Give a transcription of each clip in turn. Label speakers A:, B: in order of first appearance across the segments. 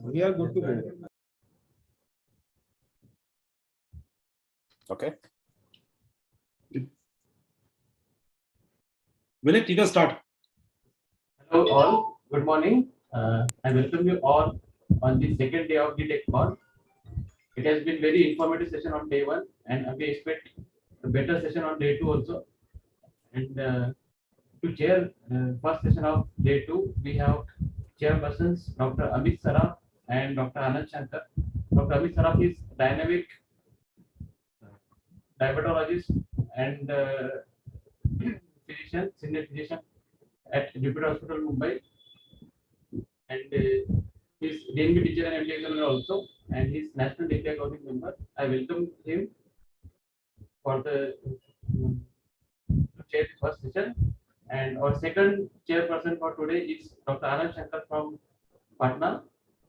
A: We are good to go.
B: Okay.
C: Vinit, you can start.
D: Hello all, good morning. I welcome you all on the second day of the D-TechCon. It has been very informative session on day one, and we expect a better session on day two also. And to chair first session of day two, we have chairpersons Dr. Amit Saraf and Dr. Anand Shankar. Dr. Amit Saraf is dynamic diabetologist and physician, senior physician at Jupiter Hospital, Mumbai. And he's DNB teacher and MD examiner also, and he's National Data Accounting member. I welcome him for the to chair the first session. And our second chairperson for today is Dr. Anand Shankar from Patna.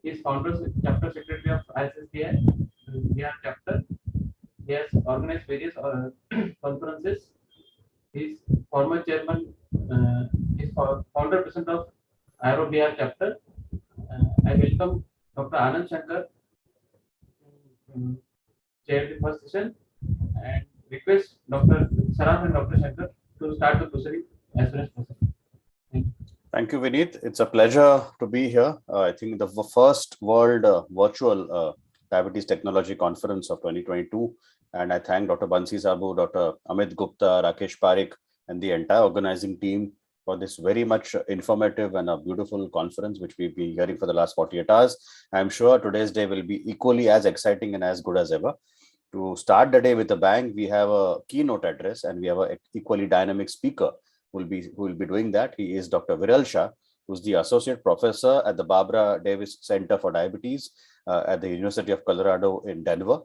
D: He is founder chapter secretary of ISSBI Bihar chapter. He has organized various conferences. He is former chairman, is founder president of Aero Bihar chapter. I welcome Dr. Anand Shankar to chair the first session and request Dr. Saraf and Dr. Shankar to start the proceeding as soon as possible.
B: Thank you, Vinit. It's a pleasure to be here. I think the first world virtual diabetes technology conference of 2022. And I thank Dr. Bansi Sabu, Dr. Amit Gupta, Rakesh Parikh, and the entire organizing team for this very much informative and a beautiful conference, which we've been hearing for the last 48 hours. I'm sure today's day will be equally as exciting and as good as ever. To start the day with a bang, we have a keynote address and we have an equally dynamic speaker who will be doing that. He is Dr. Viral Shah, who's the associate professor at the Barbara Davis Center for Diabetes at the University of Colorado in Denver.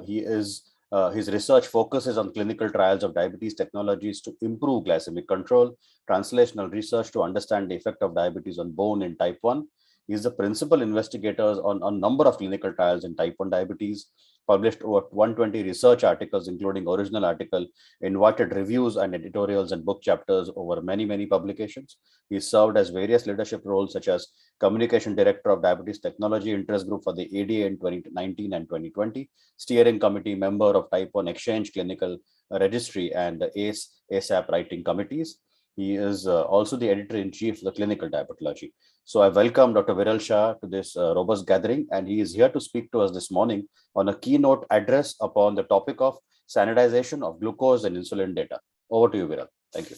B: His research focuses on clinical trials of diabetes technologies to improve glycemic control, translational research to understand the effect of diabetes on bone in type 1. He is the principal investigator on a number of clinical trials in type 1 diabetes, published over 120 research articles, including original article, invited reviews and editorials and book chapters over many, many publications. He served as various leadership roles such as Communication Director of Diabetes Technology Interest Group for the ADA in 2019 and 2020, Steering Committee member of Type 1 Exchange Clinical Registry and the ASAP Writing Committees. He is also the editor-in-chief of the Clinical Diabetology. So I welcome Dr. Viral Shah to this robust gathering, and he is here to speak to us this morning on a keynote address upon the topic of standardization of glucose and insulin data. Over to you, Viral. Thank you.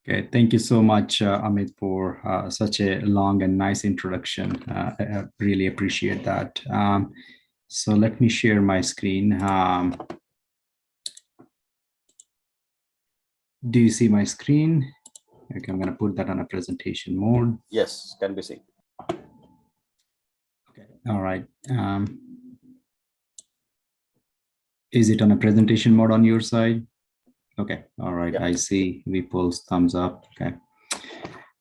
E: Okay, thank you so much, Amit, for such a long and nice introduction. I really appreciate that. So let me share my screen. Do you see my screen? Okay, I'm going to put that on a presentation mode.
B: Yes, can be seen.
E: Okay, all right. Is it on a presentation mode on your side? Okay, all right. Yeah. I see Vipul's thumbs up. Okay.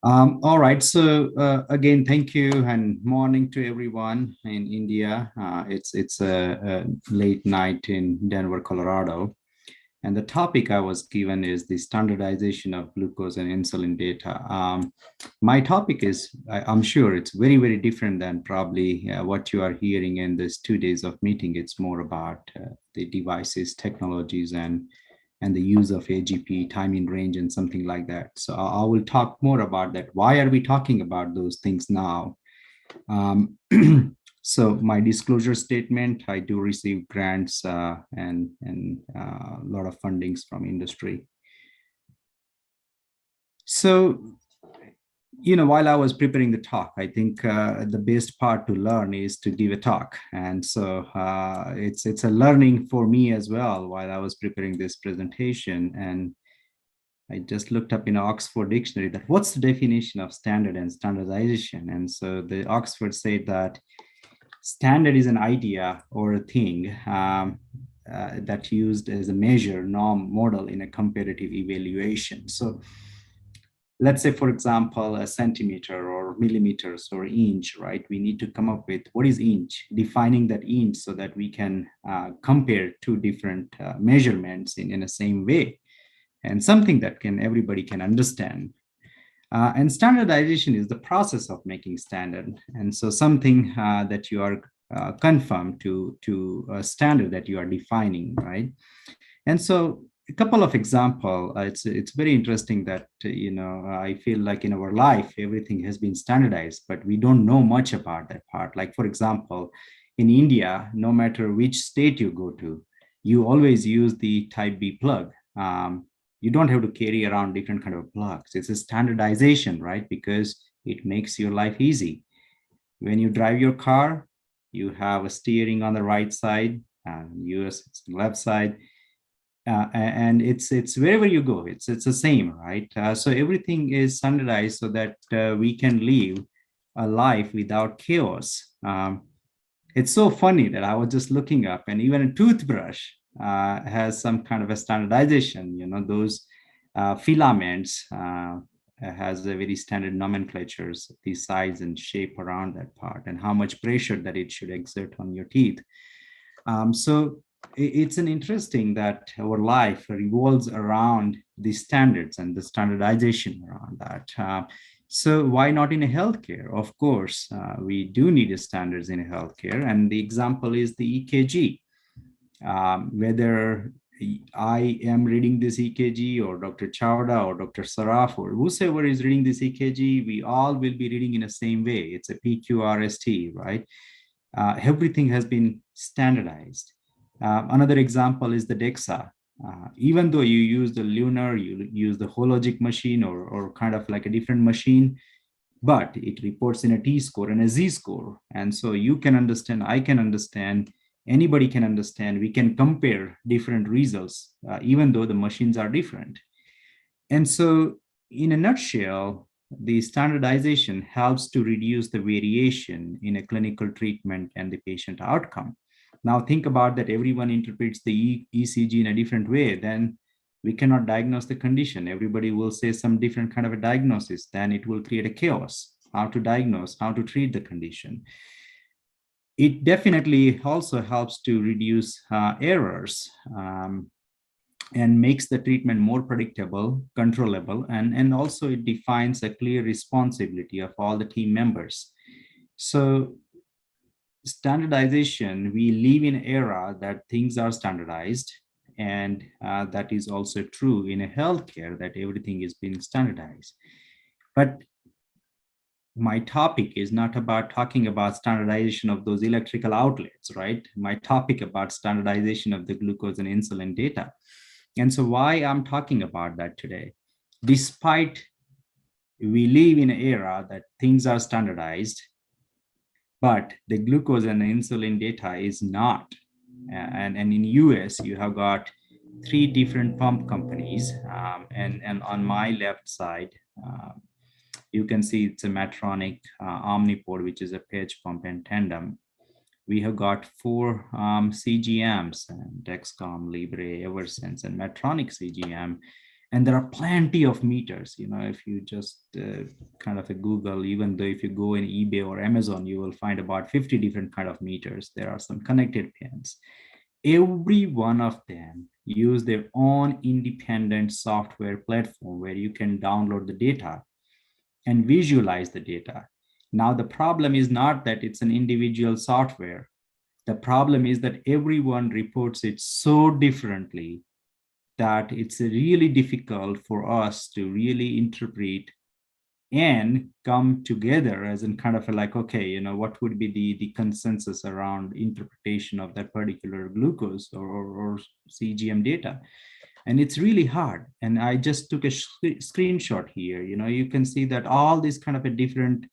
E: All right. So again, thank you and morning to everyone in India. It's a late night in Denver, Colorado. And the topic I was given is the standardization of glucose and insulin data. My topic is, I'm sure it's very, very different than probably what you are hearing in this 2 days of meeting. It's more about the devices, technologies, and the use of AGP, time in range, and something like that. So I will talk more about that. Why are we talking about those things now? So my disclosure statement, I do receive grants and a lot of fundings from industry. So, you know, while I was preparing the talk, I think the best part to learn is to give a talk. And so it's a learning for me as well while I was preparing this presentation. And I just looked up in Oxford Dictionary that what's the definition of standard and standardization? And so the Oxford said that standard is an idea or a thing that's used as a measure, norm, model in a comparative evaluation. So let's say, for example, a centimeter or millimeters or inch, right? We need to come up with what is inch, defining that inch so that we can compare two different measurements in the same way, and something that everybody can understand. And standardization is the process of making standard. And so something that you are conform to a standard that you are defining, right? And so a couple of example, it's very interesting that, I feel like in our life, everything has been standardized, but we don't know much about that part. Like, for example, in India, no matter which state you go to, you always use the type B plug. You don't have to carry around different kind of plugs. It's a standardization, right? Because it makes your life easy. When you drive your car, you have a steering on the right side, US left side, and it's wherever you go, it's the same, right? So everything is standardized so that we can live a life without chaos. It's so funny that I was just looking up, and even a toothbrush has some kind of a standardization. Those filaments has a very standard nomenclatures, the size and shape around that part, and how much pressure that it should exert on your teeth. So it's an interesting that our life revolves around the standards and the standardization around that. So why not in a healthcare? Of course, we do need standards in healthcare, and the example is the EKG. Whether I am reading this EKG or Dr. Chowda or Dr. Saraf or whoever is reading this EKG, we all will be reading in the same way. It's a PQRST, right? Everything has been standardized. Another example is the DEXA. Even though you use the lunar, you use the hologic machine or kind of like a different machine, but it reports in a T-score and a Z-score. And so you can understand, I can understand, anybody can understand, we can compare different results, even though the machines are different. And so in a nutshell, the standardization helps to reduce the variation in a clinical treatment and the patient outcome. Now think about that everyone interprets the ECG in a different way, then we cannot diagnose the condition. Everybody will say some different kind of a diagnosis, then it will create a chaos, how to diagnose, how to treat the condition. It definitely also helps to reduce errors. And makes the treatment more predictable, controllable, and also it defines a clear responsibility of all the team members. So standardization, we live in an era that things are standardized, and that is also true in a healthcare that everything is being standardized. But my topic is not about talking about standardization of those electrical outlets, right? My topic about standardization of the glucose and insulin data. And so why I'm talking about that today, despite we live in an era that things are standardized, but the glucose and the insulin data is not. And in US, you have got 3 different pump companies. And on my left side, you can see it's a Medtronic, Omnipod, which is a patch pump, and Tandem. We have got 4 CGMs, and Dexcom, Libre, Eversense, and Medtronic CGM. And there are plenty of meters. If you just kind of a Google, even though if you go in eBay or Amazon, you will find about 50 different kind of meters. There are some connected pins. Every one of them use their own independent software platform where you can download the data and visualize the data. Now, the problem is not that it's an individual software. The problem is that everyone reports it so differently that it's really difficult for us to really interpret and come together as in kind of like, okay, what would be the consensus around interpretation of that particular glucose or CGM data. And it's really hard. And I just took a screenshot here. You can see that all these kind of a different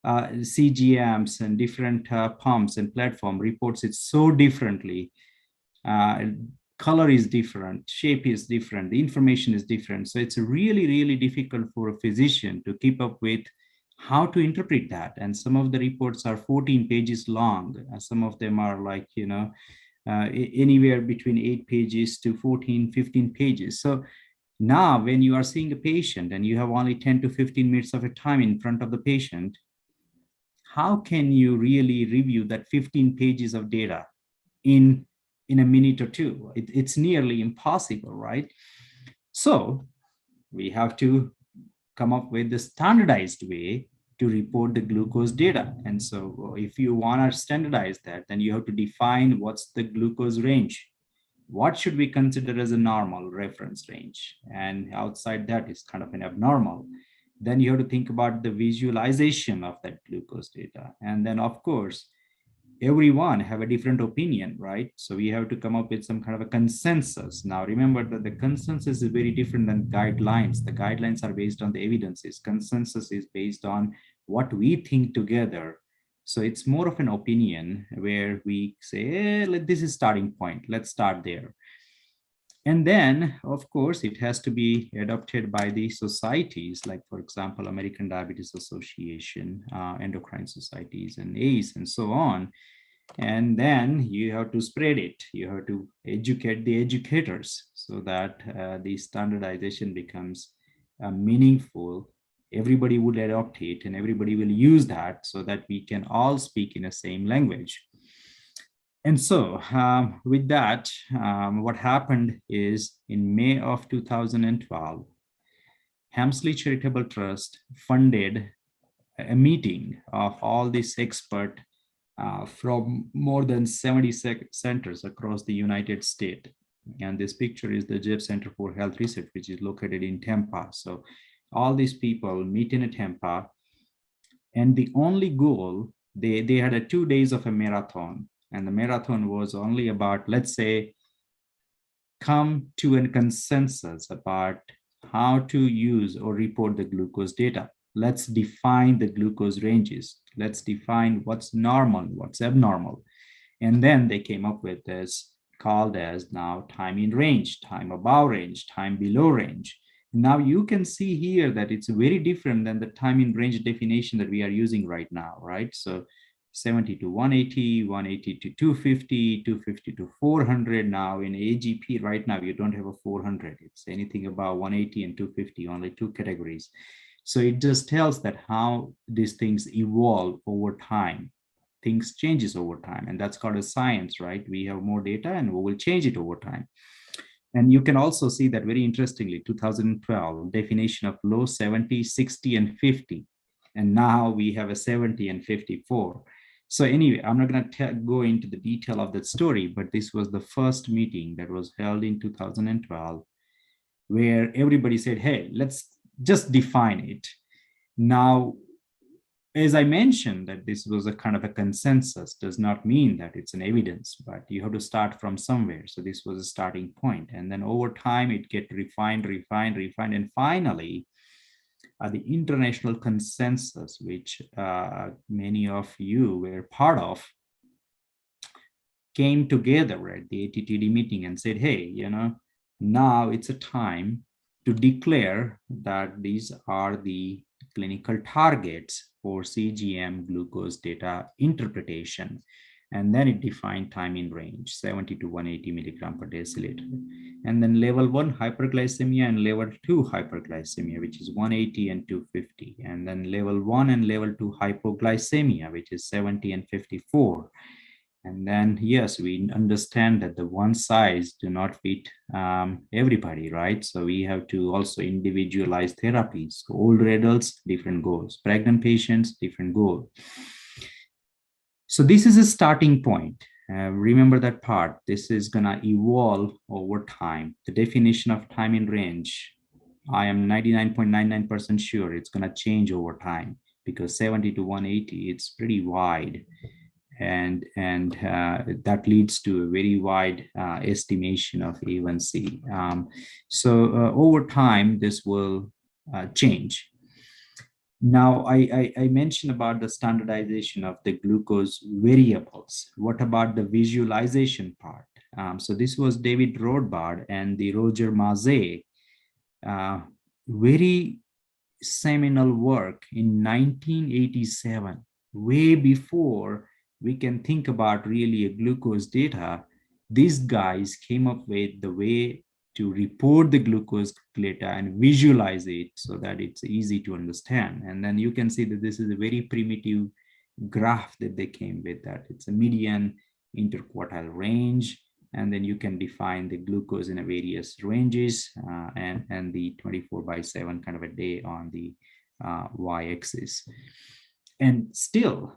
E: CGMs and different pumps and platform reports it so differently. Color is different, shape is different, the information is different. So it's really, really difficult for a physician to keep up with how to interpret that. And some of the reports are 14 pages long. Some of them are like, anywhere between 8 pages to 14, 15 pages. So now when you are seeing a patient and you have only 10 to 15 minutes of a time in front of the patient, how can you really review that 15 pages of data in a minute or two? It's nearly impossible, right? So we have to come up with the standardized way to report the glucose data. And so if you want to standardize that, then you have to define what's the glucose range. What should we consider as a normal reference range? And outside that is kind of an abnormal. Then you have to think about the visualization of that glucose data. And then of course, everyone have a different opinion, right? So we have to come up with some kind of a consensus. Now, remember that the consensus is very different than guidelines. The guidelines are based on the evidences. Consensus is based on what we think together. So it's more of an opinion where we say, this is starting point. Let's start there. And then, of course, it has to be adopted by the societies, like, for example, American Diabetes Association, endocrine societies, and ACE, and so on. And then you have to spread it. You have to educate the educators so that the standardization becomes meaningful. Everybody would adopt it, and everybody will use that so that we can all speak in the same language. And so with that, what happened is in May of 2012, Hamsley Charitable Trust funded a meeting of all these experts from more than 70 centers across the United States. And this picture is the Jeb Center for Health Research, which is located in Tampa. So all these people meet in Tampa. And the only goal, they had 2 days of a marathon. And the marathon was only about, let's say, come to a consensus about how to use or report the glucose data. Let's define the glucose ranges. Let's define what's normal, what's abnormal. And then they came up with this called as now time in range, time above range, time below range. Now you can see here that it's very different than the time in range definition that we are using right now, right? So 70 to 180, 180 to 250, 250 to 400. Now in AGP right now, you don't have a 400. It's anything about 180 and 250, only two categories. So it just tells that how these things evolve over time. Things changes over time, and that's called a science, right? We have more data and we will change it over time. And you can also see that very interestingly, 2012 definition of low 70, 60, and 50. And now we have a 70 and 54. So anyway, I'm not going to go into the detail of that story, but this was the first meeting that was held in 2012, where everybody said, hey, let's just define it. Now, as I mentioned, that this was a kind of a consensus does not mean that it's an evidence, but you have to start from somewhere. So this was a starting point. And then over time, it get refined. And finally, the international consensus, which many of you were part of, came together at the ATTD meeting and said, hey, now it's a time to declare that these are the clinical targets for CGM glucose data interpretation. And then it defined time in range, 70 to 180 milligram per deciliter. And then level 1 hyperglycemia and level 2 hyperglycemia, which is 180 and 250. And then level 1 and level 2 hypoglycemia, which is 70 and 54. And then, yes, we understand that the one size do not fit everybody, right? So we have to also individualize therapies. So older adults, different goals. Pregnant patients, different goal. So this is a starting point. Remember that part. This is going to evolve over time. The definition of time in range, I am 99.99% sure it's going to change over time, because 70 to 180, it's pretty wide. And that leads to a very wide estimation of A1C. So over time, this will change. Now, I mentioned about the standardization of the glucose variables. What about the visualization part? So this was David Rothbard and the Roger Mazet, very seminal work in 1987, way before we can think about really a glucose data. These guys came up with the way to report the glucose data and visualize it so that it's easy to understand. And then you can see that this is a very primitive graph that they came with, that it's a median interquartile range, And then you can define the glucose in a various ranges and the 24/7 kind of a day on the y-axis. And still,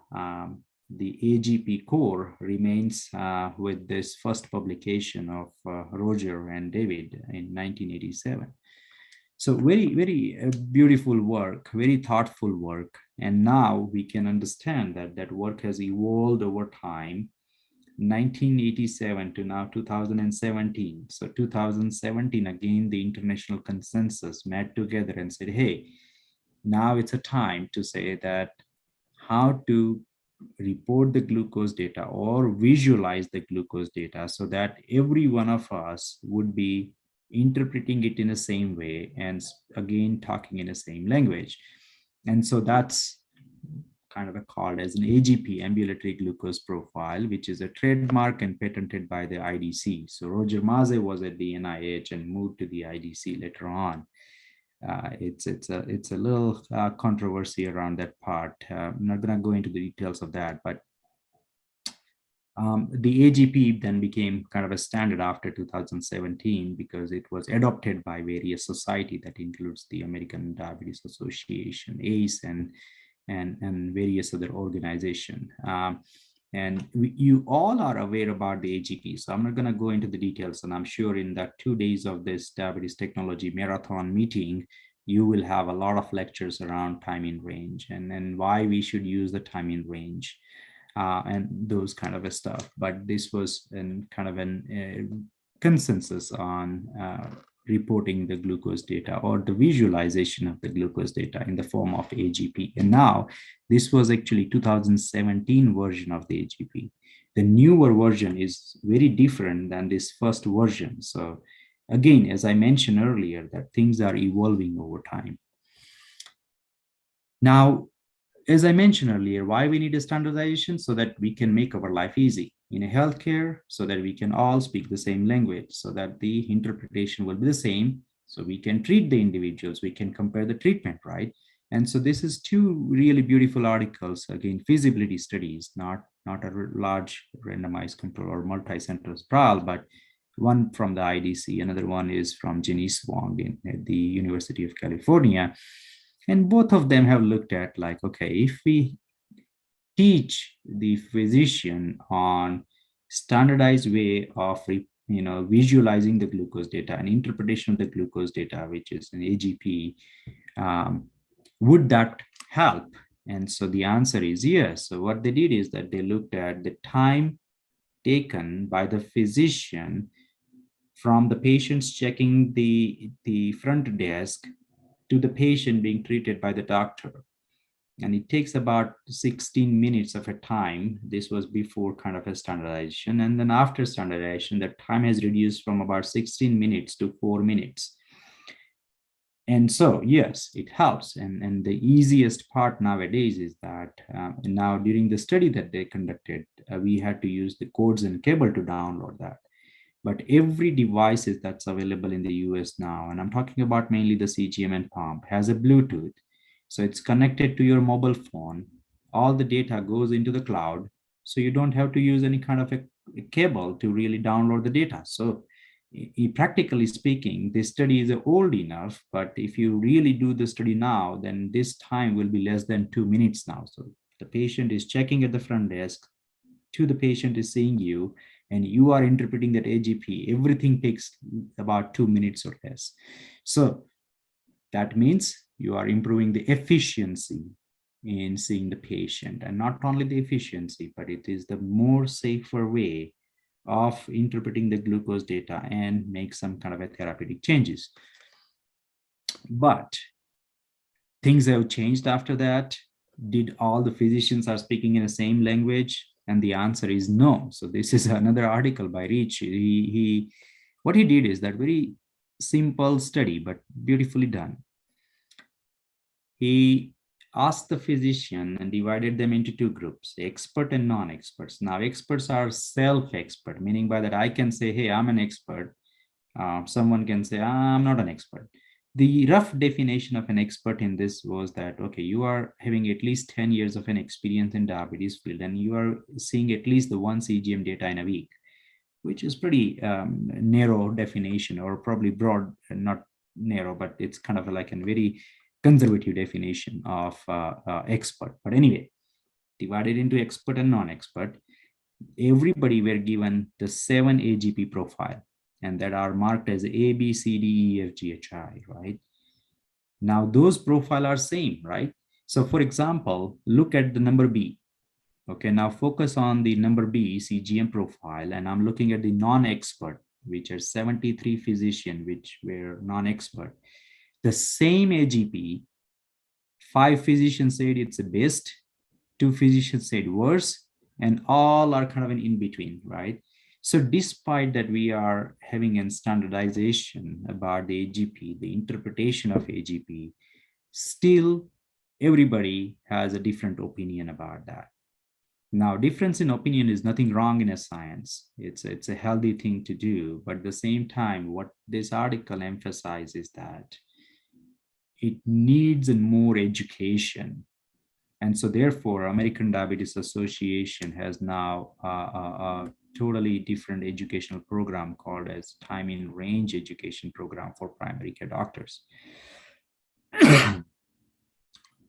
E: the AGP core remains with this first publication of Roger and David in 1987. So very, very beautiful work, very thoughtful work. And now we can understand that that work has evolved over time, 1987 to now 2017. So 2017, again, the international consensus met together and said, hey, now it's a time to say that how to report the glucose data or visualize the glucose data so that every one of us would be interpreting it in the same way and again talking in the same language. And so that's kind of called as an AGP, ambulatory glucose profile, which is a trademark and patented by the IDC. So Roger Maze was at the NIH and moved to the IDC later on. It's a little controversy around that part. I'm not going to go into the details of that, but the AGP then became kind of a standard after 2017 because it was adopted by various society that includes the American Diabetes Association, ACE, and various other organizations. And you all are aware about the AGP. So I'm not going to go into the details. And I'm sure in that 2 days of this diabetes technology marathon meeting, you will have a lot of lectures around time in range and why we should use the time in range and those kind of stuff. But this was kind of a consensus on reporting the glucose data or the visualization of the glucose data in the form of AGP. And now this was actually 2017 version of the AGP. The newer version is very different than this first version. So again, as I mentioned earlier, that things are evolving over time. Now, as I mentioned earlier, why we need a standardization? So that we can make our life easy in a healthcare, so that we can all speak the same language, so that the interpretation will be the same. So we can treat the individuals, we can compare the treatment, right? And so this is two really beautiful articles, again, feasibility studies, not a large randomized control or multi-center trial, but one from the IDC, another one is from Janice Wong at the University of California. And both of them have looked at like, okay, if we teach the physician on standardized way of visualizing the glucose data and interpretation of the glucose data, which is an AGP, would that help? And so the answer is yes. So what they did is that they looked at the time taken by the physician from the patients checking the front desk to the patient being treated by the doctor. And it takes about 16 minutes of a time. This was before kind of a standardization. And then after standardization, the time has reduced from about 16 minutes to 4 minutes. And so, yes, it helps. And the easiest part nowadays is that now during the study that they conducted, we had to use the codes and cable to download that. But every device that's available in the US now, and I'm talking about mainly the CGM and pump, has a Bluetooth. So it's connected to your mobile phone. All the data goes into the cloud. So you don't have to use any kind of a cable to really download the data. So practically speaking, this study is old enough, but if you really do the study now, then this time will be less than 2 minutes now. So the patient is checking at the front desk, to the patient is seeing you, and you are interpreting that AGP. Everything takes about 2 minutes or less. So that means you are improving the efficiency in seeing the patient, and not only the efficiency, but it is the more safer way of interpreting the glucose data and make some kind of a therapeutic changes. But things have changed after that. Did all the physicians are speaking in the same language? And the answer is no. So this is another article by Rich. What he did is that very simple study, but beautifully done. He asked the physician and divided them into two groups, expert and non-experts. Now, experts are self-expert, meaning by that I can say, hey, I'm an expert. Someone can say, I'm not an expert. The rough definition of an expert in this was that, okay, you are having at least 10 years of an experience in diabetes field, and you are seeing at least the one CGM data in a week. which is pretty narrow definition, or probably broad, not narrow, but it's kind of like a very conservative definition of expert. But anyway, divided into expert and non-expert, everybody were given the 7 AGP profile, and that are marked as A, B, C, D, E, F, G, H, I, right? Now those profile are same, right? So for example, look at the number B. Okay, now focus on the number B, CGM profile, and I'm looking at the non-expert, which are 73 physicians, which were non-expert. The same AGP, 5 physicians said it's the best, 2 physicians said worse, and all are kind of an in between, right? So despite that we are having a standardization about the AGP, the interpretation of AGP, still everybody has a different opinion about that. Now, difference in opinion is nothing wrong in a science. It's a healthy thing to do. But at the same time, what this article emphasizes that it needs more education. And so therefore, American Diabetes Association has now a totally different educational program called as Time in Range Education Program for primary care doctors.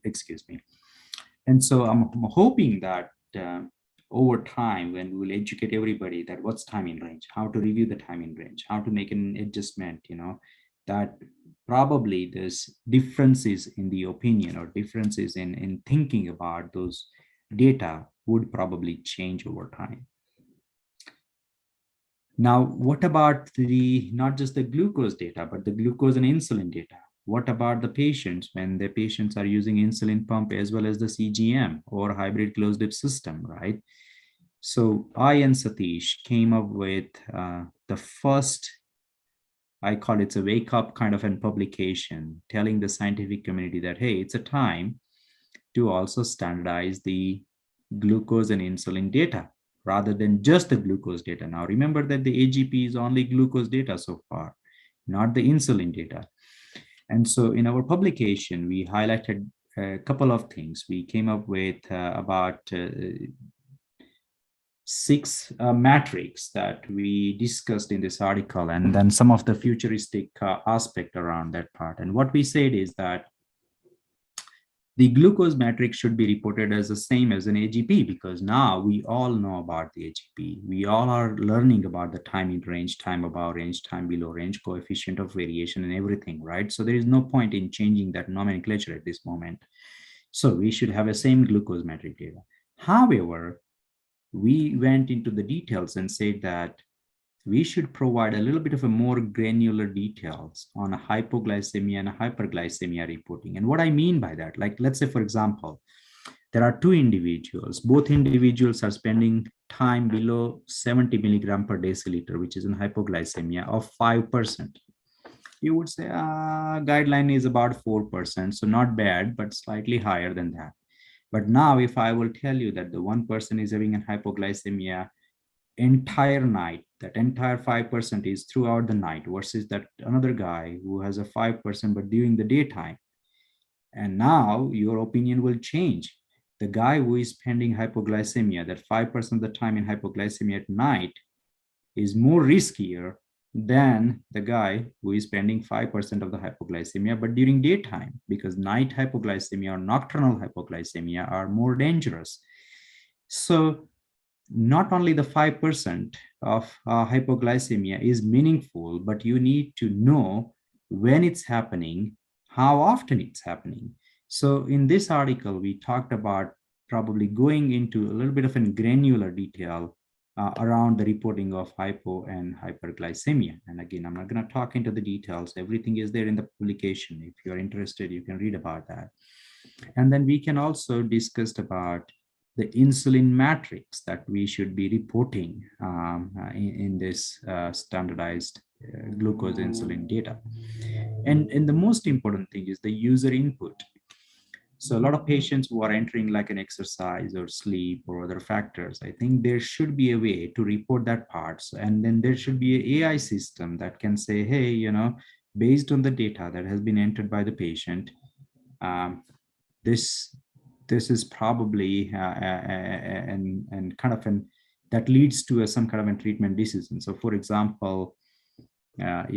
E: Excuse me. And so I'm hoping that over time, when we'll educate everybody that what's time in range, how to review the time in range, how to make an adjustment, that probably there's differences in the opinion or differences in thinking about those data would probably change over time. Now, what about not just the glucose data, but the glucose and insulin data? What about the patients when the patients are using insulin pump as well as the CGM or hybrid closed loop system, right? So I and Satish came up with the first, I call it a wake up kind of a publication telling the scientific community that, hey, it's a time to also standardize the glucose and insulin data rather than just the glucose data. Now, remember that the AGP is only glucose data so far, not the insulin data. And so in our publication, we highlighted a couple of things. We came up with about 6 metrics that we discussed in this article, and then some of the futuristic aspect around that part. And what we said is that the glucose metric should be reported as the same as an AGP, because now we all know about the AGP. We all are learning about the time in range, time above range, time below range, coefficient of variation and everything, right? So there is no point in changing that nomenclature at this moment. So we should have a same glucose metric data. However, we went into the details and said that we should provide a little bit of a more granular details on a hypoglycemia and a hyperglycemia reporting. And what I mean by that, like, let's say, for example, there are 2 individuals. Both individuals are spending time below 70 milligram per deciliter, which is in hypoglycemia of 5%. You would say guideline is about 4%. So not bad, but slightly higher than that. But now if I will tell you that the one person is having a hypoglycemia entire night, that entire 5% is throughout the night, versus that another guy who has a 5% but during the daytime, and now your opinion will change. The guy who is spending hypoglycemia, that 5% of the time in hypoglycemia at night, is more riskier than the guy who is spending 5% of the hypoglycemia but during daytime, because night hypoglycemia or nocturnal hypoglycemia are more dangerous. So not only the 5% of hypoglycemia is meaningful, but you need to know when it's happening, how often it's happening. So in this article, we talked about probably going into a little bit of a granular detail around the reporting of hypo and hyperglycemia. And again, I'm not going to talk into the details. Everything is there in the publication. If you're interested, you can read about that. And then we can also discuss about the insulin matrix that we should be reporting in this standardized glucose insulin data. And the most important thing is the user input. So a lot of patients who are entering like an exercise or sleep or other factors, I think there should be a way to report that part. And then there should be an AI system that can say, hey, based on the data that has been entered by the patient, this is probably and kind of that leads to some kind of a treatment decision. So for example,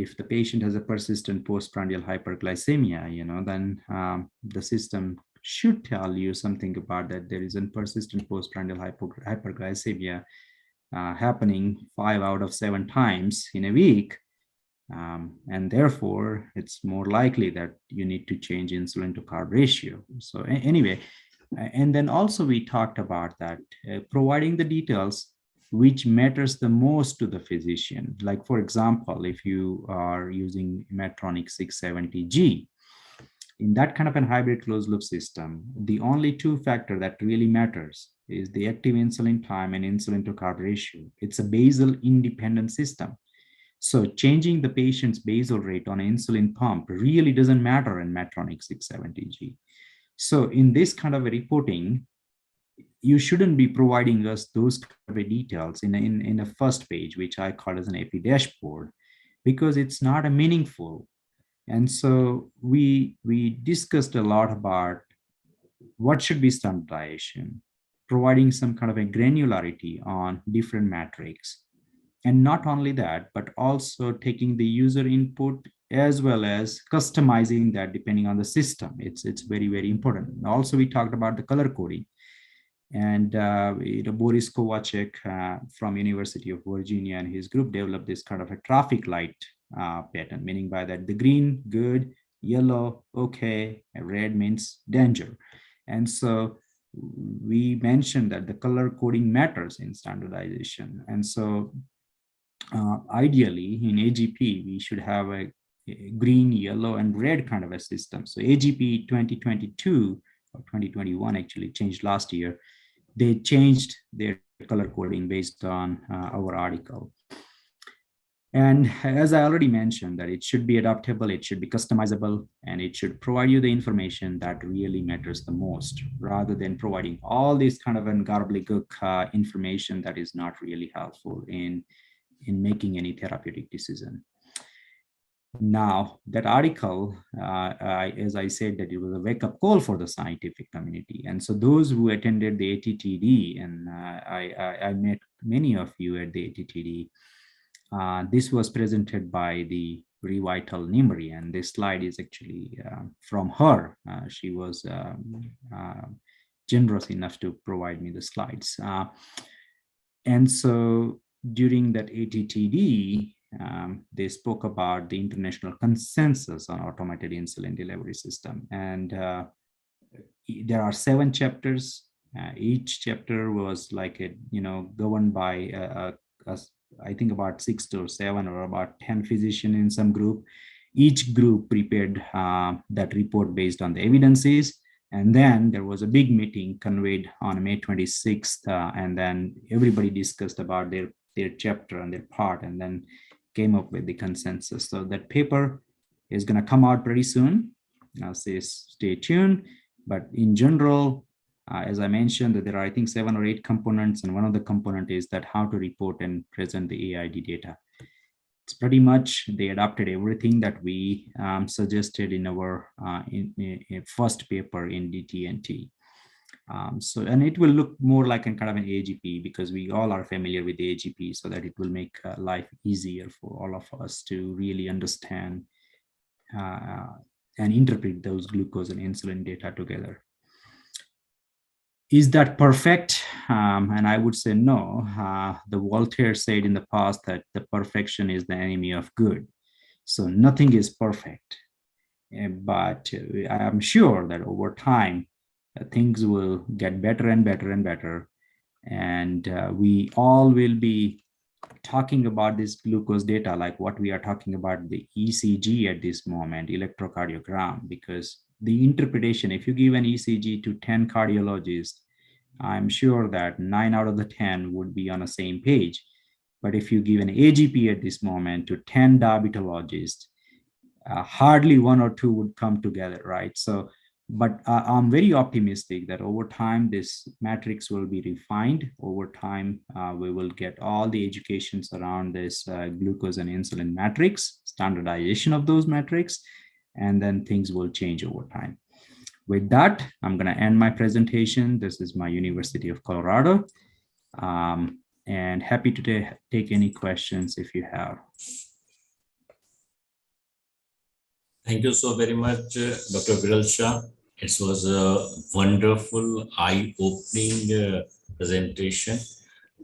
E: if the patient has a persistent postprandial hyperglycemia, then the system should tell you something about that. There is a persistent postprandial hyperglycemia happening 5 out of 7 times in a week. And therefore, it's more likely that you need to change insulin to carb ratio. So anyway, and then also we talked about that providing the details which matters the most to the physician. Like, for example, if you are using Medtronic 670G, in that kind of a hybrid closed loop system, the only 2 factor that really matters is the active insulin time and insulin to carb ratio. It's a basal independent system. So changing the patient's basal rate on an insulin pump really doesn't matter in Medtronic 670G. So in this kind of a reporting, you shouldn't be providing us those kind of details in a first page, which I call as an AP dashboard, because it's not a meaningful. And so we discussed a lot about what should be standardization, providing some kind of a granularity on different metrics. And not only that, but also taking the user input as well as customizing that depending on the system. It's very, very important. Also, we talked about the color coding. And Boris Kovacek from University of Virginia and his group developed this kind of a traffic light pattern, meaning by that the green, good, yellow, okay, red means danger. And so we mentioned that the color coding matters in standardization. And so ideally in AGP, we should have a green, yellow, and red kind of a system. So AGP 2022 or 2021 actually changed last year. They changed their color coding based on our article. And as I already mentioned, that it should be adaptable, it should be customizable, and it should provide you the information that really matters the most, rather than providing all this kind of gobbledygook information that is not really helpful in making any therapeutic decision. Now, that article, as I said, that it was a wake-up call for the scientific community. And so those who attended the ATTD, and I met many of you at the ATTD, this was presented by the Revital Nimri, and this slide is actually from her. She was generous enough to provide me the slides. And so during that ATTD, they spoke about the international consensus on automated insulin delivery system. And there are 7 chapters. Each chapter was like governed by I think about 6 or 7 or about 10 physicians in some group. Each group prepared that report based on the evidences. And then there was a big meeting convened on May 26th. And then everybody discussed about their chapter and their part, and then came up with the consensus. So that paper is going to come out pretty soon. I'll say stay tuned. But in general, as I mentioned, that there are, I think, 7 or 8 components, and one of the component is that how to report and present the AID data. It's pretty much, they adopted everything that we suggested in our in first paper in DT&T. And it will look more like a kind of an AGP, because we all are familiar with the AGP, so that it will make life easier for all of us to really understand and interpret those glucose and insulin data together. Is that perfect? And I would say no. The Voltaire said in the past that the perfection is the enemy of good. So nothing is perfect. But I am sure that over time, things will get better and better and better. And we all will be talking about this glucose data, like what we are talking about the ECG at this moment, electrocardiogram, because the interpretation, if you give an ECG to 10 cardiologists, I'm sure that 9 out of the 10 would be on the same page. But if you give an AGP at this moment to 10 diabetologists, hardly 1 or 2 would come together, right? So, but I'm very optimistic that over time, this matrix will be refined. Over time, we will get all the educations around this glucose and insulin matrix, standardization of those metrics, and then things will change over time. With that, I'm going to end my presentation. This is my University of Colorado. and happy to take any questions if you have.
A: Thank you so very much, Dr. Viral Shah. It was a wonderful, eye-opening presentation.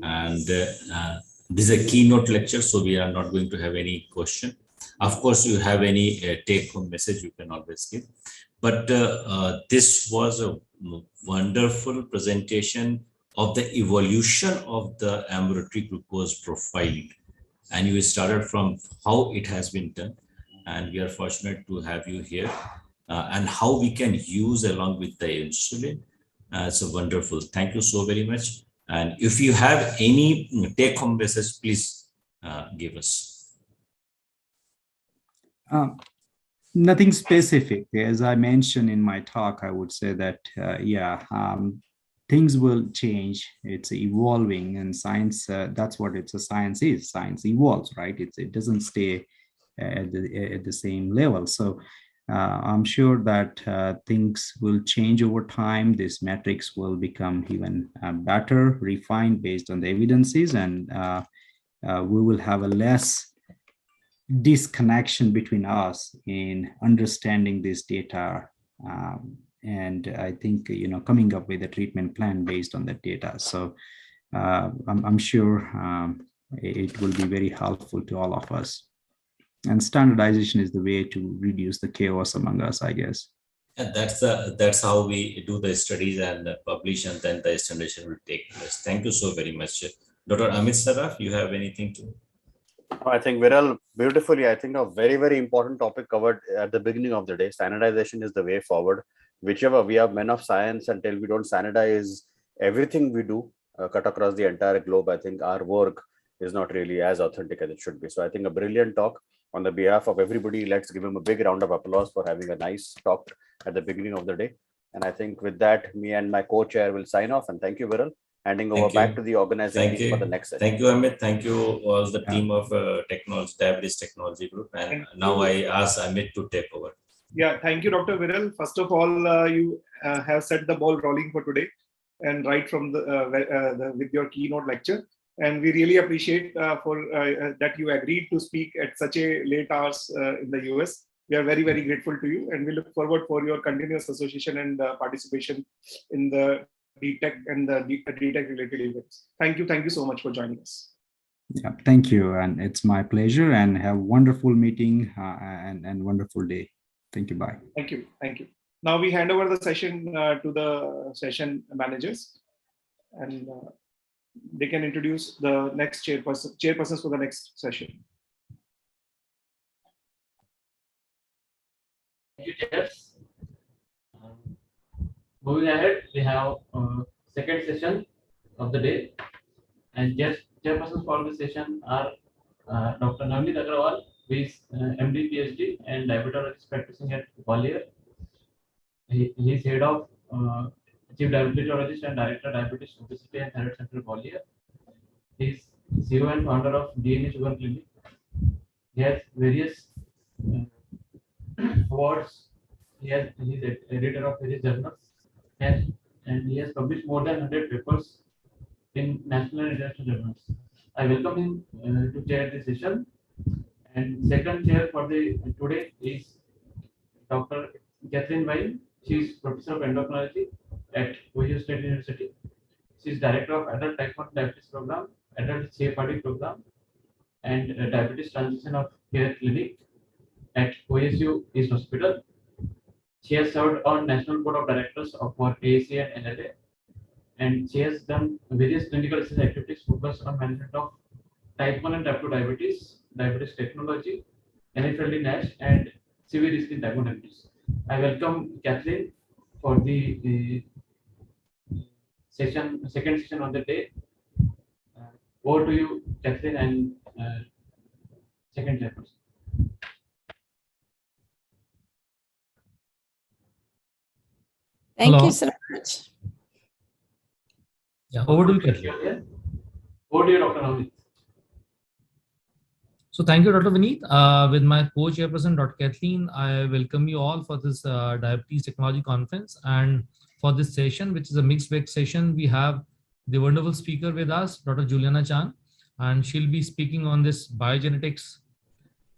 A: And this is a keynote lecture, so we are not going to have any question. Of course, you have any take-home message, you can always give. But this was a wonderful presentation of the evolution of the ambulatory glucose profile. And you started from how it has been done. And we are fortunate to have you here, and how we can use along with the insulin. It's a wonderful. Thank you so very much. And if you have any take-home message, please give us.
E: Nothing specific. As I mentioned in my talk, I would say that, things will change. It's evolving, and science, that's what it's a science is. Science evolves, right? It doesn't stay at the same level. So I'm sure that things will change over time. This metrics will become even better, refined based on the evidences, and we will have a less disconnection between us in understanding this data. And I think, coming up with a treatment plan based on that data. So I'm sure it will be very helpful to all of us. And standardization is the way to reduce the chaos among us, I guess.
A: And that's how we do the studies and publish, and then the standardization will take place. Thank you so very much. Dr. Amit Saraf, you have anything to?
B: I think Viral, beautifully, I think a very, very important topic covered at the beginning of the day. Standardization is the way forward. Whichever we are men of science, until we don't standardize everything we do, cut across the entire globe, I think our work is not really as authentic as it should be. So I think a brilliant talk. On the behalf of everybody, let's give him a big round of applause for having a nice talk at the beginning of the day. And I think with that, me and my co-chair will sign off. And thank you, Viral. Handing over back to the organizing team for the next session.
A: Thank you, Amit. Thank you, all the team of Diabetes Technology Group. And now I ask Amit to take over.
C: Yeah, thank you, Dr. Viral. First of all, you have set the ball rolling for today, and right from with your keynote lecture. And we really appreciate that you agreed to speak at such a late hours in the US. We are very, very grateful to you, and we look forward for your continuous association and participation in the D-Tech and the D-Tech related events. Thank you so much for joining us.
E: Yeah, thank you, and it's my pleasure. And have a wonderful meeting and wonderful day. Thank you. Bye.
C: Thank you. Now we hand over the session to the session managers, and they can introduce the next chairpersons for the next session.
D: Thank you, chairs. Moving ahead, we have second session of the day, and chairpersons for this session are Dr. Navneet Agrawal, who is MD, PhD, and diabetologist practicing at Gwalior. He is head of Chief Diabetologist and Director Diabetes, Obesity and Thyroid Center, Gwalior. He is CEO and founder of DNA Sugar Clinic. He has various awards. He is editor of various journals, and he has published more than 100 papers in national and international journals. I welcome him to chair this session. And second chair for the today is Dr. Catherine Weil. She is Professor of Endocrinology at Ohio State University. She is Director of Adult Type 1 Diabetes Program, Adult CFRD Program, and Diabetes Transition of Care Clinic at OSU East Hospital. She has served on National Board of Directors for AAC and NLA, and she has done various clinical research activities focused on management of Type 1 and Type 2 diabetes, diabetes technology, NFL NASH, and severe risk in Type 1 diabetes. I welcome Catherine for the second session of the day. Over to you, Catherine, and second chairperson.
F: Thank you so much.
G: Yeah, over to you, Kathleen.
D: Over to you, Dr. Navneet.
G: So thank you, Dr. Vineet. With my co-chairperson, Dr. Kathleen, I welcome you all for this Diabetes Technology Conference. And for this session, which is a mixed bag session, we have the wonderful speaker with us, Dr. Juliana Chan, and she'll be speaking on this biogenetics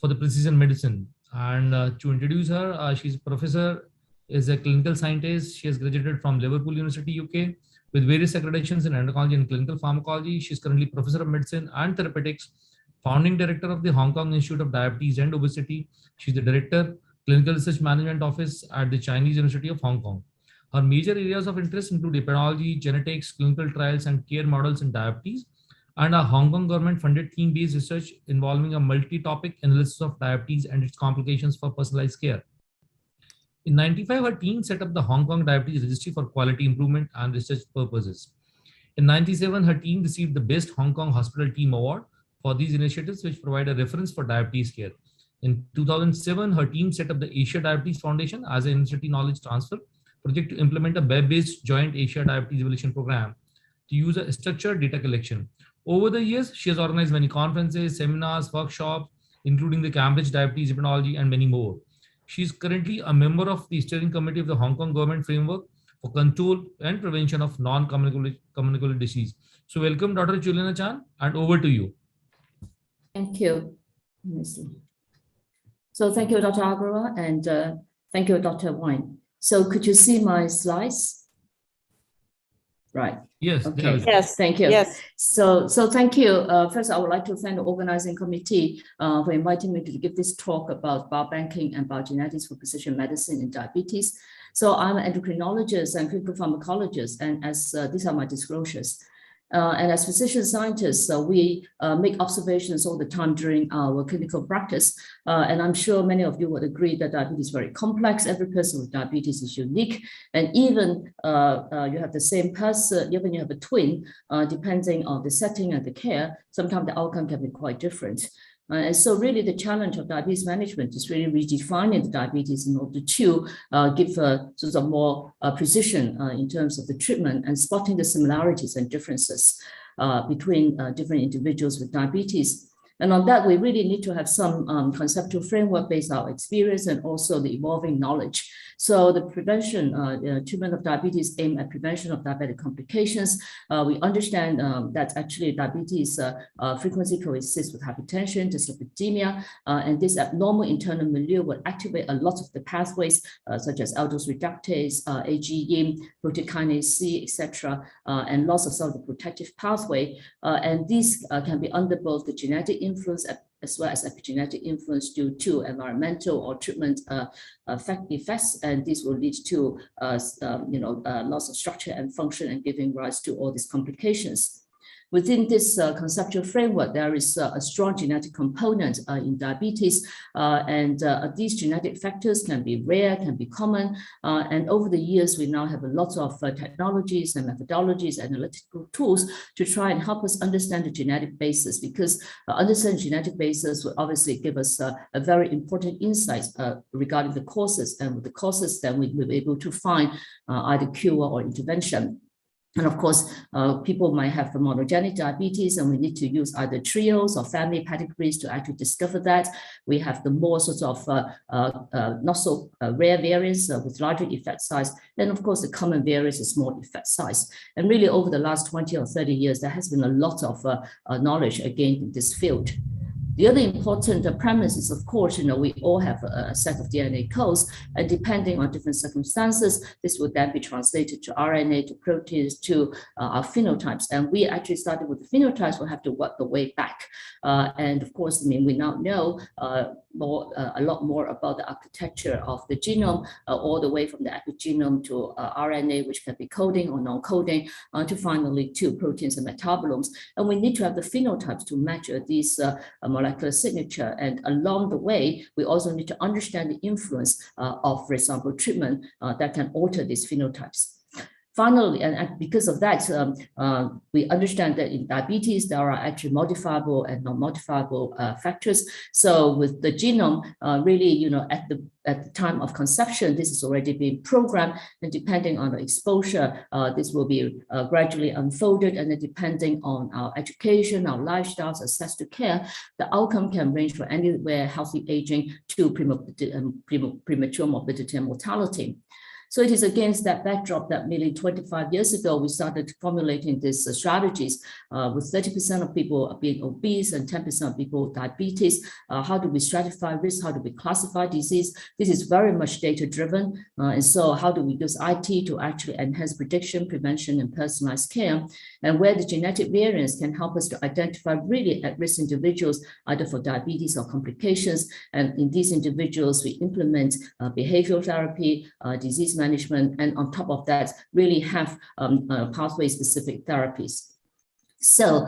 G: for the precision medicine. And to introduce her, she's a professor, is a clinical scientist. She has graduated from Liverpool University, UK, with various accreditations in endocrinology and clinical pharmacology. She's currently professor of medicine and therapeutics, founding director of the Hong Kong Institute of Diabetes and Obesity. She's the director, clinical research management office at the Chinese University of Hong Kong. Her major areas of interest include epidemiology, genetics, clinical trials, and care models in diabetes, and a Hong Kong government-funded theme-based research involving a multi-topic analysis of diabetes and its complications for personalized care. In 1995, her team set up the Hong Kong Diabetes Registry for quality improvement and research purposes. In 1997, her team received the Best Hong Kong Hospital Team Award for these initiatives, which provide a reference for diabetes care. In 2007, her team set up the Asia Diabetes Foundation as an university knowledge transfer project to implement a web-based joint Asia Diabetes Evaluation Program to use a structured data collection. Over the years, she has organized many conferences, seminars, workshops, including the Cambridge Diabetes Epidemiology and many more. She is currently a member of the steering committee of the Hong Kong Government Framework for Control and Prevention of Non-Communicable Disease. So welcome, Dr. Juliana Chan, and over to you.
H: Thank you. Let me see. So thank you, Dr. Agarwal, and thank you, Dr. Wine. So could you see my slides? Right.
G: Yes.
H: Okay.
F: Yes.
H: Thank you.
F: Yes.
H: So thank you. First, I would like to thank the organizing committee for inviting me to give this talk about biobanking and biogenetics for precision medicine in diabetes. So I'm an endocrinologist and clinical pharmacologist, and as these are my disclosures. And as physician scientists, we make observations all the time during our clinical practice. And I'm sure many of you would agree that diabetes is very complex. Every person with diabetes is unique. And even you have the same person, even you have a twin, depending on the setting and the care, sometimes the outcome can be quite different. And so really the challenge of diabetes management is really redefining the diabetes in order to give sort of more precision in terms of the treatment and spotting the similarities and differences between different individuals with diabetes. And on that, we really need to have some conceptual framework based on our experience and also the evolving knowledge. So the prevention, treatment of diabetes aim at prevention of diabetic complications. We understand that actually diabetes frequency coexists with hypertension, dyslipidemia, and this abnormal internal milieu will activate a lot of the pathways such as aldose reductase, AGE, protein kinase C, etc., and loss of some of the protective pathway. And these can be under both the genetic influence as well as epigenetic influence due to environmental or treatment effects, and this will lead to loss of structure and function and giving rise to all these complications. Within this conceptual framework, there is a strong genetic component in diabetes, and these genetic factors can be rare, can be common, and over the years, we now have a lot of technologies and methodologies, analytical tools to try and help us understand the genetic basis, because understanding genetic basis will obviously give us a very important insight regarding the causes, and with the causes, then we will be able to find either cure or intervention. And of course, people might have monogenic diabetes, and we need to use either trios or family pedigrees to actually discover that. We have the more sort of not so rare variants with larger effect size. Then, of course, the common variants is small effect size. And really, over the last 20 or 30 years, there has been a lot of knowledge again in this field. The other important premise is, of course, we all have a set of DNA codes, and depending on different circumstances, this would then be translated to RNA, to proteins, to our phenotypes. And we actually started with the phenotypes. We'll have to work the way back. And of course, we now know a lot more about the architecture of the genome, all the way from the epigenome to RNA, which can be coding or non-coding, to finally to proteins and metabolomes. And we need to have the phenotypes to match these molecular signature. And along the way, we also need to understand the influence of, for example, treatment that can alter these phenotypes. Finally, and because of that, we understand that in diabetes, there are actually modifiable and non-modifiable factors. So with the genome, really, at the time of conception, this has already been programmed, and depending on the exposure, this will be gradually unfolded, and then depending on our education, our lifestyles, access to care, the outcome can range from anywhere healthy aging to premature morbidity and mortality. So it is against that backdrop that nearly 25 years ago, we started formulating these strategies with 30% of people being obese and 10% of people with diabetes. How do we stratify risk? How do we classify disease? This is very much data-driven. And so how do we use IT to actually enhance prediction, prevention, and personalized care? And where the genetic variants can help us to identify really at-risk individuals, either for diabetes or complications. And in these individuals, we implement behavioral therapy, disease management, and on top of that, really have pathway-specific therapies. So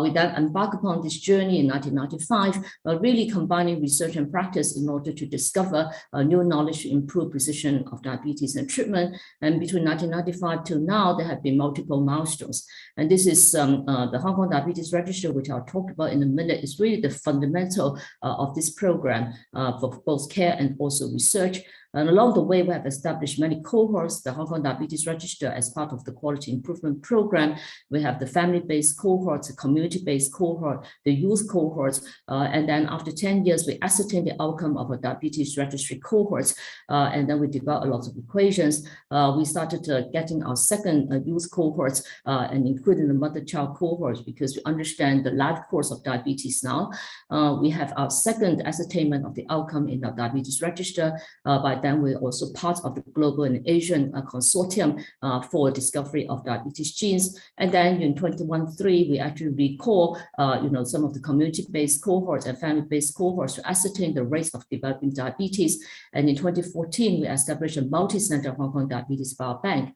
H: we then embarked upon this journey in 1995, really combining research and practice in order to discover new knowledge to improve precision of diabetes and treatment. And between 1995 till now, there have been multiple milestones. And this is the Hong Kong Diabetes Register, which I'll talk about in a minute, is really the fundamental of this program for both care and also research. And along the way, we have established many cohorts, the Hong Kong Diabetes Register as part of the quality improvement program. We have the family-based cohorts, the community-based cohort, the youth cohorts. And then after 10 years, we ascertain the outcome of a diabetes registry cohorts. And then we developed a lot of equations. We started getting our second youth cohorts and including the mother-child cohorts because we understand the life course of diabetes now. We have our second ascertainment of the outcome in our diabetes register. By then we're also part of the global and Asian consortium for discovery of diabetes genes. And then in 2013, we actually recall, some of the community-based cohorts and family-based cohorts to ascertain the rates of developing diabetes. And in 2014, we established a multi-center Hong Kong Diabetes Biobank.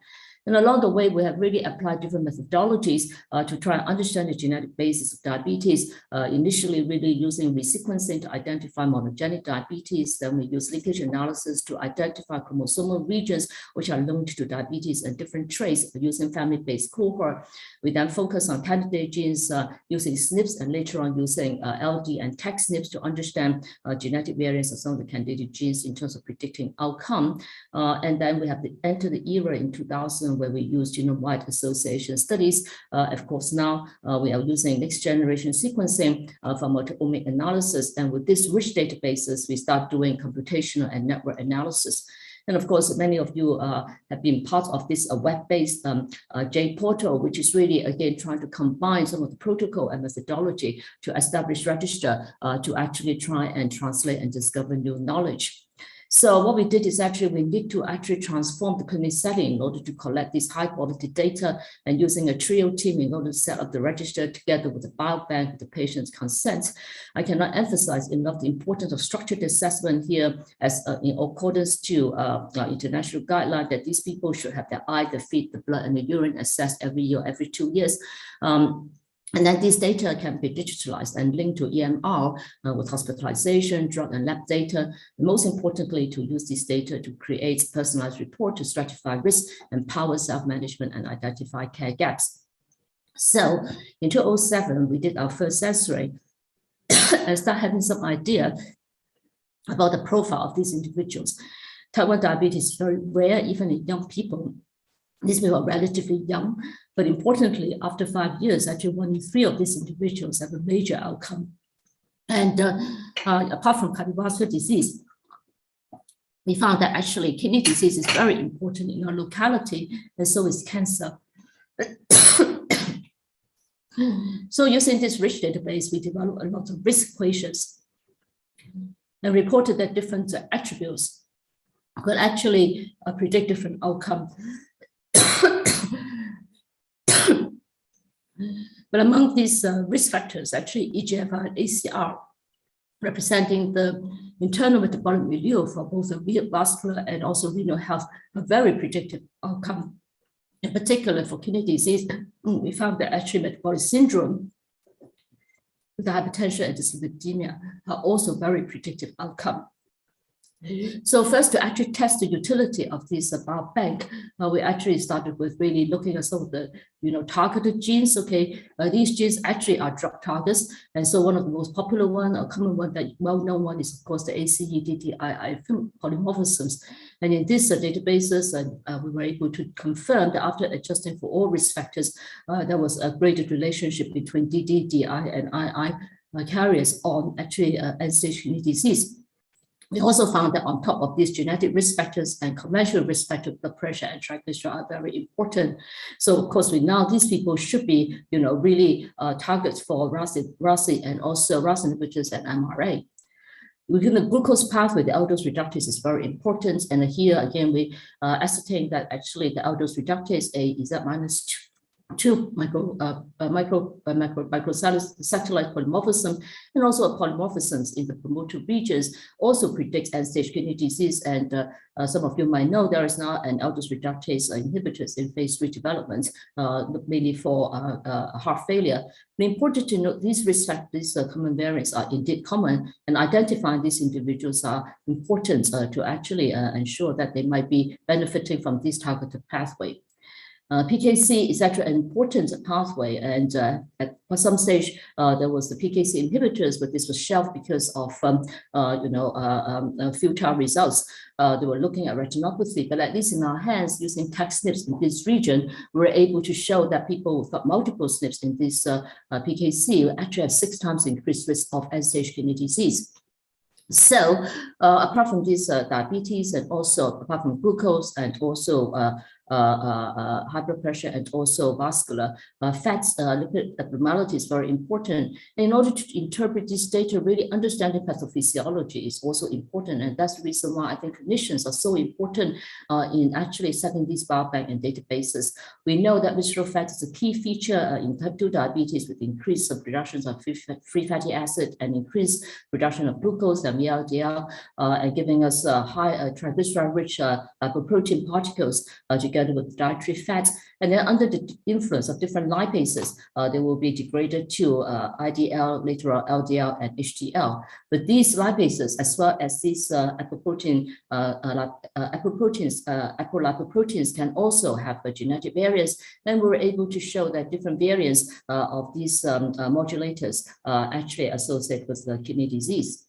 H: And along the way, we have really applied different methodologies to try and understand the genetic basis of diabetes, initially really using resequencing to identify monogenic diabetes. Then we use linkage analysis to identify chromosomal regions which are linked to diabetes and different traits using family-based cohort. We then focus on candidate genes using SNPs and later on using LD and TAC SNPs to understand genetic variants of some of the candidate genes in terms of predicting outcome. And then we have entered the era in 2000 where we use genome-wide association studies. Of course, now we are using next generation sequencing for multi-omic analysis. And with these rich databases, we start doing computational and network analysis. And of course, many of you have been part of this web-based J portal, which is really, again, trying to combine some of the protocol and methodology to establish register to actually try and translate and discover new knowledge. So what we did is actually we need to actually transform the clinic setting in order to collect this high quality data and using a trio team in order to set up the register together with the biobank, with the patient's consent. I cannot emphasize enough the importance of structured assessment here as in accordance to international guideline that these people should have their eye, the feet, the blood, and the urine assessed every year, every 2 years. And then these data can be digitalized and linked to EMR with hospitalization, drug and lab data. And most importantly, to use this data to create personalized report to stratify risk, empower self-management, and identify care gaps. So in 2007, we did our first sensory and start having some idea about the profile of these individuals. Type 1 diabetes is very rare, even in young people. These people are relatively young, but importantly, after 5 years, actually 1 in 3 of these individuals have a major outcome. And apart from cardiovascular disease, we found that actually kidney disease is very important in our locality, and so is cancer. So using this rich database, we developed a lot of risk equations and reported that different attributes could actually predict different outcomes. But among these risk factors, actually EGFR and ACR, representing the internal metabolic milieu for both the vascular and also renal health, a very predictive outcome. In particular for kidney disease, we found that actually metabolic syndrome, the hypertension and dyslipidemia are also very predictive outcome. So first, to actually test the utility of this biobank, we actually started with really looking at some of the targeted genes. Okay, these genes actually are drug targets, and so one of the most popular one, a common one, that well-known one is of course the ACE-DTII polymorphisms. And in these databases, we were able to confirm that after adjusting for all risk factors, there was a greater relationship between DD, DI, and II carriers on actually end-stage kidney disease. We also found that on top of these genetic risk factors and conventional risk factors, blood pressure and triglyceride are very important. So of course, we know these people should be, really targets for RASI and also RAS inhibitors and MRA. Within the glucose pathway, the aldose reductase is very important. And here again, we ascertain that actually the aldose reductase A is at -2 microsatellite polymorphism, and also polymorphisms in the promoter regions also predicts end-stage kidney disease. And some of you might know there is now an aldose reductase inhibitors in phase 3 development, mainly for heart failure. But important to note, these risk factors, common variants are indeed common, and identifying these individuals are important to actually ensure that they might be benefiting from this targeted pathway. PKC is actually an important pathway, and at some stage there was the PKC inhibitors, but this was shelved because of futile results. They were looking at retinopathy, but at least in our hands, using TAC SNPs in this region, we were able to show that people who've got multiple SNPs in this PKC actually have 6 times increased risk of end-stage kidney disease. So apart from this diabetes, and also apart from glucose, and also high blood pressure, and also vascular fats, lipid abnormality is very important. And in order to interpret this data, really understanding pathophysiology is also important. And that's the reason why I think clinicians are so important in actually setting these biobank and databases. We know that visceral fat is a key feature in type 2 diabetes, with increased production of free fatty acid and increased production of glucose and VLDL, and giving us high triglyceride-rich lipoprotein particles together with dietary fats. And then under the influence of different lipases, they will be degraded to IDL, later on LDL, and HDL. But these lipases, as well as these apolipoproteins can also have a genetic variance. Then we were able to show that different variants of these modulators actually associate with the kidney disease.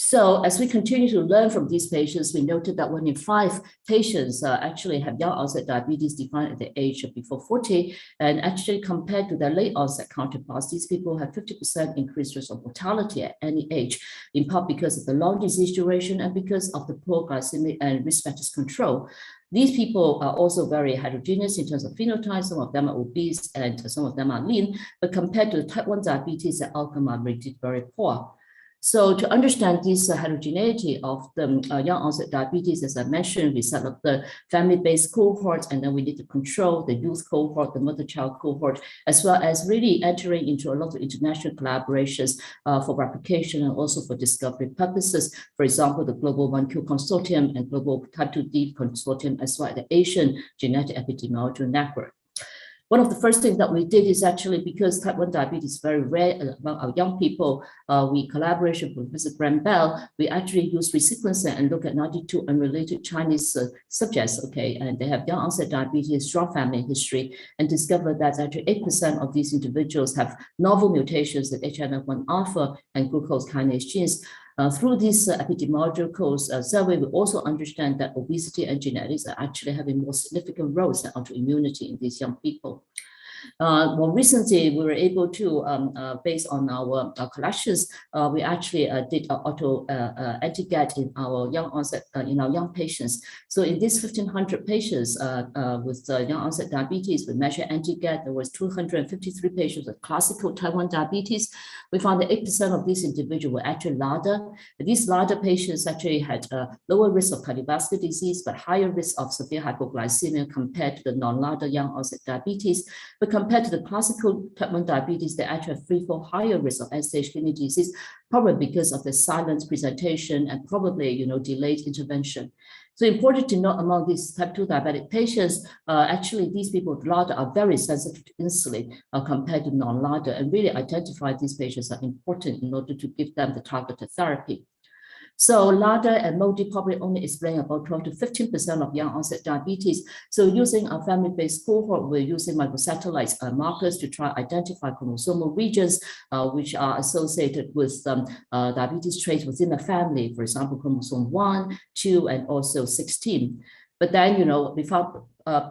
H: So as we continue to learn from these patients, we noted that 1 in 5 patients actually have young onset diabetes defined at the age of before 40, and actually compared to their late onset counterparts, these people have 50% increased risk of mortality at any age, in part because of the long disease duration and because of the poor glycemic and risk factors control. These people are also very heterogeneous in terms of phenotype. Some of them are obese and some of them are lean, but compared to the type 1 diabetes, the outcome are rated very poor. So to understand this heterogeneity of the young onset diabetes, as I mentioned, we set up the family-based cohort, and then we need to control the youth cohort, the mother-child cohort, as well as really entering into a lot of international collaborations for replication and also for discovery purposes. For example, the Global 1Q Consortium and Global Type 2D Consortium, as well as the Asian Genetic Epidemiology Network. One of the first things that we did is actually, because type 1 diabetes is very rare among our young people, we collaborated with Professor Graham Bell. We actually used resequencing and look at 92 unrelated Chinese subjects, and they have young onset diabetes, strong family history, and discovered that actually 8% of these individuals have novel mutations in HNF1 alpha and glucose kinase genes. Through this epidemiological survey, we also understand that obesity and genetics are actually having more significant roles in autoimmunity in these young people. More recently, we were able to, based on our collections, we actually did auto anti-GAT in our young onset, in our young patients. So in these 1,500 patients with young onset diabetes, we measured anti-GAT. There was 253 patients with classical type 1 diabetes. We found that 8% of these individuals were actually LADA. These LADA patients actually had lower risk of cardiovascular disease, but higher risk of severe hypoglycemia compared to the non-LADA young onset diabetes. But compared to the classical type 1 diabetes, they actually have 3-fold higher risk of end-stage kidney disease, probably because of the silent presentation and probably, delayed intervention. So important to note, among these type 2 diabetic patients, actually these people with LADA are very sensitive to insulin compared to non-LADA, and really identify these patients are important in order to give them the targeted therapy. So LADA and MODY probably only explain about 12 to 15% of young onset diabetes. So using our family-based cohort, we're using microsatellite markers to try to identify chromosomal regions which are associated with diabetes traits within the family, for example, chromosome 1, 2, and also 16. But then, we found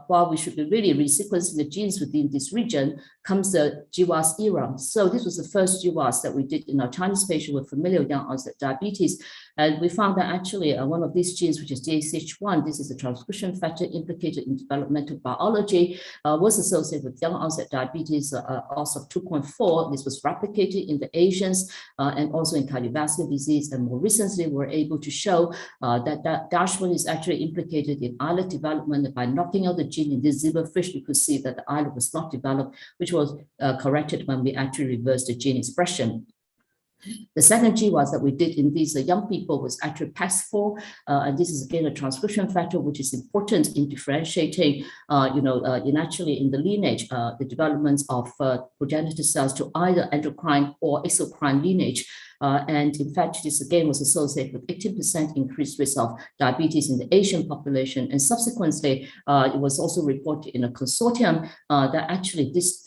H: while we should be really resequencing the genes within this region, comes the GWAS era. So this was the first GWAS that we did in our Chinese patient with familial young onset diabetes. And we found that actually one of these genes, which is DACH1, this is a transcription factor implicated in developmental biology, was associated with young onset diabetes, odds of 2.4. This was replicated in the Asians and also in cardiovascular disease. And more recently, we're able to show that DASH1 is actually implicated in islet development. By knocking out the gene in this zebrafish, you could see that the islet was not developed, which was corrected when we actually reversed the gene expression. The second GWAS that we did in these young people was actually PAX4, and this is again a transcription factor which is important in differentiating, in the lineage, the development of progenitor cells to either endocrine or exocrine lineage. And in fact, this again was associated with 18% increased risk of diabetes in the Asian population. And subsequently, it was also reported in a consortium that actually this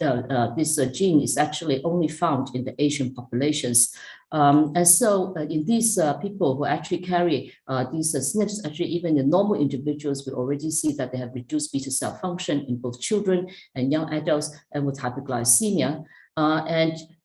H: gene is actually only found in the Asian populations. And so in these people who actually carry these SNPs, actually even in normal individuals, we already see that they have reduced beta cell function in both children and young adults and with hyperglycemia.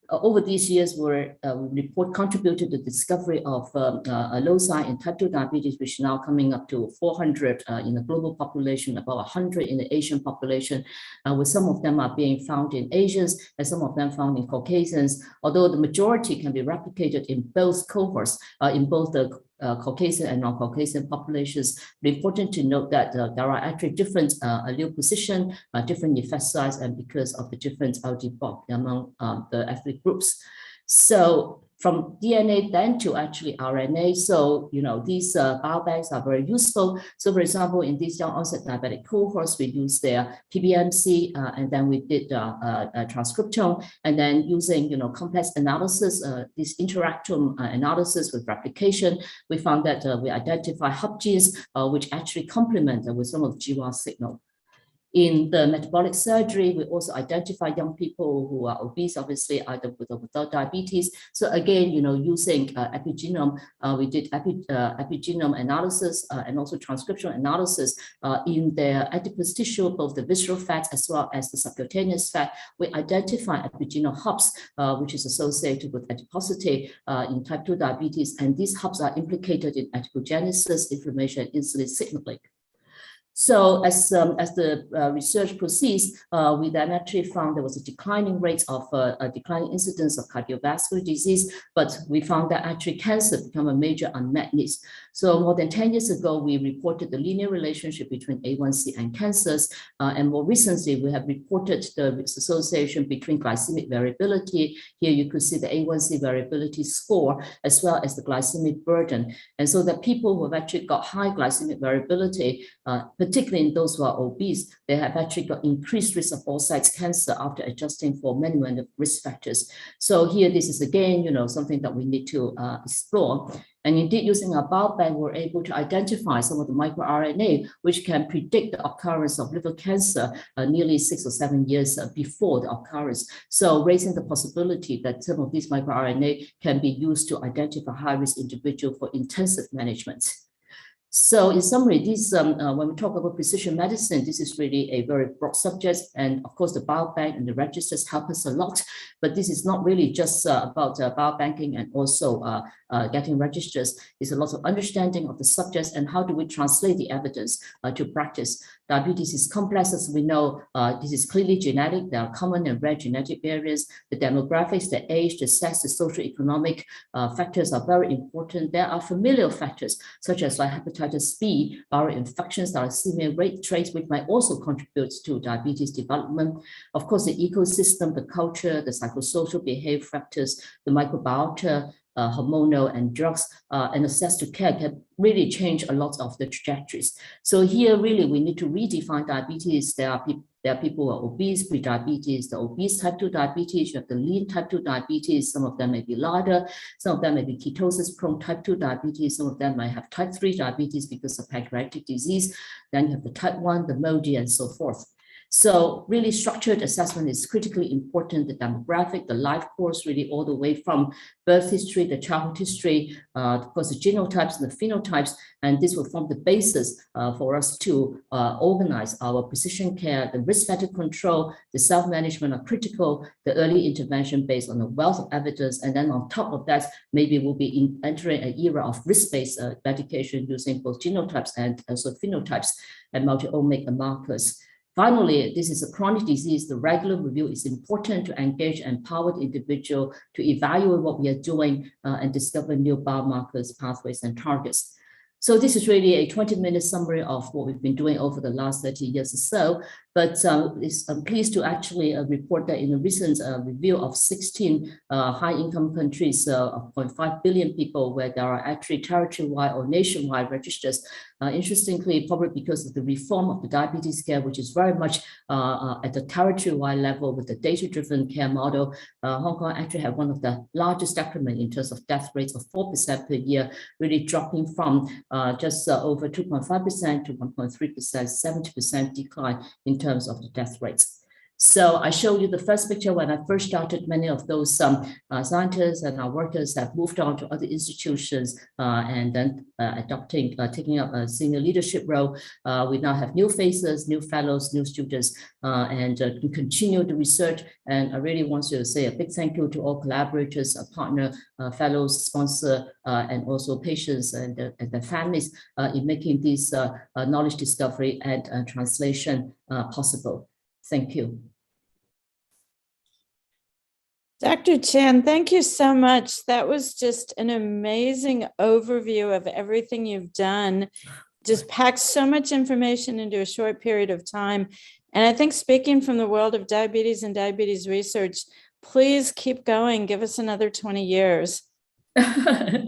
H: Over these years, we report contributed to the discovery of loci in type 2 diabetes, which is now coming up to 400 in the global population, about 100 in the Asian population, with some of them are being found in Asians and some of them found in Caucasians, although the majority can be replicated in both cohorts, in both the Caucasian and non-Caucasian populations. It's important to note that there are actually different allele position, different effect size, and because of the different LD-BOP among the ethnic groups. So from DNA then to actually RNA. So, these biobanks are very useful. So for example, in these young onset diabetic cohorts, we use their PBMC and then we did transcriptome, and then using, complex analysis, this interactome analysis with replication, we found that we identify hub genes, which actually complement with some of the GWAS signal. In the metabolic surgery, we also identify young people who are obese, obviously either with or without diabetes. So again, using epigenome, we did epigenome analysis and also transcription analysis in their adipose tissue, both the visceral fat as well as the subcutaneous fat. We identify epigenome hubs, which is associated with adiposity in type 2 diabetes, and these hubs are implicated in adipogenesis, inflammation, and insulin signaling. So as the research proceeds, we then actually found there was a declining rate of a declining incidence of cardiovascular disease, but we found that actually cancer became a major unmet need. So more than 10 years ago, we reported the linear relationship between A1C and cancers, and more recently, we have reported the association between glycemic variability. Here you could see the A1C variability score, as well as the glycemic burden. And so that people who have actually got high glycemic variability, particularly in those who are obese, they have actually got increased risk of all sides cancer after adjusting for many risk factors. So here, this is again, something that we need to explore. And indeed, using our biobank, we're able to identify some of the microRNA, which can predict the occurrence of liver cancer nearly 6 or 7 years before the occurrence. So raising the possibility that some of these microRNA can be used to identify high-risk individuals for intensive management. So in summary, this, when we talk about precision medicine, this is really a very broad subject. And of course, the biobank and the registers help us a lot. But this is not really just about biobanking and also getting registers. It's a lot of understanding of the subjects and how do we translate the evidence to practice. Diabetes is complex, as we know. This is clearly genetic. There are common and rare genetic variants. The demographics, the age, the sex, the socioeconomic factors are very important. There are familial factors, such as like hepatitis B, viral infections, thalassemia rate traits, which might also contribute to diabetes development. Of course, the ecosystem, the culture, the psychosocial behavior factors, the microbiota, hormonal and drugs, and access to care can really change a lot of the trajectories. So here, really, we need to redefine diabetes. There are people who are obese, pre-diabetes, the obese type 2 diabetes, you have the lean type 2 diabetes, some of them may be larder, some of them may be ketosis-prone type 2 diabetes, some of them might have type 3 diabetes because of pancreatic disease. Then you have the type 1, the MODY, and so forth. So really structured assessment is critically important, the demographic, the life course, really all the way from birth history, the childhood history, of course, the genotypes and the phenotypes, and this will form the basis for us to organize our precision care. The risk factor control, the self-management are critical, the early intervention based on a wealth of evidence, and then on top of that, maybe we'll be entering an era of risk-based medication using both genotypes and also phenotypes and multi-omic markers. Finally, this is a chronic disease. The regular review is important to engage and empower the individual to evaluate what we are doing and discover new biomarkers, pathways, and targets. So this is really a 20-minute summary of what we've been doing over the last 30 years or so. But I'm pleased to actually report that in a recent review of 16 high-income countries of 0.5 billion people, where there are actually territory-wide or nationwide registers. Interestingly, probably because of the reform of the diabetes care, which is very much at the territory-wide level with the data-driven care model, Hong Kong actually had one of the largest decrement in terms of death rates of 4% per year, really dropping from just over 2.5% to 1.3%, 70% decline in terms of the death rates. So I showed you the first picture when I first started. Many of those scientists and our workers have moved on to other institutions and then taking up a senior leadership role. We now have new faces, new fellows, new students, and continue the research. And I really want to say a big thank you to all collaborators, partner, fellows, sponsor, and also patients and their families in making this knowledge discovery and translation possible. Thank you.
F: Dr. Chan, thank you so much. That was just an amazing overview of everything you've done. Just packed so much information into a short period of time. And I think speaking from the world of diabetes and diabetes research, please keep going. Give us another 20 years.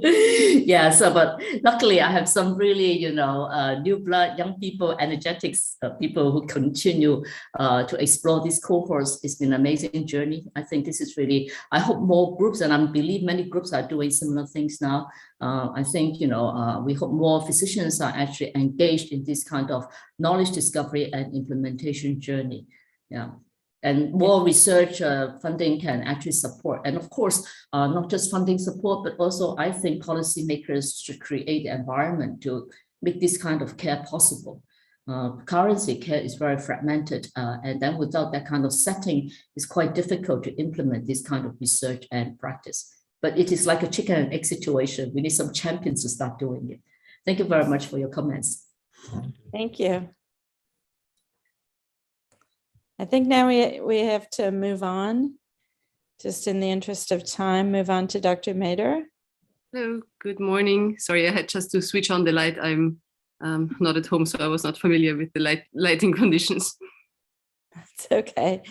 H: Yeah, so but luckily I have some really, new blood, young people, energetic people who continue to explore these cohorts. It's been an amazing journey. I think this is really, I hope more groups, and I believe many groups are doing similar things now. I think, we hope more physicians are actually engaged in this kind of knowledge discovery and implementation journey. Yeah. And more research funding can actually support. And of course, not just funding support, but also I think policymakers should create the environment to make this kind of care possible. Currently, care is very fragmented. And then without that kind of setting, it's quite difficult to implement this kind of research and practice. But it is like a chicken and egg situation. We need some champions to start doing it. Thank you very much for your comments.
F: Thank you. I think now we have to move on, just in the interest of time, move on to Dr. Mader.
I: Hello, good morning. Sorry, I had just to switch on the light. I'm not at home, so I was not familiar with the lighting conditions.
F: That's okay.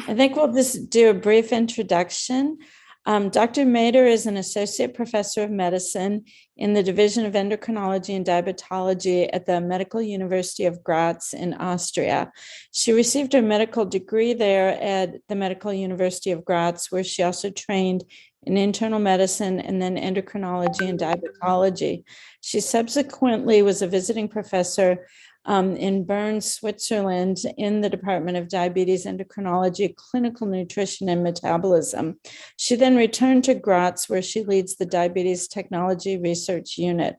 F: I think we'll just do a brief introduction. Dr. Mader is an associate professor of medicine in the Division of Endocrinology and Diabetology at the Medical University of Graz in Austria. She received her medical degree there at the Medical University of Graz, where she also trained in internal medicine and then endocrinology and diabetology. She subsequently was a visiting professor in Bern, Switzerland, in the Department of Diabetes Endocrinology, Clinical Nutrition and Metabolism. She then returned to Graz, where she leads the Diabetes Technology Research Unit.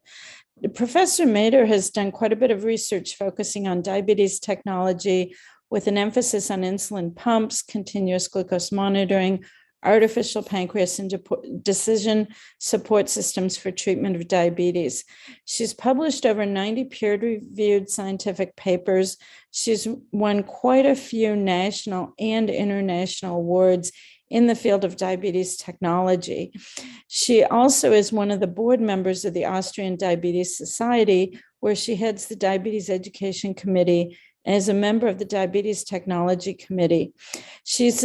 F: Professor Mader has done quite a bit of research focusing on diabetes technology with an emphasis on insulin pumps, continuous glucose monitoring, artificial pancreas, and decision support systems for treatment of diabetes. She's published over 90 peer-reviewed scientific papers. She's won quite a few national and international awards in the field of diabetes technology. She also is one of the board members of the Austrian Diabetes Society, where she heads the Diabetes Education Committee and is a member of the Diabetes Technology Committee. She's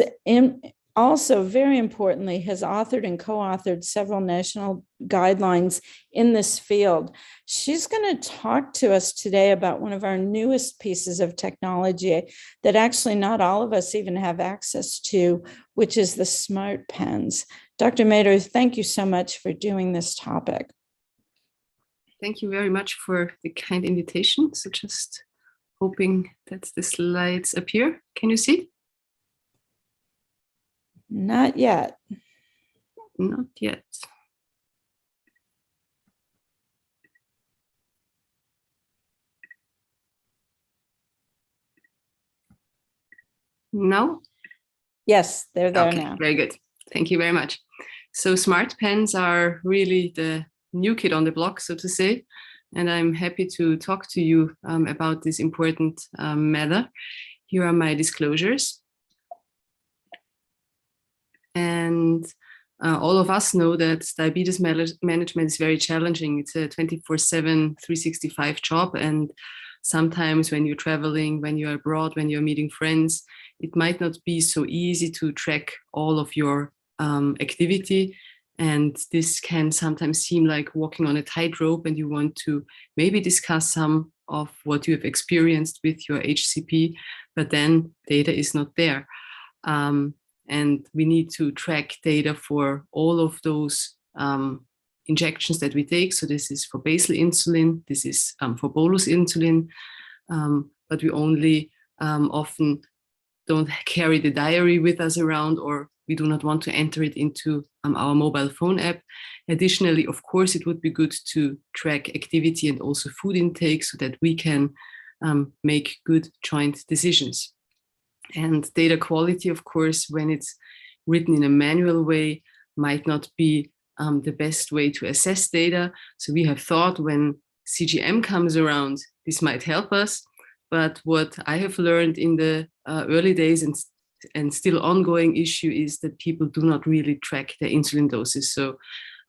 F: also, very importantly, has authored and co-authored several national guidelines in this field. She's going to talk to us today about one of our newest pieces of technology that actually not all of us even have access to, which is the smart pens. Dr. Mader, thank you so much for doing this topic.
I: Thank you very much for the kind invitation. So just hoping that the slides appear. Can you see?
F: Not yet.
I: Not yet. No?
F: Yes, they're there
I: Okay,
F: now.
I: very good. Thank you very much. So smart pens are really the new kid on the block, so to say, and I'm happy to talk to you about this important matter. Here are my disclosures. And all of us know that diabetes management is very challenging. It's a 24/7, 365 job. And sometimes when you're traveling, when you're abroad, when you're meeting friends, it might not be so easy to track all of your activity. And this can sometimes seem like walking on a tightrope, and you want to maybe discuss some of what you have experienced with your HCP, but then data is not there. And we need to track data for all of those injections that we take. So this is for basal insulin, this is for bolus insulin, but we only often don't carry the diary with us around, or we do not want to enter it into our mobile phone app. Additionally, of course, it would be good to track activity and also food intake so that we can make good joint decisions. And data quality, of course, when it's written in a manual way, might not be the best way to assess data. So we have thought when CGM comes around, this might help us. But what I have learned in the early days and still ongoing issue is that people do not really track their insulin doses. So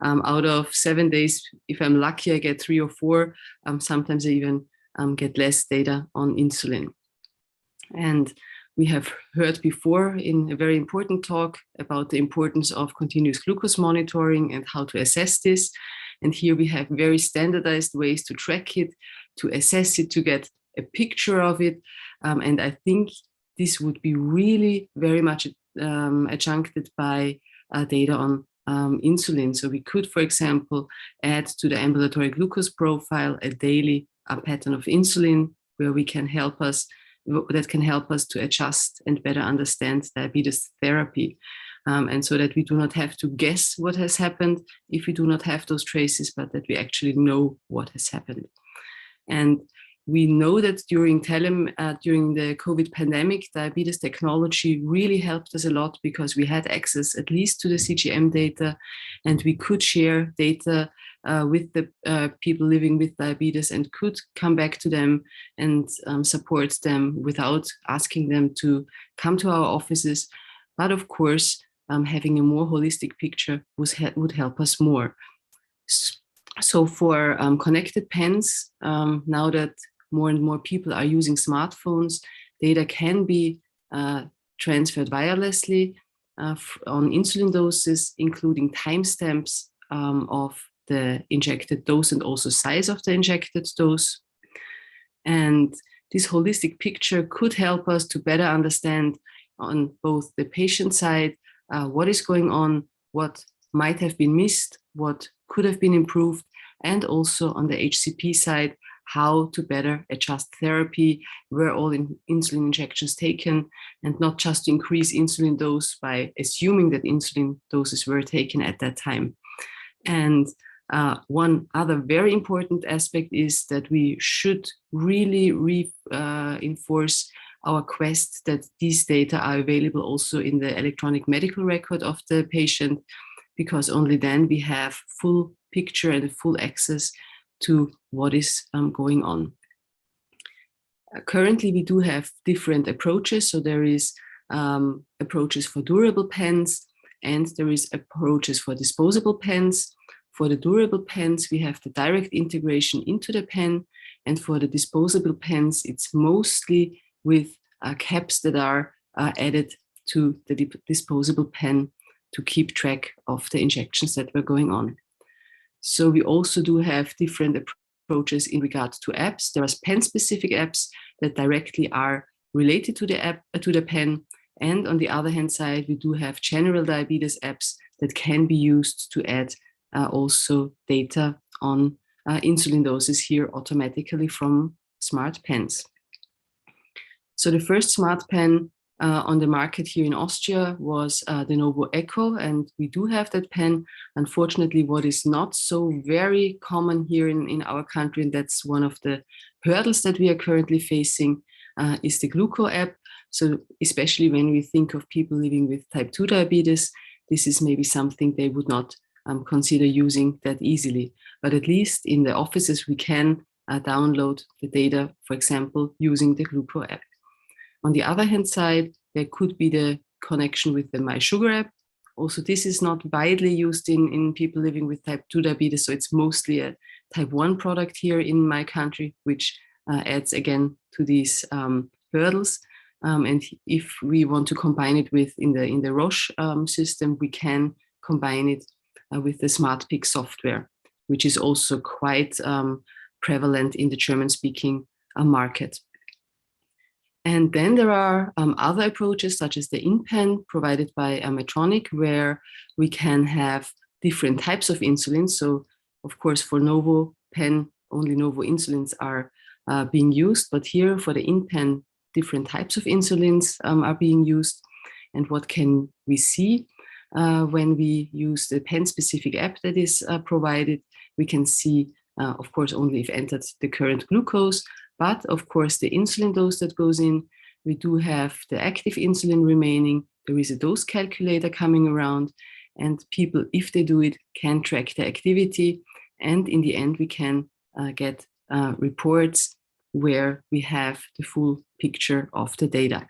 I: out of 7 days, if I'm lucky, I get 3 or 4. Sometimes I even get less data on insulin. And we have heard before in a very important talk about the importance of continuous glucose monitoring and how to assess this. And here we have very standardized ways to track it, to assess it, to get a picture of it. And I think this would be really very much adjuncted by data on insulin. So we could, for example, add to the ambulatory glucose profile a daily pattern of insulin where we can help us, that can help us to adjust and better understand diabetes therapy. And so that we do not have to guess what has happened if we do not have those traces, but that we actually know what has happened. And we know that during the COVID pandemic, diabetes technology really helped us a lot because we had access at least to the CGM data, and we could share data with the people living with diabetes and could come back to them and support them without asking them to come to our offices. But of course, having a more holistic picture would help us more. So for connected pens, now that more and more people are using smartphones, data can be transferred wirelessly on insulin doses, including timestamps of the injected dose and also size of the injected dose. And this holistic picture could help us to better understand on both the patient side what is going on, what might have been missed, what could have been improved, and also on the HCP side, how to better adjust therapy, were all insulin injections taken, and not just to increase insulin dose by assuming that insulin doses were taken at that time. And one other very important aspect is that we should really reinforce our quest that these data are available also in the electronic medical record of the patient, because only then we have full picture and full access to what is going on. Currently, we do have different approaches. So there is approaches for durable pens, and there is approaches for disposable pens. For the durable pens, we have the direct integration into the pen, and for the disposable pens, it's mostly with caps that are added to the disposable pen to keep track of the injections that were going on. So we also do have different approaches in regard to apps. There are pen-specific apps that directly are related to the app, to the pen. And on the other hand side, we do have general diabetes apps that can be used to add also data on insulin doses here automatically from smart pens. So the first smart pen on the market here in Austria was the Novo Echo, and we do have that pen. Unfortunately, what is not so very common here in our country, and that's one of the hurdles that we are currently facing, is the Gluco app. So especially when we think of people living with type 2 diabetes, this is maybe something they would not consider using that easily. But at least in the offices, we can download the data, for example, using the Gluco app. On the other hand side, there could be the connection with the My Sugar app. Also, this is not widely used in people living with type 2 diabetes, so it's mostly a type 1 product here in my country, which adds again to these hurdles. And if we want to combine it with in the Roche system, we can combine it with the SmartPick software, which is also quite prevalent in the German-speaking market. And then there are other approaches, such as the InPen provided by Medtronic, where we can have different types of insulin. So, of course, for Novo Pen, only Novo insulins are being used. But here, for the InPen, different types of insulins are being used. And what can we see when we use the pen-specific app that is provided? We can see, of course, only if entered the current glucose, but of course the insulin dose that goes in. We do have the active insulin remaining. There is a dose calculator coming around, and people, if they do it, can track the activity. And in the end, we can get reports where we have the full picture of the data.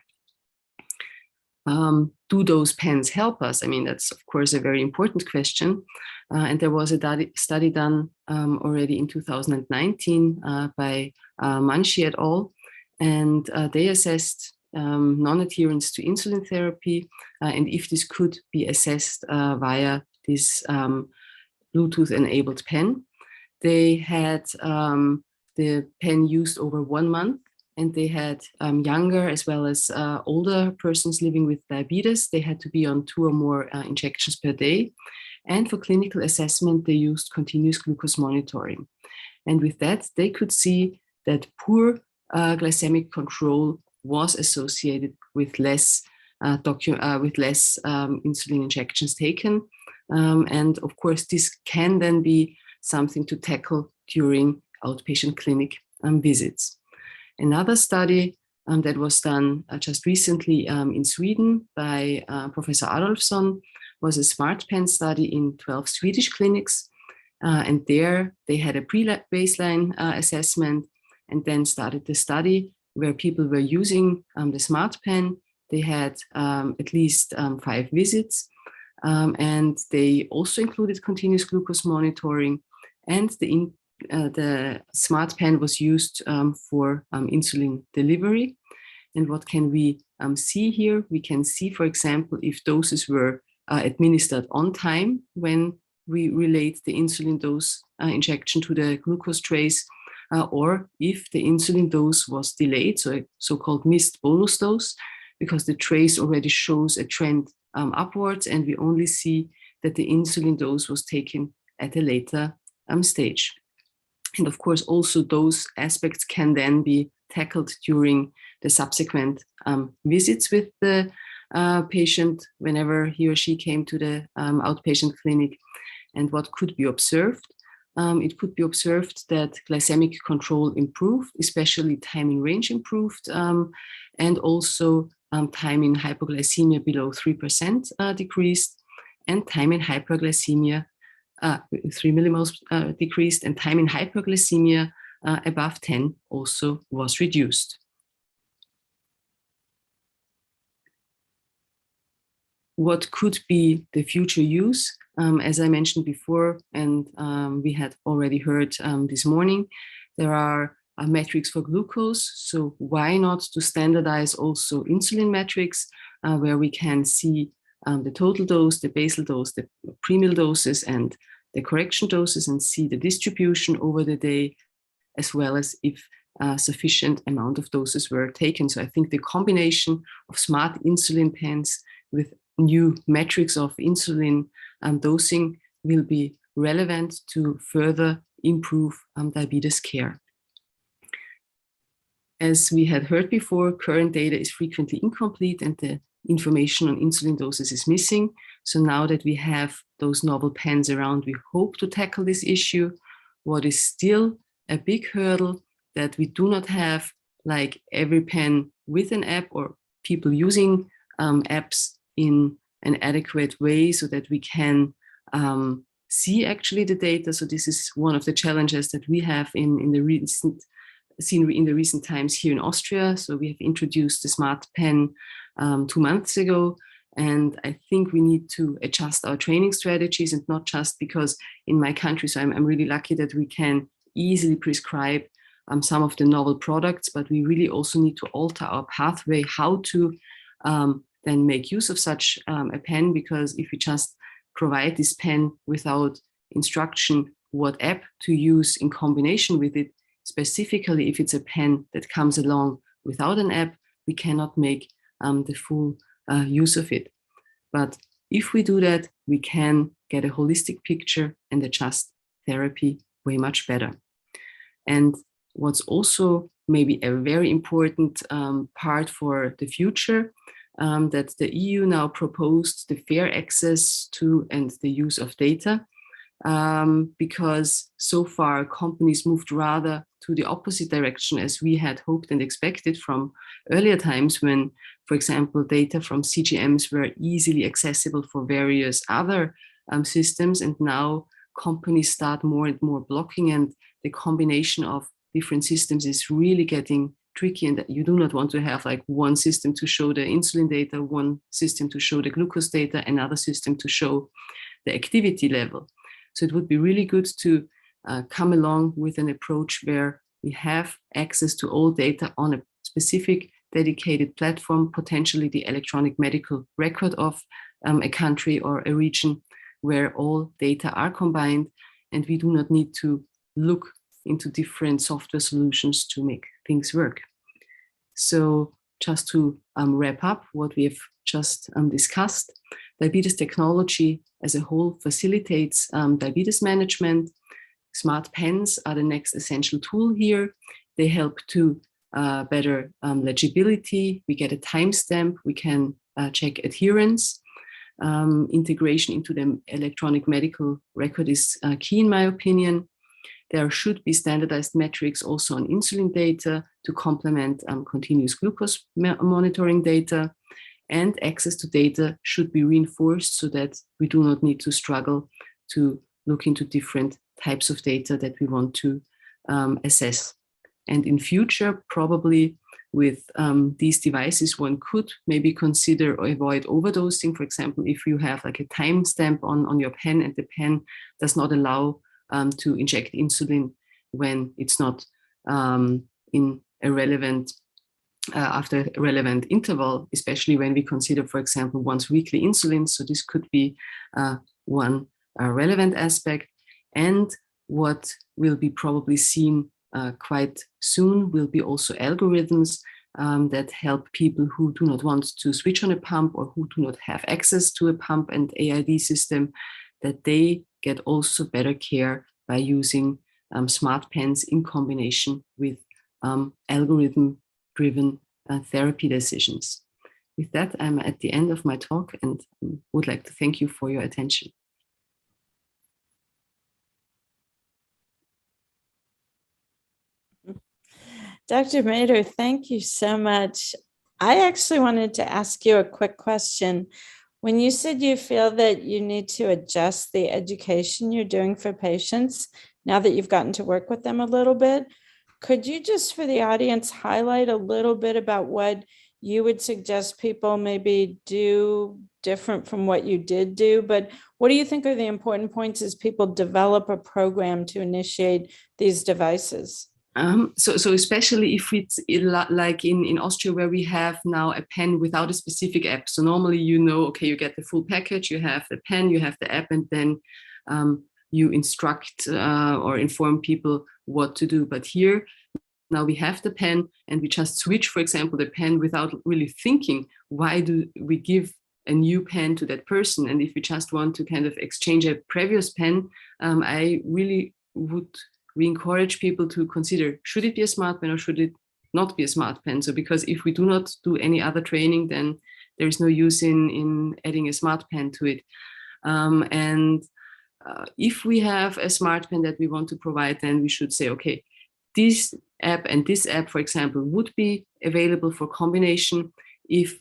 I: Do those pens help us? I mean, that's of course a very important question. And there was a study done already in 2019 by Manshi et al. And they assessed non-adherence to insulin therapy, and if this could be assessed via this Bluetooth-enabled pen. They had the pen used over 1 month, and they had younger as well as older persons living with diabetes. They had to be on 2 or more injections per day. And for clinical assessment, they used continuous glucose monitoring. And with that, they could see that poor glycemic control was associated with less insulin injections taken. And of course, this can then be something to tackle during outpatient clinic visits. Another study that was done just recently in Sweden by Professor Adolfsson was a smart pen study in 12 Swedish clinics. And there they had a pre-baseline assessment and then started the study where people were using the smart pen. They had at least 5 visits. And they also included continuous glucose monitoring, and the smart pen was used for insulin delivery. And what can we see here? We can see, for example, if doses were administered on time when we relate the insulin dose injection to the glucose trace, or if the insulin dose was delayed, so a so-called missed bolus dose, because the trace already shows a trend upwards, and we only see that the insulin dose was taken at a later stage. And of course, also those aspects can then be tackled during the subsequent visits with the patient whenever he or she came to the outpatient clinic. And what could be observed? It could be observed that glycemic control improved, especially time in range improved, and also time in hypoglycemia below 3% decreased, and time in hyperglycemia 3 millimoles decreased, and time in hyperglycemia above 10 also was reduced. What could be the future use? As I mentioned before, and we had already heard this morning, there are metrics for glucose. So why not to standardize also insulin metrics, where we can see the total dose, the basal dose, the pre-meal doses, and the correction doses, and see the distribution over the day, as well as if sufficient amount of doses were taken. So I think the combination of smart insulin pens with new metrics of insulin dosing will be relevant to further improve diabetes care. as we had heard before, current data is frequently incomplete and the information on insulin doses is missing. So now that we have those novel pens around, we hope to tackle this issue. What is still a big hurdle that we do not have, like every pen with an app or people using apps in an adequate way so that we can see actually the data. So this is one of the challenges that we have in the recent times here in Austria. So we have introduced the smart pen 2 months ago. And I think we need to adjust our training strategies, and not just because in my country, so I'm really lucky that we can easily prescribe some of the novel products, but we really also need to alter our pathway, how to then make use of such a pen, because if we just provide this pen without instruction what app to use in combination with it, specifically if it's a pen that comes along without an app, we cannot make the full use of it. But if we do that, we can get a holistic picture and adjust therapy way much better. And what's also maybe a very important part for the future, that the EU now proposed the fair access to and the use of data, because so far companies moved rather to the opposite direction as we had hoped and expected from earlier times when, for example, data from CGMs were easily accessible for various other systems. And now companies start more and more blocking, and the combination of different systems is really getting tricky, and that you do not want to have like one system to show the insulin data, one system to show the glucose data, another system to show the activity level. So it would be really good to come along with an approach where we have access to all data on a specific dedicated platform, potentially the electronic medical record of a country or a region, where all data are combined, and we do not need to look into different software solutions to make things work. So just to wrap up what we have just discussed, diabetes technology as a whole facilitates diabetes management. Smart pens are the next essential tool here. They help to better legibility. We get a timestamp. We can check adherence. Integration into the electronic medical record is key, in my opinion. There should be standardized metrics also on insulin data to complement continuous glucose monitoring data. And access to data should be reinforced so that we do not need to struggle to look into different types of data that we want to assess. And in future, probably with these devices, one could maybe consider or avoid overdosing. For example, if you have like a timestamp on your pen and the pen does not allow to inject insulin when it's not in a relevant after a relevant interval, especially when we consider, for example, once weekly insulin. So this could be one relevant aspect. And what will be probably seen quite soon will be also algorithms that help people who do not want to switch on a pump or who do not have access to a pump and AID system, that they get also better care by using smart pens in combination with algorithm-driven therapy decisions. With that, I'm at the end of my talk and would like to thank you for your attention.
F: Dr. Mader, thank you so much. I actually wanted to ask you a quick question. When you said you feel that you need to adjust the education you're doing for patients, now that you've gotten to work with them a little bit, could you just for the audience highlight a little bit about what you would suggest people maybe do different from what you did do? But what do you think are the important points as people develop a program to initiate these devices?
I: So especially if it's like in Austria, where we have now a pen without a specific app. So normally, okay, you get the full package, you have the pen, you have the app, and then you instruct or inform people what to do. But here, now we have the pen and we just switch, for example, the pen without really thinking, why do we give a new pen to that person? And if we just want to kind of exchange a previous pen, I really would we encourage people to consider, should it be a smart pen or should it not be a smart pen. So because if we do not do any other training, then there is no use in adding a smart pen to it. If we have a smart pen that we want to provide, then we should say, okay, this app and this app, for example, would be available for combination. If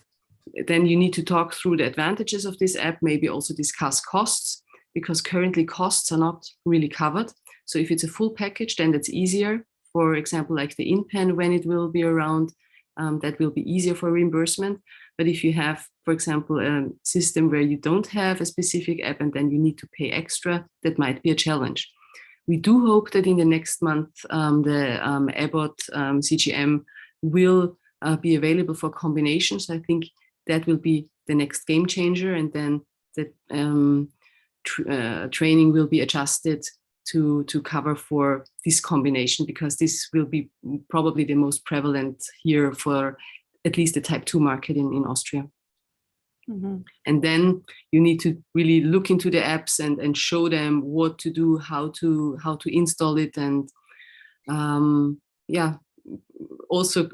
I: then you need to talk through the advantages of this app, maybe also discuss costs, because currently costs are not really covered. So if it's a full package, then that's easier. For example, like the InPen, when it will be around, that will be easier for reimbursement. But if you have, for example, a system where you don't have a specific app and then you need to pay extra, that might be a challenge. We do hope that in the next month, the Abbott CGM will be available for combinations. I think that will be the next game changer, and then the training will be adjusted to cover for this combination, because this will be probably the most prevalent here for at least the type 2 market in Austria.
F: Mm-hmm.
I: And then you need to really look into the apps and show them what to do, how to install it, and also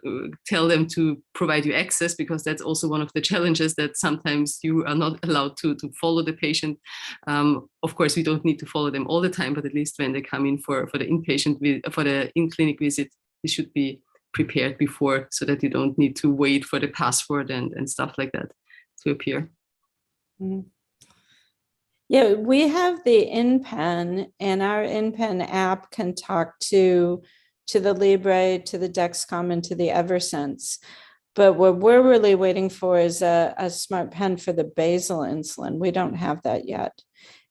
I: tell them to provide you access, because that's also one of the challenges, that sometimes you are not allowed to follow the patient. Of course, we don't need to follow them all the time, but at least when they come in for the in-clinic visit, they should be prepared before, so that you don't need to wait for the password and stuff like that to appear.
F: Mm-hmm. Yeah, we have the InPen, and our InPen app can talk to the Libre, to the Dexcom, and to the Eversense. But what we're really waiting for is a smart pen for the basal insulin. We don't have that yet.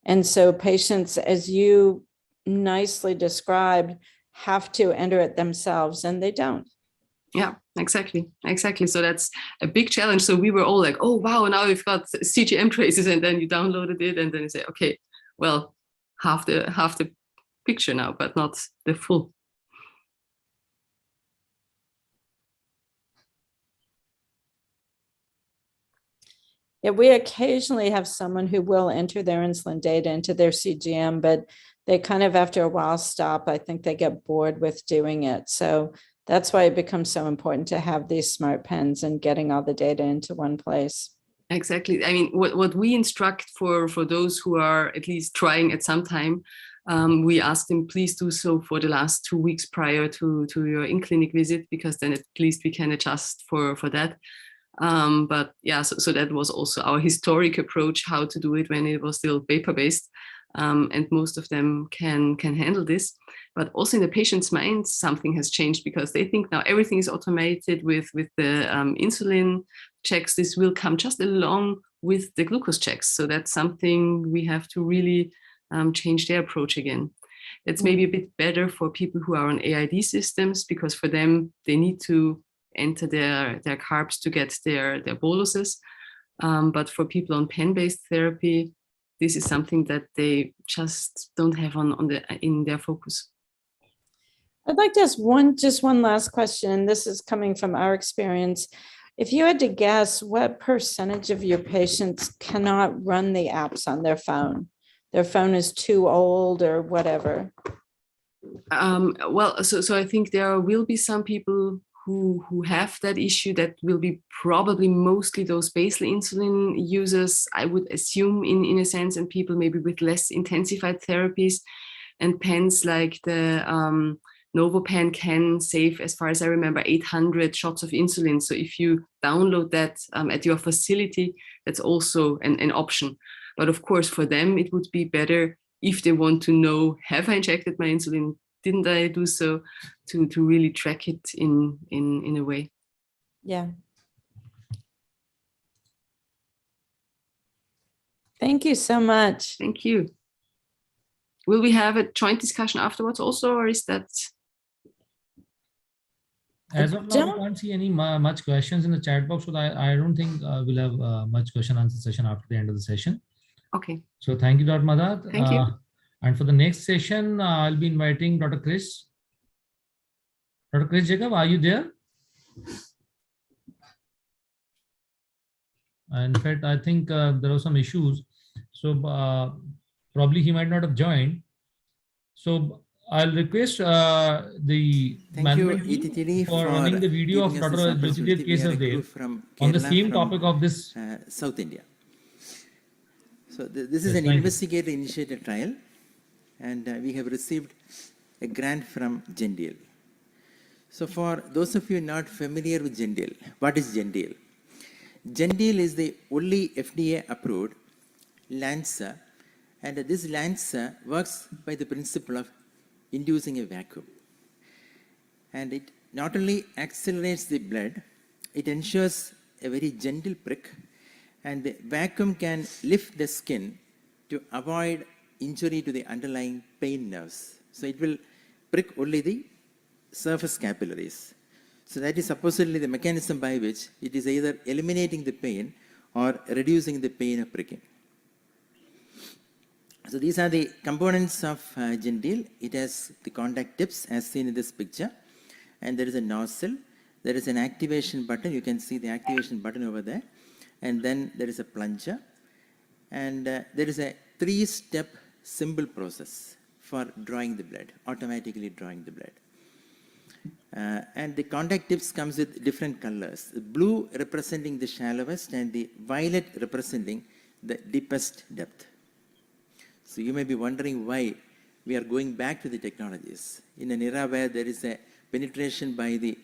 F: And so patients, as you nicely described, have to enter it themselves, and they don't.
I: Yeah, exactly. So that's a big challenge. So we were all like, oh, wow, now we've got CGM traces, and then you downloaded it, and then you say, okay, well, half the picture now, but not the full.
F: Yeah, we occasionally have someone who will enter their insulin data into their CGM, but they kind of, after a while, stop. I think they get bored with doing it. So that's why it becomes so important to have these smart pens and getting all the data into one place.
I: Exactly. I mean, what we instruct for those who are at least trying at some time, we ask them, please do so for the last 2 weeks prior to your in-clinic visit, because then at least we can adjust for that. But yeah, so that was also our historic approach, how to do it when it was still paper-based. And most of them can handle this. But also in the patient's mind, something has changed, because they think now everything is automated with the insulin checks. This will come just along with the glucose checks. So that's something we have to really change their approach again. It's maybe a bit better for people who are on AID systems, because for them, they need to enter their carbs to get their boluses. But for people on pen-based therapy, this is something that they just don't have in their focus.
F: I'd like to ask one last question, and this is coming from our experience. If you had to guess, what percentage of your patients cannot run the apps on their phone? Their phone is too old or whatever.
I: Well, so I think there will be some people who have that issue. That will be probably mostly those basal insulin users, I would assume, in a sense, and people maybe with less intensified therapies. And pens like the NovoPen can save, as far as I remember, 800 shots of insulin. So if you download that at your facility, that's also an option. But of course, for them, it would be better if they want to know, have I injected my insulin? Didn't I do so? To really track it in a way.
F: Yeah. Thank you so much.
I: Thank you. Will we have a joint discussion afterwards also, or is that?
G: As of now, I can't see any much questions in the chat box, so I don't think we'll have much question answer session after the end of the session.
I: Okay.
G: So thank you, Dr. Madat.
I: Thank you.
G: And for the next session, I'll be inviting Dr. Chris. Dr. Chris Jacob, are you there? In fact, I think there are some issues. So probably he might not have joined. So I'll request the
J: Thank you,
G: management team
J: ETTD,
G: for running the video of
J: giving us
G: Dr.
J: this
G: Jyotidir
J: opportunity. We are a
G: Kesar
J: group from
G: on the
J: Kerala,
G: same
J: from
G: topic of this.
J: South India. So this is
G: Yes,
J: an
G: thank you.
J: investigator-initiated trial, and we have received a grant from Gendeal. So for those of you not familiar with Gendeal, what is Gendeal? Gendeal is the only FDA-approved Lancer, and this Lancer works by the principle of inducing a vacuum. And it not only accelerates the blood, it ensures a very gentle prick, and the vacuum can lift the skin to avoid injury to the underlying pain nerves. So it will prick only the surface capillaries. So that is supposedly the mechanism by which it is either eliminating the pain or reducing the pain of pricking. So these are the components of Gendeal. It has the contact tips as seen in this picture, and there is a nozzle, there is an activation button, you can see the activation button over there, and then there is a plunger, and there is a 3-step simple process for drawing the blood, automatically drawing the blood. And the contact tips comes with different colors, the blue representing the shallowest and the violet representing the deepest depth. So you may be wondering why we are going back to the technologies in an era where there is a penetration by the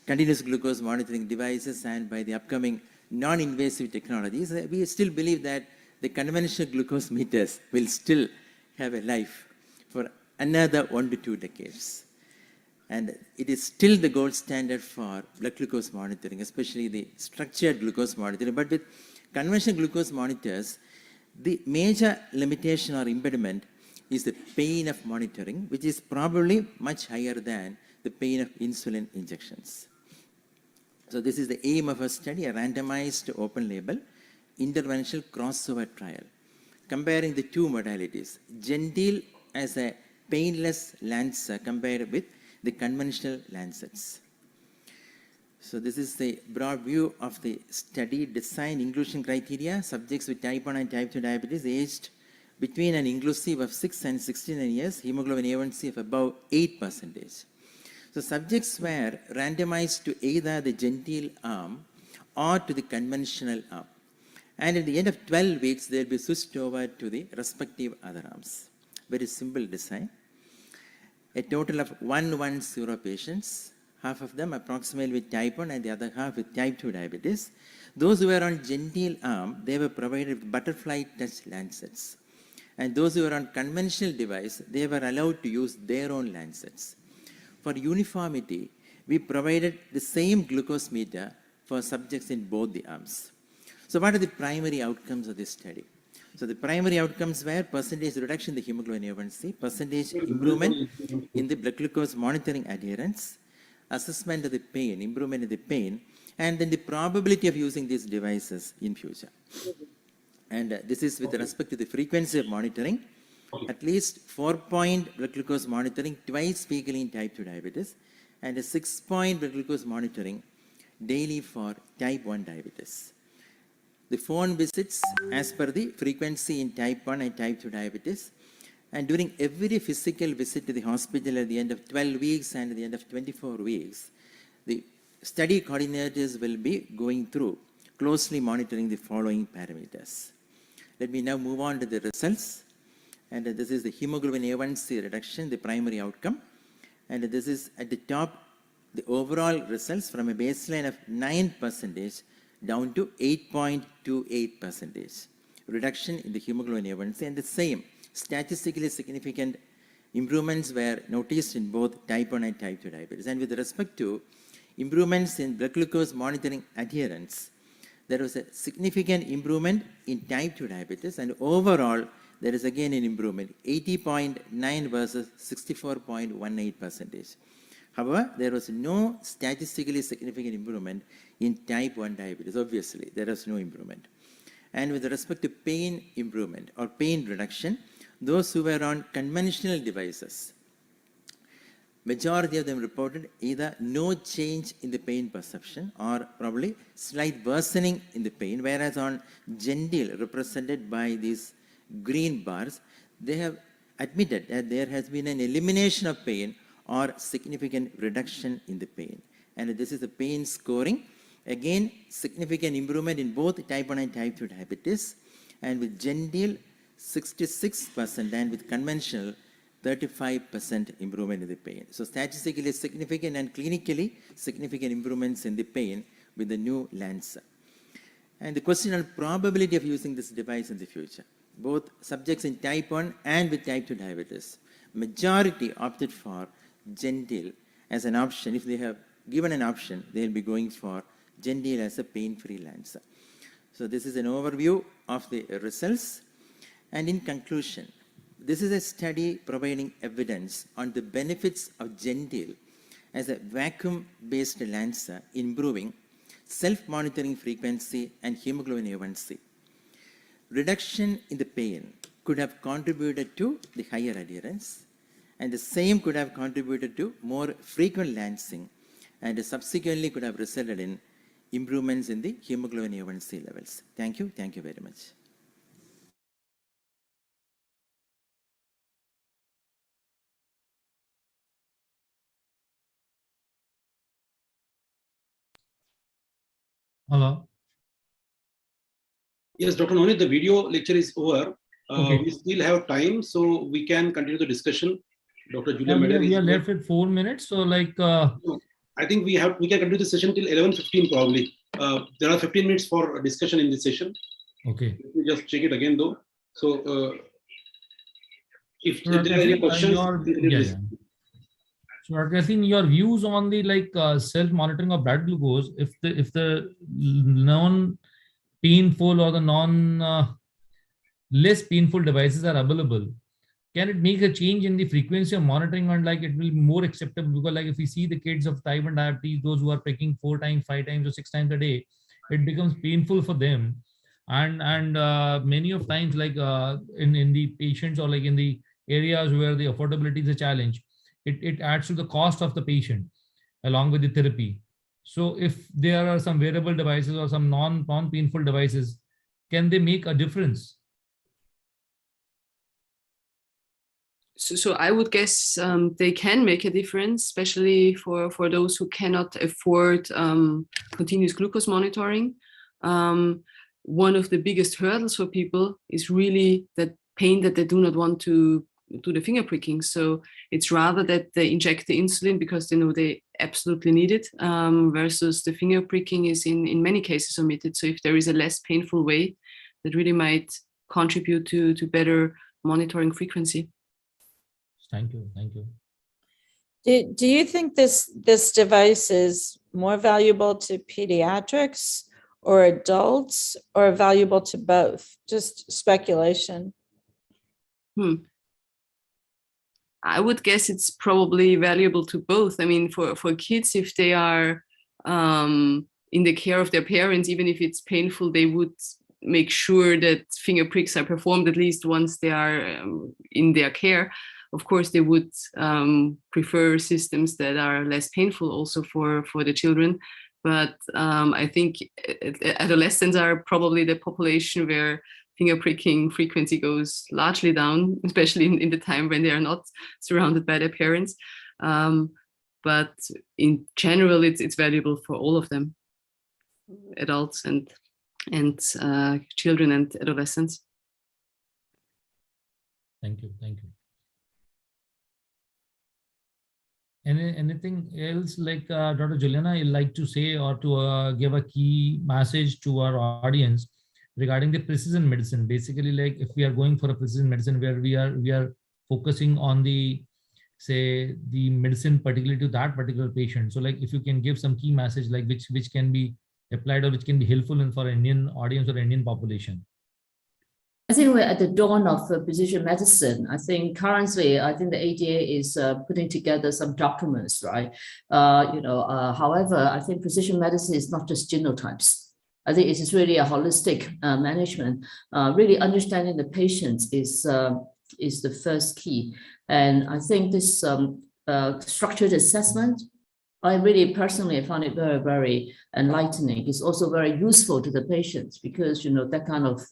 J: continuous glucose monitoring devices and by the upcoming non-invasive technologies. We still believe that the conventional glucose meters will still have a life for another 1 to 2 decades. And it is still the gold standard for blood glucose monitoring, especially the structured glucose monitoring. But with conventional glucose monitors, the major limitation or impediment is the pain of monitoring, which is probably much higher than the pain of insulin injections. So this is the aim of our study, a randomized open label interventional crossover trial, comparing the two modalities, Gendeal as a painless Lancer compared with the conventional Lancets. So this is the broad view of the study design. Inclusion criteria: subjects with type 1 and type 2 diabetes aged between an inclusive of 6 and 69 years, hemoglobin A1C of above 8%. So subjects were randomized to either the Gendeal arm or to the conventional arm. And at the end of 12 weeks, they'll be switched over to the respective other arms. Very simple design. A total of 110 patients, half of them approximately with type 1 and the other half with type 2 diabetes. Those who were on Gendeal arm, they were provided with butterfly touch Lancets. And those who were on conventional device, they were allowed to use their own Lancets. For uniformity, we provided the same glucose meter for subjects in both the arms. So what are the primary outcomes of this study? So the primary outcomes were percentage reduction in the hemoglobin A1C, percentage improvement in the blood glucose monitoring adherence, assessment of the pain, improvement in the pain, and then the probability of using these devices in future. And this is with respect to the frequency of monitoring, at least 4-point blood glucose monitoring twice weekly in type 2 diabetes, and a 6-point blood glucose monitoring daily for type 1 diabetes. The phone visits as per the frequency in type 1 and type 2 diabetes, and during every physical visit to the hospital at the end of 12 weeks and at the end of 24 weeks, the study coordinators will be going through closely monitoring the following parameters. Let me now move on to the results. And this is the hemoglobin A1C reduction, the primary outcome. And this is at the top, the overall results from a baseline of 9% down to 8.28%. Reduction in the hemoglobin A1C, and the same statistically significant improvements were noticed in both type 1 and type 2 diabetes. And with respect to improvements in blood glucose monitoring adherence, there was a significant improvement in type 2 diabetes, and overall, there is again an improvement, 80.9 versus 64.18%. However, there was no statistically significant improvement in type 1 diabetes. Obviously, there was no improvement. And with respect to pain improvement or pain reduction, those who were on conventional devices, majority of them reported either no change in the pain perception or probably slight worsening in the pain, whereas on Gendeal, represented by these green bars, they have admitted that there has been an elimination of pain or significant reduction in the pain. And this is the pain scoring. Again, significant improvement in both type 1 and type 2 diabetes, and with Gentile 66% and with conventional 35% improvement in the pain. So statistically significant and clinically significant improvements in the pain with the new Lancer. And the question on probability of using this device in the future. Both subjects in type 1 and with type 2 diabetes, majority opted for Gentile as an option. If they have given an option, they'll be going for Gentile as a pain-free Lancer. So this is an overview of the results. And in conclusion, this is a study providing evidence on the benefits of Gentile as a vacuum-based Lancer in improving self-monitoring frequency and hemoglobin A1C. Reduction in the pain could have contributed to the higher adherence, and the same could have contributed to more frequent lancing, and subsequently could have resulted in improvements in the hemoglobin A1C levels. Thank you very much.
G: Hello.
K: Yes, Dr. Nonit, the video lecture is over.
G: Okay.
K: We still have time, so we can continue the discussion. Dr. Julia
G: We
K: Meder
G: are left with 4 minutes, so like.
K: I think we can continue the session till 11:15 probably. There are 15 minutes for discussion in this session.
G: Okay.
K: Let me just check it again though. So if there are any questions,
G: So I think your views on the self-monitoring of blood glucose, if the non-painful or the less painful devices are available, can it make a change in the frequency of monitoring, and it will be more acceptable? Because if we see the kids of type 1 diabetes, those who are pricking 4 times, 5 times, or 6 times a day, it becomes painful for them. And many of times, in the patients or in the areas where the affordability is a challenge, it adds to the cost of the patient along with the therapy. So if there are some wearable devices or some non-painful devices, can they make a difference?
I: So I would guess they can make a difference, especially for those who cannot afford continuous glucose monitoring. One of the biggest hurdles for people is really that pain that they do not want to do the finger pricking. So it's rather that they inject the insulin because they know they absolutely need it, versus the finger pricking is in many cases omitted. So if there is a less painful way, that really might contribute to better monitoring frequency.
G: Thank you.
F: Do you think this device is more valuable to pediatrics or adults, or valuable to both? Just speculation.
I: I would guess it's probably valuable to both. I mean, for kids, if they are in the care of their parents, even if it's painful, they would make sure that finger pricks are performed at least once they are in their care. Of course, they would prefer systems that are less painful also for the children. But I think adolescents are probably the population where finger pricking frequency goes largely down, especially in the time when they are not surrounded by their parents. But in general, it's valuable for all of them, adults and children and adolescents.
G: Thank you. Anything else Dr. Juliana you'd like to say, or to give a key message to our audience regarding the precision medicine? Basically, if we are going for a precision medicine where we are focusing on the medicine particularly to that particular patient. So if you can give some key message which can be applied or which can be helpful for an Indian audience or Indian population.
H: I think we're at the dawn of precision medicine. I think currently, the ADA is putting together some documents, right? However, I think precision medicine is not just genotypes. I think it is really a holistic management. Really understanding the patients is the first key. And I think this structured assessment, I really personally found it very, very enlightening. It's also very useful to the patients because, that kind of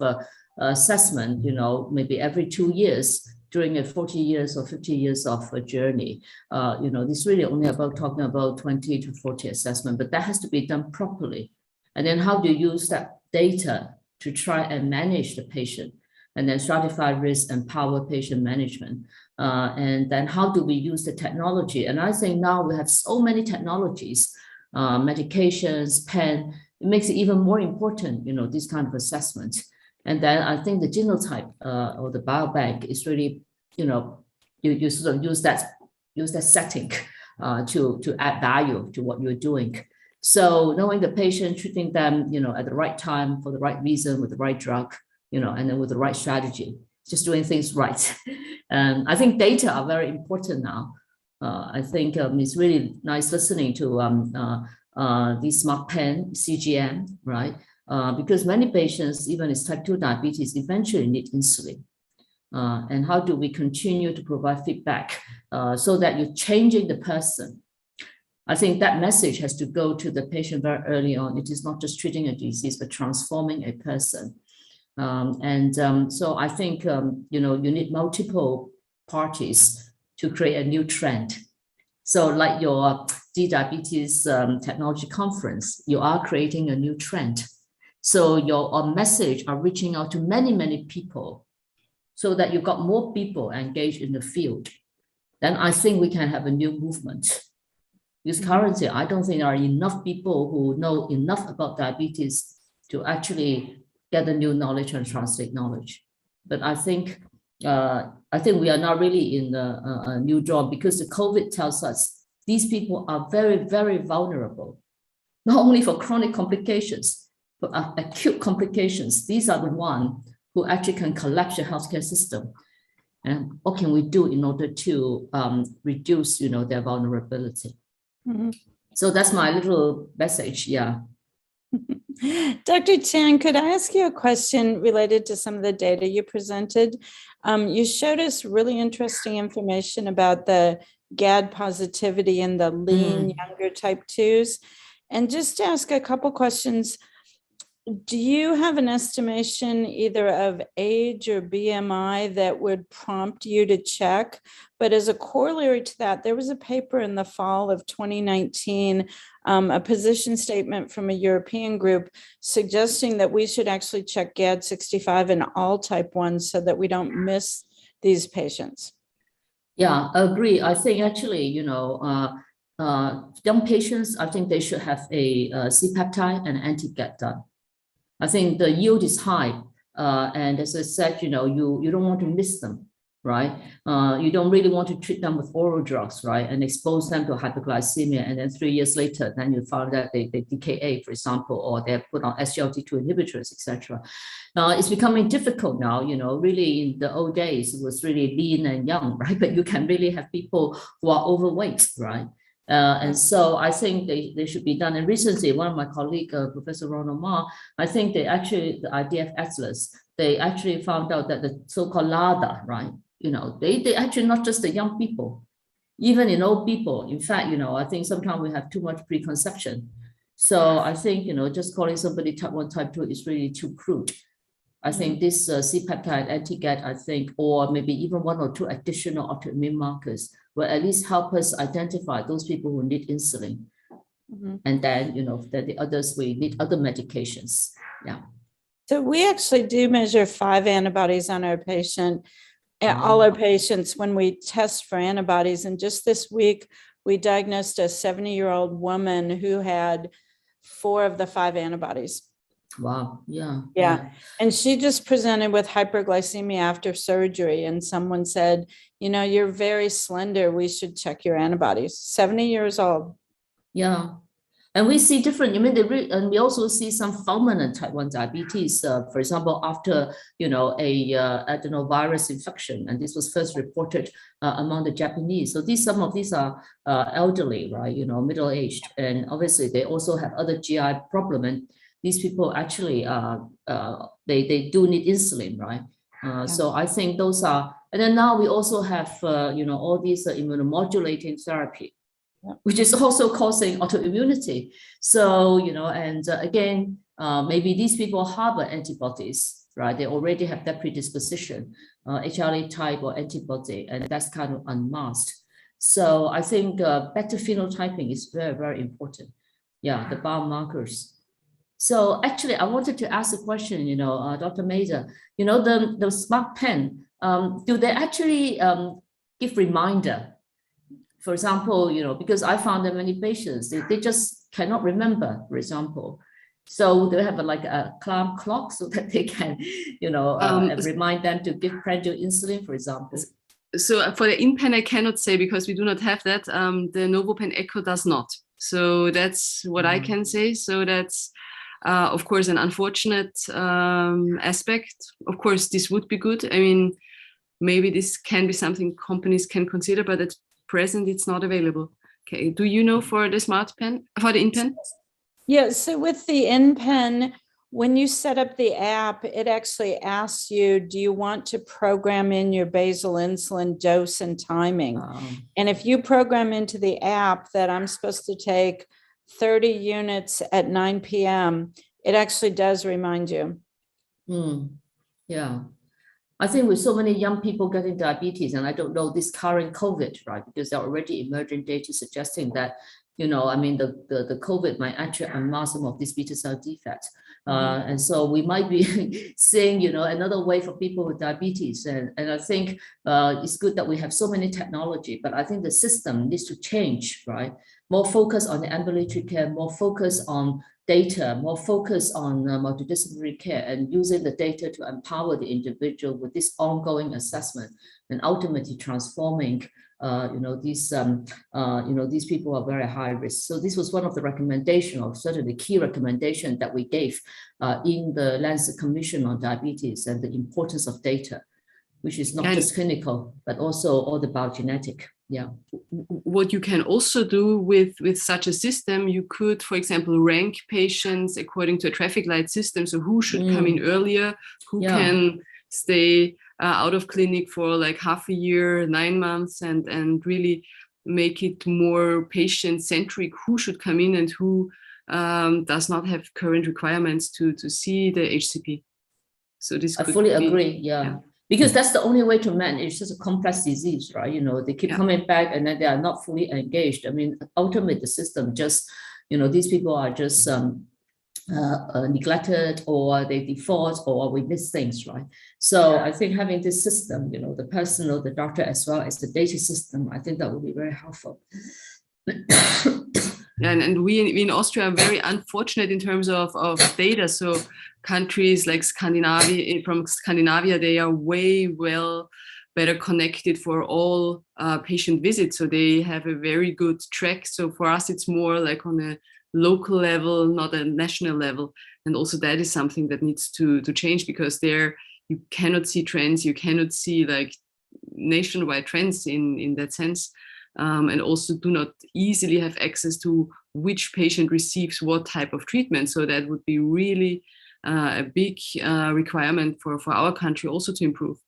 H: assessment, maybe every 2 years during a 40 years or 50 years of a journey. This really only about talking about 20 to 40 assessment, but that has to be done properly. And then how do you use that data to try and manage the patient, and then stratify risk and power patient management? And then how do we use the technology? And I think now we have so many technologies, medications, pen, it makes it even more important, this kind of assessment. And then I think the genotype or the biobank is really, you sort of use that setting to add value to what you're doing. So knowing the patient, treating them, at the right time for the right reason with the right drug, and then with the right strategy, just doing things right. And I think data are very important now. I think it's really nice listening to the smart pen, CGM, right? Because many patients, even with type 2 diabetes, eventually need insulin. And how do we continue to provide feedback so that you're changing the person? I think that message has to go to the patient very early on. It is not just treating a disease, but transforming a person. So I think, you need multiple parties to create a new trend. So like your D-Diabetes Technology Conference, you are creating a new trend. So your message are reaching out to many, many people so that you've got more people engaged in the field. Then I think we can have a new movement. Because currently, I don't think there are enough people who know enough about diabetes to actually get the new knowledge and translate knowledge. But I think we are now really in a new dawn, because the COVID tells us these people are very, very vulnerable, not only for chronic complications, but acute complications. These are the ones who actually can collapse the healthcare system. And what can we do in order to reduce, their vulnerability? Mm-hmm. So that's my little message. Yeah.
F: Dr. Chan, could I ask you a question related to some of the data you presented? You showed us really interesting information about the GAD positivity in the lean, younger type 2s. And just to ask a couple questions, do you have an estimation either of age or BMI that would prompt you to check? But as a corollary to that, there was a paper in the fall of 2019, a position statement from a European group suggesting that we should actually check GAD65 in all type 1s so that we don't miss these patients.
H: Yeah, I agree. I think actually, young patients, I think they should have a C-peptide and anti-GAD done. I think the yield is high. And as I said, you don't want to miss them, right? You don't really want to treat them with oral drugs, right? And expose them to hyperglycemia. And then 3 years later, then you found that they DKA, for example, or they're put on SGLT2 inhibitors, etc. It's becoming difficult now, really in the old days, it was really lean and young, right? But you can really have people who are overweight, right? And so I think they should be done. And recently, one of my colleagues, Professor Ronald Ma, I think the IDF Atlas, they actually found out that the so-called LADA, right? They actually not just the young people, even in old people. In fact, I think sometimes we have too much preconception. So I think, just calling somebody type 1, type 2 is really too crude. I think this C-peptide, anti-GAD, I think, or maybe even 1 or 2 additional autoimmune markers will at least help us identify those people who need insulin. Mm-hmm. And then, that the others will need other medications. Yeah.
F: So we actually do measure 5 antibodies on our patient, all our patients when we test for antibodies. And just this week, we diagnosed a 70-year-old woman who had 4 of the 5 antibodies.
H: Wow. Yeah.
F: Yeah. And she just presented with hyperglycemia after surgery. And someone said, you're very slender. We should check your antibodies. 70 years old.
H: Yeah. And we see different, and we also see some fulminant type 1 diabetes, for example, after, a adenovirus infection. And this was first reported among the Japanese. So some of these are elderly, right? Middle-aged. And obviously they also have other GI problem. And these people actually, they do need insulin, right? So I think those are, and then now we also have, all these immunomodulating therapy, which is also causing autoimmunity. So, and again, maybe these people harbor antibodies, right? They already have that predisposition, HLA type or antibody, and that's kind of unmasked. So I think better phenotyping is very, very important. Yeah, the biomarkers. So actually, I wanted to ask a question, Dr. Mader, the smart pen, do they actually give reminder? For example, because I found that many patients, they just cannot remember, for example. So they have like a alarm clock so that they can, remind them to give prandial insulin, for example.
I: So for the InPen, I cannot say because we do not have that. The NovoPen Echo does not. So that's what I can say. So that's, of course, an unfortunate aspect. Of course, this would be good. I mean, maybe this can be something companies can consider, but at present, it's not available. Okay. Do you know for the smart pen, for the InPen?
F: Yeah. So with the InPen, when you set up the app, it actually asks you, do you want to program in your basal insulin dose and timing? And if you program into the app that I'm supposed to take 30 units at 9 p.m., it actually does remind you.
H: Yeah. I think with so many young people getting diabetes, and I don't know this current COVID, right? Because there are already emerging data suggesting that, the COVID might actually unmask some of these beta cell defects. And so we might be seeing, another way for people with diabetes. And I think it's good that we have so many technology, but I think the system needs to change, right? More focus on the ambulatory care, more focus on data, more focus on multidisciplinary care, and using the data to empower the individual with this ongoing assessment and ultimately transforming these people are very high risk. So this was one of the recommendations, or certainly key recommendation that we gave in the Lancet Commission on Diabetes and the importance of data, which is not just clinical, but also all the biogenetic. Yeah.
I: What you can also do with such a system, you could, for example, rank patients according to a traffic light system. So who should come in earlier, who can stay out of clinic for like half a year, 9 months, and really make it more patient-centric, who should come in and who does not have current requirements to see the HCP. So this
H: I fully agree, because that's the only way to manage. It's just a complex disease, right? They keep coming back and then they are not fully engaged. I mean, ultimately the system just, these people are just neglected, or they default, or we miss things, right? So I think having this system, the personal, the doctor, as well as the data system, I think that will be very helpful.
I: And we in Austria are very unfortunate in terms of data. So countries like Scandinavia, they are way better connected for all patient visits. So they have a very good track. So for us, it's more like on a local level, not a national level. And also that is something that needs to change, because there you cannot see trends, you cannot see like nationwide trends in that sense. And also do not easily have access to which patient receives what type of treatment. So that would be really a big requirement for our country also to improve.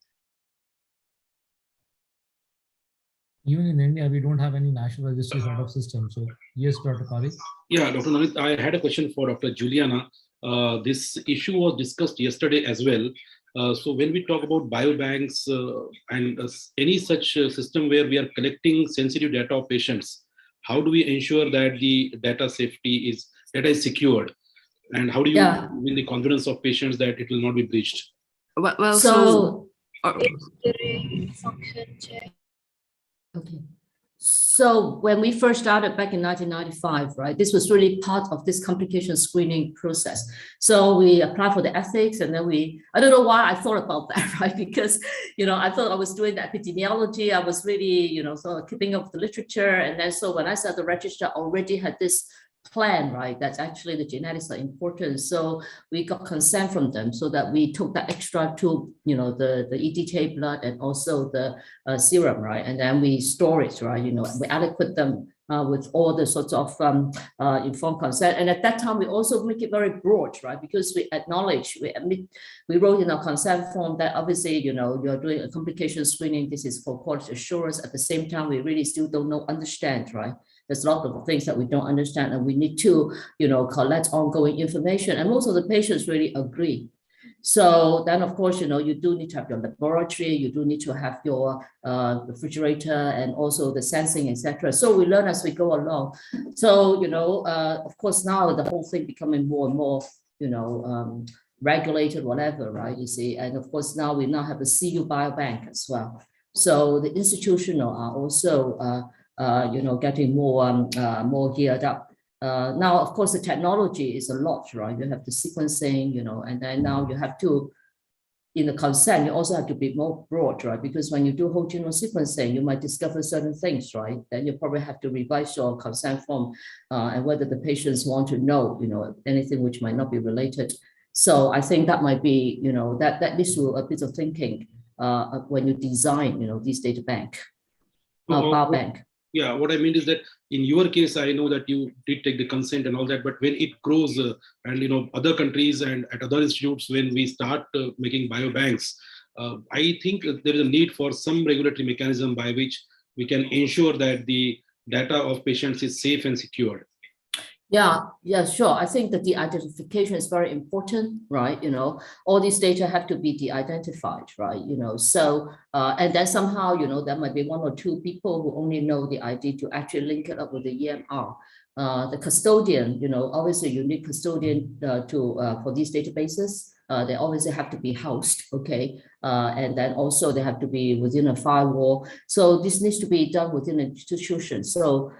G: Even in India, we don't have any national registry sort of system. So yes, Dr. Pali.
K: Yeah, Dr. Namit, I had a question for Dr. Juliana. This issue was discussed yesterday as well. So when we talk about biobanks and any such system where we are collecting sensitive data of patients, how do we ensure that the data is secured? And how do you win the confidence of patients that it will not be breached?
H: Well, so So when we first started back in 1995, right, this was really part of this complication screening process. So we applied for the ethics, and then I don't know why I thought about that, right? Because, I thought I was doing the epidemiology. I was really, sort of keeping up with the literature. And then so when I said the registrar already had this plan, right, that's actually the genetics are important. So we got consent from them so that we took that extra to, the EDTA blood and also the serum, right? And then we store it, right? We aliquot them with all the sorts of informed consent. And at that time, we also make it very broad, right? Because we acknowledge, we wrote in our consent form that obviously, you're doing a complication screening. This is for quality assurance. At the same time, we really still don't understand, right? There's a lot of things that we don't understand, and we need to, collect ongoing information. And most of the patients really agree. So then, of course, you do need to have your laboratory, you do need to have your refrigerator and also the sensing, etc. So we learn as we go along. So, of course, now the whole thing becoming more and more, regulated, whatever, right? You see, and of course, now we have a CU biobank as well. So the institutional are also, getting more geared up. Now, of course, the technology is a lot, right? You have the sequencing, and then now you have to, in the consent, you also have to be more broad, right? Because when you do whole genome sequencing, you might discover certain things, right? Then you probably have to revise your consent form and whether the patients want to know, anything which might not be related. So I think that might be, that leads to a bit of thinking when you design, these data bank, biobank.
K: Yeah, what I mean is that in your case, I know that you did take the consent and all that, but when it grows and other countries and at other institutes, when we start making biobanks, I think there is a need for some regulatory mechanism by which we can ensure that the data of patients is safe and secured.
H: Yeah, sure. I think that the identification is very important, right? All these data have to be de-identified, right? So, and then somehow, there might be one or two people who only know the ID to actually link it up with the EMR. The custodian, obviously you need custodian for these databases. They obviously have to be housed, okay? And then also they have to be within a firewall. So this needs to be done within an institution. So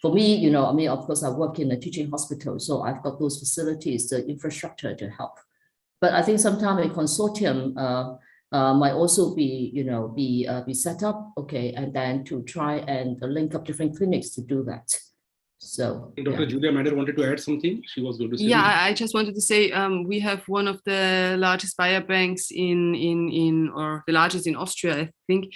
H: for me, of course, I work in a teaching hospital, so I've got those facilities, the infrastructure to help. But I think sometimes a consortium might also be, be set up, okay, and then to try and link up different clinics to do that. So,
K: Dr. Julia Mader wanted to add something. She was going to say.
I: Yeah, I just wanted to say we have one of the largest biobanks or the largest in Austria, I think.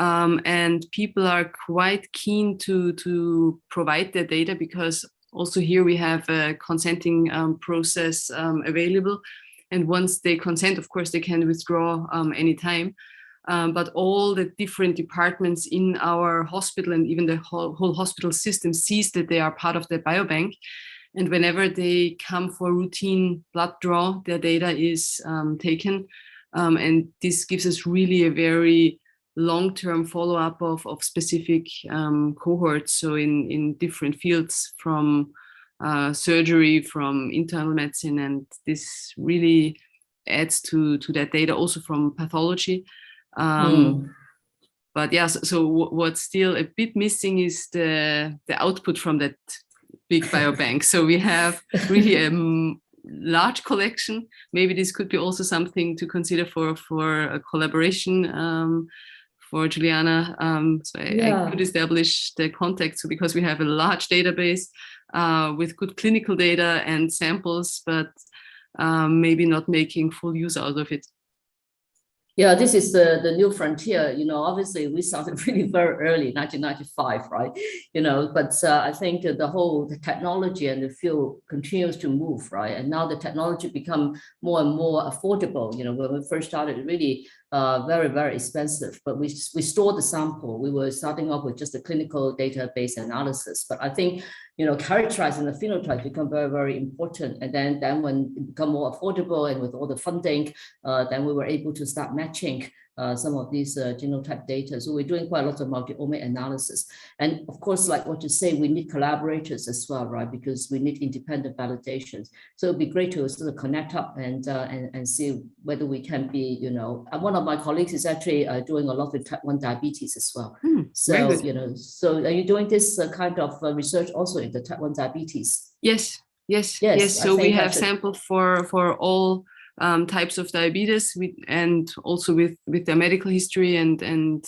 I: And people are quite keen to provide their data because also here we have a consenting process available. And once they consent, of course, they can withdraw anytime. But all the different departments in our hospital and even the whole hospital system sees that they are part of the biobank. And whenever they come for routine blood draw, their data is taken. And this gives us really a very long-term follow-up of specific cohorts. So in different fields from surgery, from internal medicine, and this really adds to that data also from pathology. But yeah, so what's still a bit missing is the output from that big biobank. So we have really a large collection. Maybe this could be also something to consider for a collaboration for Juliana. So I could establish the contact. So because we have a large database with good clinical data and samples, but maybe not making full use out of it.
H: Yeah, this is the new frontier. Obviously we started really very early, 1995, right? But I think the technology and the field continues to move, right? And now the technology become more and more affordable. When we first started, really very, very expensive, but we stored the sample. We were starting off with just a clinical database analysis, but I think characterizing the phenotype become very, very important. And then when it become more affordable and with all the funding, then we were able to start matching some of these genotype data. So we're doing quite a lot of multi-omic analysis. And of course, like what you say, we need collaborators as well, right? Because we need independent validations. So it'd be great to sort of connect up and see whether we can be, one of my colleagues is actually doing a lot with type 1 diabetes as well. So, so are you doing this kind of research also in the type 1 diabetes?
I: Yes. So we have sampled for all types of diabetes and also with their medical history and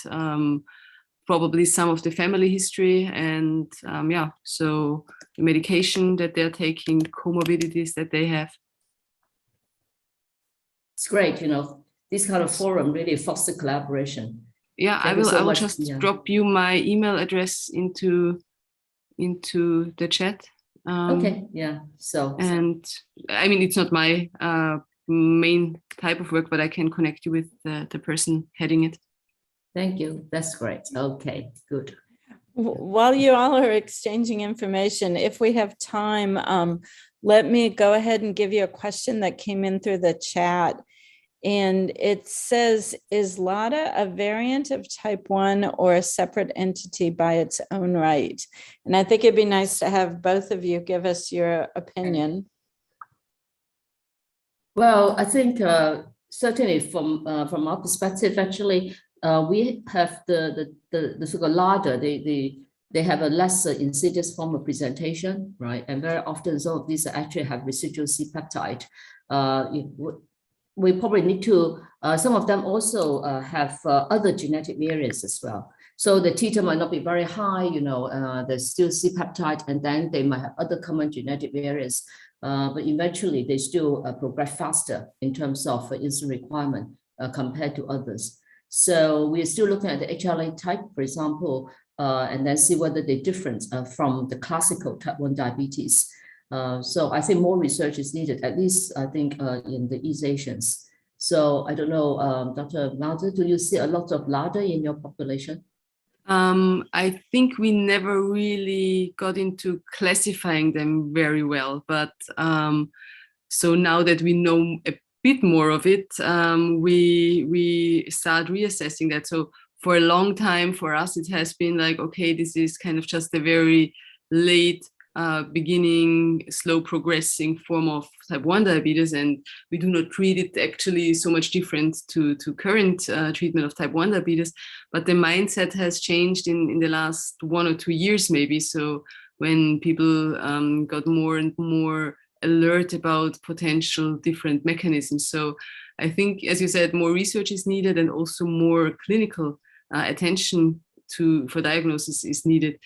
I: probably some of the family history and so the medication that they're taking, comorbidities that they have.
H: It's great, this kind of forum really foster collaboration.
I: Yeah, I will just drop you my email address into the chat.
H: Okay, yeah. So
I: and I mean it's not my main type of work, but I can connect you with the person heading it.
H: Thank you. That's great. Okay, good.
F: While you all are exchanging information, if we have time, let me go ahead and give you a question that came in through the chat. And it says, is LADA a variant of type 1 or a separate entity by its own right? And I think it'd be nice to have both of you give us your opinion.
H: Well, I think certainly from our perspective, actually, we have the sort of LADA, they have a less insidious form of presentation, right? And very often some of these actually have residual C-peptide. We probably need to, some of them also have other genetic variants as well. So the titer might not be very high, there's still C-peptide, and then they might have other common genetic variants. But eventually they still progress faster in terms of insulin requirement compared to others. So we're still looking at the HLA type, for example, and then see whether they're different from the classical type 1 diabetes. So I think more research is needed, at least I think in the East Asians. So I don't know, Dr. Malta, do you see a lot of LADA in your population?
I: I think we never really got into classifying them very well, but so now that we know a bit more of it, we start reassessing that. So for a long time for us, it has been like, okay, this is kind of just a very late beginning, slow progressing form of type 1 diabetes, and we do not treat it actually so much different to current treatment of type 1 diabetes. But the mindset has changed in the last 1 or 2 years, maybe. So when people got more and more alert about potential different mechanisms. So I think, as you said, more research is needed, and also more clinical attention for diagnosis is needed.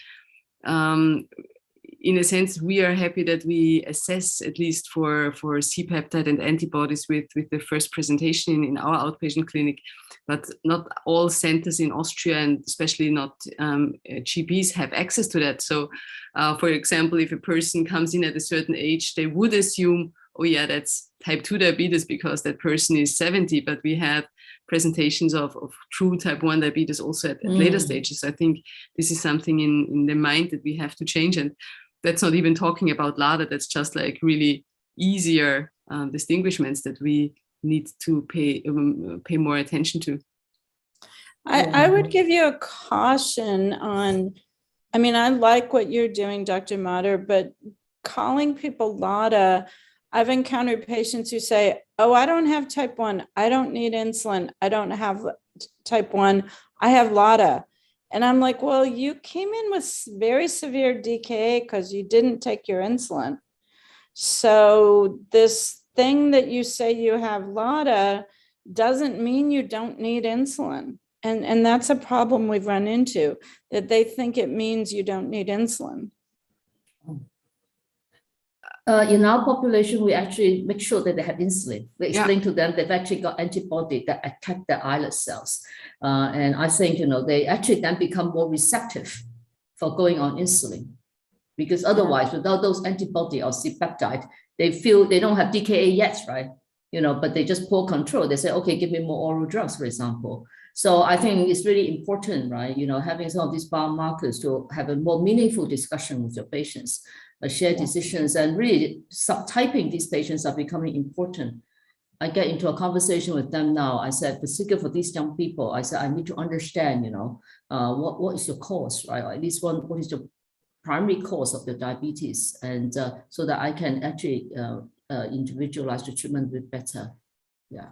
I: In a sense, we are happy that we assess, at least for C-peptide and antibodies, with the first presentation in our outpatient clinic, but not all centers in Austria, and especially not GPs, have access to that. So, for example, if a person comes in at a certain age, they would assume, oh yeah, that's type 2 diabetes because that person is 70, but we have presentations of true type 1 diabetes also at later stages. I think this is something in the mind that we have to change. And that's not even talking about LADA, that's just like really easier distinguishments that we need to pay more attention to.
F: I would give you a caution on, I mean, I like what you're doing, Dr. Mater, but calling people LADA, I've encountered patients who say, oh, I don't have type 1. I don't need insulin. I don't have type 1. I have LADA. And I'm like, well, you came in with very severe DKA because you didn't take your insulin. So this thing that you say you have LADA doesn't mean you don't need insulin. And that's a problem we've run into, that they think it means you don't need insulin.
H: In our population, we actually make sure that they have insulin. We explain to them they've actually got antibody that attack the islet cells. And I think, they actually then become more receptive for going on insulin. Because otherwise, without those antibody or C-peptide, they feel they don't have DKA yet, right? But they just poor control. They say, okay, give me more oral drugs, for example. So I think it's really important, right? Having some of these biomarkers to have a more meaningful discussion with your patients, share decisions, and really subtyping these patients are becoming important. I get into a conversation with them now. I said, particularly for these young people, I said, I need to understand, what is your cause, right? Or at least what is the primary cause of the diabetes, and so that I can actually individualize the treatment a bit better. Yeah.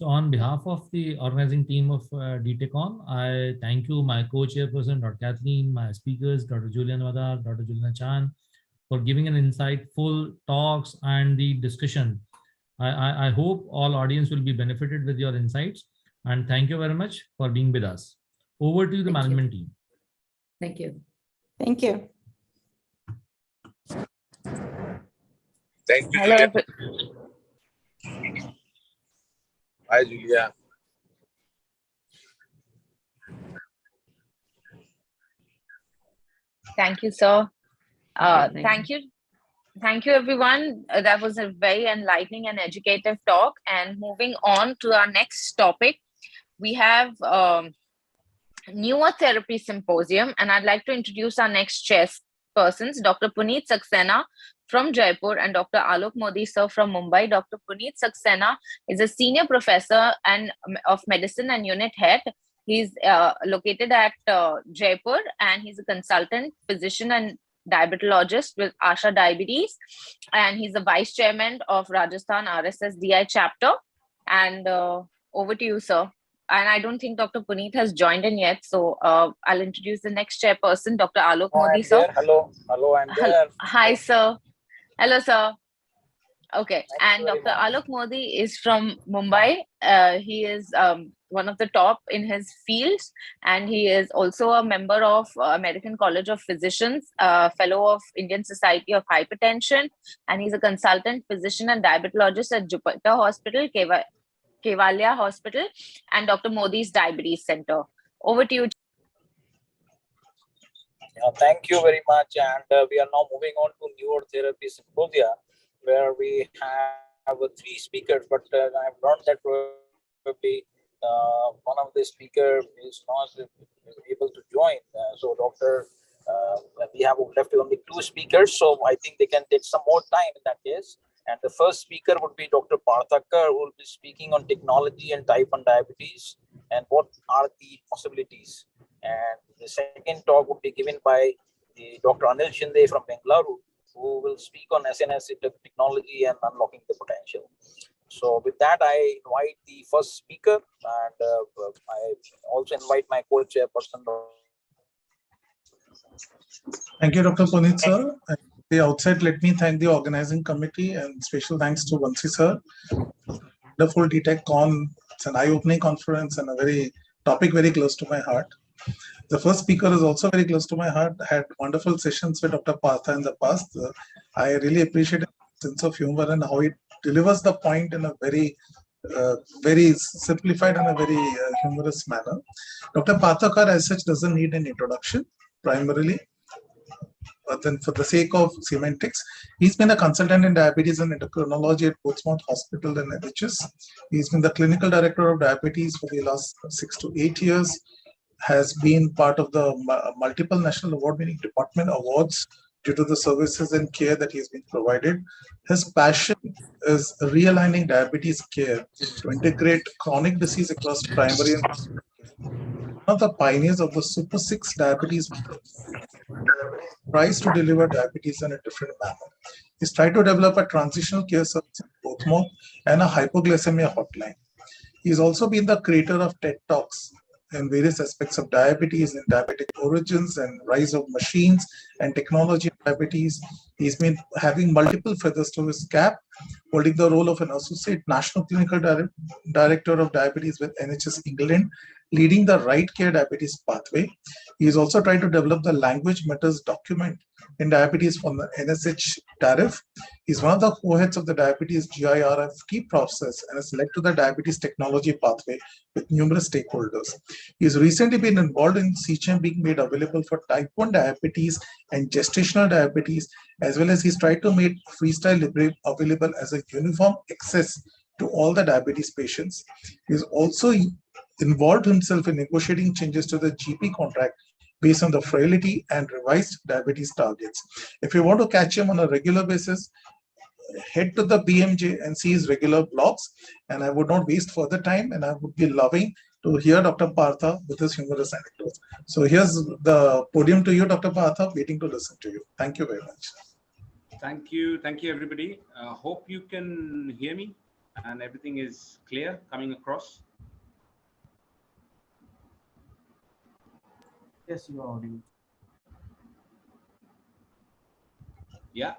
G: So on behalf of the organizing team of D-TechCon, I thank you, my co-chairperson, Dr. Kathleen, my speakers, Dr. Juliana Vadar, Dr. Juliana Chan, for giving an insightful talks and the discussion. I hope all audience will be benefited with your insights, and thank you very much for being with us. Over to the management team.
H: Thank you.
F: Thank you.
L: Thank you.
M: Hello.
L: Hi, Julia.
M: Thank you, sir. Thank you. Thank you, everyone. That was a very enlightening and educative talk. And moving on to our next topic, we have Newer Therapy Symposium. And I'd like to introduce our next persons, Dr. Puneet Saxena from Jaipur and Dr. Alok Modi sir from Mumbai. Dr. Puneet Saxena is a senior professor of medicine and unit head. He's located at Jaipur, and he's a consultant physician and diabetologist with Asha Diabetes, and he's the vice chairman of Rajasthan RSS DI chapter. And over to you, sir. And I don't think Dr. Puneet has joined in yet, so I'll introduce the next chairperson, Dr. Alok Modi, sir.
L: Hello, I'm there.
M: Hi, sir. Hello, sir. Okay, and Dr. Alok Modi is from Mumbai. He is one of the top in his fields, and he is also a member of American College of Physicians, fellow of Indian Society of Hypertension, and he's a consultant physician and diabetologist at Jupiter Hospital, Kevalia Hospital, and Dr. Modi's Diabetes Center. Over to you.
L: Thank you very much. And we are now moving on to Neurotherapy Symposia, where we have 3 speakers, but I've learned that probably one of the speakers is not able to join. So we have left only 2 speakers, so I think they can take some more time in that case. And the first speaker would be Dr. Parthakkar, who will be speaking on technology and type 1 diabetes and what are the possibilities. And the second talk would be given by Dr. Anil Shinde from Bengaluru, who will speak on SNS technology and unlocking the potential. So with that, I invite the first speaker, and I also invite my co-chairperson.
N: Thank you, Dr. Puneet sir. At the outset, let me thank the organizing committee and special thanks to Vansi sir. Wonderful D-TechCon. It's an eye-opening conference and a topic very close to my heart. The first speaker is also very close to my heart. I had wonderful sessions with Dr. Partha in the past. I really appreciate his sense of humor and how he delivers the point in a very simplified and a very humorous manner. Dr. Parthakkar as such doesn't need an introduction primarily, but then for the sake of semantics, he's been a consultant in diabetes and endocrinology at Portsmouth Hospital in NHS. He's been the clinical director of diabetes for the last 6 to 8 years, has been part of the multiple national award-winning department awards due to the services and care that he has been provided. His passion is realigning diabetes care to integrate chronic disease across primary and one of the pioneers of the Super 6 diabetes tries to deliver diabetes in a different manner. He's tried to develop a transitional care service in Portsmouth and a hypoglycemia hotline. He's also been the creator of TED Talks in various aspects of diabetes and diabetic origins and rise of machines and technology of diabetes. He's been having multiple feathers to his cap, holding the role of an associate national clinical director of diabetes with NHS England, leading the Right Care Diabetes Pathway. He is also trying to develop the Language Matters document in diabetes from the NSH tariff. He's one of the co-heads of the diabetes GIRF key process and has led to the diabetes technology pathway with numerous stakeholders. He's recently been involved in CCHM being made available for type 1 diabetes and gestational diabetes, as well as he's tried to make Freestyle Libre available as a uniform access to all the diabetes patients. He's also involved himself in negotiating changes to the GP contract based on the frailty and revised diabetes targets. If you want to catch him on a regular basis, head to the BMJ and see his regular blogs. And I would not waste further time, and I would be loving to hear Dr. Partha with his humorous anecdotes. So here's the podium to you, Dr. Partha, waiting to listen to you. Thank you very much.
O: Thank you everybody. Hope you can hear me and everything is clear coming across.
P: Yes, you are audible.
O: Yeah.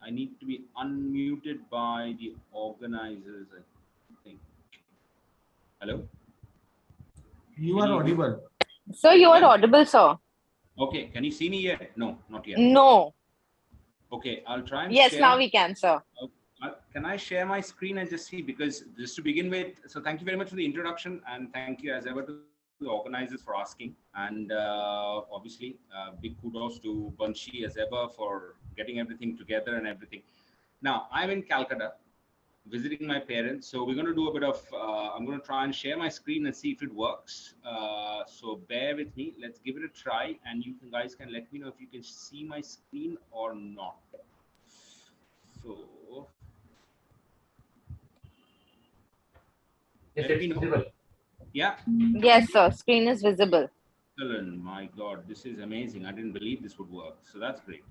O: I need to be unmuted by the organizers, I think. Hello?
P: You are audible.
M: Sir, you are audible, sir.
O: Okay. Can you see me yet? No, not yet.
M: No.
O: Okay. I'll try and
M: Yes,
O: share.
M: now we can, sir.
O: Can I share my screen and just see? Because just to begin with, so thank you very much for the introduction, and thank you as ever to the organizers for asking, and obviously big kudos to Banshi as ever for getting everything together and everything. Now I'm in Calcutta, visiting my parents. So we're going to do a bit of, I'm going to try and share my screen and see if it works. So bear with me. Let's give it a try. And you guys can let me know if you can see my screen or not. So,
D: Yes,
O: let me
D: it's
O: know.
D: visible.
O: Yeah.
M: Yes, sir. Screen is visible.
O: Excellent. My God, this is amazing. I didn't believe this would work. So that's great.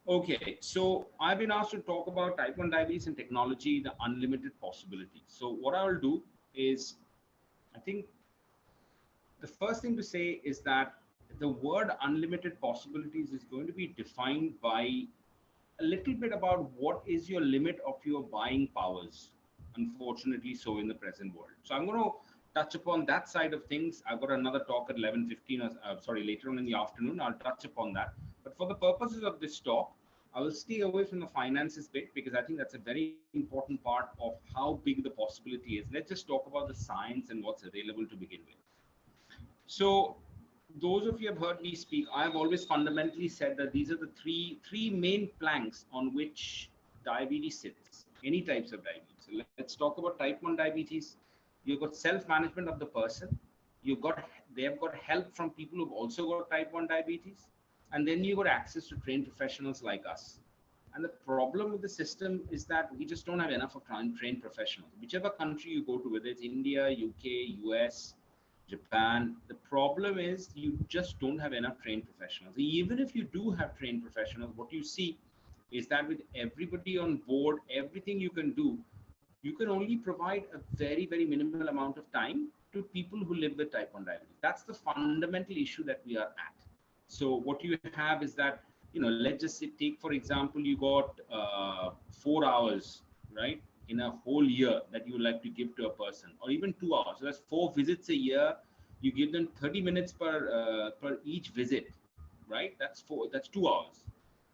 O: Okay, so I've been asked to talk about type 1 diabetes and technology, the unlimited possibilities. So what I'll do is, I think the first thing to say is that the word unlimited possibilities is going to be defined by a little bit about what is your limit of your buying powers, unfortunately so in the present world. So I'm going to touch upon that side of things. I've got another talk at 11:15, sorry, later on in the afternoon. I'll touch upon that. But for the purposes of this talk, I will stay away from the finances bit because I think that's a very important part of how big the possibility is. Let's just talk about the science and what's available to begin with. So those of you have heard me speak, I have always fundamentally said that these are the three main planks on which diabetes sits, any types of diabetes. So let's talk about type 1 diabetes. You've got self-management of the person. They've got help from people who've also got type 1 diabetes. And then you've got access to trained professionals like us. And the problem with the system is that we just don't have enough of trained professionals. Whichever country you go to, whether it's India, UK, US, Japan, the problem is you just don't have enough trained professionals. Even if you do have trained professionals, what you see is that with everybody on board, everything you can do, you can only provide a very, very minimal amount of time to people who live with type 1 diabetes. That's the fundamental issue that we are at. So what you have is that, let's just say, take, for example, you got 4 hours, right, in a whole year that you would like to give to a person, or even 2 hours. So that's 4 visits a year. You give them 30 minutes per each visit, right? That's 2 hours.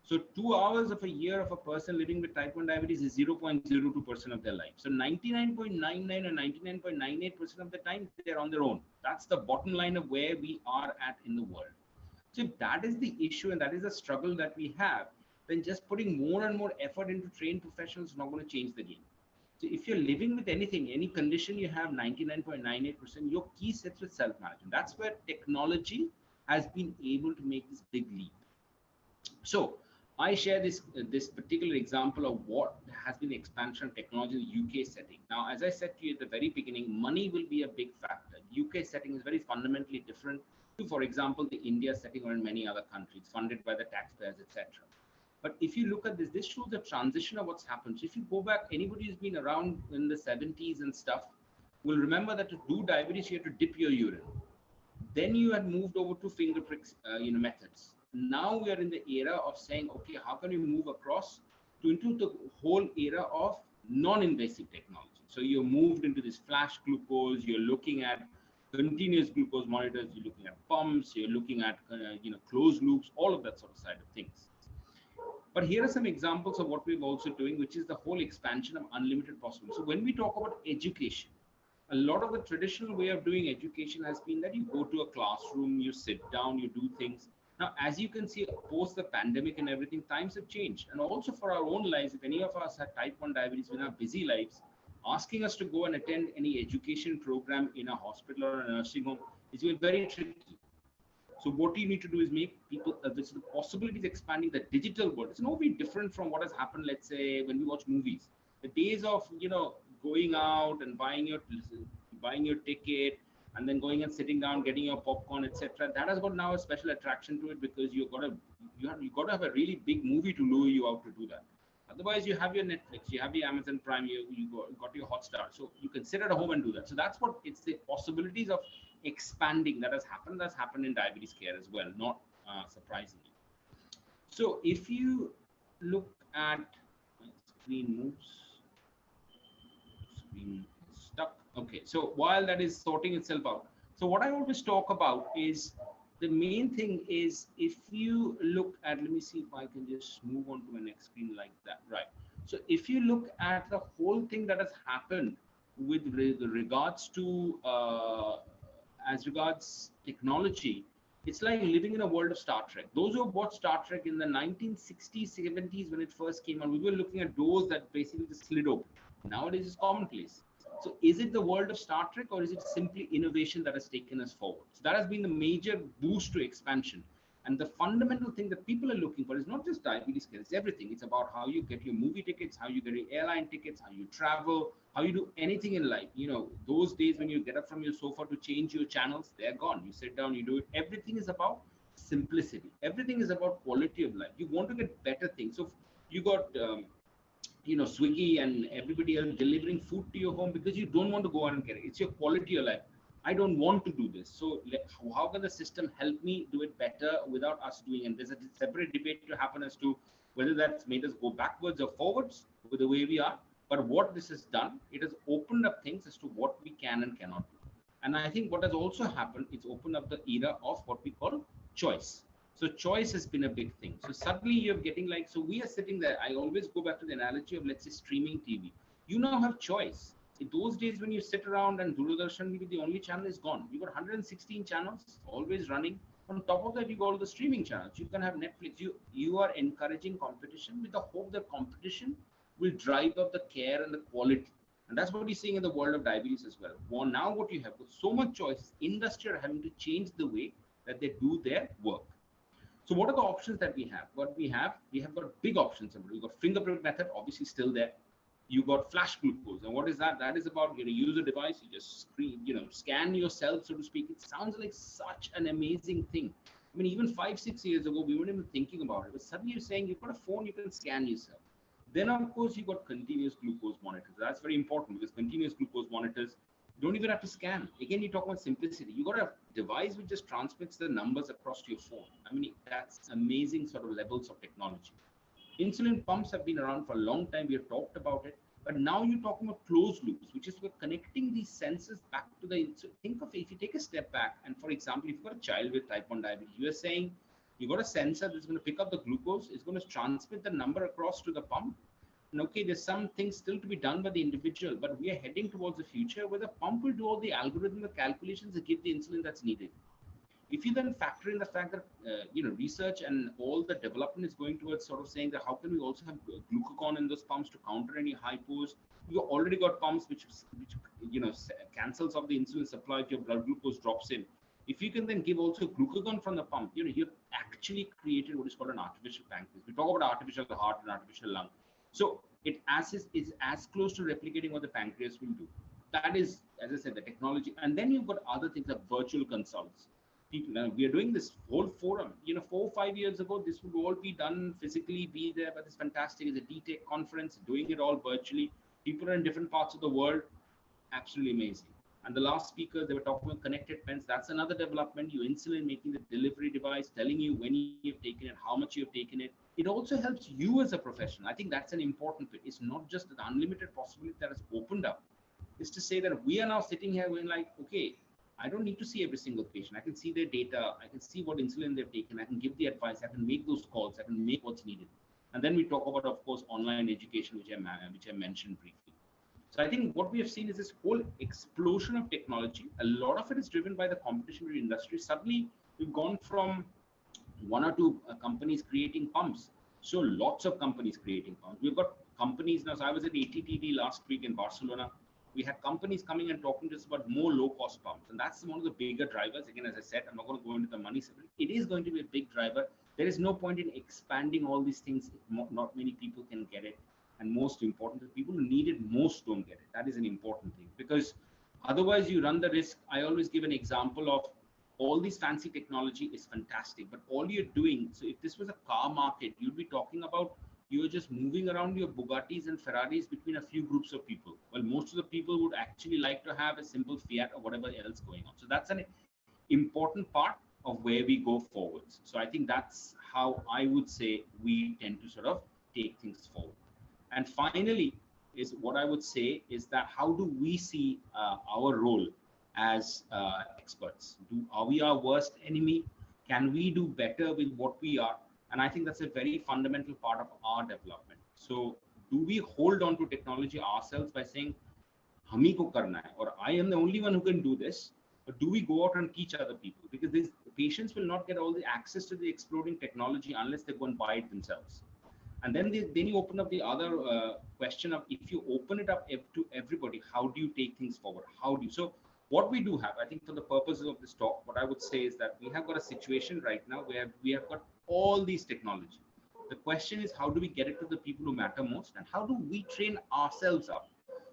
O: So 2 hours of a year of a person living with type 1 diabetes is 0.02% of their life. So 99.99 or 99.98% of the time, they're on their own. That's the bottom line of where we are at in the world. So if that is the issue and that is the struggle that we have, then just putting more and more effort into trained professionals is not going to change the game. So if you're living with anything, any condition you have 99.98%, your key sits with self-management. That's where technology has been able to make this big leap. So I share this particular example of what has been the expansion of technology in the UK setting. Now, as I said to you at the very beginning, money will be a big factor. The UK setting is very fundamentally different to, for example, the India setting or in many other countries, funded by the taxpayers, etc. But if you look at this shows the transition of what's happened. So if you go back, anybody who's been around in the 70s and stuff will remember that to do diabetes, you have to dip your urine. Then you had moved over to finger pricks, methods. Now we are in the era of saying, okay, how can we move across into the whole era of non-invasive technology? So you're moved into this flash glucose. You're looking at continuous glucose monitors. You're looking at pumps. You're looking at closed loops, all of that sort of side of things. But here are some examples of what we're also doing, which is the whole expansion of unlimited possibilities. So when we talk about education, a lot of the traditional way of doing education has been that you go to a classroom, you sit down, you do things. Now, as you can see, post the pandemic and everything, times have changed. And also for our own lives, if any of us have type 1 diabetes in our busy lives, asking us to go and attend any education program in a hospital or a nursing home is very tricky. So what you need to do is make people, this the possibilities expanding the digital world. It's no very different from what has happened, let's say, when we watch movies. The days of, going out and buying your ticket and then going and sitting down, getting your popcorn, etc. That has got now a special attraction to it because you got to have a really big movie to lure you out to do that. Otherwise, you have your Netflix, you have the Amazon Prime, you got your Hotstar, so you can sit at home and do that. So that's what it's the possibilities of expanding that has happened. That's happened in diabetes care as well, not surprisingly. So if you look at my screen moves, screen is stuck. Okay, so while that is sorting itself out, so what I always talk about is the main thing is if you look at, let me see if I can just move on to my next screen like that, right? So if you look at the whole thing that has happened with regards to as regards technology, it's like living in a world of Star Trek. Those who have watched Star Trek in the 1960s, 70s when it first came out, we were looking at doors that basically just slid open. Nowadays, it's commonplace. So is it the world of Star Trek, or is it simply innovation that has taken us forward? So that has been the major boost to expansion. And the fundamental thing that people are looking for is not just diabetes care, it's everything. It's about how you get your movie tickets, how you get your airline tickets, how you travel, how you do anything in life. You know, those days when you get up from your sofa to change your channels, they're gone. You sit down, you do it. Everything is about simplicity. Everything is about quality of life. You want to get better things. So you got Swiggy and everybody else delivering food to your home because you don't want to go out and get it. It's your quality of life. I don't want to do this. So how can the system help me do it better without us doing? And there's a separate debate to happen as to whether that's made us go backwards or forwards with the way we are. But what this has done, it has opened up things as to what we can and cannot do. And I think what has also happened, it's opened up the era of what we call choice. So choice has been a big thing. So suddenly you're getting like, so we are sitting there. I always go back to the analogy of, let's say, streaming TV. You now have choice. In those days when you sit around and Doordarshan will be the only channel is gone. You got 116 channels always running. On top of that, you got all the streaming channels. You can have Netflix. You are encouraging competition with the hope that competition will drive up the care and the quality. And that's what we're seeing in the world of diabetes as well. Well, now what you have with so much choice, industry are having to change the way that they do their work. So what are the options that we have? What we have got big options. We've got fingerprint method, obviously still there. You got flash glucose. And what is that? That is about, use a device, you just scan yourself, so to speak. It sounds like such an amazing thing. I mean, even 5-6 years ago, we weren't even thinking about it. But suddenly you're saying you've got a phone, you can scan yourself. Then, of course, you got continuous glucose monitors. That's very important because continuous glucose monitors, you don't even have to scan. Again, you talk about simplicity. You got a device which just transmits the numbers across to your phone. I mean, that's amazing sort of levels of technology. Insulin pumps have been around for a long time. We have talked about it. But now you're talking about closed loops, which is we're connecting these sensors back to the. So think of it, if you take a step back, and for example, if you've got a child with type 1 diabetes, you are saying you got a sensor that's going to pick up the glucose, it's going to transmit the number across to the pump. And okay, there's some things still to be done by the individual, but we are heading towards the future where the pump will do all the algorithm, the calculations to give the insulin that's needed. If you then factor in the fact that research and all the development is going towards sort of saying that how can we also have glucagon in those pumps to counter any hypos? You've already got pumps which cancels off the insulin supply if your blood glucose drops in. If you can then give also glucagon from the pump, you've actually created what is called an artificial pancreas. We talk about artificial heart and artificial lung. So it is as close to replicating what the pancreas will do. That is, as I said, the technology. And then you've got other things like virtual consults. People, we are doing this whole forum. 4 or 5 years ago, this would all be done physically, be there, but it's fantastic. It's a D-Tech conference, doing it all virtually. People are in different parts of the world. Absolutely amazing. And the last speaker, they were talking about connected pens. That's another development. Your insulin making the delivery device, telling you when you've taken it, how much you've taken it. It also helps you as a professional. I think that's an important bit. It's not just the unlimited possibility that has opened up. It's to say that we are now sitting here going like, okay, I don't need to see every single patient. I can see their data. I can see what insulin they've taken. I can give the advice. I can make those calls. I can make what's needed. And then we talk about, of course, online education, which I mentioned briefly. So I think what we have seen is this whole explosion of technology. A lot of it is driven by the competition with the industry. Suddenly, we've gone from 1 or 2 companies creating pumps. So lots of companies creating pumps. We've got companies now. So I was at ATTD last week in Barcelona. We had companies coming and talking to us about more low-cost pumps. And that's one of the bigger drivers. Again, as I said, I'm not going to go into the money. It is going to be a big driver. There is no point in expanding all these things if not many people can get it. And most important, the people who need it most don't get it. That is an important thing. Because otherwise, you run the risk. I always give an example of all this fancy technology is fantastic. But all you're doing, so if this was a car market, you'd be talking about you're just moving around your Bugattis and Ferraris between a few groups of people. Well, most of the people would actually like to have a simple Fiat or whatever else going on. So that's an important part of where we go forwards. So I think that's how I would say we tend to sort of take things forward. And finally, is what I would say is that how do we see our role as experts? Are we our worst enemy? Can we do better with what we are? And I think that's a very fundamental part of our development. So do we hold on to technology ourselves by saying, Hami ko karna hai, or I am the only one who can do this? Or do we go out and teach other people? Because the patients will not get all the access to the exploding technology unless they go and buy it themselves. And then you open up the other question of, if you open it up to everybody, how do you take things forward? How do you? So what we do have, I think for the purposes of this talk, what I would say is that we have got a situation right now where we have got all these technology. The question is, how do we get it to the people who matter most, and how do we train ourselves up?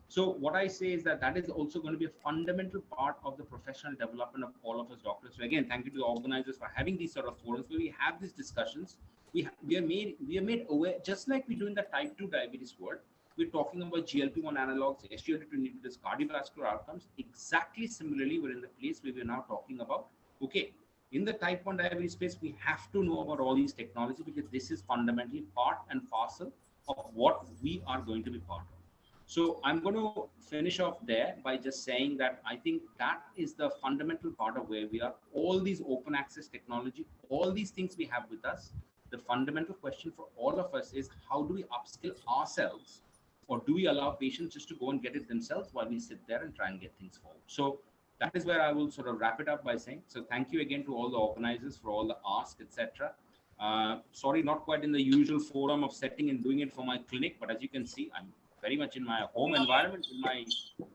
O: So what I say is that that is also going to be a fundamental part of the professional development of all of us doctors. So again, thank you to the organizers for having these sort of forums where we have these discussions. We are made aware, just like we do in the type 2 diabetes world. We're talking about GLP-1 analogs, SGLT2 inhibitors, cardiovascular outcomes. Exactly similarly, we're in the place where we're now talking about, okay, in the type 1 diabetes space, we have to know about all these technologies, because this is fundamentally part and parcel of what we are going to be part of. So I'm going to finish off there by just saying that I think that is the fundamental part of where we are. All these open access technology, all these things we have with us. The fundamental question for all of us is, how do we upskill ourselves, or do we allow patients just to go and get it themselves while we sit there and try and get things forward? So that is where I will sort of wrap it up by saying, so thank you again to all the organizers for all the ask, etc. Sorry, not quite in the usual forum of setting and doing it for my clinic, but as you can see, I'm very much in my home environment, in my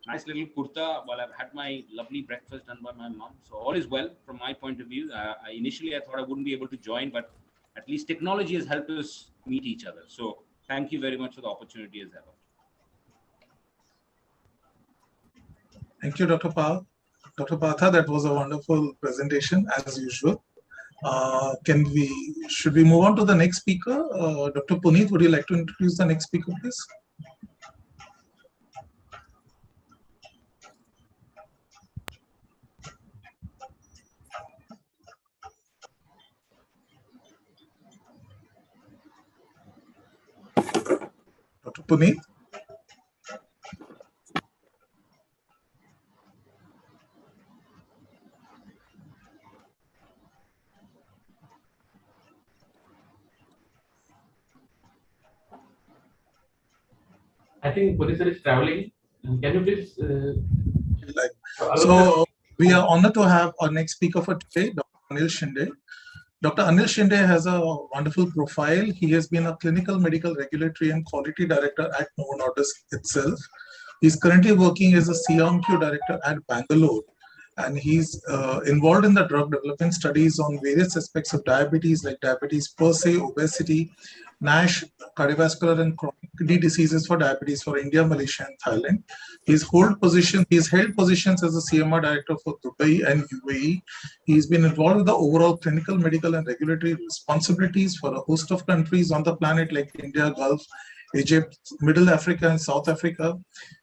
O: nice little kurta, while I've had my lovely breakfast done by my mom. So all is well from my point of view. Initially, I thought I wouldn't be able to join, but at least technology has helped us meet each other. So thank you very much for the opportunity as ever.
N: Thank you, Dr. Pal. Dr. Patha, that was a wonderful presentation as usual. Should we move on to the next speaker? Dr. Puneet, would you like to introduce the next speaker, please? Dr. Puneet?
D: I think Puneet sir is traveling. Can you please?
N: So we are honored to have our next speaker for today, Dr. Anil Shinde. Dr. Anil Shinde has a wonderful profile. He has been a clinical, medical, regulatory, and quality director at Novo Nordisk itself. He's currently working as a CMQ director at Bangalore, and he's involved in the drug development studies on various aspects of diabetes, like diabetes per se, obesity, NASH, cardiovascular and chronic kidney diseases for diabetes for India, Malaysia, and Thailand. He's held positions as a CMR director for Dubai and UAE. He's been involved with the overall clinical, medical, and regulatory responsibilities for a host of countries on the planet like India, Gulf, Egypt, Middle Africa, and South Africa.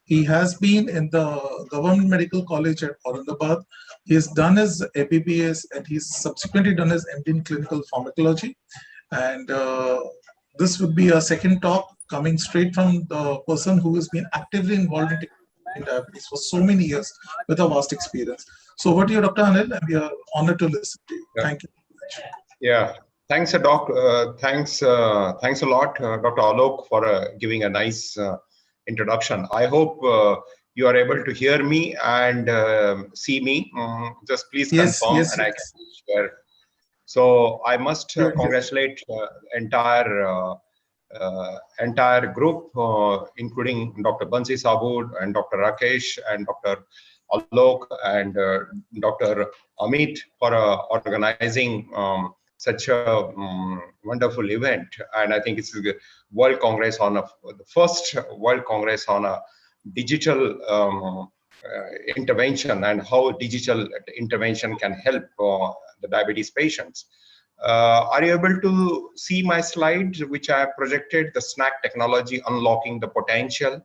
N: He has been in the Government Medical College at Aurangabad. He has done his APPS, and he's subsequently done his MD in clinical pharmacology. And this would be a second talk coming straight from the person who has been actively involved in diabetes for so many years with a vast experience. So over to you, Dr. Anil, and we are honored to listen to you. Thank you.
Q: Yeah, thanks, Doc. Thanks a lot, Dr. Alok, for giving a nice introduction. I hope you are able to hear me and see me. Just please confirm, and I can share. So I must congratulate entire group, including Dr. Bansi Sabud and Dr. Rakesh and Dr. Alok and Dr. Amit for organizing such a wonderful event. And I think it's a World Congress on the first World Congress on a digital intervention, and how digital intervention can help the diabetes patients. Are you able to see my slides, which I have projected, the snack technology unlocking the potential?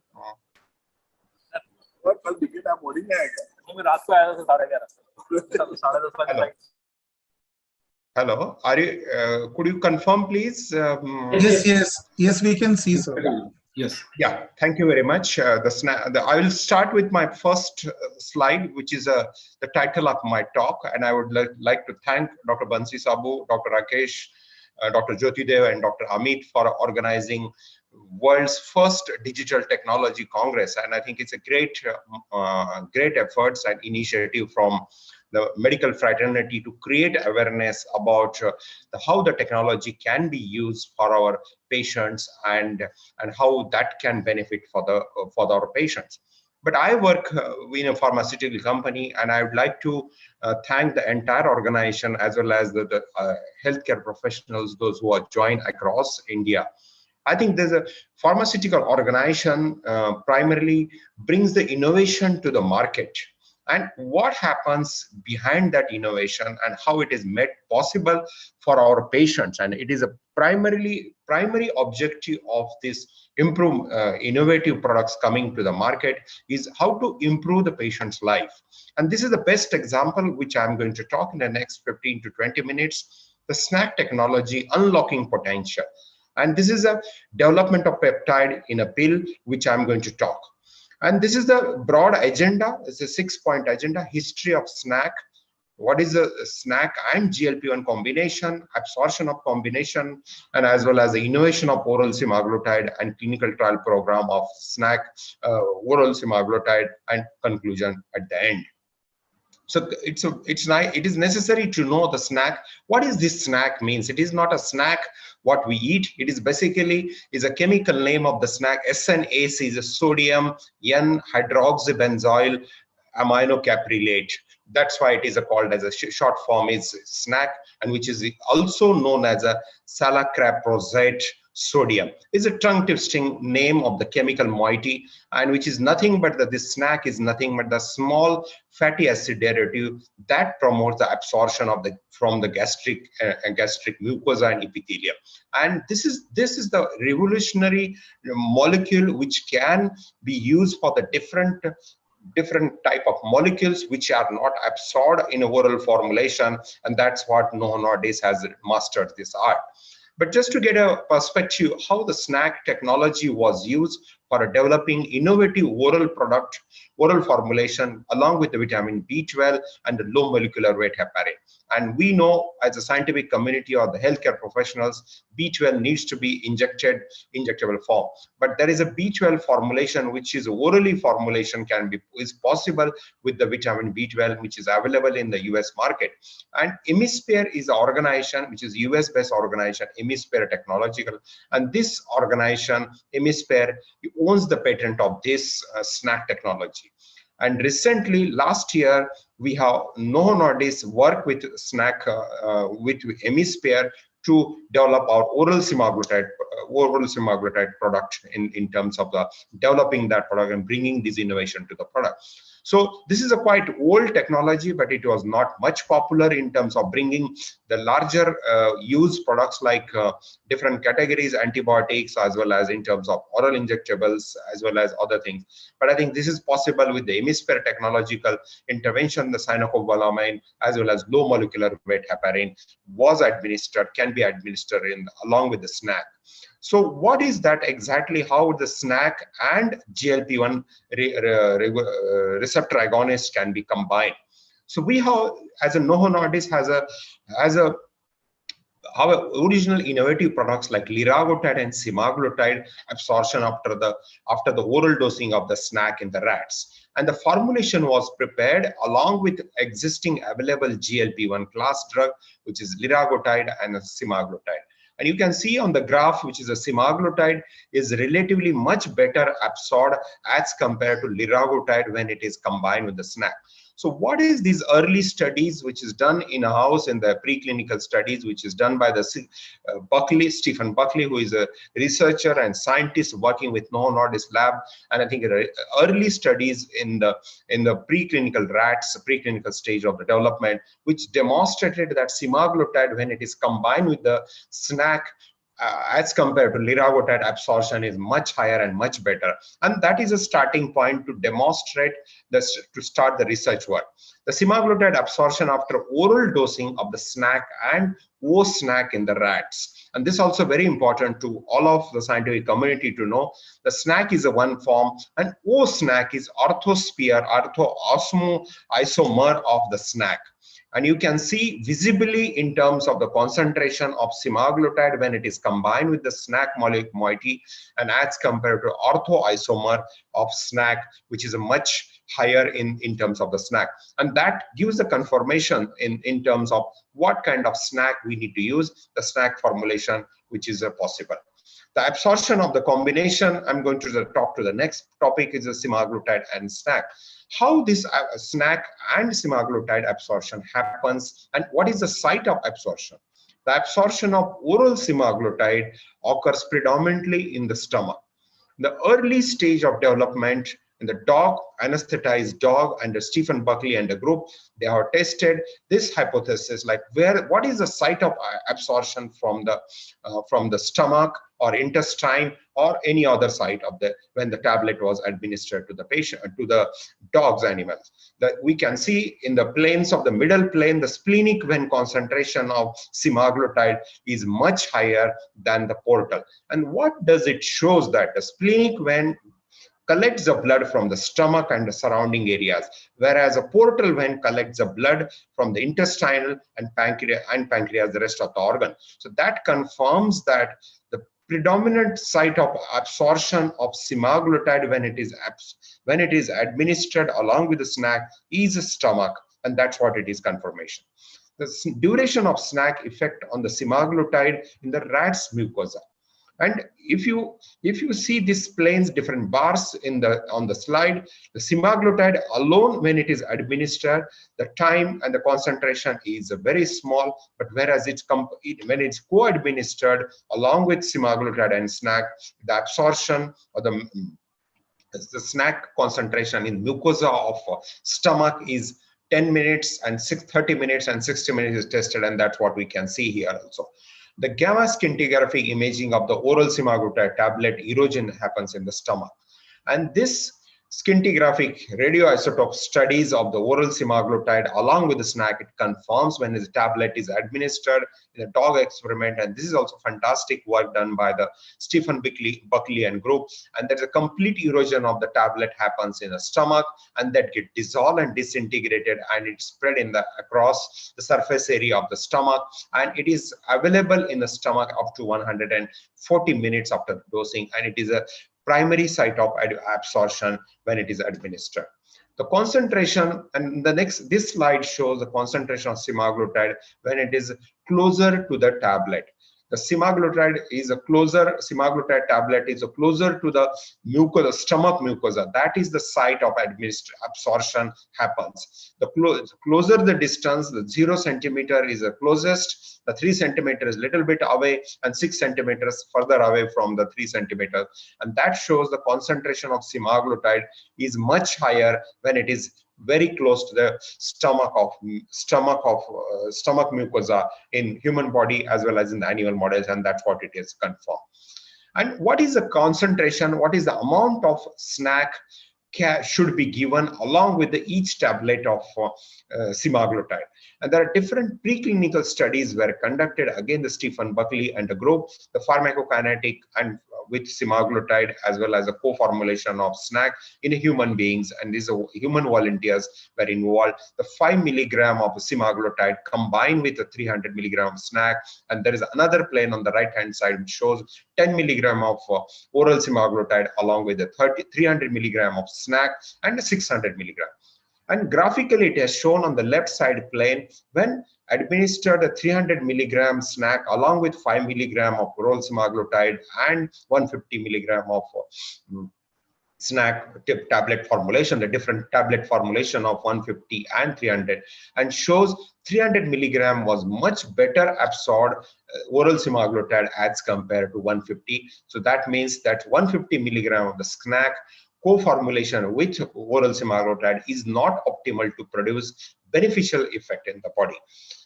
Q: Hello, are you? Could you confirm, please?
N: Yes, we can see, sir.
Q: Yes. Yeah. Thank you very much. I will start with my first slide, which is the title of my talk, and I would like to thank Dr. Bansi Sabu, Dr. Rakesh, Dr. Jyoti Dev, and Dr. Amit for organizing world's first digital technology congress. And I think it's a great efforts and initiative from the medical fraternity to create awareness about how the technology can be used for our patients and how that can benefit for our patients. But I work in a pharmaceutical company, and I would like to thank the entire organization as well as the healthcare professionals, those who are joined across India. I think there's a pharmaceutical organization primarily brings the innovation to the market, and what happens behind that innovation and how it is made possible for our patients. And it is a primary objective of this innovative products coming to the market is how to improve the patient's life. And this is the best example which I'm going to talk in the next 15 to 20 minutes, the SNAC technology unlocking potential. And this is a development of peptide in a pill, which I'm going to talk. And this is the broad agenda. It's a 6-point agenda: history of SNAC, what is a SNAC and GLP-1 combination, absorption of combination, and as well as the innovation of oral semaglutide and clinical trial program of SNAC, oral semaglutide, and conclusion at the end. So it is necessary to know the SNAC. What is this SNAC means? It is not a snack what we eat. It is basically is a chemical name of the SNAC. SNAC is a sodium N-hydroxybenzoyl aminocaprylate. That's why it is called as a short form is SNAC, and which is also known as a salacaprosate sodium. Is a tongue twisting name of the chemical moiety, and which is nothing but that this SNAC is nothing but the small fatty acid derivative that promotes the absorption of from the gastric mucosa and epithelium. And this is the revolutionary molecule which can be used for the different type of molecules which are not absorbed in oral formulation, and that's what Novo Nordisk has mastered this art. But just to get a perspective how the SNAC technology was used for developing innovative oral formulation along with the vitamin B12 and the low molecular weight heparin. And we know as a scientific community or the healthcare professionals, B12 needs to be injectable form. But there is a B12 formulation which is orally formulation is possible with the vitamin B12 which is available in the US market. And Hemisphere is an organization which is US based organization, Hemisphere Technological, and this organization Hemisphere owns the patent of this SNAC technology. And recently, last year, we have Novo Nordisk work with SNAC, with Hemisphere to develop our oral semaglutide product in terms of the developing that product and bringing this innovation to the product. So this is a quite old technology, but it was not much popular in terms of bringing the larger use products like different categories, antibiotics, as well as in terms of oral injectables, as well as other things. But I think this is possible with the Hemisphere technological intervention, the cyanocobalamin, as well as low molecular weight heparin can be administered along with the SNAC. So what is that exactly, how the SNAC and GLP-1 receptor agonist can be combined? So we have, as a Novo Nordisk our original innovative products like liraglutide and semaglutide absorption after the oral dosing of the SNAC in the rats. And the formulation was prepared along with existing available GLP-1 class drug, which is liraglutide and semaglutide. And you can see on the graph, which is a semaglutide is relatively much better absorbed as compared to liraglutide when it is combined with the SNAC. So what is these early studies which is done in-house in the preclinical studies, which is done by the Stephen Buckley, who is a researcher and scientist working with Novo Nordisk lab. And I think early studies in the preclinical rats, preclinical stage of the development, which demonstrated that semaglutide, when it is combined with the SNAC, as compared to liraglutide, absorption is much higher and much better. And that is a starting point to demonstrate this, to start the research work. The semaglutide absorption after oral dosing of the SNAC and O-SNAC in the rats. And this is also very important to all of the scientific community to know. The SNAC is a one form and O-SNAC is orthosphere, isomer of the SNAC. And you can see visibly in terms of the concentration of semaglutide when it is combined with the SNAC moiety and as compared to orthoisomer of SNAC, which is a much higher in terms of the SNAC. And that gives the confirmation in terms of what kind of SNAC we need to use, the SNAC formulation, which is possible. The absorption of the combination, I'm going to talk to the next topic, is the semaglutide and SNAC. How this SNAC and semaglutide absorption happens and what is the site of absorption. The absorption of oral semaglutide occurs predominantly in the stomach. The early stage of development in the dog, anesthetized dog, and Stephen Buckley and the group, they have tested this hypothesis, like what is the site of absorption from the stomach or intestine or any other site of when the tablet was administered to the patient, to the dogs, animals. That we can see in the planes of the middle plane, the splenic vein concentration of semaglutide is much higher than the portal. And what does it shows that the splenic vein collects the blood from the stomach and the surrounding areas, whereas a portal vein collects the blood from the intestinal and pancreas, the rest of the organ. So that confirms that the predominant site of absorption of semaglutide when it is administered along with the SNAC is the stomach, and that's what it is confirmation. The duration of SNAC effect on the semaglutide in the rat's mucosa. And if you see these planes, different bars on the slide, the semaglutide alone, when it is administered, the time and the concentration is very small. But whereas when it's co-administered along with semaglutide and SNAC, the absorption or the SNAC concentration in mucosa of stomach is 10 minutes and 30 minutes and 60 minutes is tested, and that's what we can see here also. The gamma scintigraphic imaging of the oral semaglutide tablet erosion happens in the stomach. And this scintigraphic radioisotope studies of the oral semaglutide along with the SNAC, it confirms when the tablet is administered in a dog experiment. And this is also fantastic work done by the Stephen Buckley and group. And there's a complete erosion of the tablet happens in the stomach, and that get dissolved and disintegrated, and it's spread across the surface area of the stomach. And it is available in the stomach up to 140 minutes after dosing, and it is a primary site of absorption when it is administered. The concentration, and this slide shows the concentration of semaglutide when it is closer to the tablet. The semaglutide tablet is closer to the mucosa, stomach mucosa. That is the site of absorption happens. The closer the distance, the 0 centimeter is the closest, the 3 centimeter is little bit away, and 6 centimeters further away from the 3 centimeters. And that shows the concentration of semaglutide is much higher when it is very close to the stomach mucosa in human body as well as in the animal models, and that's what it is confirmed. And what is the concentration, what is the amount of SNAC should be given along with each tablet of semaglutide? And there are different preclinical studies were conducted, again the Stephen Buckley and the group, the pharmacokinetic and with semaglutide as well as a co-formulation of SNAC in human beings, and these human volunteers were involved. The 5 milligram of semaglutide combined with the 300 milligram of SNAC, and there is another plane on the right hand side which shows 10 milligram of oral semaglutide along with the 300 milligram of SNAC and 600 milligram. And graphically, it has shown on the left side plane when administered a 300 milligram SNAC along with 5 milligram of oral semaglutide and 150 milligram of SNAC tablet formulation, the different tablet formulation of 150 and 300, and shows 300 milligram was much better absorbed oral semaglutide as compared to 150. So that means that 150 milligram of the SNAC co-formulation with oral semaglutide is not optimal to produce beneficial effect in the body.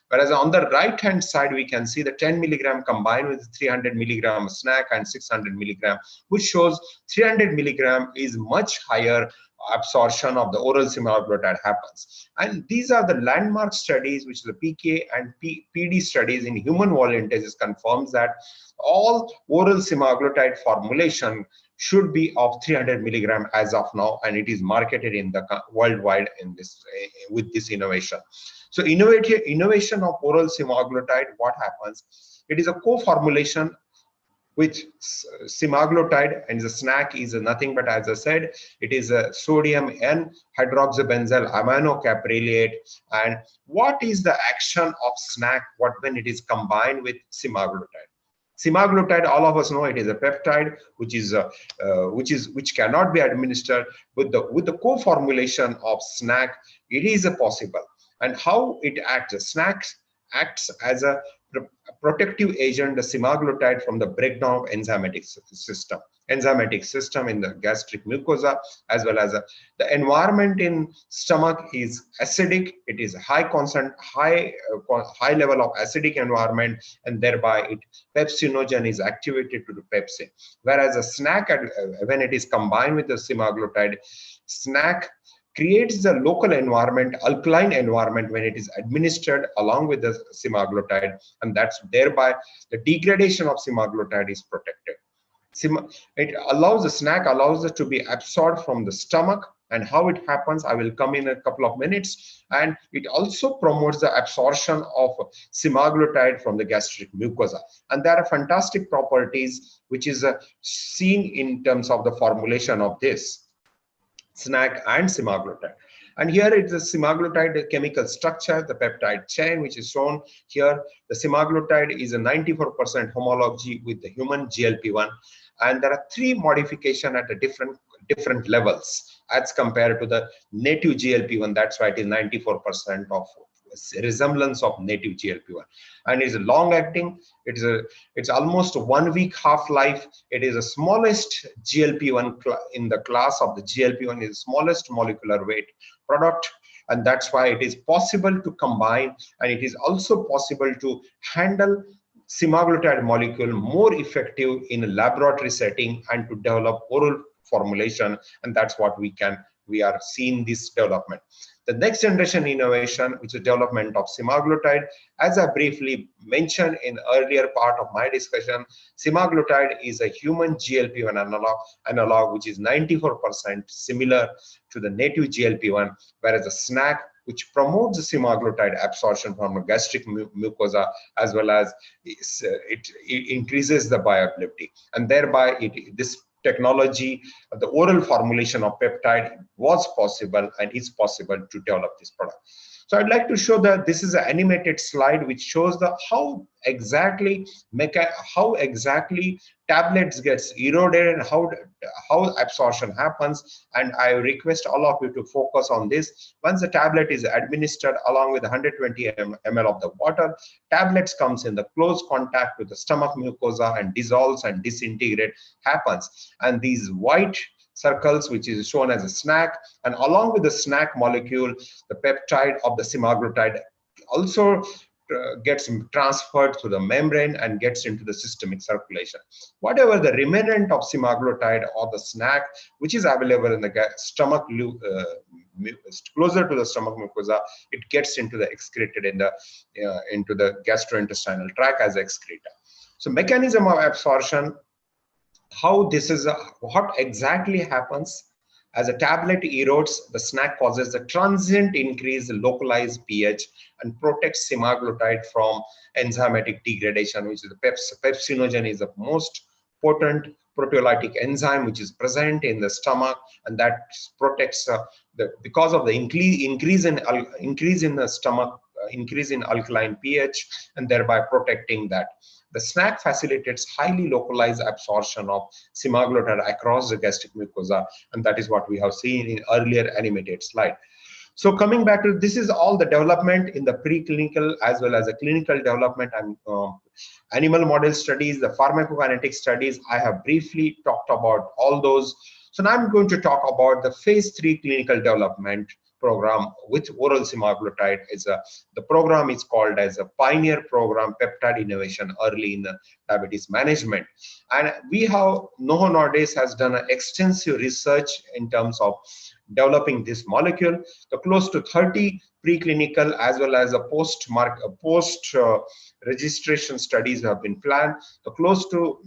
Q: Whereas on the right hand side, we can see the 10 milligram combined with 300 milligram SNAC and 600 milligram, which shows 300 milligram is much higher absorption of the oral semaglutide happens. And these are the landmark studies, which the PK and PD studies in human volunteers confirms that all oral semaglutide formulation should be of 300 milligram as of now, and it is marketed in the worldwide in this with this innovation. So innovation of oral semaglutide, what happens? It is a co-formulation with semaglutide, and the SNAC is nothing but, as I said, it is a sodium N hydroxybenzyl aminocaprylate. And what is the action of SNAC when it is combined with semaglutide? Semaglutide, all of us know, it is a peptide which cannot be administered. With the co-formulation of SNAC, it is possible. And how it acts? SNAC acts as a protective agent, the semaglutide, from the breakdown of enzymatic system in the gastric mucosa, as well as the environment in stomach is acidic. It is high level of acidic environment, and thereby pepsinogen is activated to the pepsin. Whereas a SNAC, when it is combined with the semaglutide, SNAC creates the local environment, alkaline environment, when it is administered along with the semaglutide, and that's thereby the degradation of semaglutide is protected. It allows the SNAC allows it to be absorbed from the stomach, and how it happens I will come in a couple of minutes. And it also promotes the absorption of semaglutide from the gastric mucosa, and there are fantastic properties which is seen in terms of the formulation of this SNAC and semaglutide. And here it is the semaglutide chemical structure, the peptide chain, which is shown here. The semaglutide is a 94% homology with the human GLP-1, and there are 3 modifications at a different levels as compared to the native GLP-1. That's why it is 94% of resemblance of native GLP-1, and is long acting. It's almost 1 week half-life. It is the smallest GLP-1 in the class of the GLP-1, is the smallest molecular weight product, and that's why it is possible to combine, and it is also possible to handle semaglutide molecule more effective in a laboratory setting and to develop oral formulation, and that's what we are seeing this development. The next generation innovation, which is development of semaglutide, as I briefly mentioned in earlier part of my discussion, semaglutide is a human GLP-1 analog which is 94% similar to the native GLP-1, whereas the SNAC, which promotes the semaglutide absorption from the gastric mucosa, as well as it increases the bioavailability, and thereby this technology, the oral formulation of peptide was possible and is possible to develop this product. So I'd like to show that this is an animated slide which shows how exactly tablets gets eroded and how absorption happens. And I request all of you to focus on this. Once the tablet is administered along with 120 ml of the water, tablets comes in the close contact with the stomach mucosa and dissolves and disintegrate happens. And these white circles, which is shown as a SNAC, and along with the SNAC molecule, the peptide of the semaglutide also gets transferred through the membrane and gets into the systemic circulation. Whatever the remnant of semaglutide or the SNAC, which is available in the stomach, closer to the stomach mucosa, it gets into the excreted into the gastrointestinal tract as excreta. So mechanism of absorption, how this is what exactly happens as a tablet erodes, the SNAC causes a transient increase in localized pH and protects semaglutide from enzymatic degradation, which is the pepsinogen is the most potent proteolytic enzyme which is present in the stomach, and that protects because of the increase in the stomach, increase in alkaline pH, and thereby protecting that. The SNAC facilitates highly localized absorption of semaglutide across the gastric mucosa, and that is what we have seen in earlier animated slide. So coming back to this is all the development in the preclinical as well as the clinical development and animal model studies, the pharmacokinetic studies. I have briefly talked about all those. So now I'm going to talk about the phase 3 clinical development program with oral semaglutide. The program is called as a Pioneer Program Peptide Innovation Early in the Diabetes Management. And Novo Nordisk has done an extensive research in terms of developing this molecule. The close to 30 preclinical as well as a post registration studies have been planned. The close to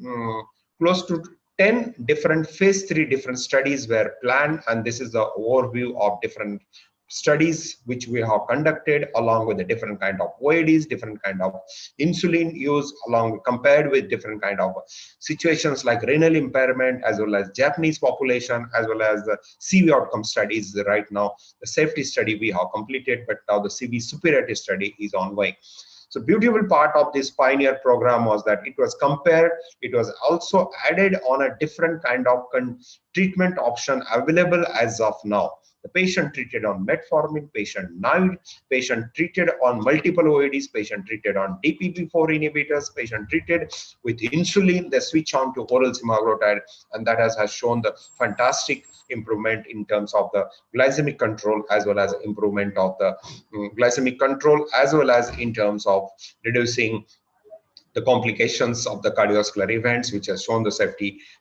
Q: 10 different phase 3 different studies were planned, and this is the overview of different studies which we have conducted along with the different kind of OADs, different kind of insulin use, compared with different kind of situations like renal impairment, as well as Japanese population, as well as the CV outcome studies. Right now, the safety study we have completed, but now the CV superiority study is ongoing. So beautiful part of this pioneer program was that it was compared, it was also added on a different kind of treatment option available as of now. The patient treated on metformin, patient naive, patient treated on multiple OADs, patient treated on DPP-4 inhibitors, patient treated with insulin, they switch on to oral semaglutide, and that has shown the fantastic improvement in terms of the glycemic control, as well as improvement of the glycemic control, as well as in terms of reducing the complications of the cardiovascular events, which has shown the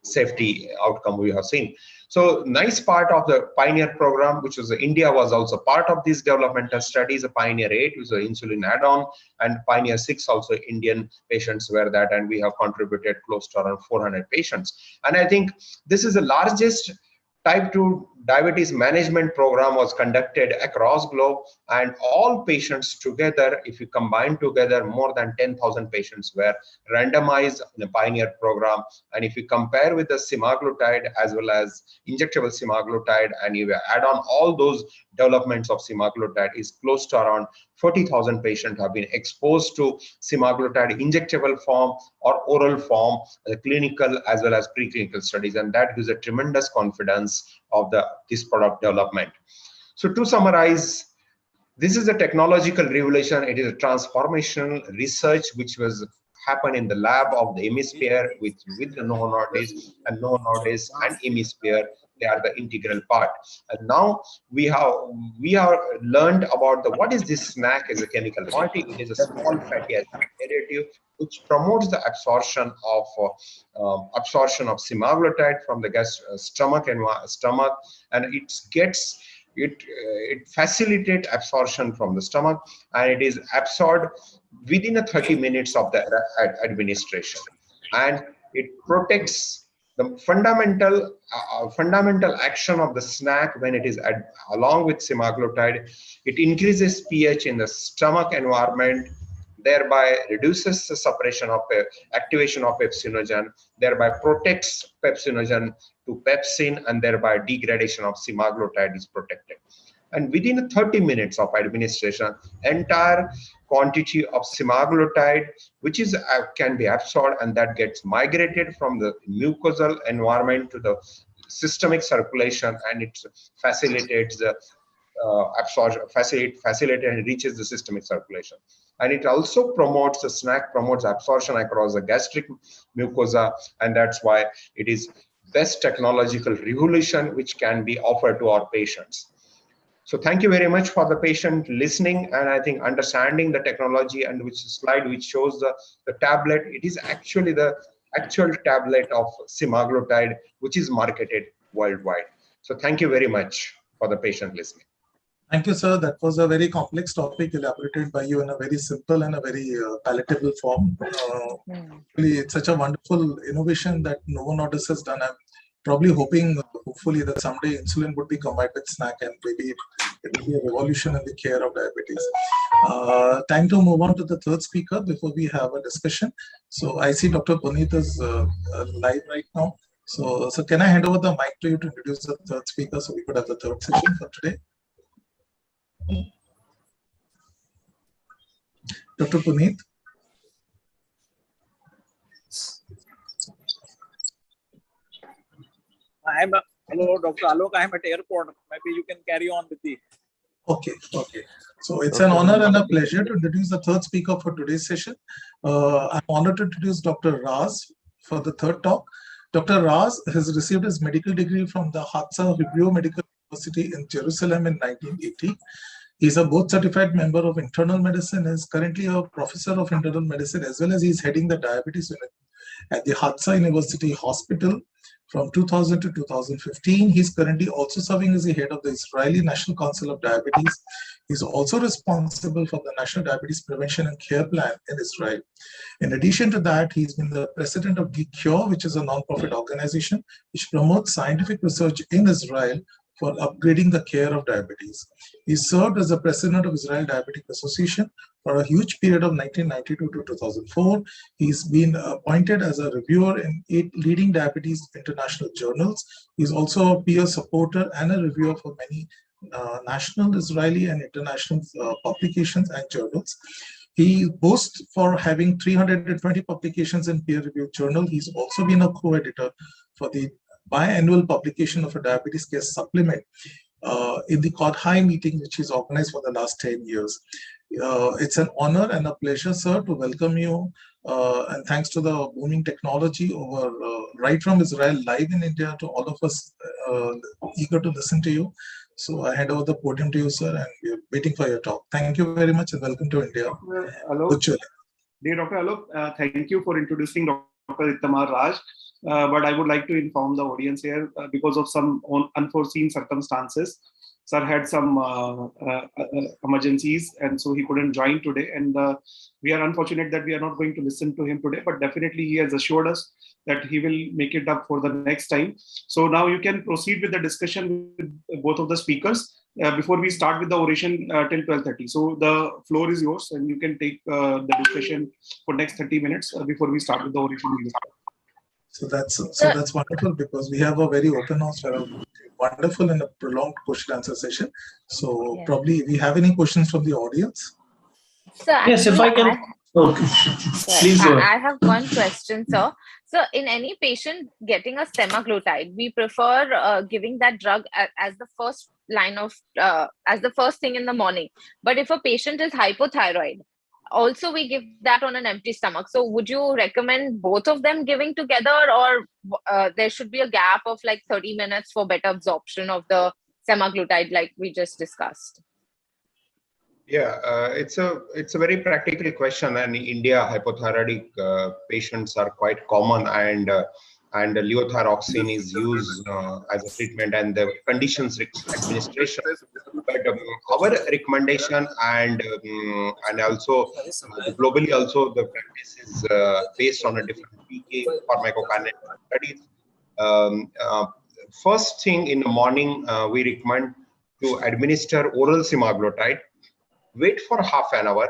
Q: safety outcome we have seen. So nice part of the Pioneer program, which was India was also part of these developmental studies. The Pioneer 8 was an insulin add-on, and Pioneer 6 also Indian patients were that, and we have contributed close to around 400 patients. And I think this is the largest type 2 diabetes management program was conducted across globe, and all patients together, if you combine together, more than 10,000 patients were randomized in a Pioneer program. And if you compare with the semaglutide as well as injectable semaglutide, and you add on all those developments of semaglutide, is close to around 40,000 patients have been exposed to semaglutide injectable form or oral form, clinical as well as preclinical studies, and that gives a tremendous confidence of this product development. So to summarize, this is a technological revolution. It is a transformational research which was happened in the lab of the hemisphere with the Novo Nordisk, and Novo Nordisk and hemisphere, they are the integral part. And now we have learned about what is this snack as a chemical moiety. It is a small fatty acid derivative which promotes the absorption of semaglutide from the stomach, and it facilitates absorption from the stomach, and it is absorbed within 30 minutes of the administration, and it protects the fundamental action of the snack when it is along with semaglutide. It increases pH in the stomach environment, thereby reduces the suppression of activation of pepsinogen, thereby protects pepsinogen to pepsin, and thereby degradation of semaglutide is protected. And within 30 minutes of administration, entire quantity of semaglutide, which is can be absorbed, and that gets migrated from the mucosal environment to the systemic circulation, and it facilitates the absorption, facilitates and reaches the systemic circulation. And it also promotes, the snack promotes absorption across the gastric mucosa, and that's why it is best technological revolution which can be offered to our patients. So thank you very much for the patient listening, and I think understanding the technology, and which slide which shows the tablet. It is actually the actual tablet of semaglutide which is marketed worldwide. So thank you very much for the patient listening.
N: Thank you, sir. That was a very complex topic elaborated by you in a very simple and a very palatable form. It's such a wonderful innovation that Novo Nordisk has done. I'm probably hoping, hopefully, that someday insulin would be combined with snack, and maybe it will be a revolution in the care of diabetes. Time to move on to the third speaker before we have a discussion. So I see Dr. Puneet is live right now. So can I hand over the mic to you to introduce the third speaker so we could have the third session for today? Dr. Puneet.
L: Hello, Dr. Alok. I am at airport. Maybe you can carry on with the.
N: Okay. So it's an honor and a pleasure to introduce the third speaker for today's session. I'm honored to introduce Dr. Raz for the third talk. Dr. Raz has received his medical degree from the Hadza Hebrew Medical University in Jerusalem in 1980. He's a board-certified member of internal medicine, is currently a professor of internal medicine, as well as he's heading the diabetes unit at the Hadza University Hospital from 2000 to 2015. He's currently also serving as the head of the Israeli National Council of Diabetes. He's also responsible for the National Diabetes Prevention and Care Plan in Israel. In addition to that, he's been the president of D-Cure, which is a non-profit organization which promotes scientific research in Israel for upgrading the care of diabetes. He served as the president of Israel Diabetic Association for a huge period of 1992 to 2004. He's been appointed as a reviewer in 8 leading diabetes international journals. He's also a peer supporter and a reviewer for many national, Israeli, and international publications and journals. He boasts for having 320 publications in peer-reviewed journal. He's also been a co-editor for the biannual publication of a diabetes care supplement in the CODHI meeting, which is organized for the last 10 years. It's an honor and a pleasure, sir, to welcome you. And thanks to the booming technology over right from Israel, live in India, to all of us eager to listen to you. So I hand over the podium to you, sir, and we're waiting for your talk. Thank you very much and welcome to India.
C: Dear Dr. Alok, thank you for introducing Dr. Itamar Raj. But I would like to inform the audience here, because of some unforeseen circumstances, sir had some emergencies, and so he couldn't join today. And we are unfortunate that we are not going to listen to him today, but definitely he has assured us that he will make it up for the next time. So now you can proceed with the discussion with both of the speakers before we start with the oration till 12:30. So the floor is yours, and you can take the discussion for next 30 minutes before we start with the oration.
N: So that's wonderful, because we have a very open house, wonderful and a prolonged question answer session. So probably we have any questions from the audience?
M: So
R: yes, if I can. Please go ahead.
M: I have one question, sir. So in any patient getting a semaglutide, we prefer giving that drug as the first line of, as the first thing in the morning. But if a patient is hypothyroid, also we give that on an empty stomach. So would you recommend both of them giving together, or there should be a gap of like 30 minutes for better absorption of the semaglutide like we just discussed?
Q: Yeah, it's a very practical question, and in India hypothyroidic patients are quite common, and levothyroxine is used as a treatment, and the conditions administration. But our recommendation and also globally also the practice is based on a different PK pharmacokinetic studies. First thing in the morning, we recommend to administer oral semaglutide. Wait for half an hour,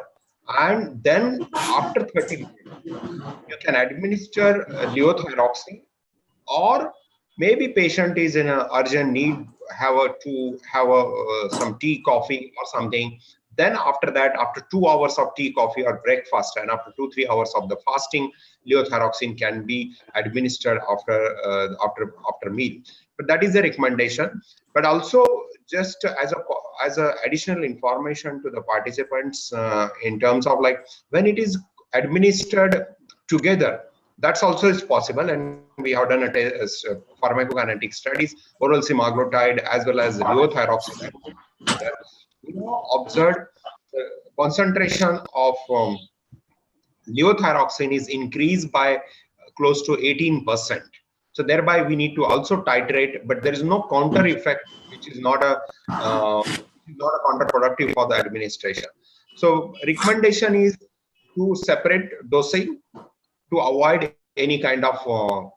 Q: and then after 30 minutes, you can administer levothyroxine, or maybe patient is in an urgent need, have some tea, coffee or something. Then after that, after 2 hours of tea, coffee or breakfast, and after 2-3 hours of the fasting, levothyroxine can be administered after meal. But that is the recommendation. But also, just as a additional information to the participants in terms of like when it is administered together, that's also is possible, and we have done pharmacokinetic studies, oral semaglutide as well as levothyroxine. We observed the concentration of levothyroxine is increased by close to 18%. So thereby we need to also titrate, but there is no counter effect, which is not a counterproductive for the administration. So recommendation is to separate dosing to avoid any kind of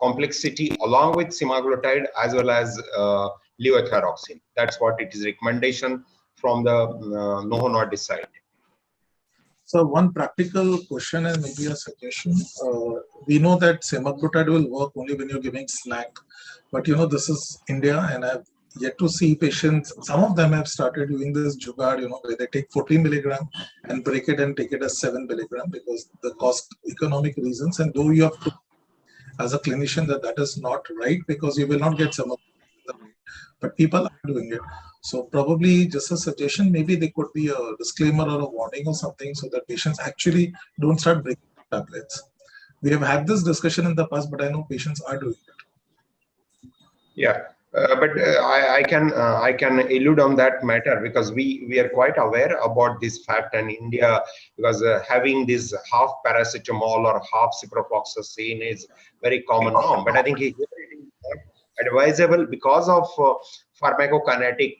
Q: complexity along with semaglutide as well as levothyroxine. That's what it is recommendation from the Novo Nordisk side.
N: So one practical question and maybe a suggestion. We know that semaglutide will work only when you're giving snack, but this is India, and I've yet to see patients. Some of them have started doing this jugaad, where they take 14 milligram and break it and take it as 7 milligram because the cost economic reasons. And though you have to, as a clinician, that is not right, because you will not get semaglutide, but people are doing it. So probably just a suggestion, maybe there could be a disclaimer or a warning or something so that patients actually don't start breaking tablets. We have had this discussion in the past, but I know patients are doing it.
Q: Yeah, but I can allude on that matter, because we are quite aware about this fact in India, because having this half paracetamol or half ciprofloxacin is very common now. But I think it is not advisable because of pharmacokinetic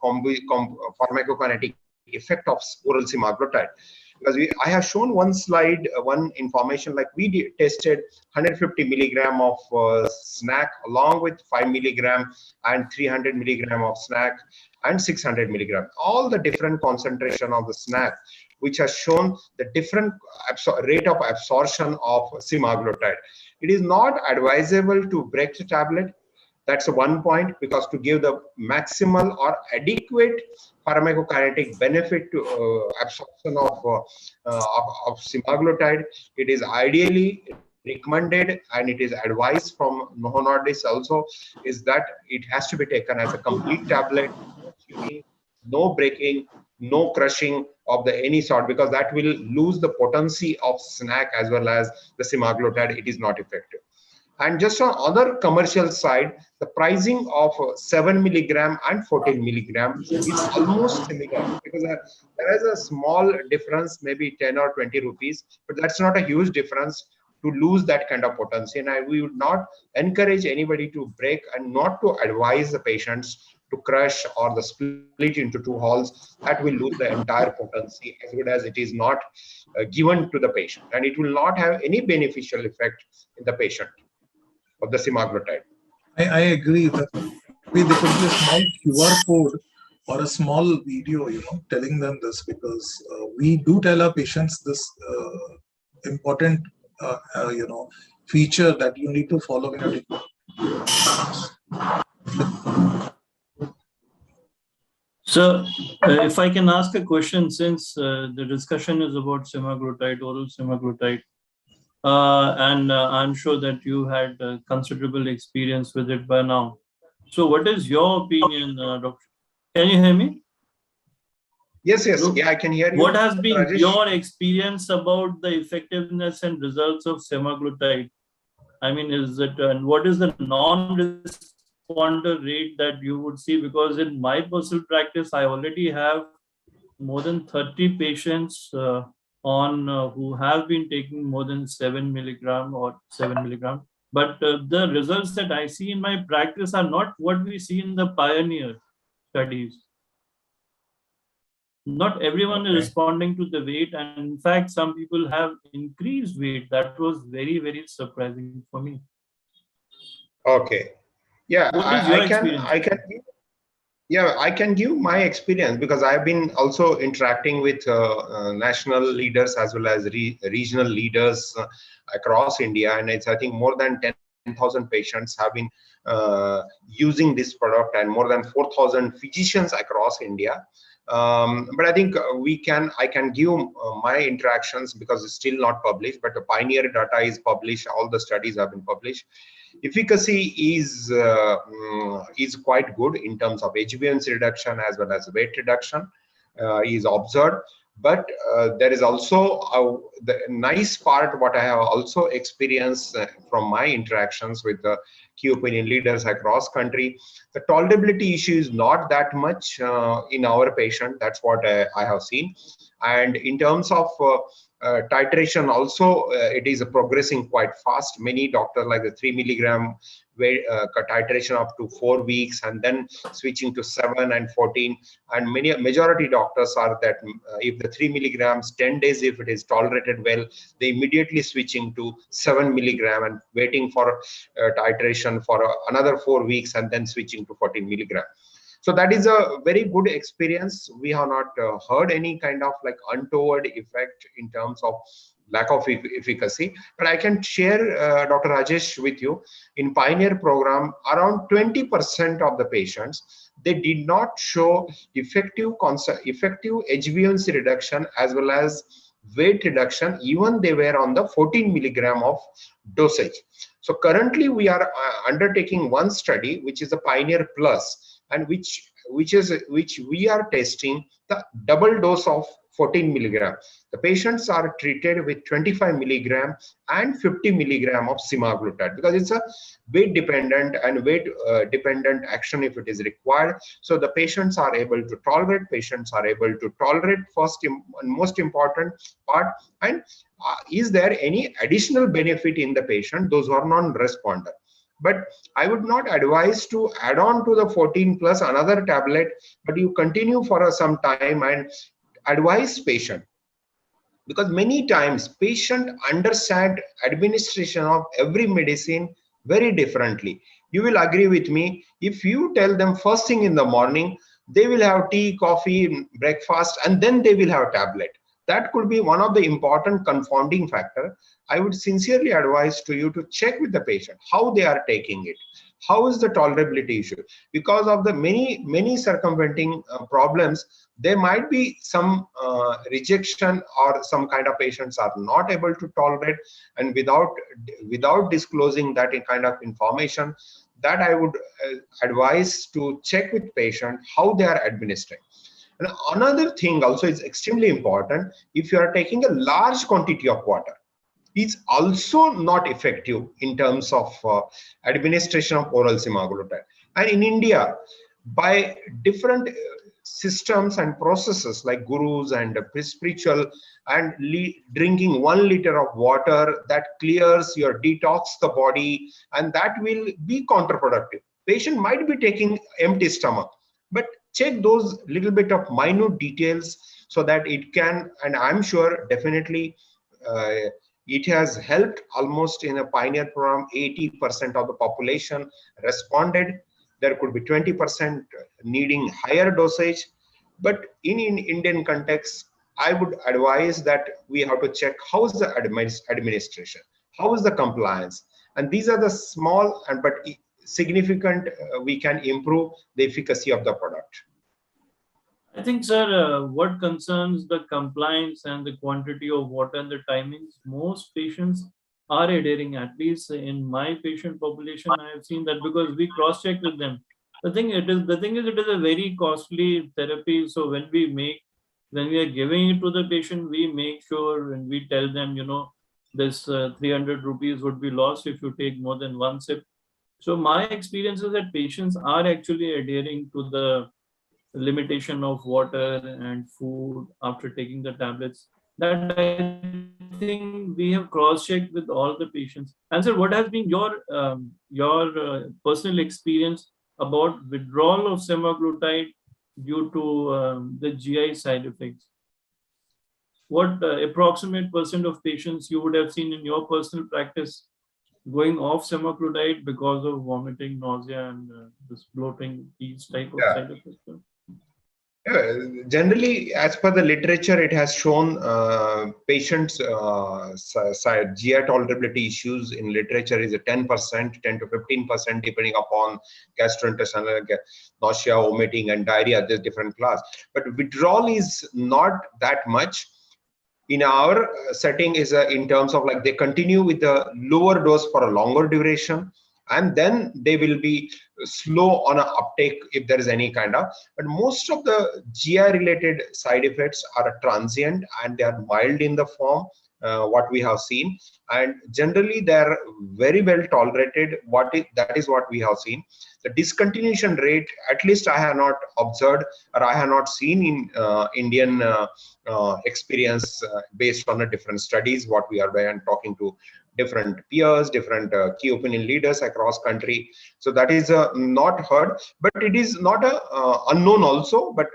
Q: pharmacokinetic effect of oral semaglutide. Because I have shown one slide, one information, like we tested 150 milligram of snack along with 5 milligram and 300 milligram of snack and 600 milligram, all the different concentration of the snack, which has shown the different rate of absorption of semaglutide. It is not advisable to break the tablet. That's one point, because to give the maximal or adequate pharmacokinetic benefit to absorption of semaglutide, it is ideally recommended, and it is advised from Novo Nordisk also, is that it has to be taken as a complete tablet, no chewing, no breaking, no crushing of the any sort, because that will lose the potency of snack as well as the semaglutide. It is not effective. And just on other commercial side, the pricing of 7 milligram and 14 milligram is almost similar, because there is a small difference, maybe 10 or 20 rupees, but that's not a huge difference to lose that kind of potency. And we would not encourage anybody to break, and not to advise the patients to crush or the split into two halls. That will lose the entire potency, as good as it is not given to the patient, and it will not have any beneficial effect in the patient of the semaglutide.
N: I agree that maybe there could be a small QR code or a small video, telling them this, because we do tell our patients this important, feature that you need to follow when you're
R: So, if I can ask a question, since the discussion is about semaglutide, oral semaglutide, and I'm sure that you had considerable experience with it by now. So what is your opinion, Doctor? Can you hear me?
Q: Yes, yeah, I can hear you.
R: What has been
Q: Rajesh?
R: your experience about the effectiveness and results of semaglutide? I mean, is it, and what is the non-responder rate that you would see? Because in my personal practice, I already have more than 30 patients who have been taking more than 7 milligram or 7 milligram. But the results that I see in my practice are not what we see in the pioneer studies. Not everyone is responding to the weight, and in fact, some people have increased weight. That was very, very surprising for me.
Q: Okay. Yeah,
R: what is your experience?
Q: I can give my experience, because I've been also interacting with national leaders as well as regional leaders across India, and it's, I think, more than 10,000 patients have been using this product, and more than 4,000 physicians across India. But I think I can give my interactions, because it's still not published, but the pioneer data is published. All the studies have been published. Efficacy is quite good in terms of HbA1c reduction as well as weight reduction is observed. But there is also the nice part, what I have also experienced from my interactions with the key opinion leaders across country. The tolerability issue is not that much in our patient. That's what I have seen. And in terms of titration also, it is progressing quite fast. Many doctors, like the 3 milligram weight titration up to 4 weeks, and then switching to 7 and 14. And majority doctors are that if the 3 milligrams 10 days, if it is tolerated well, they immediately switching to 7 milligram and waiting for titration for another 4 weeks, and then switching to 14 milligram. So that is a very good experience. We have not heard any kind of like untoward effect in terms of lack of efficacy. But I can share, Dr. Rajesh, with you, in Pioneer program, around 20% of the patients, they did not show effective HbA1c reduction as well as weight reduction, even they were on the 14 milligram of dosage. So currently we are undertaking one study, which is the Pioneer Plus, and which we are testing the double dose of 14 milligram. The patients are treated with 25 milligram and 50 milligram of semaglutide, because it's a weight dependent and weight dependent action if it is required. So the patients are able to tolerate. First and most important part. And is there any additional benefit in the patient, those who are non-responder? But I would not advise to add on to the 14 plus another tablet, but you continue for some time and advise patient because many times patient understand administration of every medicine very differently. You will agree with me, if you tell them first thing in the morning, they will have tea, coffee, breakfast, and then they will have tablet. That could be one of the important confounding factor. I would sincerely advise to you to check with the patient how they are taking it. How is the tolerability issue? Because of the many circumventing problems, there might be some rejection, or some kind of patients are not able to tolerate, and without disclosing that kind of information, that I would advise to check with patient how they are administering. And another thing also is extremely important. If you are taking a large quantity of water, is also not effective in terms of administration of oral semaglutide. And in India, by different systems and processes like gurus and spiritual, and drinking 1 liter of water, that clears your detox the body, and that will be counterproductive. Patient might be taking empty stomach, but check those little bit of minute details so that it can, and I'm sure definitely it has helped almost in a pioneer program. 80% of the population responded. There could be 20% needing higher dosage. But in Indian context, I would advise that we have to check how is the administration, how is the compliance. And these are the small and but significant, we can improve the efficacy of the product.
R: I think, sir, what concerns the compliance and the quantity of water and the timings, most patients are adhering. At least in my patient population, I have seen that, because we cross-check with them. The thing is, it is a very costly therapy. So when we are giving it to the patient, we make sure and we tell them, this 300 rupees would be lost if you take more than one sip. So my experience is that patients are actually adhering to the limitation of water and food after taking the tablets. That I think we have cross-checked with all the patients. And sir, what has been your personal experience about withdrawal of semaglutide due to the GI side effects? What approximate percent of patients you would have seen in your personal practice going off semaglutide because of vomiting, nausea, and this bloating, these type of side effects?
Q: Generally, as per the literature, it has shown patients' GI tolerability issues in literature is a 10%, 10 to 15%, depending upon gastrointestinal nausea, vomiting, and diarrhea. There's different class, but withdrawal is not that much. In our setting is in terms of like they continue with the lower dose for a longer duration, and then they will be slow on an uptake if there is any kind of, but most of the GI related side effects are transient and they are mild in the form, what we have seen, and generally they are very well tolerated. That is what we have seen. The discontinuation rate, at least I have not observed or I have not seen in Indian experience based on the different studies what we are doing and talking to different peers, different key opinion leaders across country. So that is not heard, but it is not unknown also. But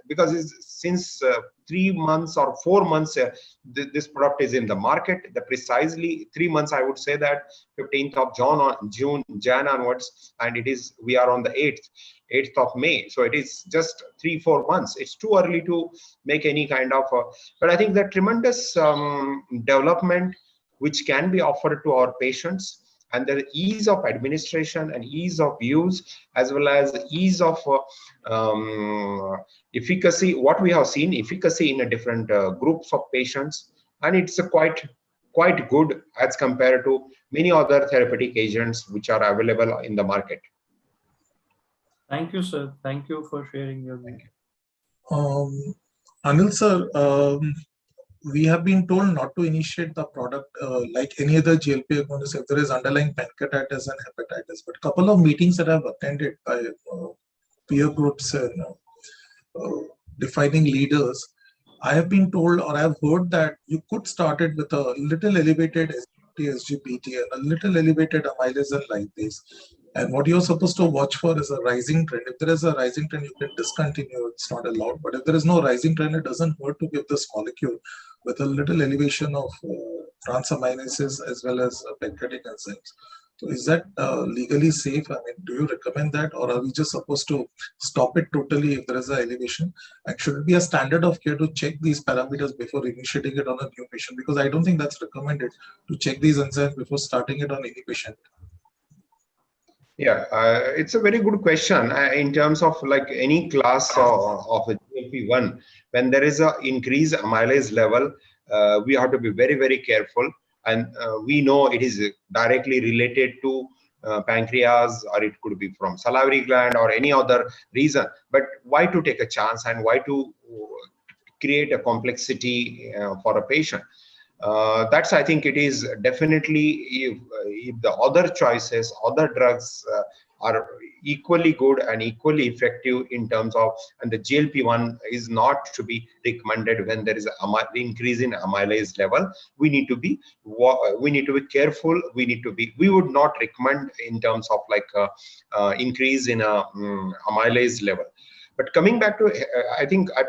Q: because it's since 3 months or 4 months, this product is in the market. The precisely 3 months, I would say that 15th of Jan onwards, and it is we are on the 8th of May. So it is just 3-4 months. It's too early to make any kind of. But I think the tremendous development which can be offered to our patients, and the ease of administration and ease of use, as well as ease of efficacy, what we have seen efficacy in a different groups of patients, and it's a quite good as compared to many other therapeutic agents which are available in the market.
R: Thank you, sir. Thank you for sharing your view.
N: Anil sir, we have been told not to initiate the product like any other GLP agonist if there is underlying pancreatitis and hepatitis. But a couple of meetings that I've attended by peer groups and defining leaders, I have been told or I've heard that you could start it with a little elevated SGPT and a little elevated amylase and lipase. And what you're supposed to watch for is a rising trend. If there is a rising trend, you can discontinue. It's not allowed. But if there is no rising trend, it doesn't hurt to give this molecule with a little elevation of transaminases as well as pancreatic enzymes. So is that legally safe? I mean, do you recommend that, or are we just supposed to stop it totally if there is an elevation? And should it be a standard of care to check these parameters before initiating it on a new patient? Because I don't think that's recommended to check these enzymes before starting it on any patient.
Q: Yeah, it's a very good question. In terms of like any class of a GLP-1, when there is a increased amylase level, we have to be very, very careful. And we know it is directly related to pancreas, or it could be from salivary gland or any other reason. But why to take a chance, and why to create a complexity for a patient? That's, I think it is definitely, if the other choices, other drugs are equally good and equally effective in terms of, and the GLP-1 is not to be recommended when there is an increase in amylase level. We need to be careful. We would not recommend in terms of like increase in amylase level. But coming back to, I think I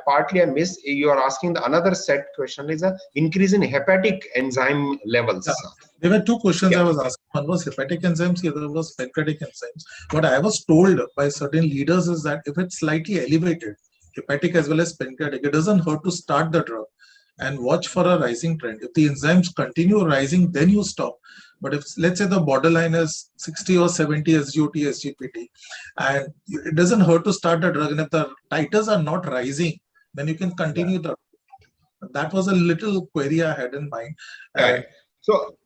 Q: missed, you are asking the another set question is a increase in hepatic enzyme levels.
N: Yeah. There were two questions I was asking. One was hepatic enzymes, the other was pancreatic enzymes. What I was told by certain leaders is that if it's slightly elevated, hepatic as well as pancreatic, it doesn't hurt to start the drug and watch for a rising trend. If the enzymes continue rising, then you stop. But if, let's say, the borderline is 60 or 70 SGOT, SGPT, and it doesn't hurt to start the drug, and if the titers are not rising, then you can continue the. That was a little query I had in mind.
Q: Right. So,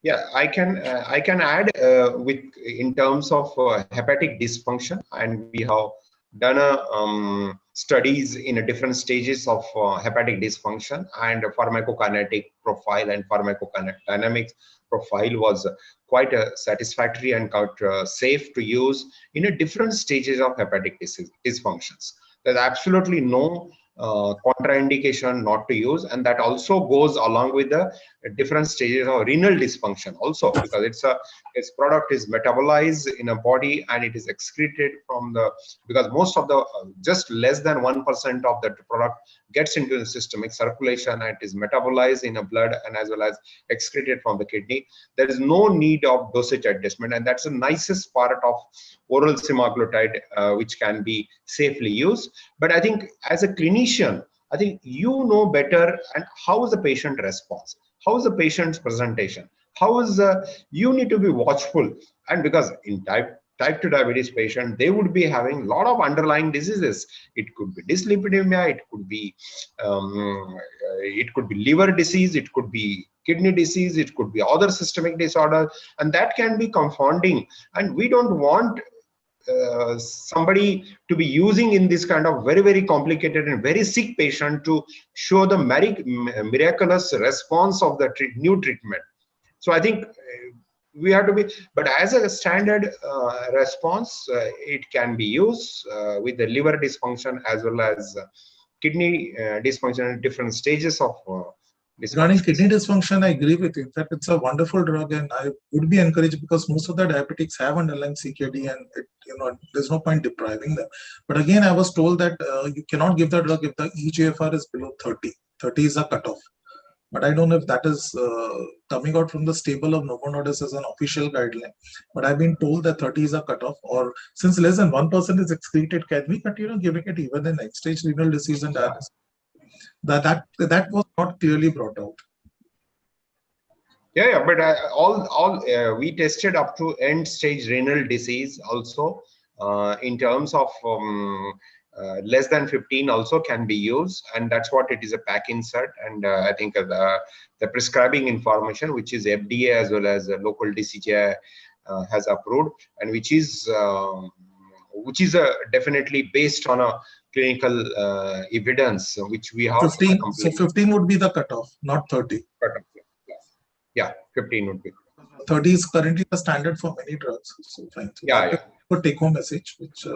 Q: yeah, I can add with in terms of hepatic dysfunction, and we have done studies in a different stages of hepatic dysfunction, and pharmacokinetic profile and pharmacodynamics profile was quite satisfactory and quite safe to use in a different stages of hepatic dysfunctions. There's absolutely no contraindication not to use, and that also goes along with the different stages of renal dysfunction also, because its product is metabolized in a body and it is excreted from the, because most of the just less than 1% of the product gets into the systemic circulation, and it is metabolized in a blood and as well as excreted from the kidney. There is no need of dosage adjustment, and that's the nicest part of oral semaglutide, which can be safely used. But I think as a clinician, I think you know better, and how is the patient response, how is the patient's presentation, how is you need to be watchful. And because in type 2 diabetes patient, they would be having a lot of underlying diseases. It could be dyslipidemia, it could be liver disease, it could be kidney disease, it could be other systemic disorder, and that can be confounding. And we don't want somebody to be using in this kind of very, very complicated and very sick patient to show the miraculous response of the new treatment. So I think we have to be, but as a standard response, it can be used with the liver dysfunction as well as kidney dysfunction in different stages of
N: regarding kidney dysfunction, I agree with you. In fact, it's a wonderful drug, and I would be encouraged, because most of the diabetics have underlying CKD, and there's no point depriving them. But again, I was told that you cannot give the drug if the eGFR is below 30. 30 is a cutoff. But I don't know if that is coming out from the stable of Novo Nordisk as an official guideline. But I've been told that 30 is a cutoff, or since less than 1% is excreted, can we continue giving it even in end-stage renal disease and dialysis? That was not clearly brought out.
Q: Yeah, but we tested up to end-stage renal disease also. In terms of less than 15 also can be used, and that's what it is, a pack insert. And I think the prescribing information, which is FDA as well as local DCGI has approved, and which is definitely based on a clinical evidence, which we have
N: 15. So 15 would be the cutoff, not 30.
Q: Cutoff. Yeah, 15 would be.
N: 30 is currently the standard for many drugs. So fine. So
Q: yeah.
N: For take-home message, which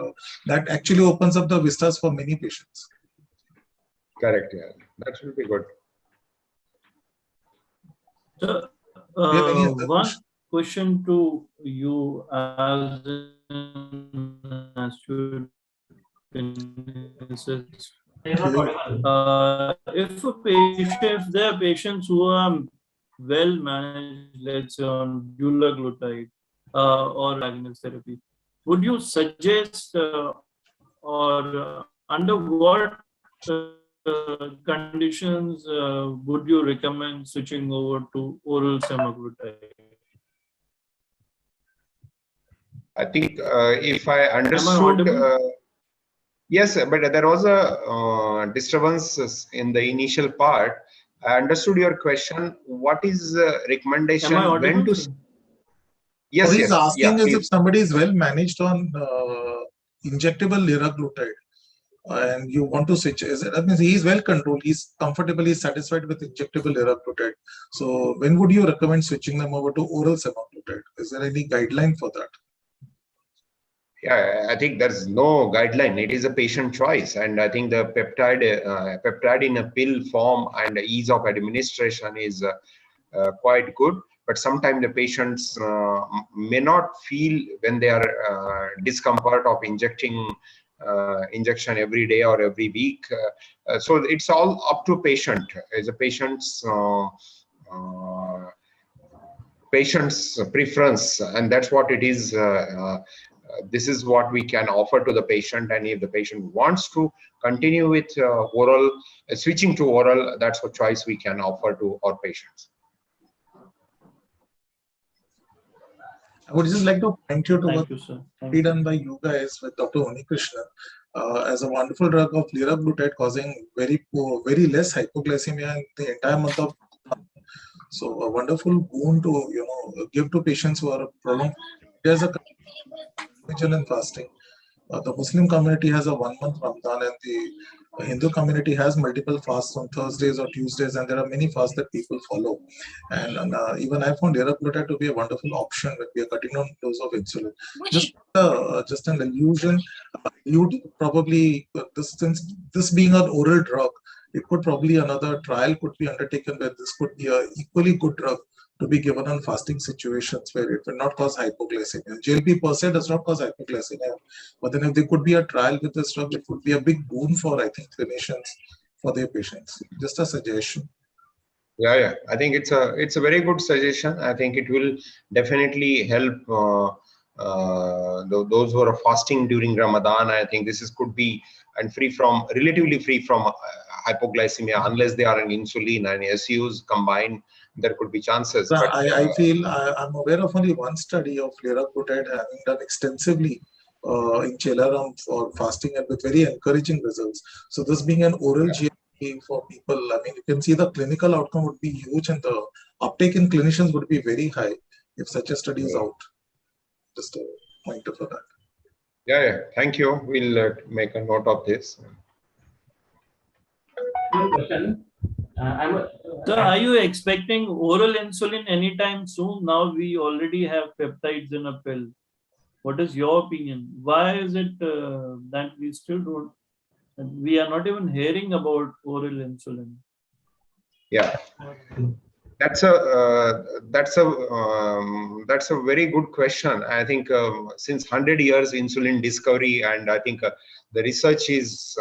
N: that actually opens up the vistas for many patients.
Q: Correct. Yeah, that will be good.
R: question to you as an astute if there are patients who are well managed, let's say on dulaglutide or agonist therapy, would you suggest or under what conditions would you recommend switching over to oral semaglutide?
Q: I think if I understood, yes, but there was a disturbance in the initial part. I understood your question. What is recommendation when to? Yes,
N: what he's
Q: yes,
N: asking
Q: yeah.
N: is if somebody is well managed on injectable liraglutide and you want to switch, that means he is well controlled, he's comfortably satisfied with injectable liraglutide. So when would you recommend switching them over to oral semaglutide? Is there any guideline for that?
Q: Yeah, I think there's no guideline. It is a patient choice, and I think the peptide in a pill form and the ease of administration is quite good. But sometimes the patients may not feel when they are discomfort of injection every day or every week. So it's all up to patient. As a patient's preference, and that's what it is. This is what we can offer to the patient, and if the patient wants to continue with oral, switching to oral, that's a choice we can offer to our patients.
N: I would just like to point you to what done by you guys with Dr. Unikrishnan as a wonderful drug of liraglutide causing very less hypoglycemia in the entire month of. So a wonderful boon to give to patients who are prolonged. There's a vigilant fasting. The Muslim community has a 1 month Ramadan, and the Hindu community has multiple fasts on Thursdays or Tuesdays, and there are many fasts that people follow. And even I found liraglutide to be a wonderful option when we are cutting down dose of insulin. Just an illusion. You'd probably since this being an oral drug, it could probably another trial could be undertaken where this could be a equally good drug to be given on fasting situations where it will not cause hypoglycemia. GLP per se does not cause hypoglycemia, but then if there could be a trial with this drug, it would be a big boon for, I think, clinicians for their patients. Just a suggestion.
Q: Yeah. I think it's a very good suggestion. I think it will definitely help those who are fasting during Ramadan. I think this could be and relatively free from hypoglycemia unless they are on insulin and SUs combined. There could be chances. But,
N: I feel I'm aware of only one study of liraglutide having done extensively in Chelaram for fasting and with very encouraging results. So this being an oral GLP for people, I mean, you can see the clinical outcome would be huge and the uptake in clinicians would be very high if such a study is out. Just a pointer for that.
Q: Yeah. Thank you. We'll make a note of this.
D: One question.
R: So are you expecting oral insulin anytime soon? Now we already have peptides in a pill. What is your opinion? Why is it that we still don't? We are not even hearing about oral insulin.
Q: Yeah, that's a very good question. I think since 100 years, insulin discovery, and I think the research is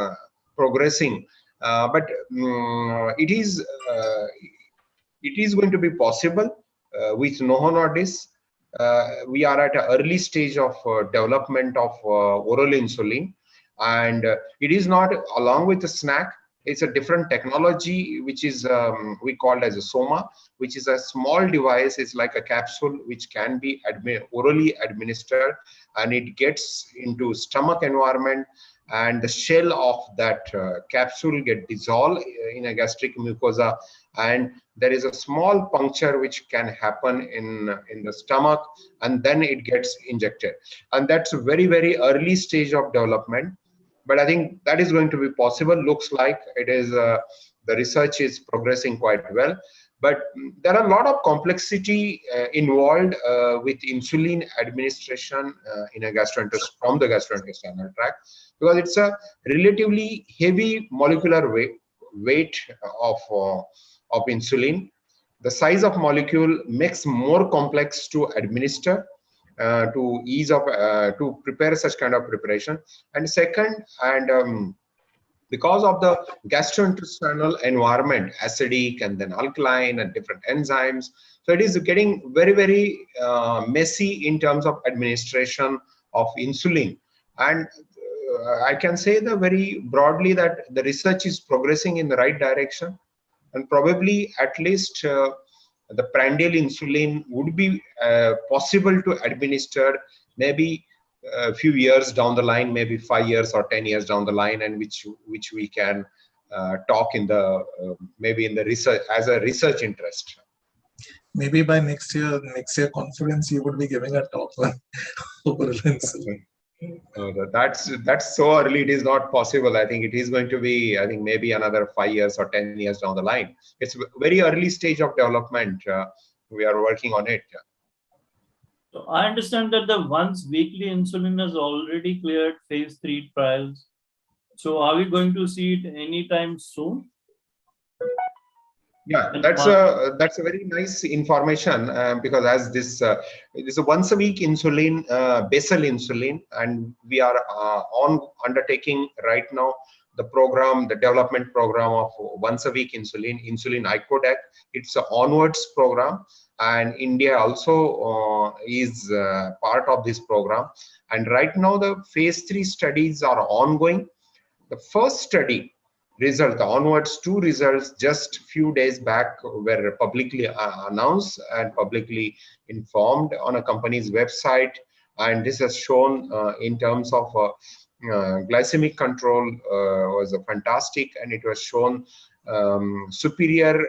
Q: progressing. But it is going to be possible with Novo Nordisk. We are at an early stage of development of oral insulin, and it is not along with the snack. It's a different technology, which is we call as a soma, which is a small device. It's like a capsule which can be orally administered, and it gets into stomach environment, and the shell of that capsule get dissolved in a gastric mucosa, and there is a small puncture which can happen in the stomach, and then it gets injected. And that's a very, very early stage of development. But I think that is going to be possible. Looks like it is. The research is progressing quite well. But there are a lot of complexity involved with insulin administration in a from the gastrointestinal tract, because it's a relatively heavy molecular weight of insulin, the size of molecule makes more complex to administer, to ease of to prepare such kind of preparation. And second, and because of the gastrointestinal environment, acidic and then alkaline and different enzymes, so it is getting very, very messy in terms of administration of insulin. And I can say that very broadly that the research is progressing in the right direction, and probably at least the prandial insulin would be possible to administer maybe a few years down the line, maybe 5 years or 10 years down the line, and which we can talk in the maybe in the research as a research interest.
N: Maybe by next year conference, you would be giving a talk on oral insulin.
Q: That's so early. It is not possible. I think it is going to be, I think maybe another 5 years or 10 years down the line. It's very early stage of development. We are working on it.
R: So I understand that the once weekly insulin has already cleared phase 3 trials. So are we going to see it anytime soon?
Q: Yeah, that's a very nice information, because as this is a once a week insulin, basal insulin, and we are undertaking right now the program, the development program of once a week insulin icodec. It's an onwards program, and India also is part of this program. And right now the phase 3 studies are ongoing. The first study result, the onwards 2 results, just few days back were publicly announced and publicly informed on a company's website. And this has shown in terms of glycemic control was fantastic, and it was shown superior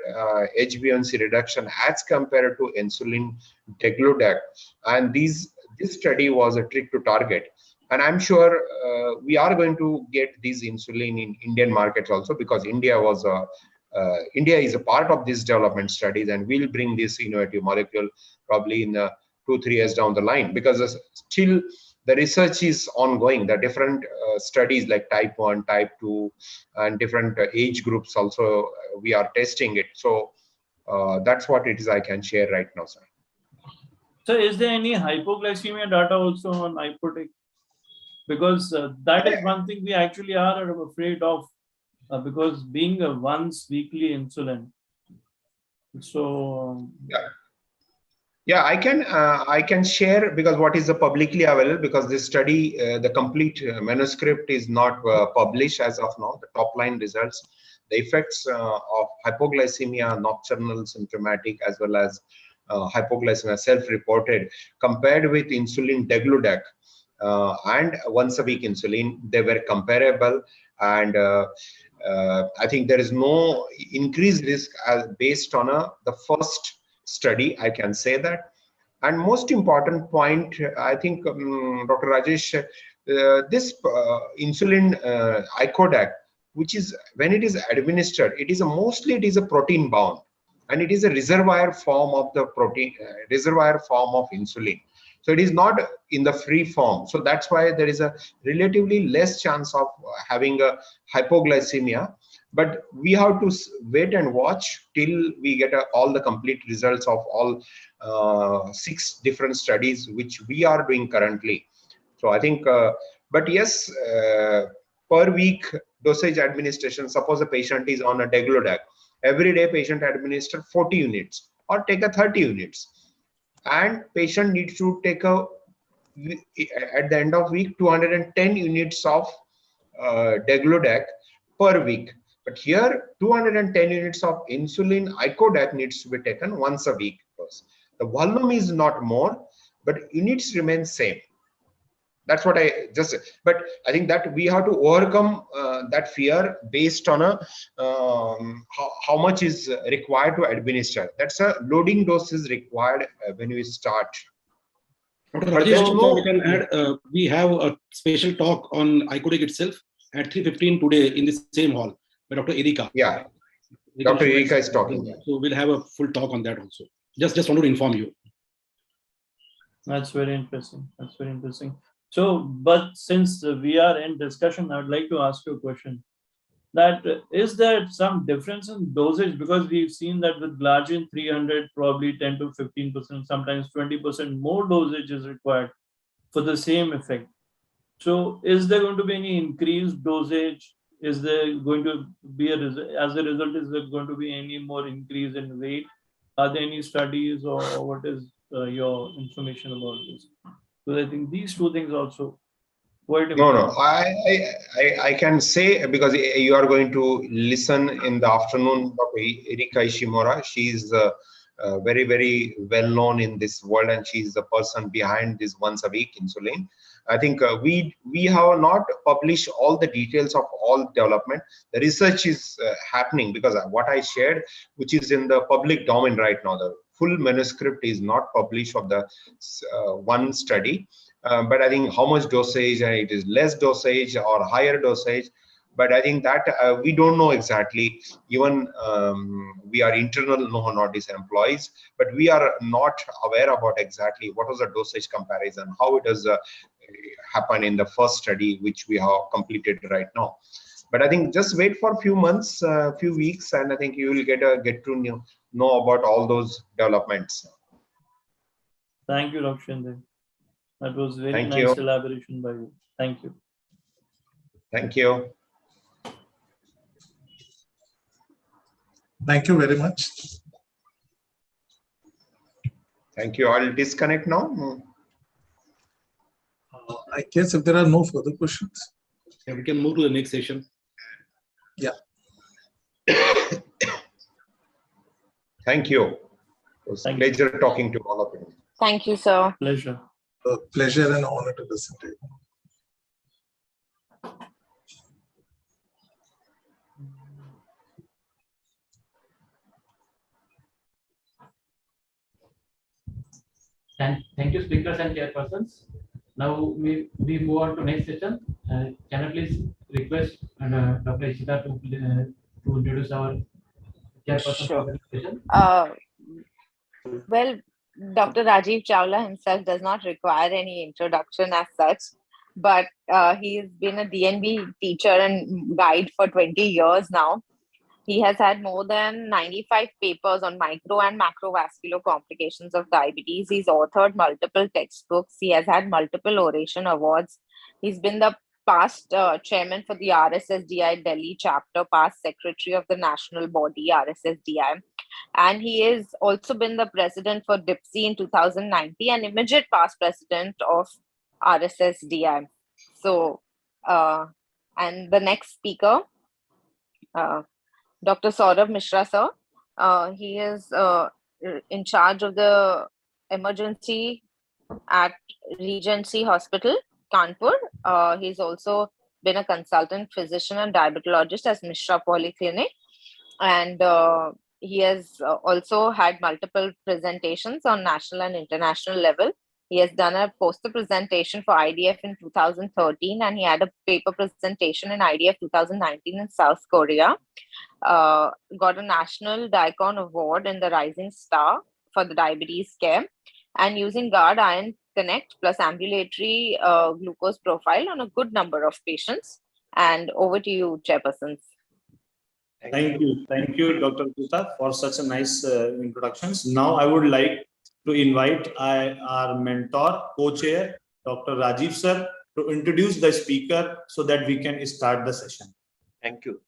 Q: HbA1c reduction as compared to insulin degludec. And this study was a trick to target. And I'm sure we are going to get this insulin in Indian markets also, because India is a part of these development studies, and we'll bring this innovative molecule probably in 2-3 years down the line, because still the research is ongoing. The different studies like type 1, type 2, and different age groups also, we are testing it. So that's what it is I can share right now, sir.
R: So is there any hypoglycemia data also on icodec? Because that is one thing we actually are afraid of, because being a once weekly insulin. So
Q: yeah, I can share, because what is the publicly available, because this study, the complete manuscript is not published as of now. The top line results, the effects of hypoglycemia, nocturnal, symptomatic, as well as hypoglycemia self-reported, compared with insulin degludec and once a week insulin, they were comparable. And I think there is no increased risk based on the first study, I can say that. And most important point, I think, Dr. Rajesh, this insulin icodec, which is when it is administered, it is mostly a protein bound, and it is a reservoir form of the protein, reservoir form of insulin. So it is not in the free form. So that's why there is a relatively less chance of having a hypoglycemia. But we have to wait and watch till we get all the complete results of all 6 different studies which we are doing currently. So I think, but yes, per week dosage administration, suppose a patient is on a degludec, every day patient administer 40 units or take a 30 units. And patient needs to take at the end of week 210 units of degludec per week. But here 210 units of insulin icodec needs to be taken once a week. The volume is not more, but units remain same. That's what I just said. But I think that we have to overcome that fear based on how much is required to administer. That's a loading dose is required when we start.
K: Dr. Rajesh, we can add, we have a special talk on icodec itself at 3:15 today in the same hall by Dr. Erika.
Q: Yeah, Dr. Erika is talking.
K: So we'll have a full talk on that also. Just wanted to inform you.
R: That's very interesting. That's very interesting. So, but since we are in discussion, I would like to ask you a question. that is there some difference in dosage, because we've seen that with glargine 300 probably 10 to 15%, sometimes 20% more dosage is required for the same effect. So is there going to be any increased dosage? Is there going to be as a result, is there going to be any more increase in weight? Are there any studies, or what is your information about this? Because I think these two things also quite
Q: No,
R: important.
Q: no. I can say, because you are going to listen in the afternoon, Dr. Erika Ishimura. She's very, very well known in this world, and she's the person behind this once a week insulin. I think we have not published all the details of all development. The research is happening, because what I shared, which is in the public domain right now, the full manuscript is not published of the one study. But I think how much dosage, and it is less dosage or higher dosage. But I think that we don't know exactly. Even we are internal Novo Nordisk employees, but we are not aware about exactly what was the dosage comparison, how it does happen in the first study, which we have completed right now. But I think just wait for a few months, few weeks, and I think you will get to know about all those developments.
R: Thank you, Dr. Shinde. That was very
Q: Thank
R: nice
Q: you.
R: elaboration by you. Thank you.
Q: Thank you.
N: Thank you very much.
Q: Thank you. I'll disconnect now.
N: I guess if there are no further questions.
K: Yeah, we can move to the next session.
N: Yeah.
Q: Thank you. It was a pleasure talking to all of you.
M: Thank you, sir.
R: Pleasure.
N: A pleasure and honor to listen to you.
D: Thank you, speakers and chairpersons. Now we move on to next session. Can I please request Dr. Ishita to introduce our chairperson for the session?
M: Well, Dr. Rajiv Chawla himself does not require any introduction as such, but he's been a DNB teacher and guide for 20 years now. He has had more than 95 papers on micro and macrovascular complications of diabetes. He's authored multiple textbooks. He has had multiple oration awards. He's been the past chairman for the RSSDI Delhi chapter, past secretary of the national body RSSDI. And he has also been the president for DIPSI in 2019 and immediate past president of RSSDI. So, and the next speaker, Dr. Saurabh Mishra, sir. He is in charge of the emergency at Regency Hospital, Kanpur. He's also been a consultant physician and diabetologist at Mishra Polyclinic. And he has also had multiple presentations on national and international level. He has done a poster presentation for IDF in 2013, and he had a paper presentation in IDF 2019 in South Korea. Got a National D-TechCon award in the Rising Star for the diabetes care, and using Guard Iron Connect plus ambulatory glucose profile on a good number of patients. And over to you, chairpersons.
P: Thank you, Dr. Gupta, for such a nice introductions. Now I would like to invite our mentor, co-chair, Dr. Rajiv sir, to introduce the speaker so that we can start the session.
S: Thank you.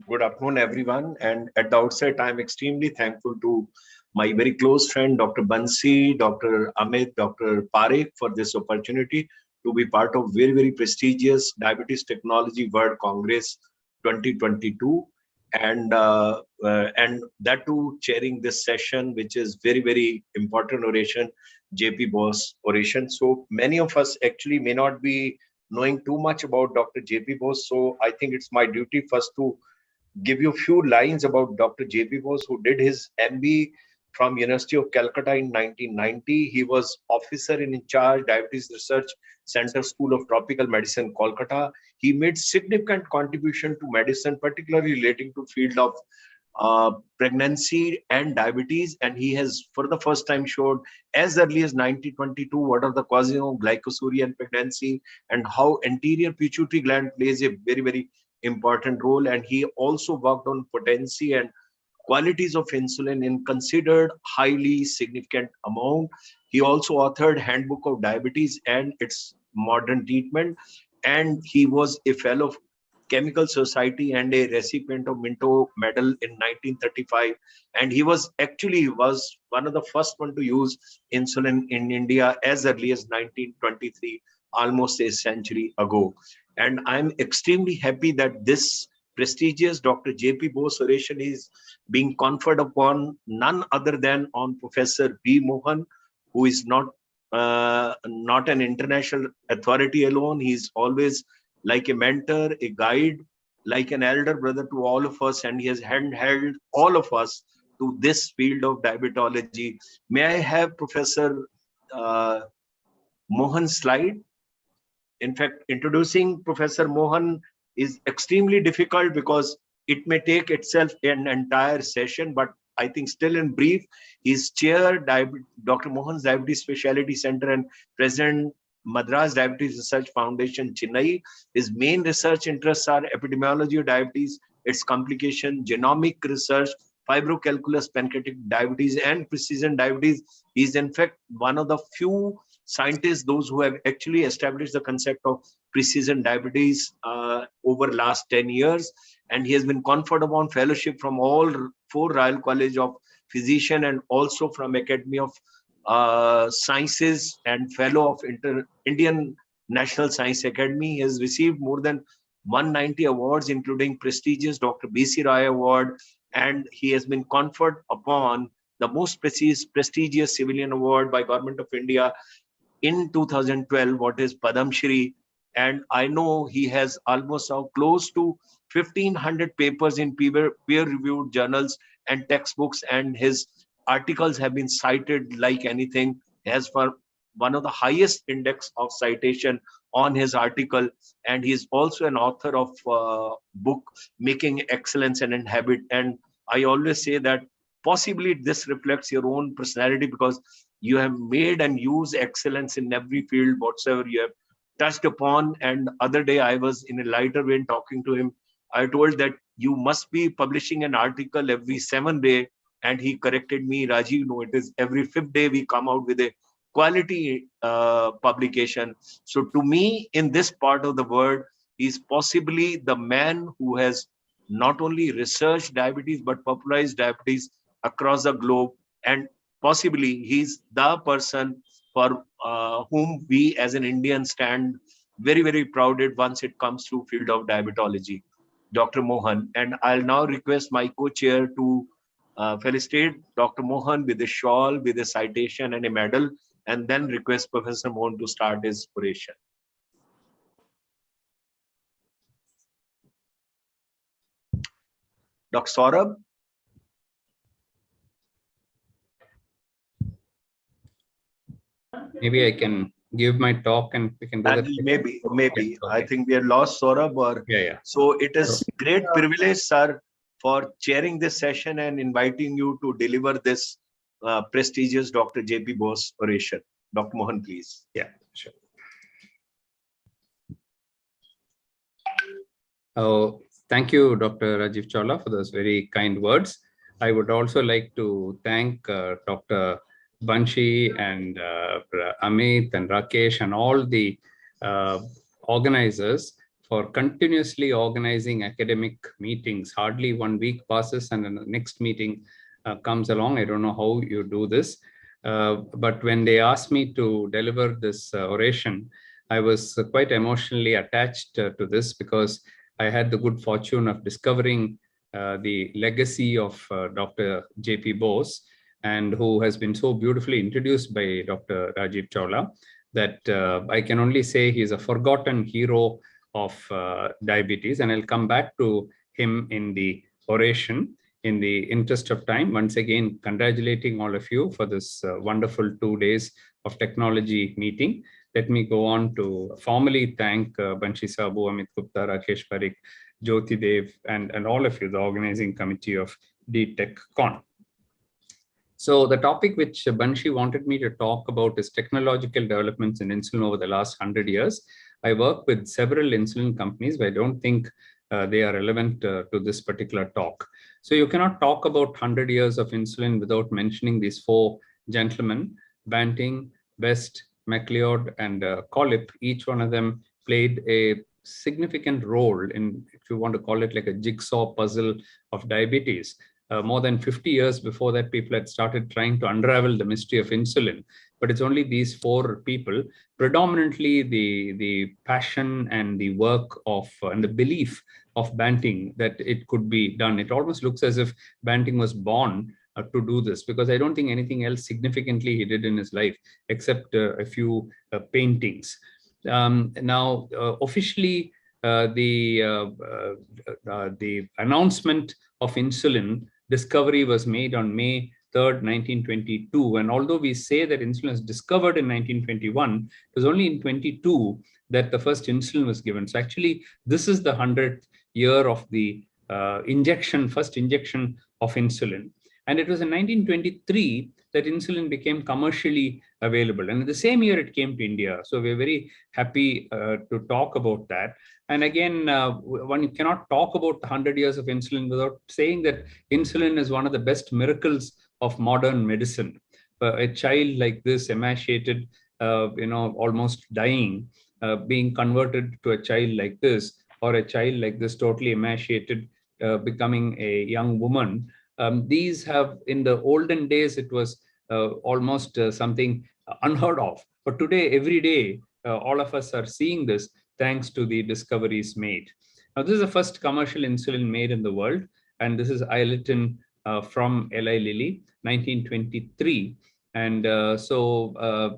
S: Good afternoon, everyone. And at the outset, I'm extremely thankful to my very close friend, Dr. Bansi, Dr. Amit, Dr. Parekh, for this opportunity to be part of very, very prestigious Diabetes Technology World Congress 2022. And that too, chairing this session, which is very, very important oration, JP Bose oration. So many of us actually may not be knowing too much about Dr. JP Bose. So I think it's my duty first to give you a few lines about Dr. JP Bose, who did his MB from University of Calcutta in 1990. He was officer in charge, Diabetes Research Center, School of Tropical Medicine, Kolkata. He made significant contribution to medicine, particularly relating to field of pregnancy and diabetes. And he has, for the first time, showed as early as 1922 what are the causes of glycosuria in pregnancy and how anterior pituitary gland plays a very, very important role. And he also worked on potency and qualities of insulin in considered highly significant amount. He also authored Handbook of Diabetes and its Modern Treatment, and he was a fellow of Chemical Society and a recipient of Minto Medal in 1935. And he was one of the first one to use insulin in India as early as 1923, almost a century ago. And I'm extremely happy that this prestigious Dr. J.P. Bose oration is being conferred upon none other than on Professor B. Mohan, who is not an international authority alone. He's always like a mentor, a guide, like an elder brother to all of us, and he has handheld all of us to this field of diabetology. May I have Professor Mohan's slide? In fact, introducing Professor Mohan is extremely difficult because it may take itself an entire session, but I think still in brief, he's chair Dr. Mohan's Diabetes Specialty Center and president Madras Diabetes Research Foundation, Chennai. His main research interests are epidemiology of diabetes, its complication, genomic research, fibrocalculus, pancreatic diabetes, and precision diabetes. He's in fact one of the few scientists, those who have actually established the concept of precision diabetes over last 10 years. And he has been conferred upon fellowship from all 4 Royal College of Physician and also from Academy of Sciences and fellow of Indian National Science Academy. He has received more than 190 awards, including prestigious Dr. B.C. Rai Award, and he has been conferred upon the most prestigious civilian award by Government of India in 2012, what is Padam Shri. And I know he has almost now close to 1,500 papers in peer-reviewed journals and textbooks, and his articles have been cited like anything. He has for one of the highest index of citation on his article, and he is also an author of book Making Excellence and Habit. And I always say that possibly this reflects your own personality, because you have made and use excellence in every field whatsoever you have touched upon. And other day I was in a lighter vein talking to him. I told that you must be publishing an article every 7th day, and he corrected me, Rajiv, no, it is every 5th day we come out with a quality publication. So to me, in this part of the world, he's possibly the man who has not only researched diabetes but popularized diabetes across the globe, and possibly he's the person for whom we as an Indian stand very, very prouded once it comes to field of diabetology, Dr. Mohan. And I'll now request my co-chair to felicitate Dr. Mohan with a shawl, with a citation and a medal, and then request Professor Mohan to start his oration. Dr. Saurabh?
T: Maybe I can give my talk and we can do that.
S: Maybe.
T: Okay.
S: I think we have lost Saurabh.
T: Yeah.
S: So it is great privilege, sir, for chairing this session and inviting you to deliver this prestigious Dr. J.P. Bose oration. Dr. Mohan, please.
T: Yeah, sure. Oh, thank you, Dr. Rajiv Chawla, for those very kind words. I would also like to thank Dr. Banshi and Amit and Rakesh and all the organizers for continuously organizing academic meetings. Hardly 1 week passes and the next meeting comes along. I don't know how you do this, but when they asked me to deliver this oration, I was quite emotionally attached to this, because I had the good fortune of discovering the legacy of Dr. J.P. Bose, and who has been so beautifully introduced by Dr. Rajiv Chawla, that I can only say he is a forgotten hero of diabetes. And I'll come back to him in the oration. In the interest of time, once again, congratulating all of you for this wonderful 2 days of technology meeting. Let me go on to formally thank Banshi Sabu, Amit Gupta, Rakesh Parikh, Jyoti Dev, and all of you, the organizing committee of D-TechCon. So the topic which Banshi wanted me to talk about is technological developments in insulin over the last 100 years. I work with several insulin companies, but I don't think they are relevant to this particular talk. So you cannot talk about 100 years of insulin without mentioning these four gentlemen, Banting, Best, MacLeod, and Collip. Each one of them played a significant role in, if you want to call it like a jigsaw puzzle of diabetes. More than 50 years before that, people had started trying to unravel the mystery of insulin. But it's only these four people, predominantly the passion and the work of and the belief of Banting that it could be done. It almost looks as if Banting was born to do this, because I don't think anything else significantly he did in his life except a few paintings. Now, officially, the announcement of insulin discovery was made on May 3rd, 1922. And although we say that insulin was discovered in 1921, it was only in 22 that the first insulin was given. So actually, this is the 100th year of the first injection of insulin. And it was in 1923 that insulin became commercially available. And in the same year, it came to India. So we're very happy to talk about that. And again, one cannot talk about the 100 years of insulin without saying that insulin is one of the best miracles of modern medicine. A child like this, emaciated, almost dying, being converted to a child like this, or a child like this, totally emaciated, becoming a young woman. These have, in the olden days, it was almost something unheard of. But today, every day, all of us are seeing this thanks to the discoveries made. Now, this is the first commercial insulin made in the world. And this is Iletin from Eli Lilly, 1923. And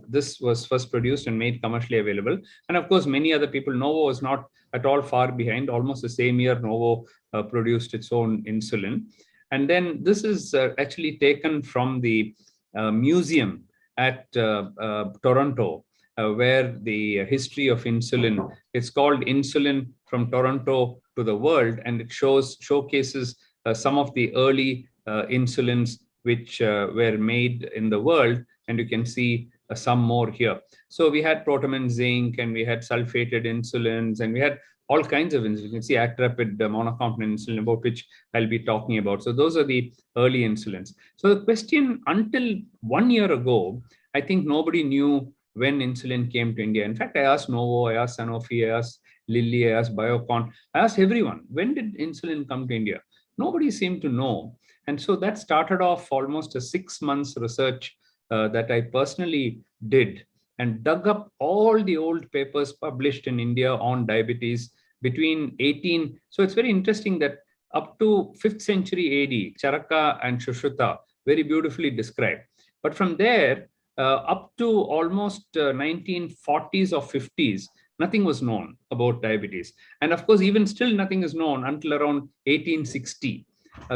T: this was first produced and made commercially available. And of course, many other people, Novo was not at all far behind. Almost the same year, Novo produced its own insulin. And then this is actually taken from the museum at Toronto, where the history of insulin, it's called Insulin from Toronto to the World, and it showcases some of the early insulins which were made in the world, and you can see some more here. So we had protamine zinc, and we had sulfated insulins, and we had all kinds of insulin. You can see Actrapid monocomponent insulin, about which I'll be talking about. So those are the early insulins. So the question, until 1 year ago, I think nobody knew when insulin came to India. In fact, I asked Novo, I asked Sanofi, I asked Lilly, I asked Biocon, I asked everyone, when did insulin come to India? Nobody seemed to know. And so that started off almost a 6 months research that I personally did, and dug up all the old papers published in India on diabetes between 18. So it's very interesting that up to 5th century AD, Charaka and Shushruta, very beautifully described. But from there, up to almost 1940s or 50s, nothing was known about diabetes. And of course, even still nothing is known until around 1860.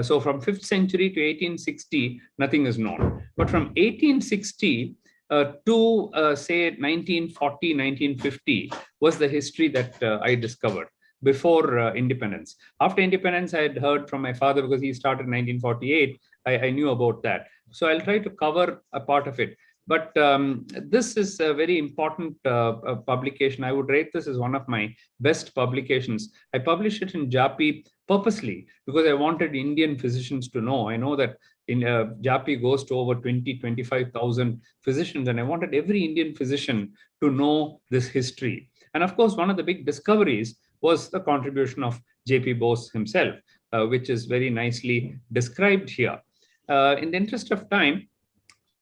T: So from 5th century to 1860, nothing is known. But from 1860 to say 1940, 1950 was the history that I discovered before independence. After independence, I had heard from my father, because he started in 1948. I knew about that. So I'll try to cover a part of it. But this is a very important publication. I would rate this as one of my best publications. I published it in JAPI purposely because I wanted Indian physicians to know. I know that in JAPI goes to over 25,000 physicians, and I wanted every Indian physician to know this history. And of course, one of the big discoveries was the contribution of J.P. Bose himself, which is very nicely described here. In the interest of time,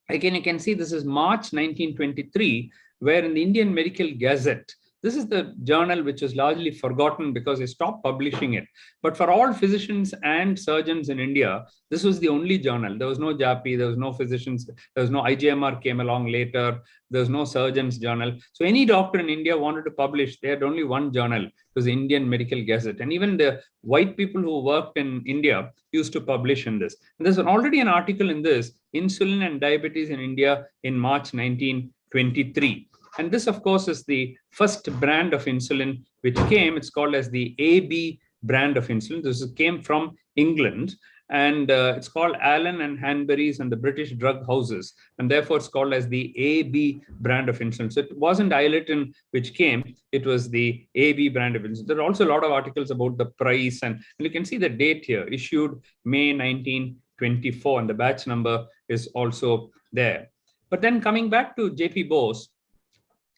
T: again, you can see this is March 1923, where in the Indian Medical Gazette, this is the journal which is largely forgotten because they stopped publishing it. But for all physicians and surgeons in India, this was the only journal. There was no JAPI, there was no physicians, there was no IGMR came along later, there was no surgeons journal. So any doctor in India wanted to publish, they had only one journal. It was the Indian Medical Gazette. And even the white people who worked in India used to publish in this. And there's already an article in this, Insulin and Diabetes in India in March 1923. And this, of course, is the first brand of insulin which came. It's called as the AB brand of insulin. This came from England. And it's called Allen and Hanbury's and the British drug houses, and therefore it's called as the AB brand of insulin. So it wasn't Ileton which came, it was the AB brand of insulin. There are also a lot of articles about the price, and you can see the date here, issued May 1924, and the batch number is also there. But then coming back to J.P. Bose,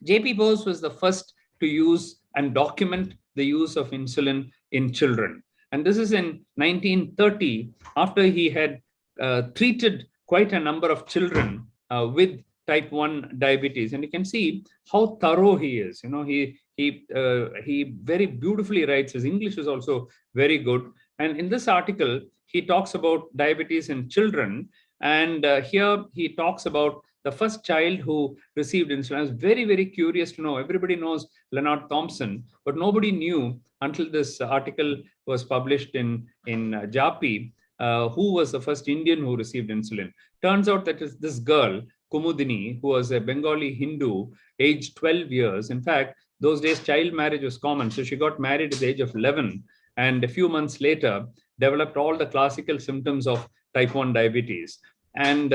T: J.P. Bose was the first to use and document the use of insulin in children. And this is in 1930, after he had treated quite a number of children with type 1 diabetes. And you can see how thorough he is. You know, he very beautifully writes. His English is also very good. And in this article, he talks about diabetes in children. And here he talks about the first child who received insulin. I was very, very curious to know. Everybody knows Leonard Thompson, but nobody knew until this article was published in JAPI, who was the first Indian who received insulin. Turns out that it's this girl, Kumudini, who was a Bengali Hindu, aged 12 years. In fact, those days child marriage was common. So she got married at the age of 11, and a few months later developed all the classical symptoms of type 1 diabetes. And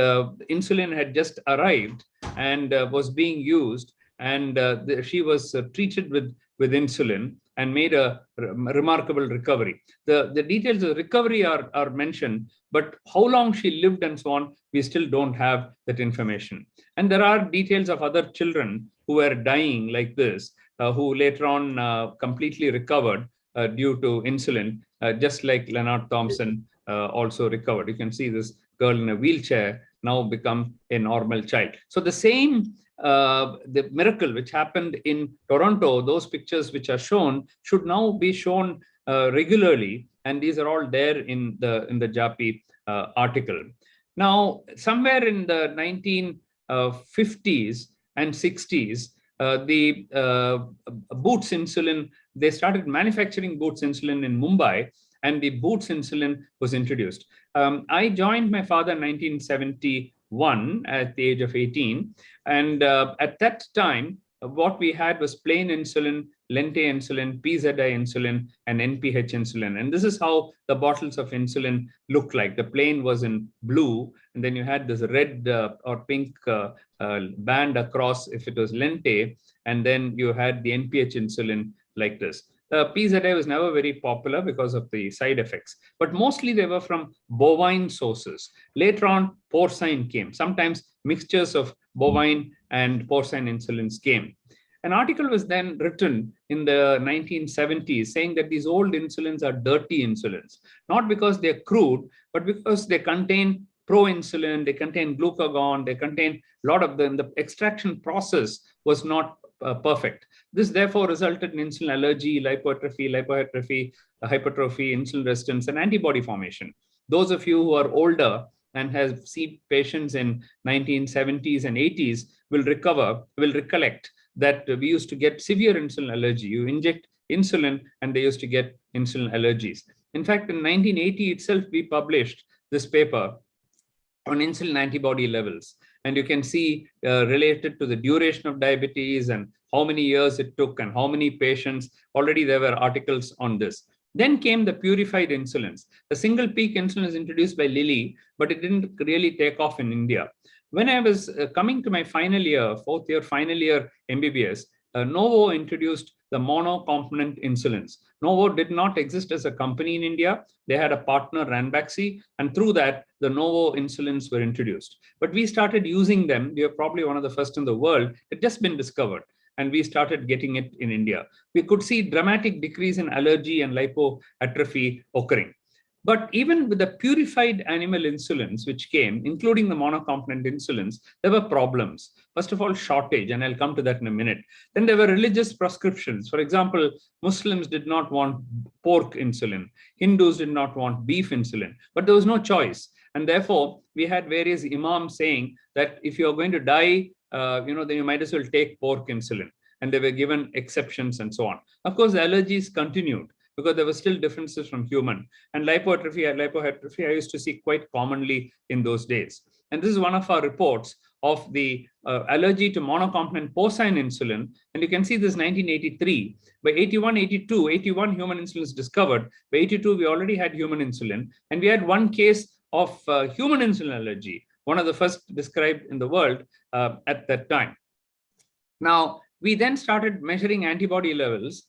T: insulin had just arrived and was being used, and she was treated with insulin and made a remarkable recovery. The details of the recovery are mentioned, but how long she lived and so on, we still don't have that information. And there are details of other children who were dying like this, who later on completely recovered due to insulin, just like Leonard Thompson also recovered. You can see this girl in a wheelchair now become a normal child. So the same, the miracle which happened in Toronto, those pictures which are shown should now be shown regularly, and these are all there in the JAPI article. Now, somewhere in the 1950s and 60s, the Boots insulin, they started manufacturing Boots insulin in Mumbai, and the Boots insulin was introduced. I joined my father in 1971 at the age of 18. And at that time, what we had was plain insulin, Lente insulin, PZI insulin, and NPH insulin. And this is how the bottles of insulin looked like. The plain was in blue, and then you had this red or pink band across if it was Lente, and then you had the NPH insulin like this. PZI was never very popular because of the side effects, but mostly they were from bovine sources. Later on, porcine came. Sometimes mixtures of bovine and porcine insulins came. An article was then written in the 1970s saying that these old insulins are dirty insulins, not because they're crude, but because they contain proinsulin, they contain glucagon, they contain a lot of them. The extraction process was not perfect. This therefore resulted in insulin allergy, lipoatrophy, hypertrophy, insulin resistance, and antibody formation. Those of you who are older and have seen patients in 1970s and 80s will recollect that we used to get severe insulin allergy. You inject insulin and they used to get insulin allergies. In fact, in 1980 itself, we published this paper on insulin antibody levels. And you can see related to the duration of diabetes and how many years it took and how many patients. Already there were articles on this. Then came the purified insulins. The single peak insulin is introduced by Lilly, but it didn't really take off in India. When I was coming to my final year, fourth year, final year MBBS, Novo introduced the monocomponent insulins. Novo did not exist as a company in India. They had a partner, Ranbaxy, and through that, the Novo insulins were introduced. But we started using them. We are probably one of the first in the world. It had just been discovered, and we started getting it in India. We could see dramatic decrease in allergy and lipoatrophy occurring. But even with the purified animal insulins, which came, including the monocomponent insulins, there were problems. First of all, shortage, and I'll come to that in a minute. Then there were religious prescriptions. For example, Muslims did not want pork insulin. Hindus did not want beef insulin, but there was no choice. And therefore, we had various imams saying that if you're going to die, then you might as well take pork insulin. And they were given exceptions and so on. Of course, the allergies continued, because there were still differences from human. And lipoatrophy, I used to see quite commonly in those days. And this is one of our reports of the allergy to monocomponent porcine insulin. And you can see this 1983. By 81 human insulin is discovered. By 82, we already had human insulin. And we had one case of human insulin allergy, one of the first described in the world at that time. Now, we then started measuring antibody levels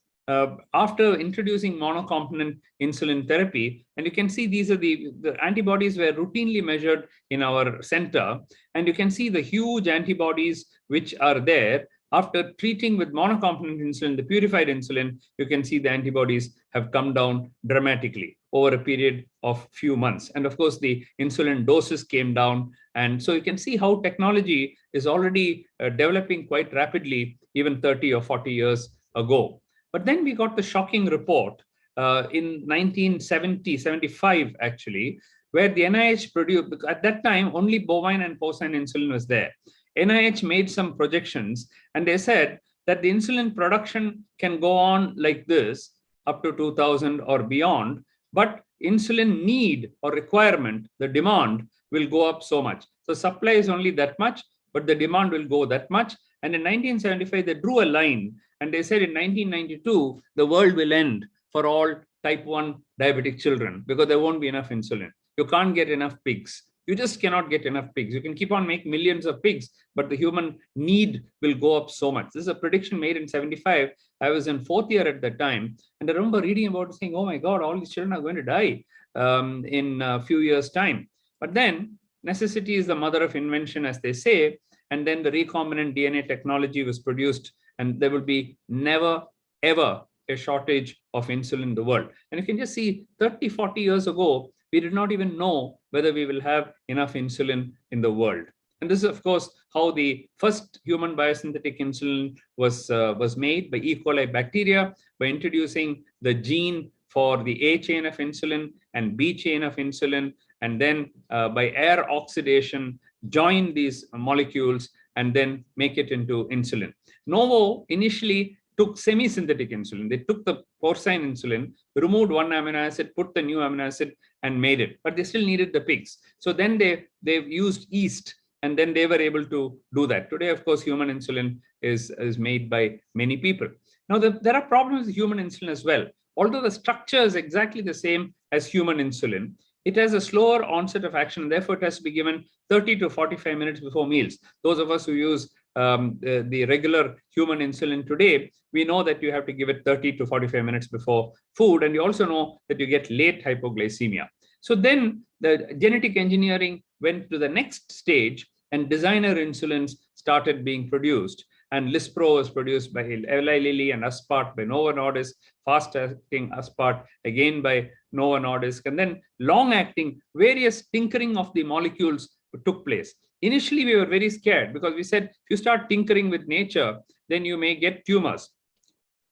T: after introducing monocomponent insulin therapy. And you can see these are the antibodies were routinely measured in our center. And you can see the huge antibodies which are there. After treating with monocomponent insulin, the purified insulin, you can see the antibodies have come down dramatically over a period of few months. And of course, the insulin doses came down. And so you can see how technology is already developing quite rapidly, even 30 or 40 years ago. But then we got the shocking report in 1975, actually, where the NIH produced, at that time, only bovine and porcine insulin was there. NIH made some projections, and they said that the insulin production can go on like this up to 2000 or beyond, but insulin need or requirement, the demand, will go up so much. So supply is only that much, but the demand will go that much. And in 1975, they drew a line, and they said in 1992, the world will end for all type 1 diabetic children because there won't be enough insulin. You can't get enough pigs. You just cannot get enough pigs. You can keep on making millions of pigs, but the human need will go up so much. This is a prediction made in 75. I was in 4th year at that time. And I remember reading about it saying, oh my God, all these children are going to die in a few years' time. But then necessity is the mother of invention, as they say. And then the recombinant DNA technology was produced, and there will be never, ever a shortage of insulin in the world. And you can just see 30, 40 years ago, we did not even know whether we will have enough insulin in the world. And this is, of course, how the first human biosynthetic insulin was made by E. coli bacteria, by introducing the gene for the A chain of insulin and B chain of insulin, and then by air oxidation, join these molecules and then make it into insulin. Novo initially took semi-synthetic insulin. They took the porcine insulin, removed one amino acid, put the new amino acid, and made it. But they still needed the pigs. So then they've used yeast, and then they were able to do that. Today, of course, human insulin is made by many people. Now, there are problems with human insulin as well. Although the structure is exactly the same as human insulin, it has a slower onset of action, and therefore it has to be given 30 to 45 minutes before meals. Those of us who use the regular human insulin today, we know that you have to give it 30 to 45 minutes before food, and you also know that you get late hypoglycemia. So then the genetic engineering went to the next stage, and designer insulins started being produced. And Lispro was produced by Eli Lilly, and Aspart by Novo Nordisk, fast-acting Aspart again by Novo Nordisk, and then long-acting, various tinkering of the molecules took place. Initially, we were very scared because we said, if you start tinkering with nature, then you may get tumors,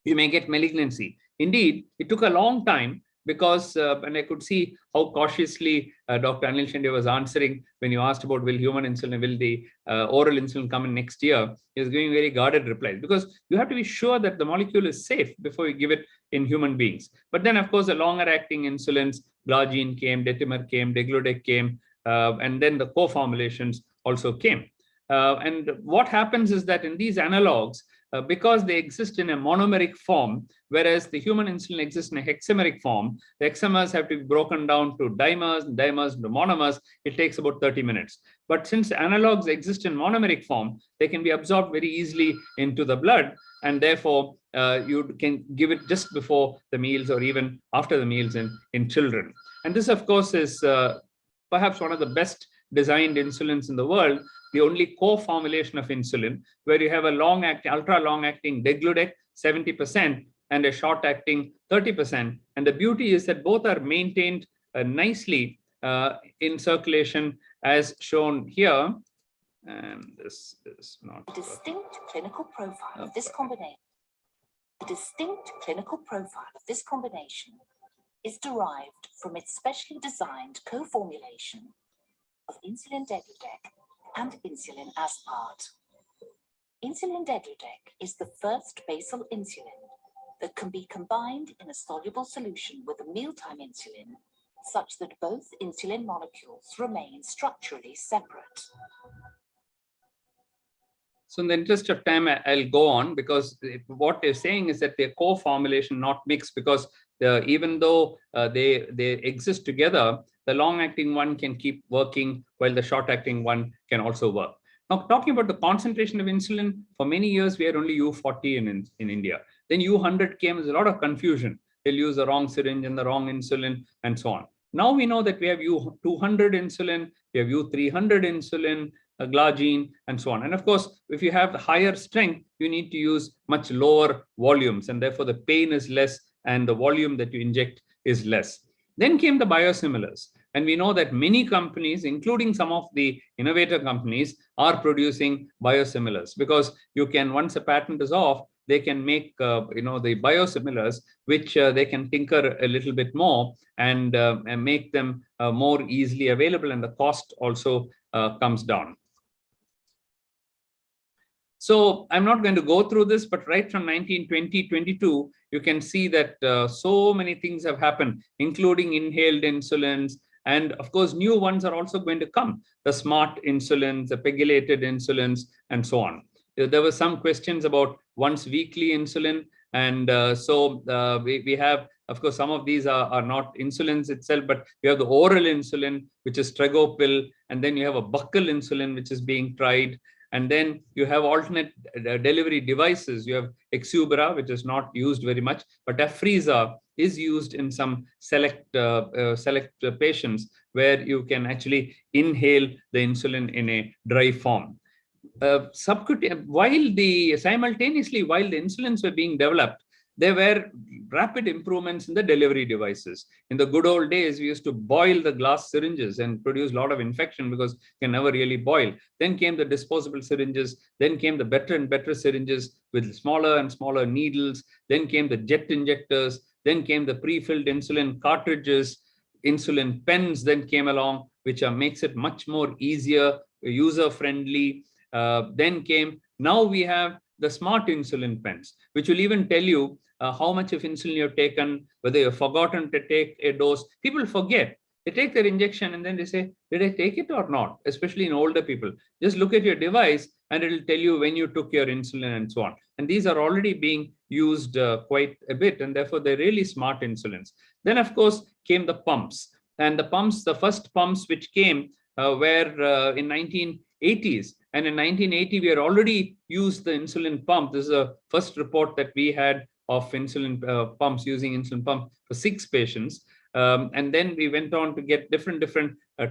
T: you may get malignancy. Indeed, it took a long time because, and I could see how cautiously Dr. Anil Shinde was answering when you asked about will human insulin, will the oral insulin come in next year, he was giving very guarded replies because you have to be sure that the molecule is safe before you give it in human beings. But then, of course, the longer acting insulins, glargine came, Detimar came, Degludec came, and then the co-formulations also came. And what happens is that in these analogs, because they exist in a monomeric form, whereas the human insulin exists in a hexameric form, the hexamers have to be broken down to dimers, and dimers into monomers. It takes about 30 minutes. But since analogs exist in monomeric form, they can be absorbed very easily into the blood, and therefore you can give it just before the meals or even after the meals in children. And this, of course, is perhaps one of the best designed insulins in the world, the only co-formulation of insulin, where you have a long-acting, ultra-long-acting Degludec, 70%, and a short-acting 30%. And the beauty is that both are maintained nicely in circulation, as shown here. And this is not
U: the distinct clinical profile of this combination. The distinct clinical profile of this combination is derived from its specially designed co-formulation of insulin Degludec and insulin Aspart. Insulin Degludec is the first basal insulin that can be combined in a soluble solution with a mealtime insulin, such that both insulin molecules remain structurally separate.
T: So in the interest of time, I'll go on, because what they're saying is that they're co-formulation, not mixed, because even though they exist together, the long-acting one can keep working while the short-acting one can also work. Now, talking about the concentration of insulin, for many years, we had only U40 in India. Then U100 came, there's a lot of confusion. They'll use the wrong syringe and the wrong insulin and so on. Now we know that we have U200 insulin, we have U300 insulin, glargine, and so on. And of course, if you have higher strength, you need to use much lower volumes, and therefore the pain is less and the volume that you inject is less. Then came the biosimilars. And we know that many companies, including some of the innovator companies, are producing biosimilars, because you can, once a patent is off, they can make the biosimilars, which they can tinker a little bit more and make them more easily available, and the cost also comes down. So I'm not going to go through this, but right from 1920-22, you can see that so many things have happened, including inhaled insulins. And of course, new ones are also going to come, the smart insulins, the pegylated insulins, and so on. There were some questions about once weekly insulin. And we have, of course, some of these are not insulins itself, but you have the oral insulin, which is Tregopil, and then you have a buccal insulin, which is being tried. And then you have alternate delivery devices. You have Exubera, which is not used very much, but Afrezza is used in some select patients where you can actually inhale the insulin in a dry form. Simultaneously, while the insulins were being developed, there were rapid improvements in the delivery devices. In the good old days, we used to boil the glass syringes and produce a lot of infection because you can never really boil. Then came the disposable syringes. Then came the better and better syringes with smaller and smaller needles. Then came the jet injectors. Then came the pre-filled insulin cartridges. Insulin pens then came along, which makes it much more easier, user-friendly. Now we have the smart insulin pens, which will even tell you how much of insulin you've taken, whether you've forgotten to take a dose. People forget. They take their injection and then they say, did I take it or not? Especially in older people. Just look at your device and it'll tell you when you took your insulin and so on. And these are already being used quite a bit, and therefore they're really smart insulins. Then, of course, came the pumps. And the pumps, the first pumps which came were in 1980s. And in 1980, we had already used the insulin pump. This is the first report that we had of insulin pumps, using insulin pump for 6 patients. And then we went on to get different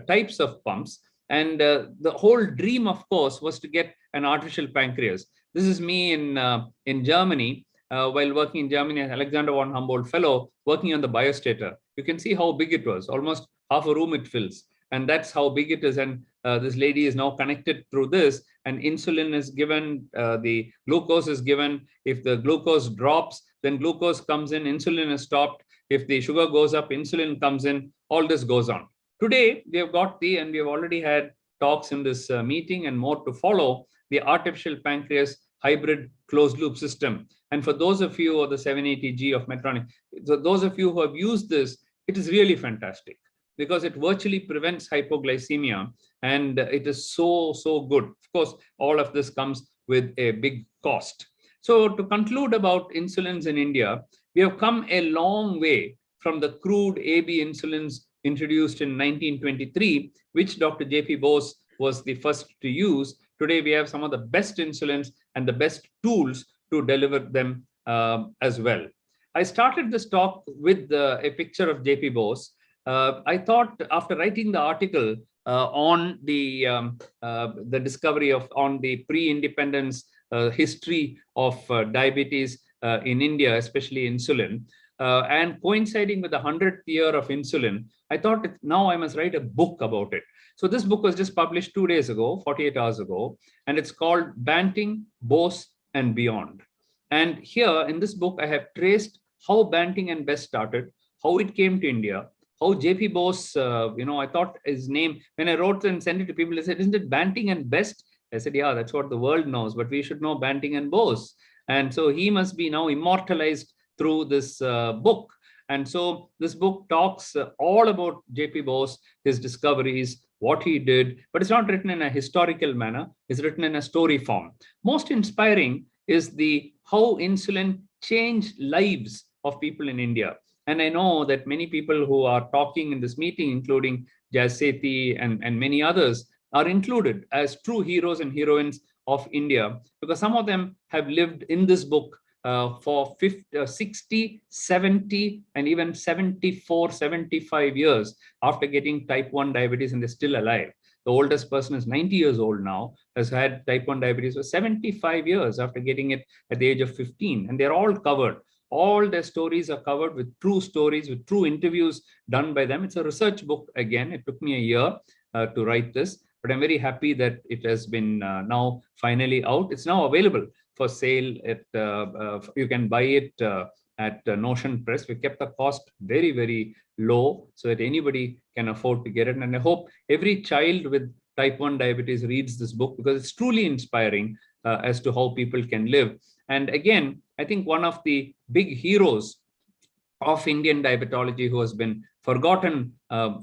T: types of pumps. And the whole dream, of course, was to get an artificial pancreas. This is me in Germany, while working in Germany as Alexander von Humboldt Fellow, working on the biostator. You can see how big it was, almost half a room it fills. And that's how big it is. And this lady is now connected through this, and insulin is given, the glucose is given. If the glucose drops, then glucose comes in, insulin is stopped. If the sugar goes up, insulin comes in, all this goes on. Today, we have got and we have already had talks in this meeting and more to follow, the artificial pancreas hybrid closed loop system. And for those of you, or the 780G of Medtronic, so those of you who have used this, it is really fantastic, because it virtually prevents hypoglycemia, and it is so good. Of course, all of this comes with a big cost. So to conclude about insulins in India, we have come a long way from the crude AB insulins introduced in 1923, which Dr. J.P. Bose was the first to use. Today, we have some of the best insulins and the best tools to deliver them as well. I started this talk with a picture of J.P. Bose. I thought, after writing the article on the discovery on the pre-independence history of diabetes in India, especially insulin, and coinciding with the 100th year of insulin, I thought now I must write a book about it. So this book was just published 2 days ago, 48 hours ago, and it's called Banting, Bose, and Beyond. And here in this book, I have traced how Banting and Best started, how it came to India, how J.P. Bose, I thought his name, when I wrote and sent it to people, they said, isn't it Banting and Best? I said, yeah, that's what the world knows, but we should know Banting and Bose. And so he must be now immortalized through this book. And so this book talks all about J.P. Bose, his discoveries, what he did, but it's not written in a historical manner. It's written in a story form. Most inspiring is how insulin changed lives of people in India. And I know that many people who are talking in this meeting, including Jaz Sethi and many others, are included as true heroes and heroines of India, because some of them have lived in this book for 50, 60, 70, and even 74, 75 years after getting type 1 diabetes, and they're still alive. The oldest person is 90 years old now, has had type 1 diabetes for 75 years after getting it at the age of 15. And they're all covered. All their stories are covered with true stories, with true interviews done by them. It's a research book. Again, it took me a year to write this, but I'm very happy that it has been now finally out. It's now available for sale at, you can buy it at Notion Press. We kept the cost very, very low so that anybody can afford to get it. And I hope every child with type 1 diabetes reads this book, because it's truly inspiring as to how people can live. And again, I think one of the big heroes of Indian diabetology who has been forgotten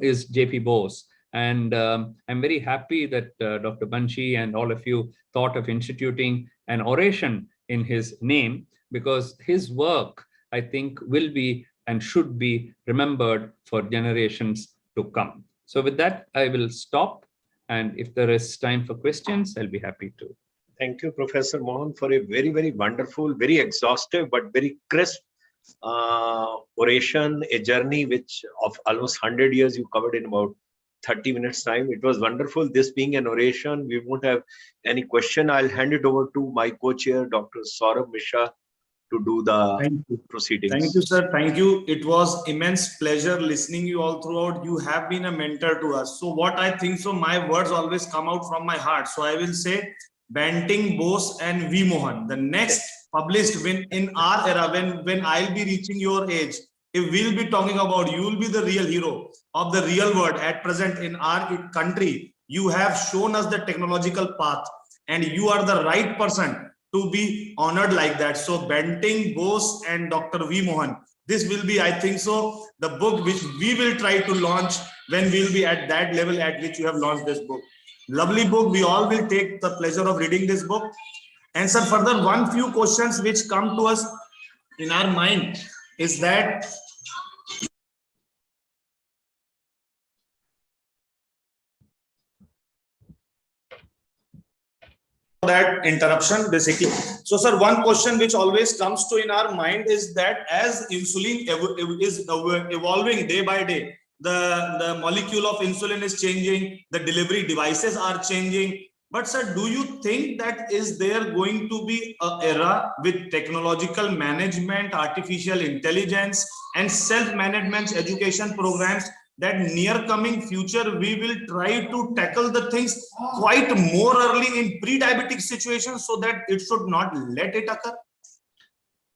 T: is J.P. Bose. And I'm very happy that Dr. Banshi and all of you thought of instituting an oration in his name, because his work, I think, will be and should be remembered for generations to come. So with that, I will stop. And if there is time for questions, I'll be happy to.
S: Thank you, Professor Mohan, for a very, very wonderful, very exhaustive, but very crisp oration, a journey which of almost 100 years you covered in about 30 minutes time. It was wonderful. This being an oration, we won't have any question. I'll hand it over to my co-chair, Dr. Saurabh Mishra, to do the proceedings.
B: Thank you, sir. Thank you. It was immense pleasure listening you all throughout. You have been a mentor to us. So what I think, so my words always come out from my heart. So I will say Banting, Bose and V. Mohan. The next published in our era, when I'll be reaching your age, if we'll be talking about, you will be the real hero of the real world at present in our country. You have shown us the technological path and you are the right person to be honored like that. So Banting, Bose and Dr. V. Mohan, this will be, I think so, the book which we will try to launch when we'll be at that level at which you have launched this book. Lovely book. We all will take the pleasure of reading this book. And sir, further one few questions which come to us in our mind is that interruption basically. So sir, one question which always comes to in our mind is that as insulin is evolving day by day, the molecule of insulin is changing, the delivery devices are changing. But sir, do you think that is there going to be an era with technological management, artificial intelligence and self-management education programs that near coming future we will try to tackle the things quite more early in pre-diabetic situations so that it should not let it occur?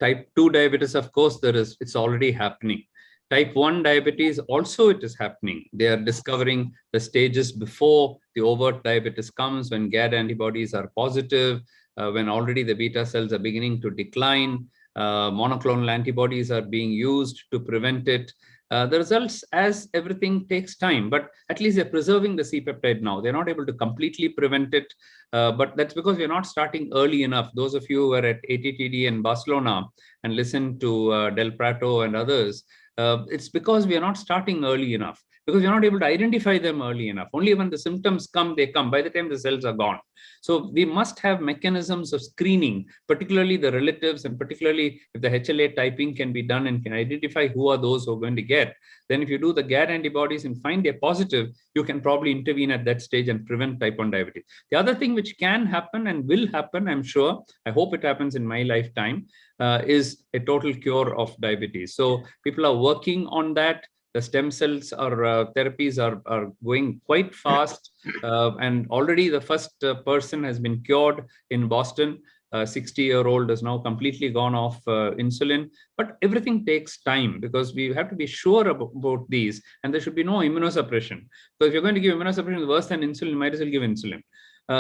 T: Type 2 diabetes, of course, it's already happening. Type 1 diabetes, also it is happening. They are discovering the stages before the overt diabetes comes, when GAD antibodies are positive, when already the beta cells are beginning to decline. Monoclonal antibodies are being used to prevent it. The results, as everything, takes time, but at least they're preserving the C-peptide now. They're not able to completely prevent it, but that's because we're not starting early enough. Those of you who were at ATTD in Barcelona and listened to Del Prato and others, it's because we are not starting early enough, because we're not able to identify them early enough. Only when the symptoms come, they come. By the time the cells are gone. So we must have mechanisms of screening, particularly the relatives, and particularly if the HLA typing can be done and can identify who are those who are going to get. Then if you do the GAD antibodies and find they're positive, you can probably intervene at that stage and prevent type 1 diabetes. The other thing which can happen and will happen, I'm sure, I hope it happens in my lifetime, is a total cure of diabetes. So people are working on that. The stem cells or therapies are going quite fast. And already the first person has been cured in Boston. A 60-year-old has now completely gone off insulin. But everything takes time, because we have to be sure about these. And there should be no immunosuppression. So if you're going to give immunosuppression worse than insulin, you might as well give insulin.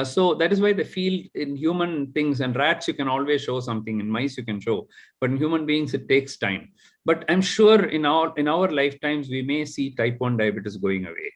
T: So that is why the field in human things and rats, you can always show something. In mice, you can show, but in human beings, it takes time. But I'm sure in our lifetimes, we may see type 1 diabetes going away.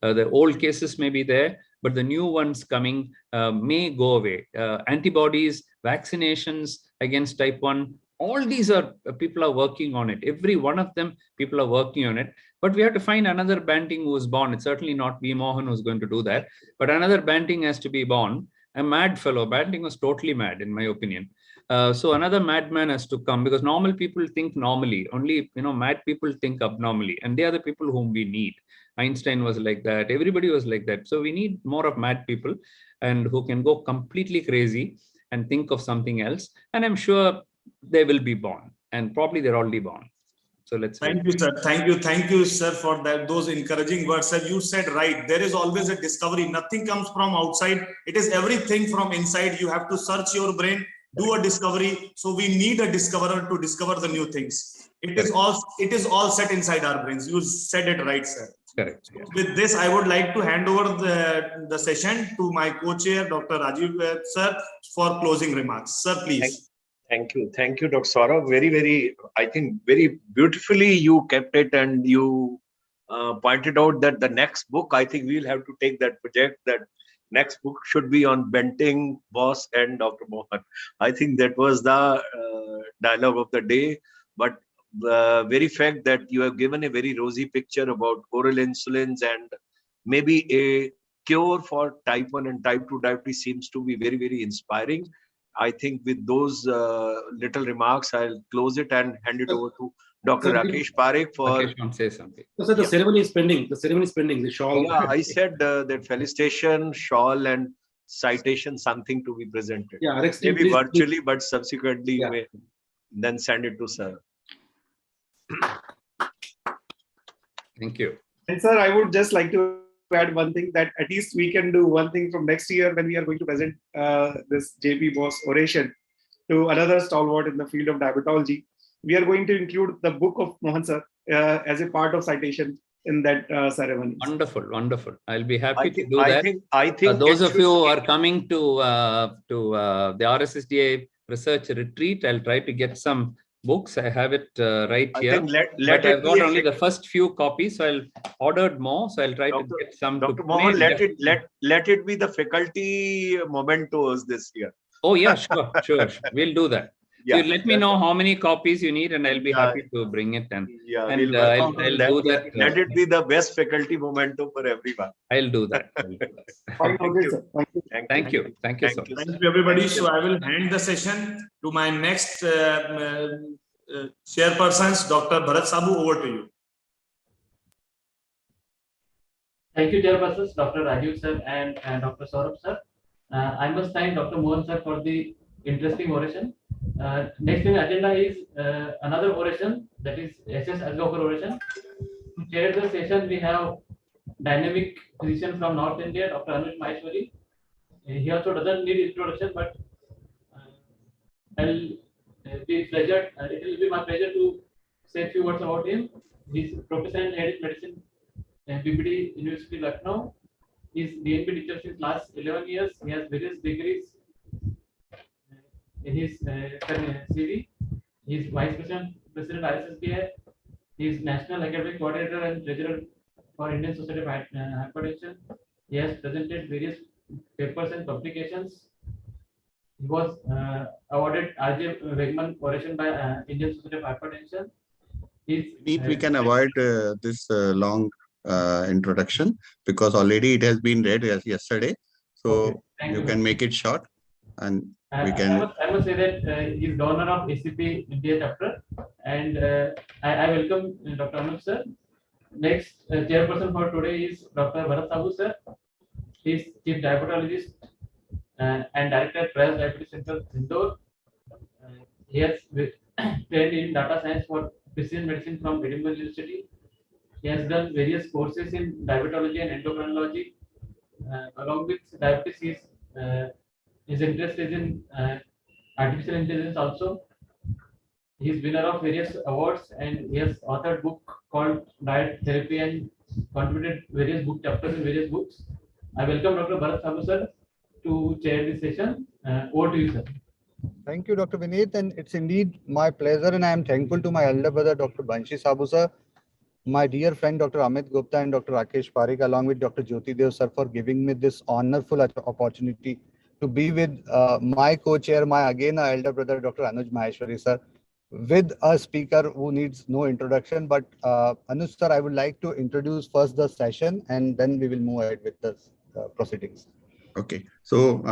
T: The old cases may be there, but the new ones coming may go away. Antibodies, vaccinations against type 1, all these are, people are working on it. Every one of them, people are working on it. But we have to find another Banting who was born. It's certainly not V. Mohan who's going to do that. But another Banting has to be born. A mad fellow. Banting was totally mad, in my opinion. So another madman has to come, because normal people think normally. Only, mad people think abnormally. And they are the people whom we need. Einstein was like that. Everybody was like that. So we need more of mad people, and who can go completely crazy and think of something else. And I'm sure they will be born, and probably they're already born. So let's
B: thank you, sir. Thank you, sir, for that. Those encouraging words. Sir, you said right. There is always a discovery. Nothing comes from outside. It is everything from inside. You have to search your brain, do a discovery. So we need a discoverer to discover the new things. It is all set inside our brains. You said it right, sir.
T: Correct. Yeah.
B: With this, I would like to hand over the session to my co-chair, Dr. Rajiv, sir, for closing remarks. Sir, please.
S: Thank you, Dr. Saurabh. Very, I think very beautifully you kept it, and you pointed out that the next book, I think we'll have to take that project. That next book should be on Banting, Boss, and Dr. Mohan. I think that was the dialogue of the day. But the very fact that you have given a very rosy picture about oral insulins and maybe a cure for type 1 and type 2 diabetes seems to be very, very inspiring. I think with those little remarks, I'll close it and hand it over to Dr. Rakesh Parekh for.
T: Rakesh wants to say something.
K: So the ceremony is pending. The ceremony is pending. The shawl.
S: Yeah, I said that felicitation, shawl, and citation, something to be presented.
K: Yeah, Alex,
S: maybe
K: please,
S: virtually, but subsequently you may then send it to sir.
T: Thank you.
C: And sir, I would just like to add one thing, that at least we can do one thing from next year when we are going to present this JP Bose oration to another stalwart in the field of diabetology. We are going to include the book of Mohan sir as a part of citation in that ceremony.
T: Wonderful, wonderful. I'll be happy to do
S: I
T: that.
S: think
T: those of you who are coming to the RSSDA research retreat, I'll try to get some books. I have it right here.
S: I think
T: but I've got only the first few copies, so I'll ordered more. So I'll try to get some.
S: Dr. Mohan, let it be the faculty mementos this year.
T: Oh yeah, sure. We'll do that. Yeah, so let me know how many copies you need, and I'll be happy to bring it. And I'll do that.
S: Let it be the best faculty memento for everyone.
T: I'll do that. Thank you. Thank you, sir.
B: Thank you, everybody. So I will hand the session to my next chairpersons, Dr. Bharat Sabu. Over to you.
D: Thank you, chairpersons, Dr. Rajiv sir and Dr. Saurabh sir. I must thank Dr. Mohan sir for the interesting oration. Next in the agenda is another oration, that is SS Adgokar oration. To chair the session, we have dynamic physician from North India, Dr. Anuj Maheshwari. He also doesn't need introduction, but it will be my pleasure to say a few words about him. He's professor and head of medicine at BBD University Lucknow. He's DNP teacher since last 11 years. He has various degrees in his CV. He is Vice President ISSBI. He is National Academic Coordinator and Treasurer for Indian Society of Hypertension. He has presented various papers and publications. He was awarded R.J. Wegman Oration by Indian Society of Hypertension.
A: We can avoid this long introduction, because already it has been read yesterday. So you can make it short, and we can.
D: I must say that he is governor of ACP India chapter, and I welcome Dr. Anuj sir. Next chairperson for today is Dr. Bharat Sabu sir. He is chief diabetologist and director at Prayas Diabetes Center, Indore. He has trained in data science for precision medicine from Edinburgh University. He has done various courses in diabetology and endocrinology. Along with diabetes, his interest is in artificial intelligence also. He is winner of various awards, and he has authored a book called Diet Therapy and contributed various book chapters in various books. I welcome Dr. Bharat Sabu sir to chair this session. Over to you, sir.
E: Thank you, Dr. Vineet, and it's indeed my pleasure, and I am thankful to my elder brother, Dr. Banshi Sabu sir, my dear friend, Dr. Amit Gupta, and Dr. Rakesh Parekh, along with Dr. Jyoti Dev sir, for giving me this honorful opportunity to be with my co-chair, my again elder brother, Dr. Anuj Maheshwari sir, with a speaker who needs no introduction. But Anuj sir, I would like to introduce first the session, and then we will move ahead with the proceedings.
A: Okay, so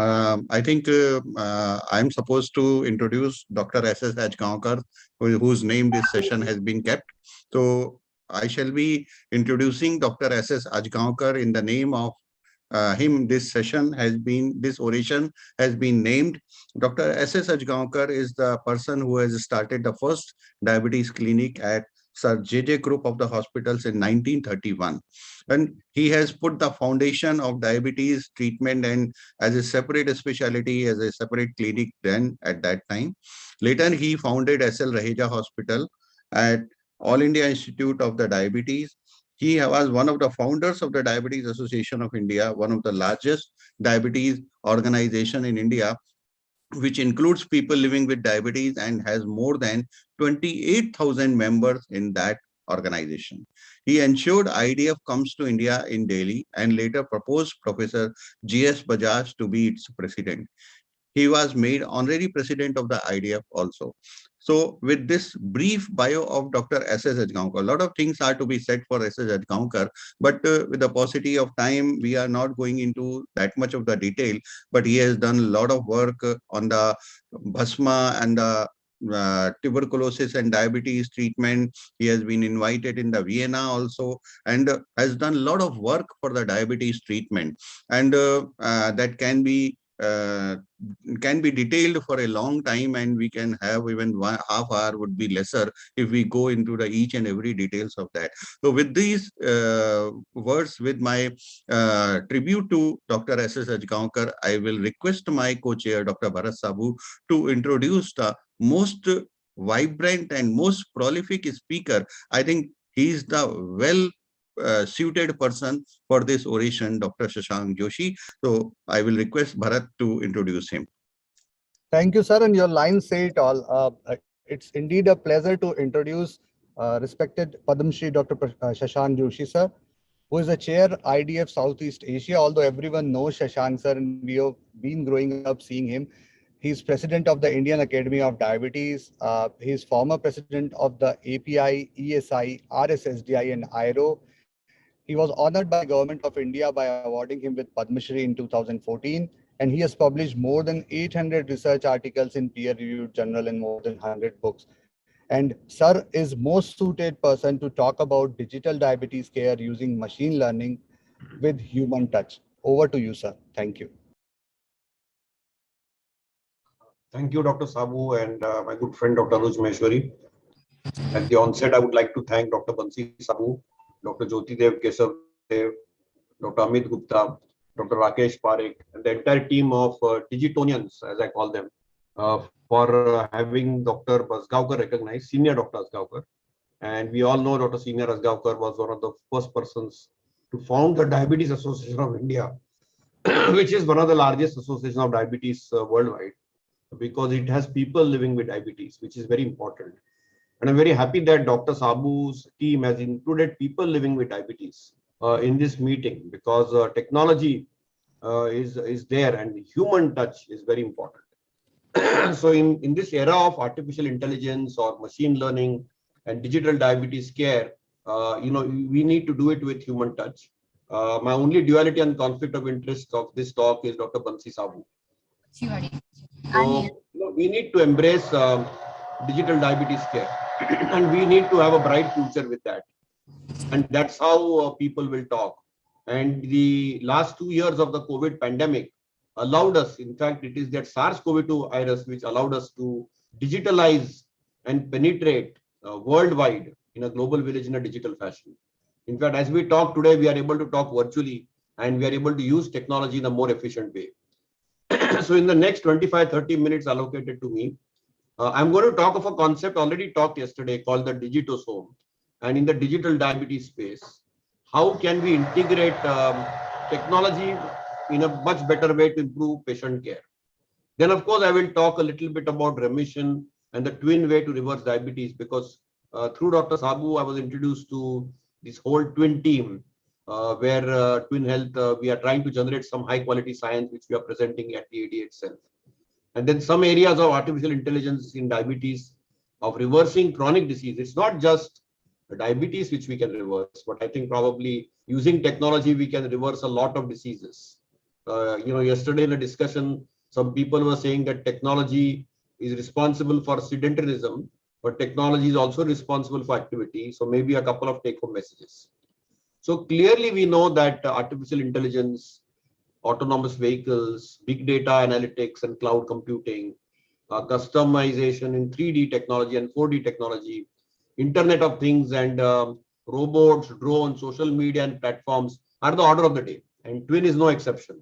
A: I think I'm supposed to introduce Dr. S.S. Ajgaonkar, whose name this session has been kept. So I shall be introducing Dr. S.S. Ajgaonkar in the name of him. This oration has been named. Dr. S.S. Ajgaonkar is the person who has started the first diabetes clinic at Sir J.J. Group of the hospitals in 1931. And he has put the foundation of diabetes treatment and as a separate specialty, as a separate clinic then at that time. Later, he founded S.L. Raheja Hospital at All India Institute of the Diabetes. He was one of the founders of the Diabetes Association of India, one of the largest diabetes organization in India, which includes people living with diabetes and has more than 28,000 members in that organization. He ensured IDF comes to India in Delhi and later proposed Professor G.S. Bajaj to be its president. He was made honorary president of the IDF also. So with this brief bio of Dr. S.S. Ajgaonkar, a lot of things are to be said for S.S. Ajgaonkar, but with the paucity of time, we are not going into that much of the detail, but he has done a lot of work on the Bhasma and the tuberculosis and diabetes treatment. He has been invited in the Vienna also and has done a lot of work for the diabetes treatment. And that can be detailed for a long time, and we can have even half hour would be lesser if we go into the each and every details of that. So with these words, with my tribute to Dr. S.S. Ajgaonkar, I will request my co-chair, Dr. Bharat Sabu, to introduce the most vibrant and most prolific speaker. I think he is the suited person for this oration, Dr. Shashank Joshi. So I will request Bharat to introduce him.
E: Thank you, sir. And your lines say it all. It's indeed a pleasure to introduce respected Padam Shri Dr. Shashank Joshi, sir, who is the chair IDF Southeast Asia. Although everyone knows Shashank, sir, and we have been growing up seeing him. He's president of the Indian Academy of Diabetes. He's former president of the API, ESI, RSSDI, and IRO. He was honored by Government of India by awarding him with Padma Shri in 2014, and he has published more than 800 research articles in peer-reviewed journal and more than 100 books. And sir is most suited person to talk about digital diabetes care using machine learning with human touch. Over to you, sir. Thank you.
Q: Thank you, Dr. Sabu and my good friend, Dr. Anuj Maheshwari. At the onset, I would like to thank Dr. Bansi Sabu, Dr. Jyoti Dev Kesav Dev, Dr. Amit Gupta, Dr. Rakesh Parekh, and the entire team of Digitonians, as I call them, for having Dr. Ajgaonkar recognized, Senior Dr. Ajgaonkar. And we all know Dr. Senior Ajgaonkar was one of the first persons to found the Diabetes Association of India, which is one of the largest associations of diabetes worldwide, because it has people living with diabetes, which is very important. And I'm very happy that Dr. Sabu's team has included people living with diabetes in this meeting, because technology is there and human touch is very important. So in this era of artificial intelligence or machine learning and digital diabetes care, we need to do it with human touch. My only duality and conflict of interest of this talk is Dr. Bansi Sabu. So we need to embrace digital diabetes care and we need to have a bright future with that. And that's how people will talk. And the last 2 years of the COVID pandemic allowed us, in fact, it is that SARS-CoV-2 virus which allowed us to digitalize and penetrate worldwide in a global village in a digital fashion. In fact, as we talk today, we are able to talk virtually and we are able to use technology in a more efficient way. So in the next 25-30 minutes allocated to me, I'm going to talk of a concept already talked yesterday called the digitosome. And in the digital diabetes space, how can we integrate technology
J: in a much better way to improve patient care. Then, of course, I will talk a little bit about remission and the twin way to reverse diabetes, because through Dr. Sabu, I was introduced to this whole twin team, where Twin Health, we are trying to generate some high quality science, which we are presenting at the AD itself. And then some areas of artificial intelligence in diabetes, of reversing chronic disease. It's not just diabetes which we can reverse, but I think probably using technology, we can reverse a lot of diseases. Yesterday in a discussion, some people were saying that technology is responsible for sedentarism, but technology is also responsible for activity. So maybe a couple of take-home messages. So clearly we know that artificial intelligence, autonomous vehicles, big data analytics and cloud computing, customization in 3D technology and 4D technology, Internet of Things and robots, drones, social media and platforms are the order of the day. And Twin is no exception.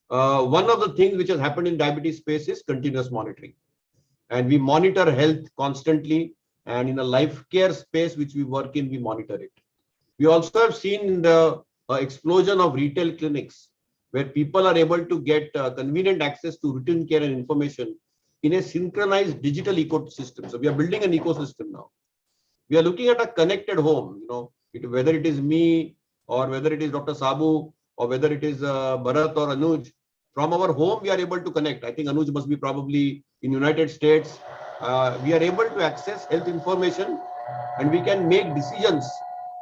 J: One of the things which has happened in diabetes space is continuous monitoring. And we monitor health constantly. And in a life care space which we work in, we monitor it. We also have seen the explosion of retail clinics, where people are able to get convenient access to routine care and information in a synchronized digital ecosystem. So we are building an ecosystem now. We are looking at a connected home, whether it is me or whether it is Dr. Sabu or whether it is Bharat or Anuj. From our home, we are able to connect. I think Anuj must be probably in United States. We are able to access health information, and we can make decisions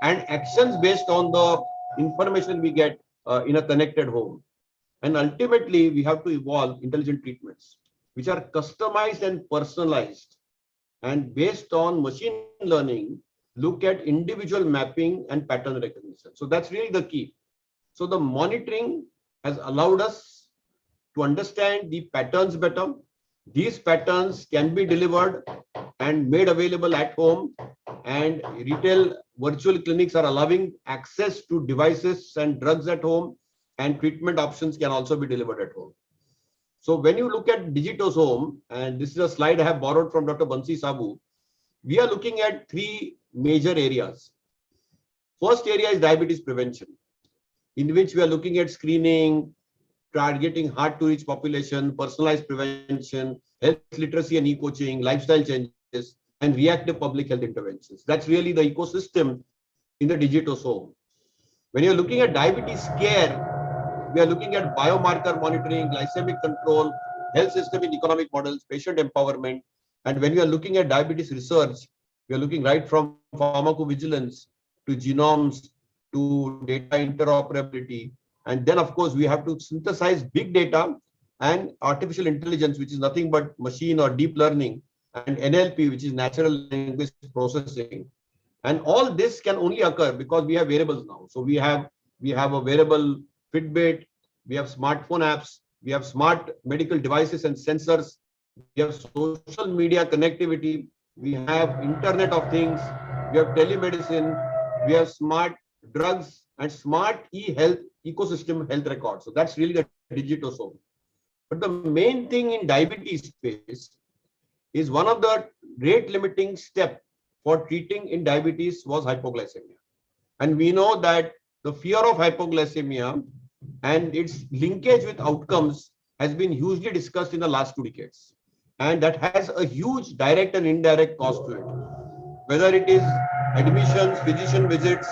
J: and actions based on the information we get in a connected home. And ultimately, we have to evolve intelligent treatments, which are customized and personalized, and based on machine learning, look at individual mapping and pattern recognition. So that's really the key. So the monitoring has allowed us to understand the patterns better. These patterns can be delivered and made available at home, and retail virtual clinics are allowing access to devices and drugs at home, and treatment options can also be delivered at home. So when you look at Digitos Home, and this is a slide I have borrowed from Dr. Bansi Sabu, we are looking at three major areas. First area is diabetes prevention, in which we are looking at screening, targeting hard to reach population, personalized prevention, health literacy and e-coaching, lifestyle changes, and reactive public health interventions. That's really the ecosystem in the Digitos Home. When you're looking at diabetes care, we are looking at biomarker monitoring, glycemic control, health system in economic models, patient empowerment. And when we are looking at diabetes research, we are looking right from pharmacovigilance to genomes to data interoperability. And then, of course, we have to synthesize big data and artificial intelligence, which is nothing but machine or deep learning, and NLP, which is natural language processing. And all this can only occur because we have variables now. So we have a wearable Fitbit, we have smartphone apps, we have smart medical devices and sensors, we have social media connectivity, we have Internet of Things, we have telemedicine, we have smart drugs and smart e-health ecosystem health records. So that's really the Digitos Home. But the main thing in diabetes space is one of the rate limiting step for treating in diabetes was hypoglycemia. And we know that the fear of hypoglycemia and its linkage with outcomes has been hugely discussed in the last 2 decades. And that has a huge direct and indirect cost to it. Whether it is admissions, physician visits,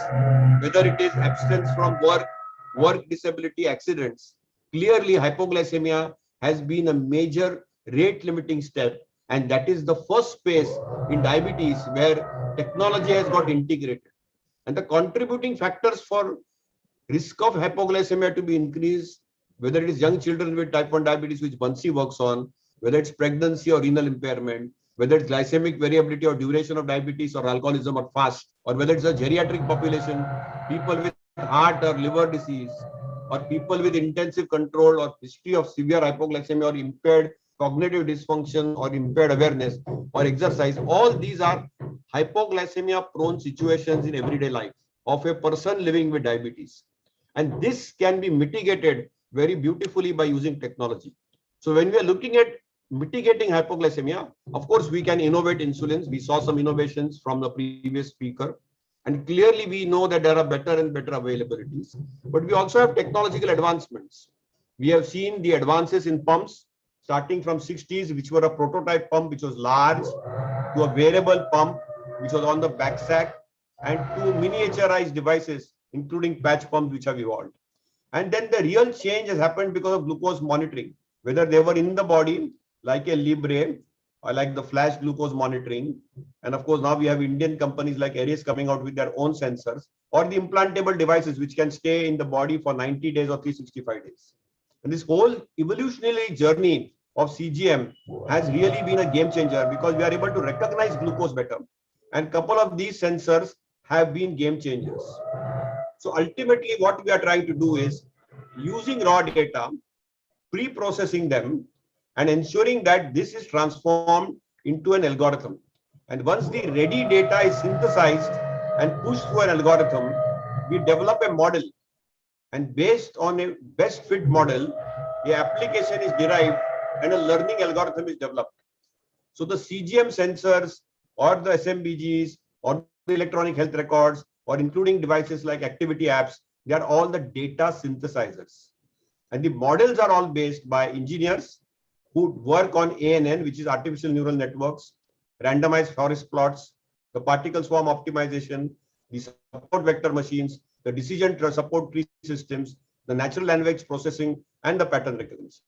J: whether it is absence from work disability, accidents, clearly hypoglycemia has been a major rate limiting step. And that is the first space in diabetes where technology has got integrated. And the contributing factors for risk of hypoglycemia to be increased, whether it is young children with type 1 diabetes, which Bansi works on, whether it's pregnancy or renal impairment, whether it's glycemic variability or duration of diabetes or alcoholism or fast, or whether it's a geriatric population, people with heart or liver disease, or people with intensive control or history of severe hypoglycemia or impaired cognitive dysfunction or impaired awareness or exercise. All these are hypoglycemia prone situations in everyday life of a person living with diabetes. And this can be mitigated very beautifully by using technology. So when we are looking at mitigating hypoglycemia, of course, we can innovate insulins. We saw some innovations from the previous speaker. And clearly, we know that there are better and better availabilities. But we also have technological advancements. We have seen the advances in pumps, starting from 60s, which were a prototype pump, which was large, to a wearable pump, which was on the back sack, and to miniaturized devices, including patch pumps, which have evolved. And then the real change has happened because of glucose monitoring, whether they were in the body, like a Libre, or like the flash glucose monitoring. And of course, now we have Indian companies like Aries coming out with their own sensors, or the implantable devices, which can stay in the body for 90 days or 365 days. And this whole evolutionary journey of CGM has really been a game changer because we are able to recognize glucose better. And a couple of these sensors have been game changers. So ultimately, what we are trying to do is using raw data, pre-processing them, and ensuring that this is transformed into an algorithm. And once the ready data is synthesized and pushed through an algorithm, we develop a model. And based on a best fit model, the application is derived and a learning algorithm is developed. So the CGM sensors or the SMBGs or the electronic health records or including devices like activity apps, they are all the data synthesizers. And the models are all based by engineers who work on ANN, which is artificial neural networks, randomized forest plots, the particle swarm optimization, the support vector machines, the decision support tree systems, the natural language processing, and the pattern recognition.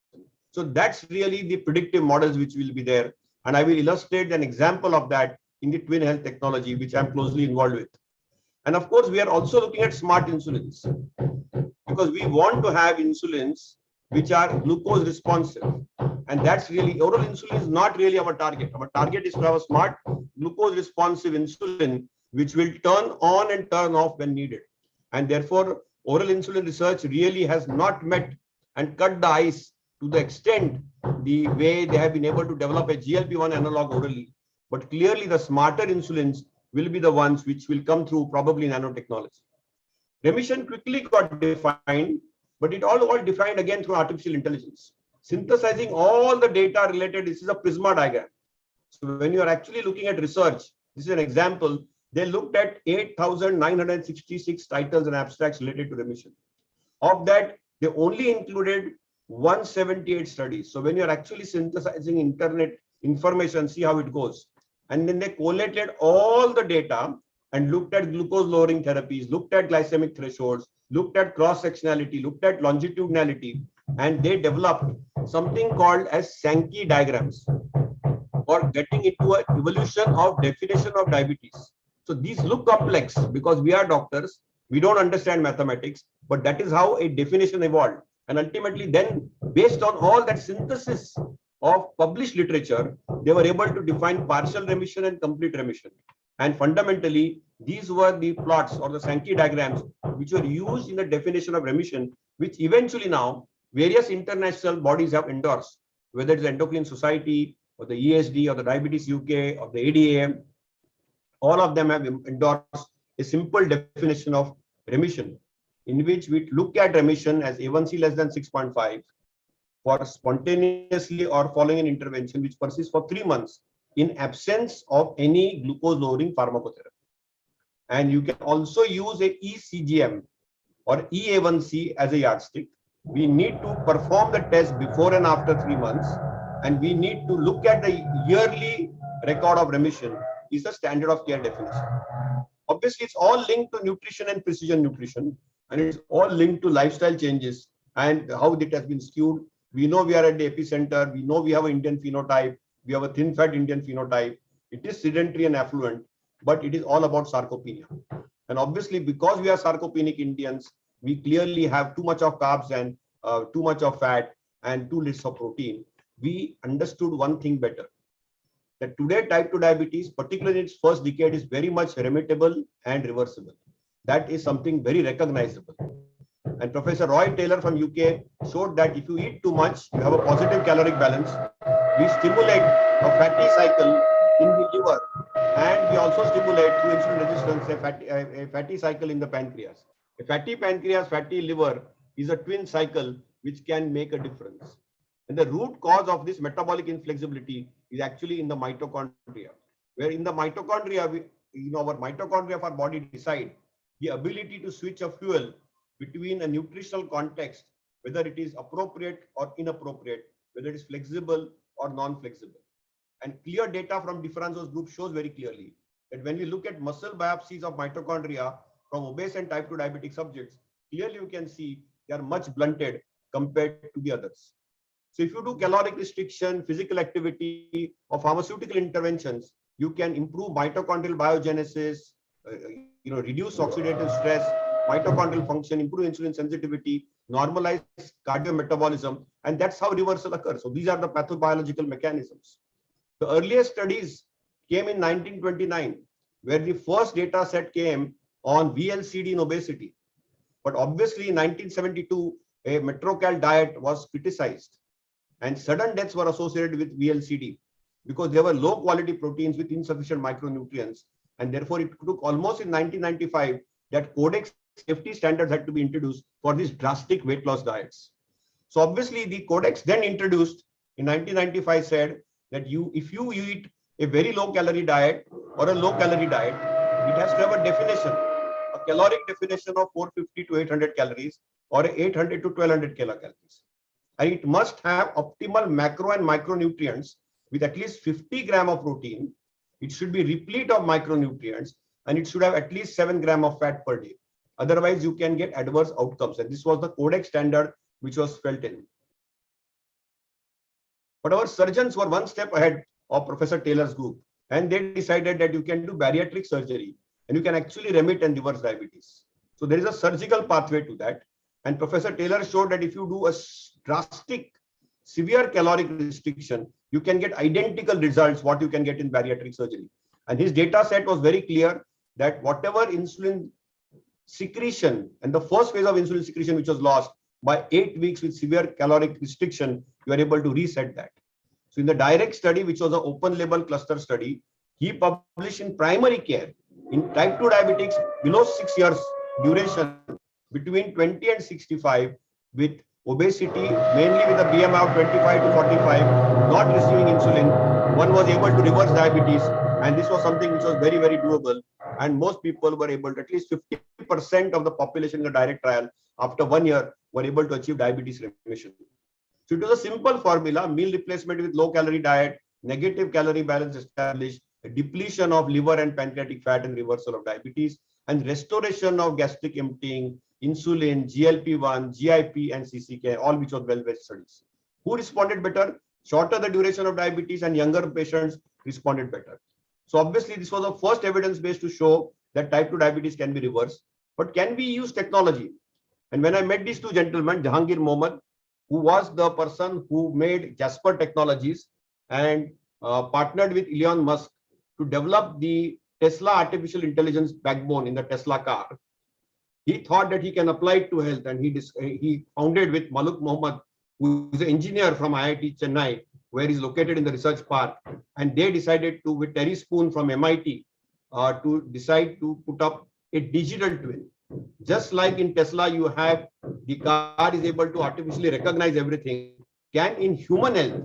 J: So that's really the predictive models which will be there. And I will illustrate an example of that in the twin health technology, which I'm closely involved with. And of course, we are also looking at smart insulins because we want to have insulins which are glucose responsive. And that's really, oral insulin is not really our target. Our target is to have a smart glucose responsive insulin, which will turn on and turn off when needed. And therefore, oral insulin research really has not met and cut the ice to the extent the way they have been able to develop a GLP-1 analog orally. But clearly, the smarter insulins will be the ones which will come through probably nanotechnology. Remission quickly got defined, but it all defined again through artificial intelligence. Synthesizing all the data related, this is a Prisma diagram. So when you are actually looking at research, this is an example, they looked at 8,966 titles and abstracts related to remission. Of that, they only included 178 studies. So when you're actually synthesizing internet information, see how it goes. And then they collated all the data and looked at glucose lowering therapies, looked at glycemic thresholds, looked at cross-sectionality, looked at longitudinality, and they developed something called as Sankey diagrams for getting into an evolution of definition of diabetes. So these look complex because we are doctors, we don't understand mathematics, but that is how a definition evolved. And ultimately then, based on all that synthesis of published literature, they were able to define partial remission and complete remission. And fundamentally, these were the plots or the Sankey diagrams which were used in the definition of remission, which eventually now various international bodies have endorsed, whether it's the Endocrine Society or the ESD or the Diabetes UK or the ADA, all of them have endorsed a simple definition of remission, in which we look at remission as A1C less than 6.5 for spontaneously or following an intervention which persists for 3 months in absence of any glucose lowering pharmacotherapy. And you can also use a eCGM or EA1C as a yardstick. We need to perform the test before and after 3 months, and we need to look at the yearly record of remission is the standard of care definition. Obviously, it's all linked to nutrition and precision nutrition, and it's all linked to lifestyle changes and how it has been skewed. We know we are at the epicenter. We know we have an Indian phenotype. We have a thin fat Indian phenotype. It is sedentary and affluent, but it is all about sarcopenia. And obviously, because we are sarcopenic Indians, we clearly have too much of carbs and too much of fat and too little of protein. We understood one thing better, that today type 2 diabetes, particularly in its first decade, is very much remittable and reversible. That is something very recognizable. And Professor Roy Taylor from UK showed that if you eat too much, you have a positive caloric balance. We stimulate a fatty cycle in the liver, and we also stimulate through insulin resistance a fatty cycle in the pancreas. A fatty pancreas, fatty liver is a twin cycle which can make a difference. And the root cause of this metabolic inflexibility is actually in the mitochondria, where in the mitochondria, our mitochondria of our body decide the ability to switch a fuel between a nutritional context, whether it is appropriate or inappropriate, whether it is flexible or non-flexible. And clear data from differentials group shows very clearly that when we look at muscle biopsies of mitochondria from obese and type 2 diabetic subjects, clearly you can see they are much blunted compared to the others. So if you do caloric restriction, physical activity, or pharmaceutical interventions, you can improve mitochondrial biogenesis, reduce oxidative stress, mitochondrial function, improve insulin sensitivity, normalize cardiometabolism, and that's how reversal occurs. So these are the pathobiological mechanisms. The earliest studies came in 1929, where the first data set came on VLCD in obesity. But obviously in 1972, a Metrocal diet was criticized, and sudden deaths were associated with VLCD because there were low quality proteins with insufficient micronutrients. And therefore it took almost in 1995 that Codex safety standards had to be introduced for these drastic weight loss diets. So obviously the Codex then introduced in 1995 said that if you eat a very low calorie diet or a low calorie diet, it has to have a definition, a caloric definition of 450 to 800 calories or 800 to 1200 kilocalories. And it must have optimal macro and micronutrients with at least 50 grams of protein. It should be replete of micronutrients, and it should have at least 7 grams of fat per day. Otherwise, you can get adverse outcomes. And this was the Codex standard which was felt in. But our surgeons were one step ahead of Professor Taylor's group, and they decided that you can do bariatric surgery and you can actually remit and reverse diabetes. So there is a surgical pathway to that. And Professor Taylor showed that if you do a drastic, severe caloric restriction, you can get identical results what you can get in bariatric surgery. And his data set was very clear that whatever insulin secretion and the first phase of insulin secretion which was lost by 8 weeks with severe caloric restriction, you are able to reset that. So in the direct study, which was an open label cluster study, he published in primary care in type 2 diabetics below 6 years duration between 20 and 65 with obesity, mainly with a BMI of 25 to 45, not receiving insulin, one was able to reverse diabetes. And this was something which was very, very doable. And most people were able to, at least 50% of the population in the direct trial, after 1 year, were able to achieve diabetes remission. So it was a simple formula: meal replacement with low calorie diet, negative calorie balance established, a depletion of liver and pancreatic fat and reversal of diabetes, and restoration of gastric emptying, insulin, GLP-1, GIP, and CCK, all which was well-based studies. Who responded better? Shorter the duration of diabetes and younger patients responded better. So obviously this was the first evidence base to show that type 2 diabetes can be reversed. But can we use technology? And when I met these two gentlemen, Jahangir Mohammed, who was the person who made Jasper Technologies and partnered with Elon Musk to develop the Tesla artificial intelligence backbone in the Tesla car, he thought that he can apply it to health, and he founded with Maluk Mohammed, who is an engineer from IIT Chennai, where he's located in the research park, and they decided to, with Terry Spoon from MIT, to decide to put up a digital twin. Just like in Tesla, you have the car is able to artificially recognize everything. Can in human health,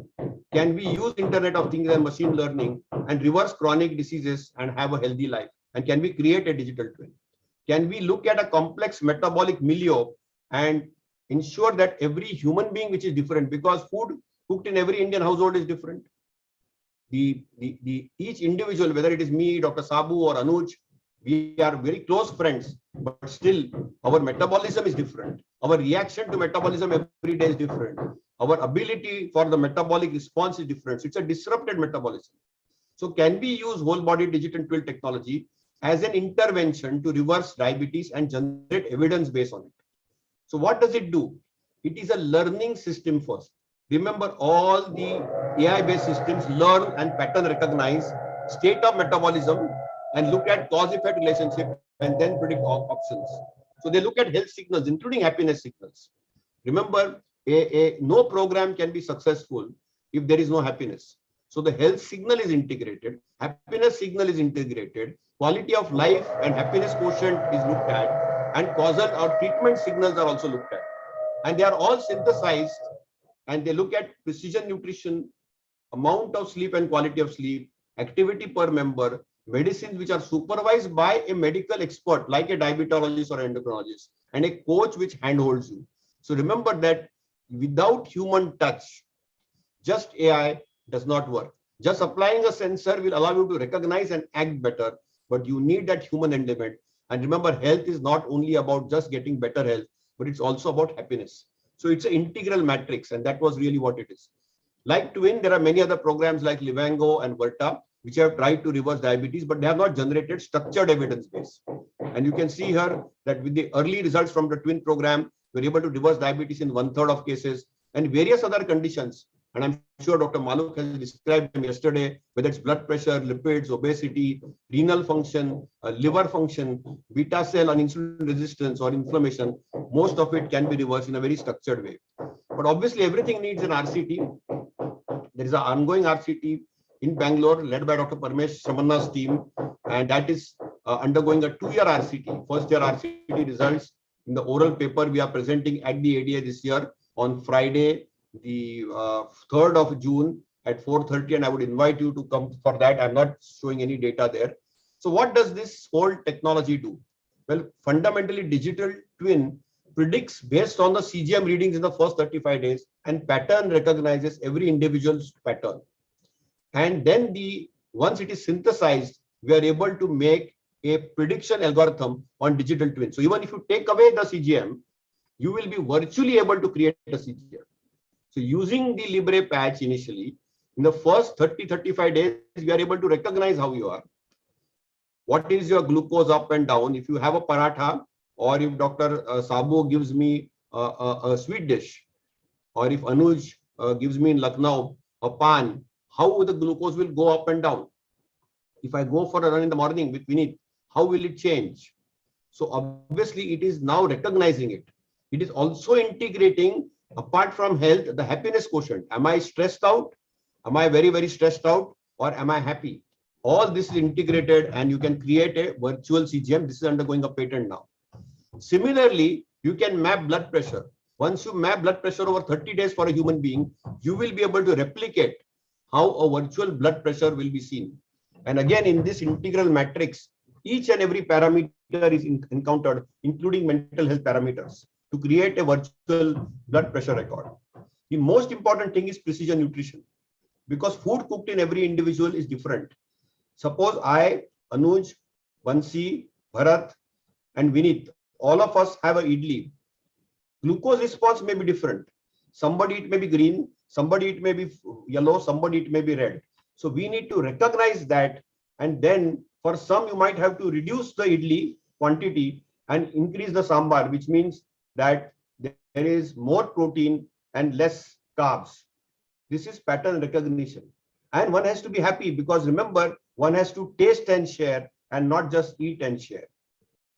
J: can we use Internet of Things and machine learning and reverse chronic diseases and have a healthy life? And can we create a digital twin? Can we look at a complex metabolic milieu and ensure that every human being which is different, because food cooked in every Indian household is different. Each individual, whether it is me, Dr. Sabu or Anuj, we are very close friends, but still our metabolism is different. Our reaction to metabolism every day is different. Our ability for the metabolic response is different. So it's a disrupted metabolism. So can we use whole body digital twin technology as an intervention to reverse diabetes and generate evidence based on it? So what does it do? It is a learning system first. Remember, all the AI-based systems learn and pattern recognize state of metabolism and look at cause-effect relationship and then predict options. So they look at health signals, including happiness signals. Remember, no program can be successful if there is no happiness. So the health signal is integrated, happiness signal is integrated, quality of life and happiness quotient is looked at, and causal or treatment signals are also looked at. And they are all synthesized, and they look at precision nutrition, amount of sleep and quality of sleep, activity per member, medicines which are supervised by a medical expert like a diabetologist or endocrinologist, and a coach which handholds you. So remember that without human touch, just AI does not work. Just applying a sensor will allow you to recognize and act better, but you need that human element. And remember, health is not only about just getting better health, but it's also about happiness. So it's an integral matrix, and that was really what it is. Like Twin, there are many other programs like Livango and Verta, which have tried to reverse diabetes, but they have not generated structured evidence base. And you can see here that with the early results from the Twin program, we're able to reverse diabetes in 1/3 of cases and various other conditions. And I'm sure Dr. Maluk has described them yesterday, whether it's blood pressure, lipids, obesity, renal function, liver function, beta cell and insulin resistance or inflammation. Most of it can be reversed in a very structured way. But obviously, everything needs an RCT. There is an ongoing RCT in Bangalore led by Dr. Parmesh Shamanna's team, and that is undergoing a 2-year RCT. First year RCT results in the oral paper we are presenting at the ADA this year on Friday, the 3rd of June at 4:30, and I would invite you to come for that. I'm not showing any data there. So what does this whole technology do? Well, fundamentally, digital twin predicts based on the CGM readings in the first 35 days and pattern recognizes every individual's pattern. And then once it is synthesized, we are able to make a prediction algorithm on digital twin. So even if you take away the CGM, you will be virtually able to create a CGM. So using the Libre patch initially, in the first 30-35 days, we are able to recognize how you are. What is your glucose up and down? If you have a paratha, or if Dr. Sabu gives me a sweet dish, or if Anuj gives me in Lucknow a pan, how the glucose will go up and down. If I go for a run in the morning with Vineet, how will it change? So obviously it is now recognizing it. It is also integrating, apart from health, the happiness quotient. Am I stressed out? Am I very, very stressed out? Or am I happy? All this is integrated and you can create a virtual CGM. This is undergoing a patent now. Similarly, you can map blood pressure. Once you map blood pressure over 30 days for a human being, you will be able to replicate how a virtual blood pressure will be seen. And again, in this integral matrix, each and every parameter is encountered, including mental health parameters, to create a virtual blood pressure record. The most important thing is precision nutrition, because food cooked in every individual is different. Suppose I, Anuj, Vansi, Bharat, and Vineet, all of us have an idli. Glucose response may be different. Somebody it may be green, somebody it may be yellow, somebody it may be red. So we need to recognize that, and then for some you might have to reduce the idli quantity and increase the sambar, which means that there is more protein and less carbs. This is pattern recognition. And one has to be happy, because remember, one has to taste and share and not just eat and share.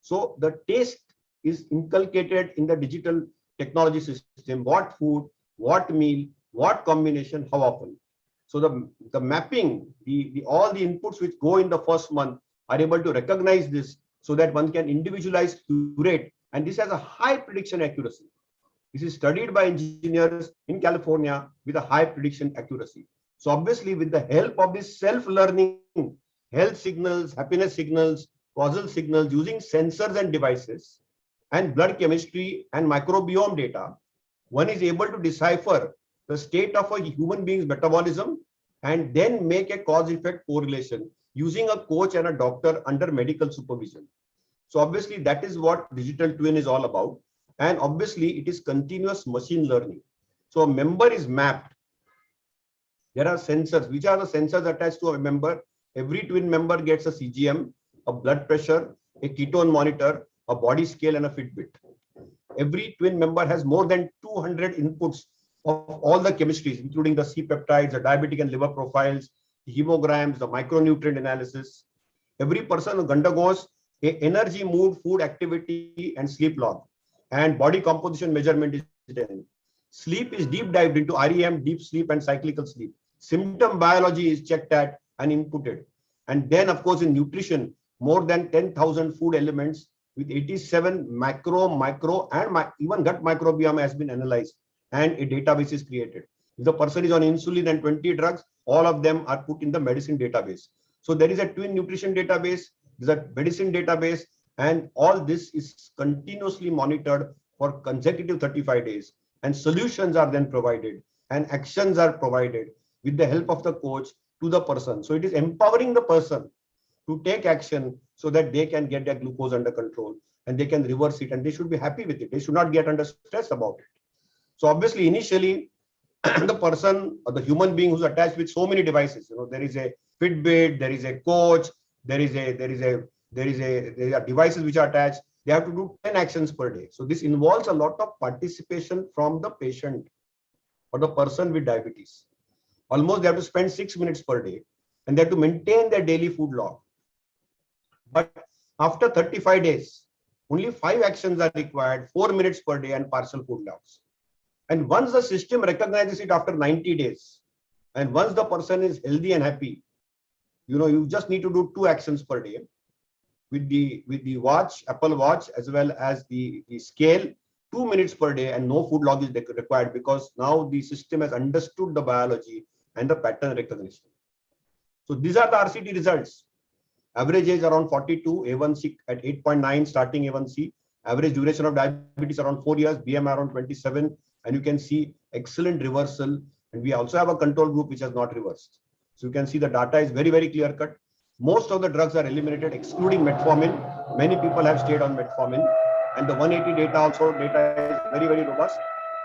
J: So the taste is inculcated in the digital technology system. What food, what meal, what combination, how often. So the mapping, all the inputs which go in the first month are able to recognize this so that one can individualize, curate, and this has a high prediction accuracy. This is studied by engineers in California with a high prediction accuracy. So obviously, with the help of this self-learning health signals, happiness signals, causal signals using sensors and devices, and blood chemistry and microbiome data, one is able to decipher the state of a human being's metabolism and then make a cause-effect correlation using a coach and a doctor under medical supervision. So obviously, that is what digital twin is all about. And obviously, it is continuous machine learning. So a member is mapped. There are sensors. Which are the sensors attached to a member? Every twin member gets a CGM, a blood pressure, a ketone monitor, a body scale, and a Fitbit. Every twin member has more than 200 inputs of all the chemistries, including the C-peptides, the diabetic and liver profiles, the hemograms, the micronutrient analysis. Every person undergoes a energy, mood, food, activity, and sleep log. And body composition measurement is done. Sleep is deep dived into REM, deep sleep, and cyclical sleep. Symptom biology is checked at and inputted. And then, of course, in nutrition, more than 10,000 food elements with 87 macro, micro, and even gut microbiome has been analyzed, and a database is created. If the person is on insulin and 20 drugs, all of them are put in the medicine database. So there is a twin nutrition database, there's a medicine database, and all this is continuously monitored for consecutive 35 days. and solutions are then provided and actions are provided with the help of the coach to the person. So it is empowering the person to take action so that they can get their glucose under control and they can reverse it, and they should be happy with it. They should not get under stress about it. So obviously, initially, the person or the human being who's attached with so many devices, there is a Fitbit, there is a coach, there are devices which are attached. They have to do 10 actions per day. So this involves a lot of participation from the patient or the person with diabetes. Almost they have to spend 6 minutes per day, and they have to maintain their daily food log. But after 35 days, only 5 actions are required, 4 minutes per day and partial food logs. And once the system recognizes it after 90 days, and once the person is healthy and happy, you just need to do 2 actions per day with the watch, Apple Watch, as well as the scale, 2 minutes per day, and no food log is required, because now the system has understood the biology and the pattern recognition. So these are the RCT results. Average age around 42, A1C at 8.9, starting A1C. Average duration of diabetes around 4 years, BMI around 27, and you can see excellent reversal. And we also have a control group which has not reversed. So you can see the data is very, very clear cut. Most of the drugs are eliminated, excluding metformin. Many people have stayed on metformin. And the 180 data also, data is very, very robust.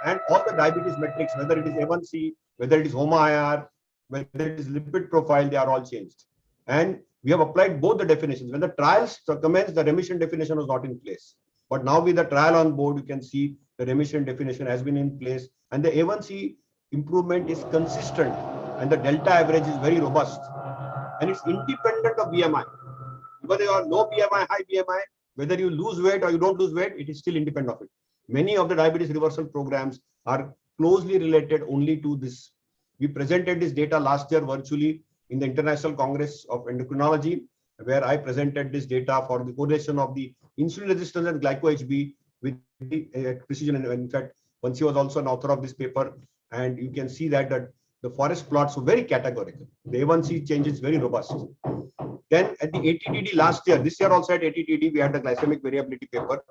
J: And all the diabetes metrics, whether it is A1C, whether it is HOMA-IR, whether it is lipid profile, they are all changed. And we have applied both the definitions. When the trials commenced, the remission definition was not in place. But now with the trial on board, you can see the remission definition has been in place. And the A1C improvement is consistent. And the delta average is very robust. And it's independent of BMI. Whether you are low BMI, high BMI, whether you lose weight or you don't lose weight, it is still independent of it. Many of the diabetes reversal programs are closely related only to this. We presented this data last year virtually in the International Congress of Endocrinology, where I presented this data for the correlation of the insulin resistance and glyco-HB with the precision. And in fact, Vansi was also an author of this paper, and you can see that the forest plots were very categorical. The A1C change is very robust. Then at the ATTD last year, this year also at ATTD, we had the glycemic variability paper.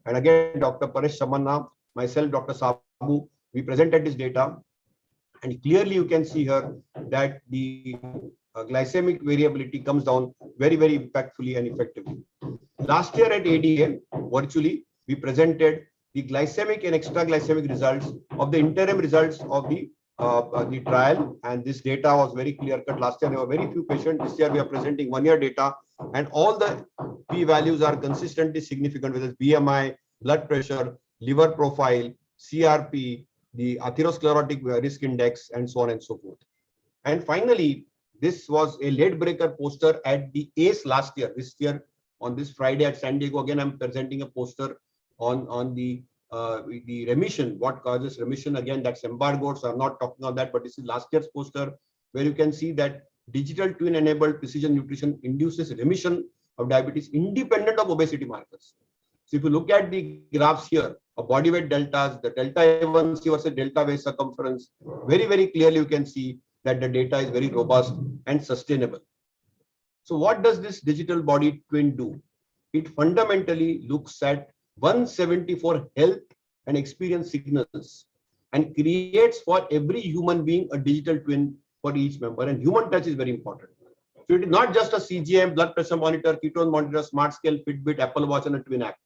J: And again, Dr. Paresh Samanna, myself, Dr. Sabu, we presented this data. And clearly you can see here that the glycemic variability comes down very, very impactfully and effectively. Last year at ADA, virtually, we presented the glycemic and extra glycemic results of the interim results of the trial. And this data was very clear cut. Last year, there were very few patients. This year, we are presenting 1 year data. And all the P values are consistently significant, whether it's BMI, blood pressure, liver profile, CRP, the atherosclerotic risk index, and so on and so forth. And finally, this was a late breaker poster at the ACE last year. This year, on this Friday at San Diego, again, I'm presenting a poster on the remission, what causes remission. Again, that's embargoed, so I'm not talking on that, but this is last year's poster, where you can see that digital twin-enabled precision nutrition induces remission of diabetes independent of obesity markers. So if you look at the graphs here, of body weight deltas, the delta A1C versus delta waist circumference, very, very clearly you can see that the data is very robust and sustainable. So what does this digital body twin do? It fundamentally looks at 174 health and experience signals and creates for every human being a digital twin for each member. And human touch is very important. So it is not just a CGM, blood pressure monitor, ketone monitor, smart scale, Fitbit, Apple Watch, and a twin app.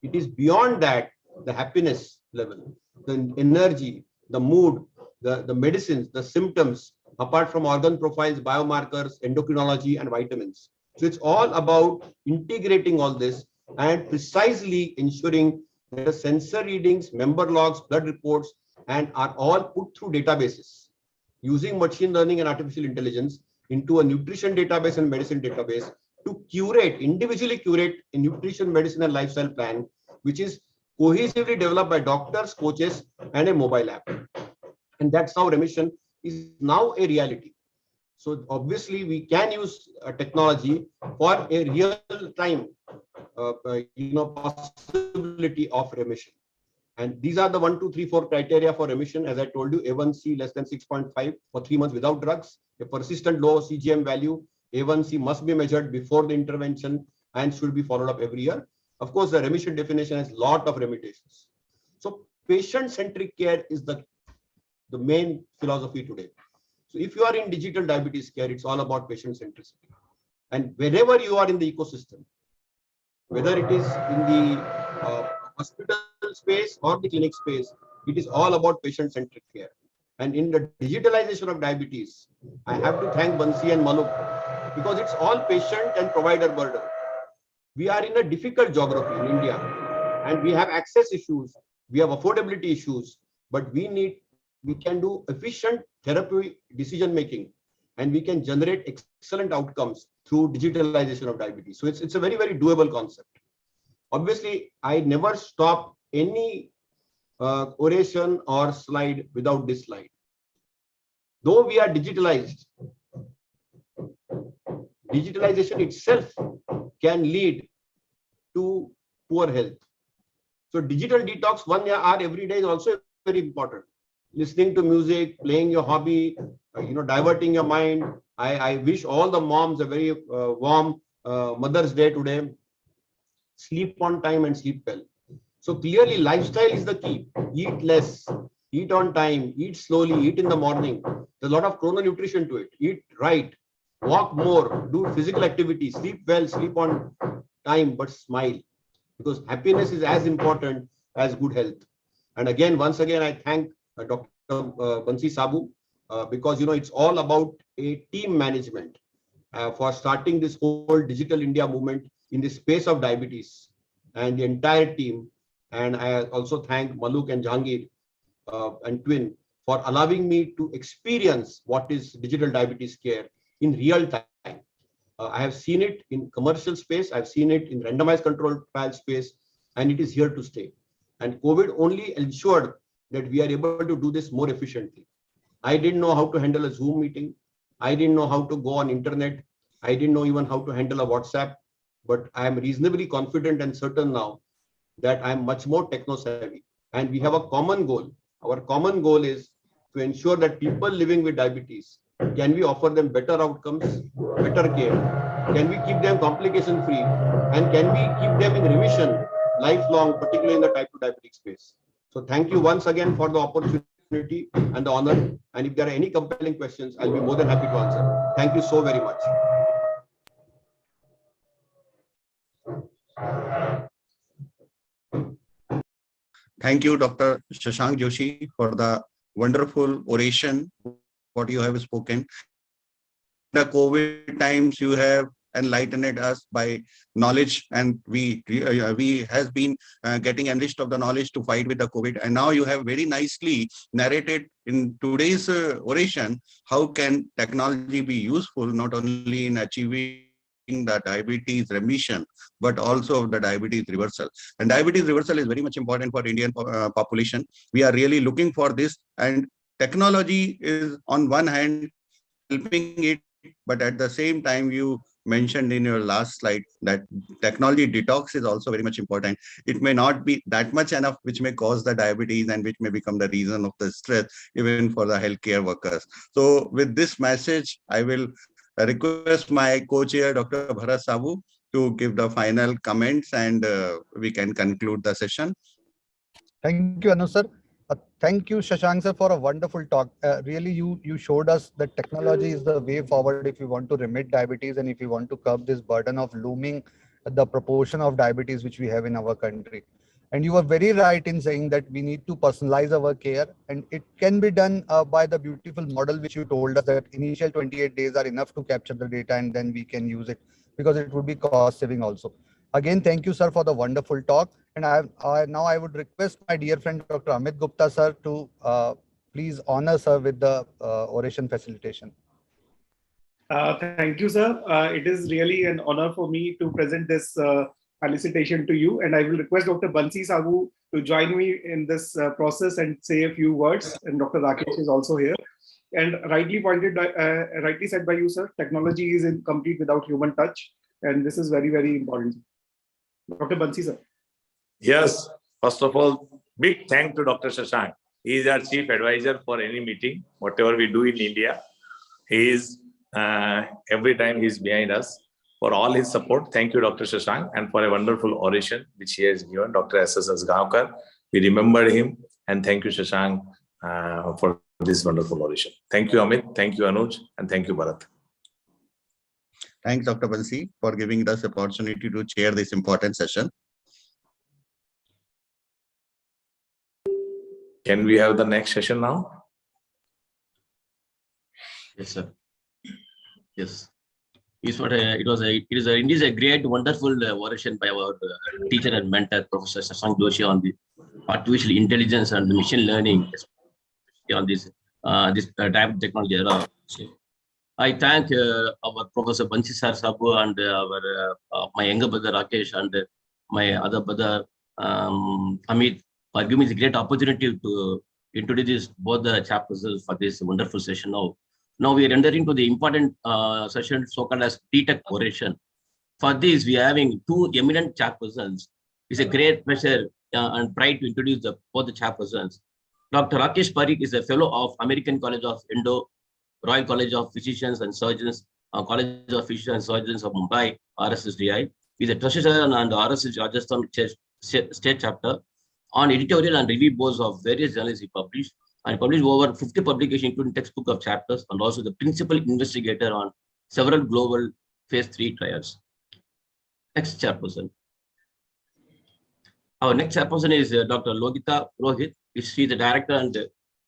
J: It is beyond that, the happiness level, the energy, the mood, the medicines, the symptoms, apart from organ profiles, biomarkers, endocrinology, and vitamins. So it's all about integrating all this and precisely ensuring that the sensor readings, member logs, blood reports, and are all put through databases using machine learning and artificial intelligence into a nutrition database and medicine database to curate, individually curate a nutrition, medicine, and lifestyle plan, which is cohesively developed by doctors, coaches, and a mobile app. And that's how remission is now a reality. So obviously we can use technology for a real-time possibility of remission. And these are the 1, 2, 3, 4 criteria for remission. As I told you, A1C less than 6.5 for 3 months without drugs, a persistent low CGM value. A1C must be measured before the intervention and should be followed up every year. Of course, the remission definition has a lot of limitations. So patient-centric care is the main philosophy today. So if you are in digital diabetes care, it's all about patient centricity. And wherever you are in the ecosystem, whether it is in the hospital space or the clinic space, it is all about patient-centric care. And in the digitalization of diabetes, I have to thank Bansi and Maluk, because it's all patient and provider burden. We are in a difficult geography in India, and we have access issues, we have affordability issues, but we can do efficient therapy decision making, and we can generate excellent outcomes through digitalization of diabetes. So it's a very, very doable concept. Obviously, I never stop any oration or slide without this slide. Though we are digitalized, digitalization itself can lead to poor health. So digital detox 1 hour every day is also very important. Listening to music, playing your hobby, diverting your mind. I wish all the moms a very warm Mother's Day today. Sleep on time and sleep well. So clearly lifestyle is the key. Eat less, eat on time, eat slowly, eat in the morning. There's a lot of chrononutrition to it. Eat right, walk more, do physical activity, sleep well, sleep on time, but smile. Because happiness is as important as good health. And again, once again, I thank Dr. Bansi Sabu, because it's all about a team management for starting this whole Digital India movement in the space of diabetes, and the entire team. And I also thank Maluk and Jahangir and Twin for allowing me to experience what is digital diabetes care in real time. I have seen it in commercial space, I've seen it in randomized controlled trial space, and it is here to stay. And COVID only ensured that we are able to do this more efficiently. I didn't know how to handle a Zoom meeting. I didn't know how to go on internet. I didn't know even how to handle a WhatsApp, but I am reasonably confident and certain now that I am much more techno-savvy. And we have a common goal. Our common goal is to ensure that people living with diabetes, can we offer them better outcomes, better care? Can we keep them complication free? And can we keep them in remission lifelong, particularly in the type 2 diabetic space? So thank you once again for the opportunity and the honor. And if there are any compelling questions, I'll be more than happy to answer. Thank you so very much.
A: Thank you, Dr. Shashank Joshi, for the wonderful oration, what you have spoken. The COVID times, you have enlightened us by knowledge, and we has been getting enriched of the knowledge to fight with the COVID. And now you have very nicely narrated in today's oration, how can technology be useful not only in achieving the diabetes remission, but also the diabetes reversal. And diabetes reversal is very much important for Indian population. We are really looking for this, and technology is on one hand helping it, but at the same time, you mentioned in your last slide that technology detox is also very much important. It may not be that much enough, which may cause the diabetes and which may become the reason of the stress, even for the healthcare workers. So with this message, I will request my co-chair, Dr. Bharat Sabu, to give the final comments, and we can conclude the session.
E: Thank you, Anu sir. Thank you, Shashank sir, for a wonderful talk. Really, you showed us that technology is the way forward if you want to remit diabetes and if you want to curb this burden of looming the proportion of diabetes which we have in our country. And you were very right in saying that we need to personalize our care, and it can be done by the beautiful model which you told us, that initial 28 days are enough to capture the data and then we can use it, because it would be cost saving also. Again, thank you, sir, for the wonderful talk. And now I would request my dear friend, Dr. Amit Gupta, sir, to please honor sir with the oration facilitation.
C: Thank you, sir. It is really an honor for me to present this felicitation to you. And I will request Dr. Bansi Sabu to join me in this process and say a few words. And Dr. Rakesh is also here. And rightly said by you, sir, technology is incomplete without human touch. And this is very, very important. Dr. Bansi, sir.
I: Yes, first of all, big thank to Dr. Shashank. He is our chief advisor for any meeting, whatever we do in India. He is, every time he's behind us. For all his support, thank you, Dr. Shashank, and for a wonderful oration which he has given, Dr. S.S. Gaonkar, We remember him, and thank you, Shashank, for this wonderful oration. Thank you, Amit. Thank you, Anuj, and thank you, Bharat.
A: Thanks, Dr. Bansi, for giving us the opportunity to chair this important session.
I: Can we have the next session now?
G: Yes, sir. Yes. It is indeed a great, wonderful oration by our teacher and mentor, Professor Shashank Joshi, on the artificial intelligence and the machine learning on this type of technology era. So, I thank our Professor Bansi Sir Sabu and our my younger brother Rakesh and my other brother Amit for giving me the great opportunity to introduce both the chapters for this wonderful session. Now we are entering to the important session so-called as D-Tech oration. For this, we are having two eminent chairpersons. It's a great pleasure and pride to introduce both the chairpersons. Dr. Rakesh Parikh is a fellow of American College of Indo, Royal College of Physicians and Surgeons, College of Physicians and Surgeons of Mumbai, RSSDI. He's a treasurer and RSS Rajasthan State Chapter. On editorial and review boards of various journals he published, and published over 50 publications, including textbook of chapters, and also the principal investigator on several global phase 3 trials. Next chairperson. Our next chairperson is Dr. Logita Rohit. She is the director and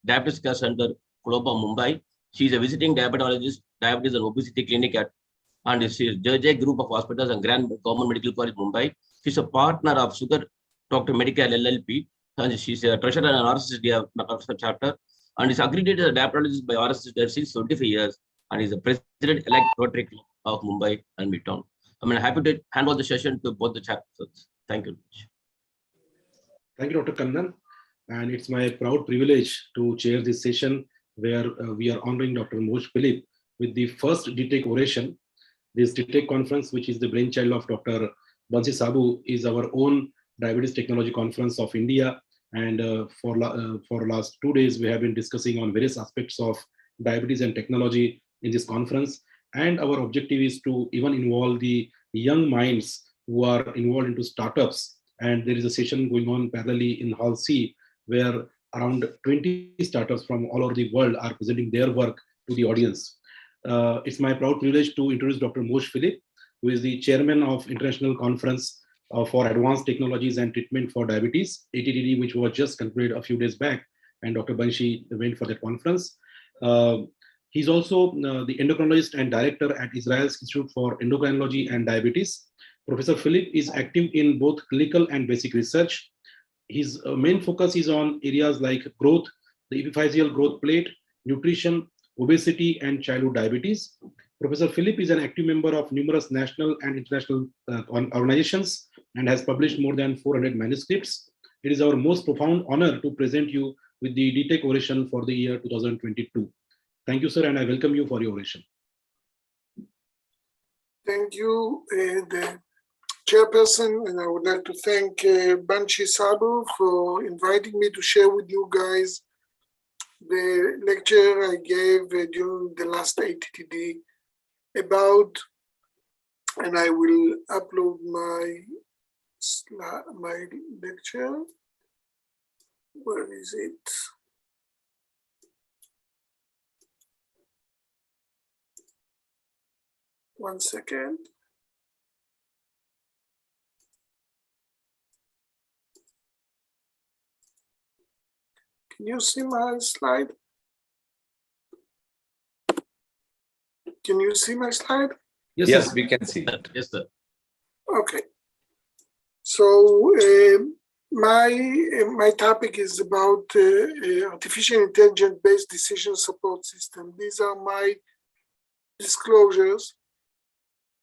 G: Diabetes Care Center, Colombo, Mumbai. She is a visiting diabetologist, diabetes and obesity clinic at, and she is JJ Group of Hospitals and Grand Government Medical College, Mumbai. She is a partner of Sugar Dr. Medical LLP, and she's a treasurer and RSSD chapter, and is accredited as a diabetologist by RSSD since 25 years, and is the president-elect Rotary Club of Mumbai and Midtown. I'm happy to hand over the session to both the chapters. Thank you.
K: Thank you, Dr. Kannan. And it's my proud privilege to chair this session where we are honoring Dr. Moj Philip with the first D-Tech oration. This D-Tech conference, which is the brainchild of Dr. Bansi Sabu, is our own Diabetes Technology Conference of India. And for last 2 days, we have been discussing on various aspects of diabetes and technology in this conference. And our objective is to even involve the young minds who are involved into startups. And there is a session going on parallelly in Hall C, where around 20 startups from all over the world are presenting their work to the audience. It's my proud privilege to introduce Dr. Moj Philip, who is the chairman of International Conference for Advanced Technologies and Treatment for Diabetes, ATTD, which was just concluded a few days back, and Dr. Bansi went for that conference. He's also the endocrinologist and director at Israel's Institute for Endocrinology and Diabetes. Professor Philip is active in both clinical and basic research. His main focus is on areas like growth, the epiphyseal growth plate, nutrition, obesity, and childhood diabetes. Professor Philip is an active member of numerous national and international organizations and has published more than 400 manuscripts. It is our most profound honor to present you with the D-Tech oration for the year 2022. Thank you, sir, and I welcome you for your oration.
V: Thank you, the chairperson, and I would like to thank Bansi Sabu for inviting me to share with you guys the lecture I gave during the last ATTD about, and I will upload my lecture. Where is it? One second. Can you see my slide? Can you see my slide?
I: Yes, we can see that.
K: Yes, sir.
V: Okay. So my topic is about artificial intelligence-based decision support system. These are my disclosures.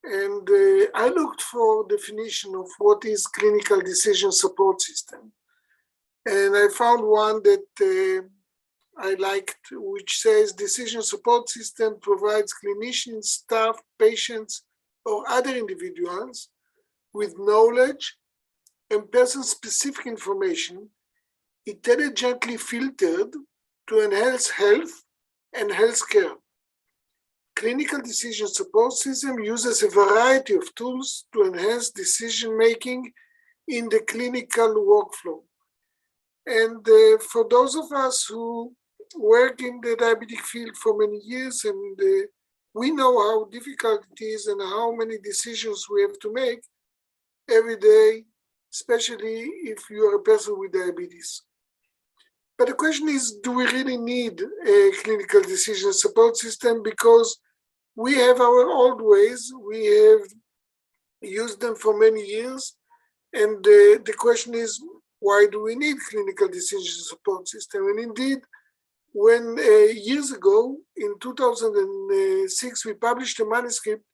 V: And I looked for definition of what is clinical decision support system. And I found one that I liked, which says decision support system provides clinicians, staff, patients, or other individuals with knowledge and person-specific information intelligently filtered to enhance health and healthcare. Clinical decision support system uses a variety of tools to enhance decision-making in the clinical workflow. And for those of us who work in the diabetic field for many years, and we know how difficult it is and how many decisions we have to make every day, especially if you are a person with diabetes. But the question is, do we really need a clinical decision support system? Because we have our old ways, we have used them for many years. And the question is, why do we need clinical decision support system? And indeed, when years ago, in 2006, we published a manuscript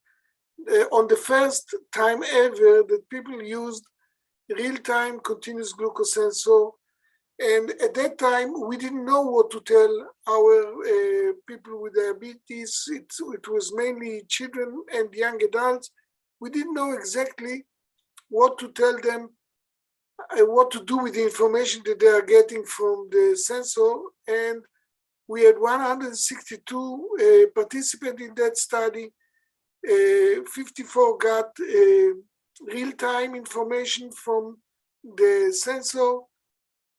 V: on the first time ever that people used real-time continuous glucose sensor. And at that time, we didn't know what to tell our people with diabetes. It was mainly children and young adults. We didn't know exactly what to tell them, what to do with the information that they are getting from the sensor. And we had 162 participants in that study. 54 got real-time information from the sensor.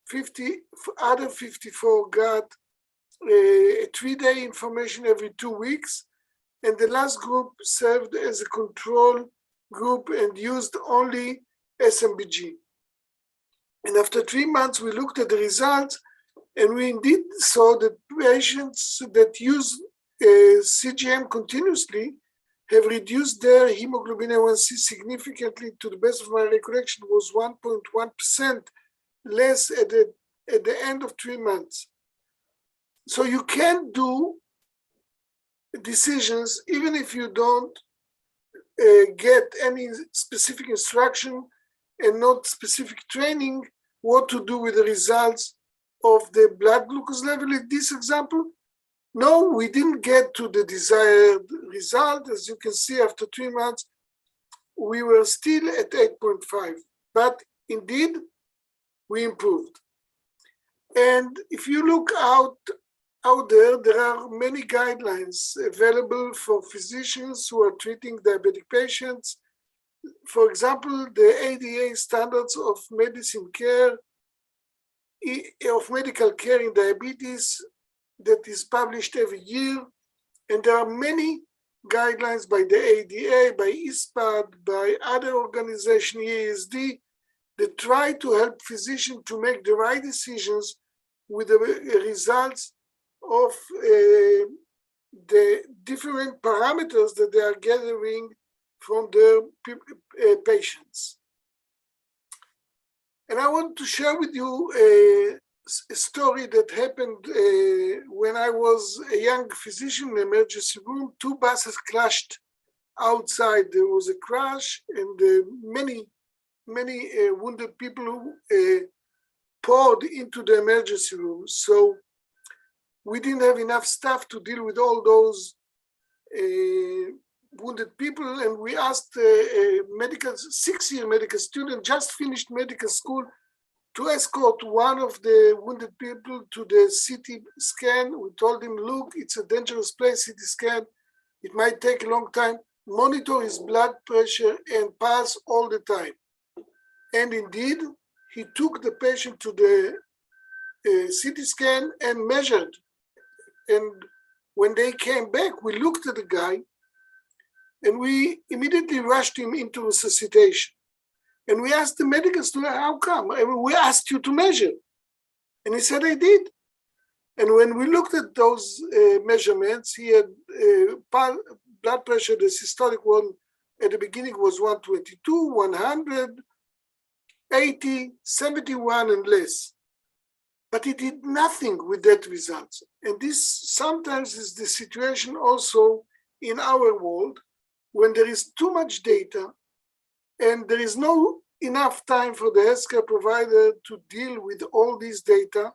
V: 54 got 3-day information every 2 weeks. And the last group served as a control group and used only SMBG. And after 3 months, we looked at the results, and we indeed saw that patients that use CGM continuously have reduced their hemoglobin A1C significantly. To the best of my recollection, was 1.1% less at the end of 3 months. So you can do decisions even if you don't get any specific instruction and not specific training what to do with the results of the blood glucose level. In this example, no, we didn't get to the desired result. As you can see, after 3 months, we were still at 8.5, but indeed, we improved. And if you look out there, there are many guidelines available for physicians who are treating diabetic patients. For example, the ADA standards of medicine care, of medical care in diabetes that is published every year. And there are many guidelines by the ADA, by ISPAD, by other organizations, EASD, that try to help physicians to make the right decisions with the results of the different parameters that they are gathering from their patients. And I want to share with you a story that happened when I was a young physician in the emergency room. 2 buses clashed outside. There was a crash, and many wounded people poured into the emergency room. So we didn't have enough staff to deal with all those wounded people, and we asked a 6-year medical student, just finished medical school, to escort one of the wounded people to the CT scan. We told him, look, it's a dangerous place, CT scan. It might take a long time. Monitor his blood pressure and pulse all the time. And indeed, he took the patient to the CT scan and measured. And when they came back, we looked at the guy and we immediately rushed him into resuscitation. And we asked the medical student, how come? I mean, we asked you to measure. And he said, I did. And when we looked at those measurements, he had blood pressure, the systolic one at the beginning was 122, 100, 80, 71 and less. But he did nothing with that result. And this sometimes is the situation also in our world when there is too much data and there is no enough time for the healthcare provider to deal with all this data.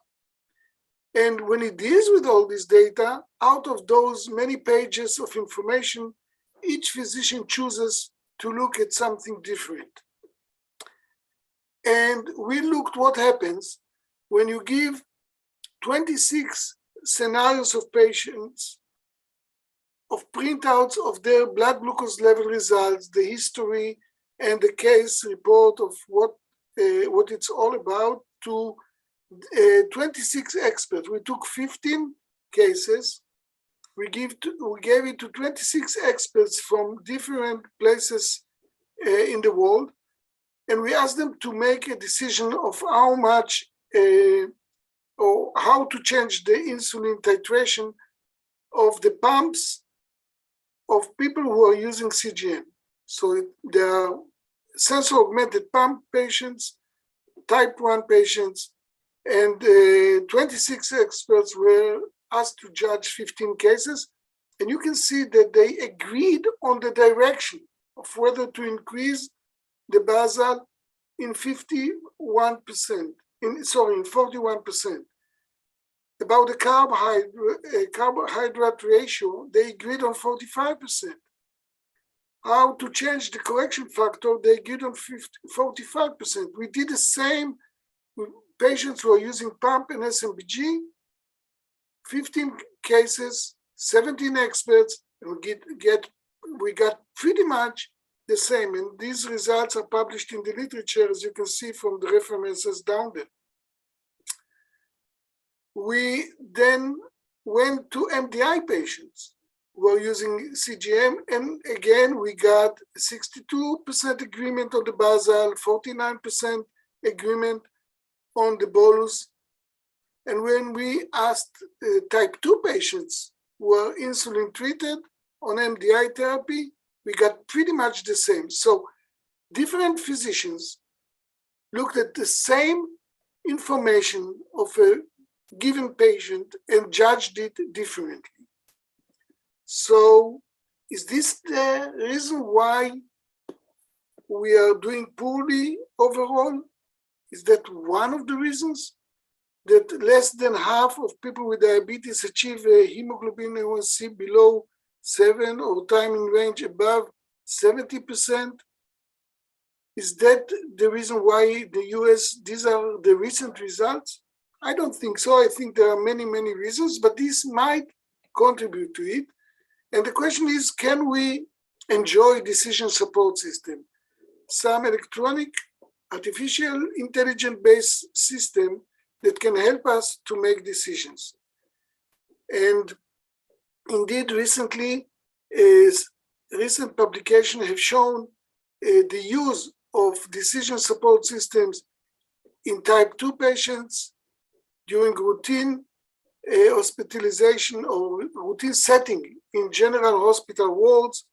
V: And when he deals with all this data, out of those many pages of information, each physician chooses to look at something different. And we looked what happens when you give 26 scenarios of patients, of printouts of their blood glucose level results, the history, and the case report of what it's all about, to 26 experts. We took 15 cases. We gave it to 26 experts from different places in the world, and we asked them to make a decision of how much or how to change the insulin titration of the pumps of people who are using CGM. So there are sensor augmented pump patients, type 1 patients, and 26 experts were asked to judge 15 cases. And you can see that they agreed on the direction of whether to increase the basal in 41%, in 41%. About the carbohydrate ratio, they agreed on 45%. How to change the correction factor, they agreed on 45%. We did the same with patients who are using pump and SMBG, 15 cases, 17 experts, and we got pretty much the same. And these results are published in the literature, as you can see from the references down there. We then went to MDI patients who are using CGM, and again, we got 62% agreement on the basal, 49% agreement on the bolus. And when we asked type 2 patients who are insulin treated on MDI therapy, we got pretty much the same. So different physicians looked at the same information of a given patient and judged it differently. So is this the reason why we are doing poorly overall? Is that one of the reasons that less than half of people with diabetes achieve a hemoglobin A1C below 7 or time in range above 70%? Is that the reason why the US, these are the recent results? I don't think so. I think there are many, many reasons, but this might contribute to it. And the question is, can we enjoy decision support system? Some electronic, artificial intelligence-based system that can help us to make decisions. And indeed, recently, recent publications have shown the use of decision support systems in type 2 patients during routine hospitalization or routine setting in general hospital wards.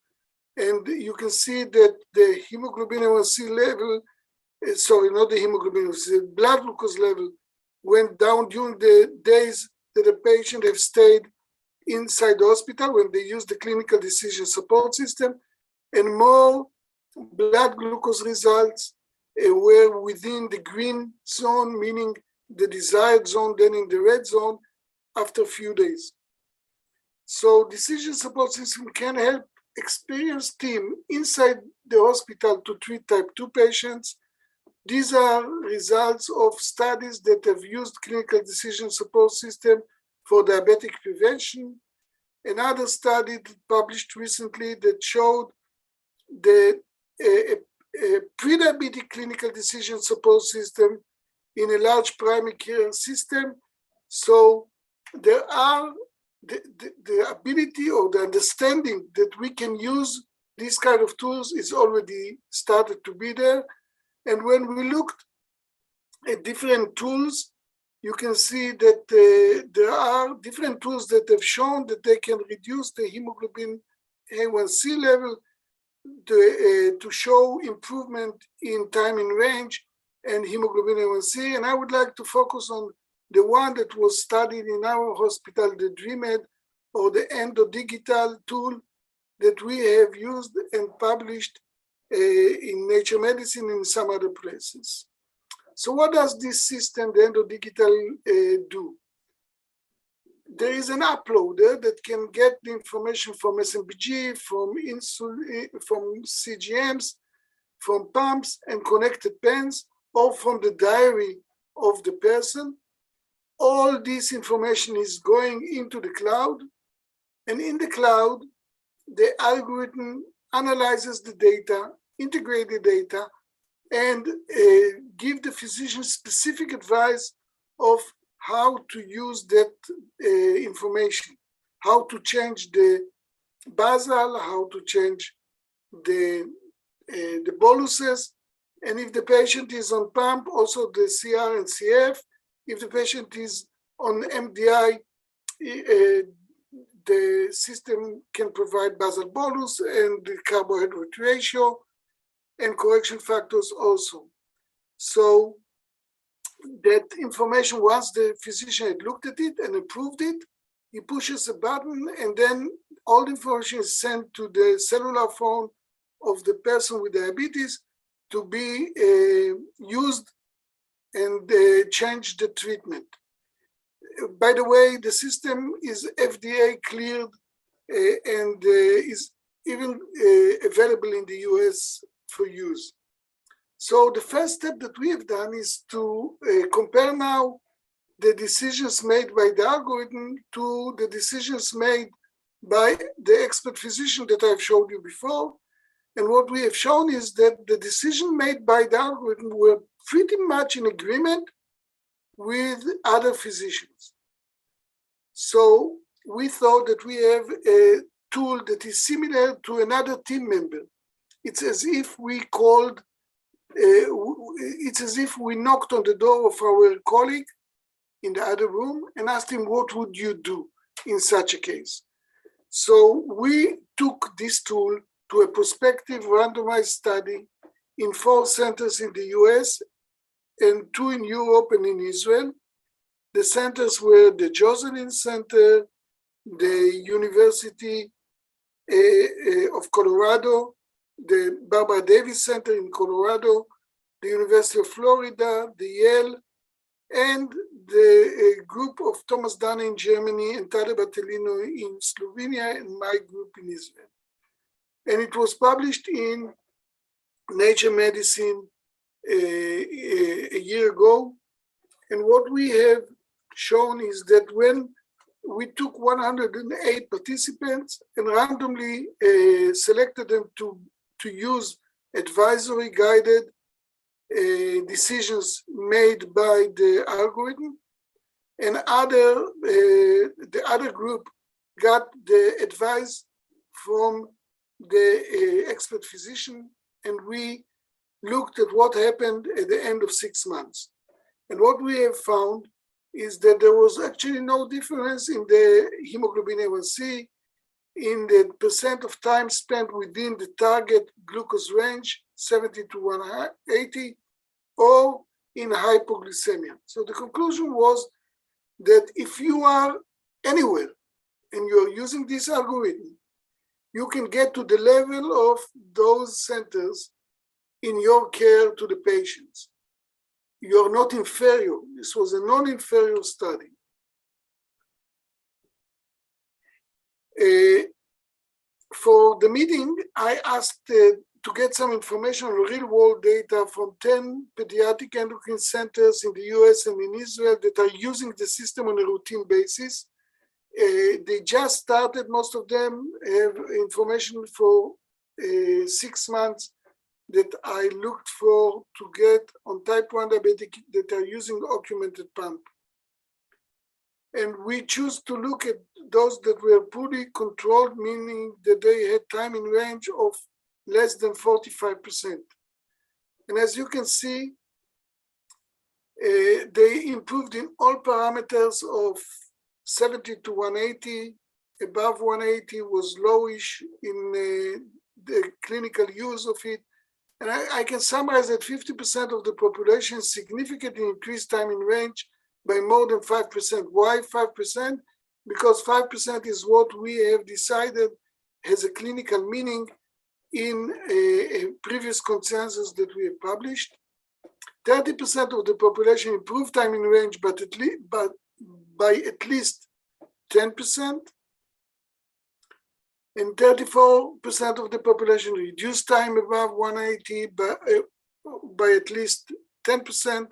V: And you can see that the hemoglobin A1C level, sorry, not the hemoglobin A1C, the blood glucose level went down during the days that the patient have stayed inside the hospital when they used the clinical decision support system, and more blood glucose results were within the green zone, meaning the desired zone, then in the red zone after a few days. So decision support system can help experienced team inside the hospital to treat type 2 patients. These are results of studies that have used clinical decision support system for diabetic prevention. Another study published recently that showed that a pre-diabetic clinical decision support system in a large primary care system. So there are the ability or the understanding that we can use these kind of tools is already started to be there. And when we looked at different tools, you can see that there are different tools that have shown that they can reduce the hemoglobin A1C level to show improvement in time in range and hemoglobin A1C. And I would like to focus on the one that was studied in our hospital, the DreamEd, or the EndoDigital tool that we have used and published in Nature Medicine and some other places. So what does this system, the EndoDigital, do? There is an uploader that can get the information from SMBG, from insulin, from CGMs, from pumps and connected pens, or from the diary of the person. All this information is going into the cloud, and in the cloud, the algorithm analyzes the data, integrate the data, and give the physician specific advice of how to use that information, how to change the basal, how to change the boluses, and if the patient is on pump, also the CR and CF. If the patient is on MDI, the system can provide basal bolus and the carbohydrate ratio and correction factors also. So that information, once the physician had looked at it and approved it, he pushes a button and then all the information is sent to the cellular phone of the person with diabetes to be used and change the treatment. By the way, the system is FDA cleared and is even available in the US for use. So the first step that we have done is to compare now the decisions made by the algorithm to the decisions made by the expert physician that I've showed you before. And what we have shown is that the decision made by the algorithm were pretty much in agreement with other physicians. So we thought that we have a tool that is similar to another team member. It's as if we called, it's as if we knocked on the door of our colleague in the other room and asked him, what would you do in such a case? So we took this tool to a prospective randomized study in 4 centers in the US and 2 in Europe and in Israel. The centers were the Joslin Center, the University of Colorado, the Barbara Davis Center in Colorado, the University of Florida, the Yale, and the group of Thomas Dana in Germany and Tade Bartolino in Slovenia, and my group in Israel. And it was published in Nature Medicine a year ago. And what we have shown is that when we took 108 participants and randomly selected them to use advisory guided decisions made by the algorithm, and the other group got the advice from the expert physician, and we looked at what happened at the end of 6 months. And what we have found is that there was actually no difference in the hemoglobin A1C, in the percent of time spent within the target glucose range, 70 to 180, or in hypoglycemia. So the conclusion was that if you are anywhere and you're using this algorithm, you can get to the level of those centers in your care to the patients. You're not inferior. This was a non-inferior study. For the meeting, I asked to get some information on real-world data from 10 pediatric endocrine centers in the US and in Israel that are using the system on a routine basis. They just started, most of them have information for 6 months that I looked for to get on type 1 diabetic that are using augmented pump. And we choose to look at those that were poorly controlled, meaning that they had time in range of less than 45%. And as you can see, they improved in all parameters of 70 to 180. Above 180 was lowish in the clinical use of it. And I can summarize that 50% of the population significantly increased time in range by more than 5%. Why 5%? Because 5% is what we have decided has a clinical meaning in a previous consensus that we have published. 30% of the population improved time in range, but by at least 10%. And 34% of the population reduced time above 180 by at least 10%.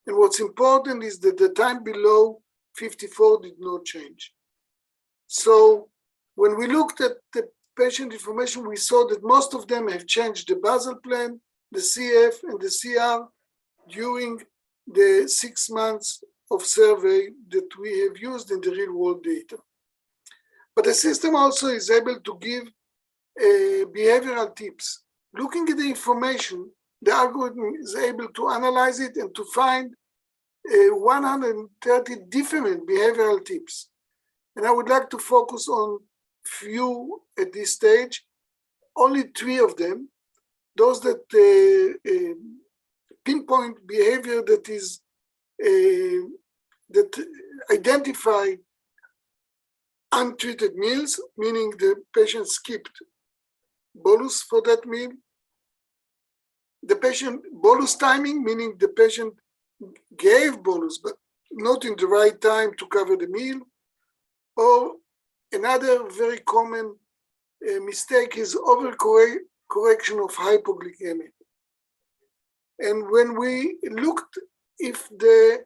V: And what's important is that the time below 54 did not change. So when we looked at the patient information, we saw that most of them have changed the basal plan, the CF, and the CR during the 6 months of survey that we have used in the real world data. But the system also is able to give behavioral tips. Looking at the information, the algorithm is able to analyze it and to find 130 different behavioral tips. And I would like to focus on few at this stage, only 3 of them, those that pinpoint behavior that is that identify untreated meals, meaning the patient skipped bolus for that meal. The patient bolus timing, meaning the patient gave bolus, but not in the right time to cover the meal. Or another very common mistake is overcorrection of hypoglycemia. And when we looked if the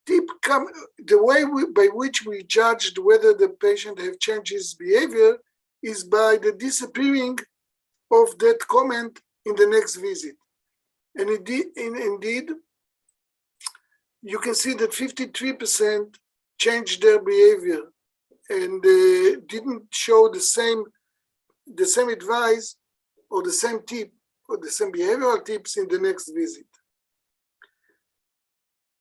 V: the way by which we judged whether the patient have changed his behavior is by the disappearing of that comment in the next visit. And indeed, you can see that 53% changed their behavior and didn't show the same advice or the same tip or the same behavioral tips in the next visit.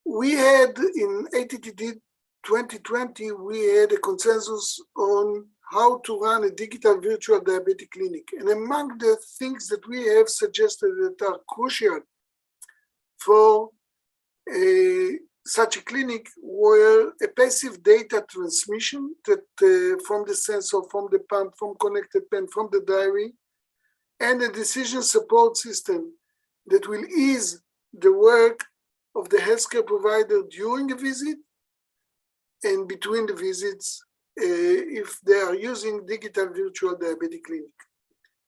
V: We had in ATTD 2020, we had a consensus on how to run a digital virtual diabetic clinic. And among the things that we have suggested that are crucial for such a clinic were a passive data transmission that from the sensor, from the pump, from connected pen, from the diary, and a decision support system that will ease the work of the healthcare provider during a visit and between the visits if they are using digital virtual diabetic clinic.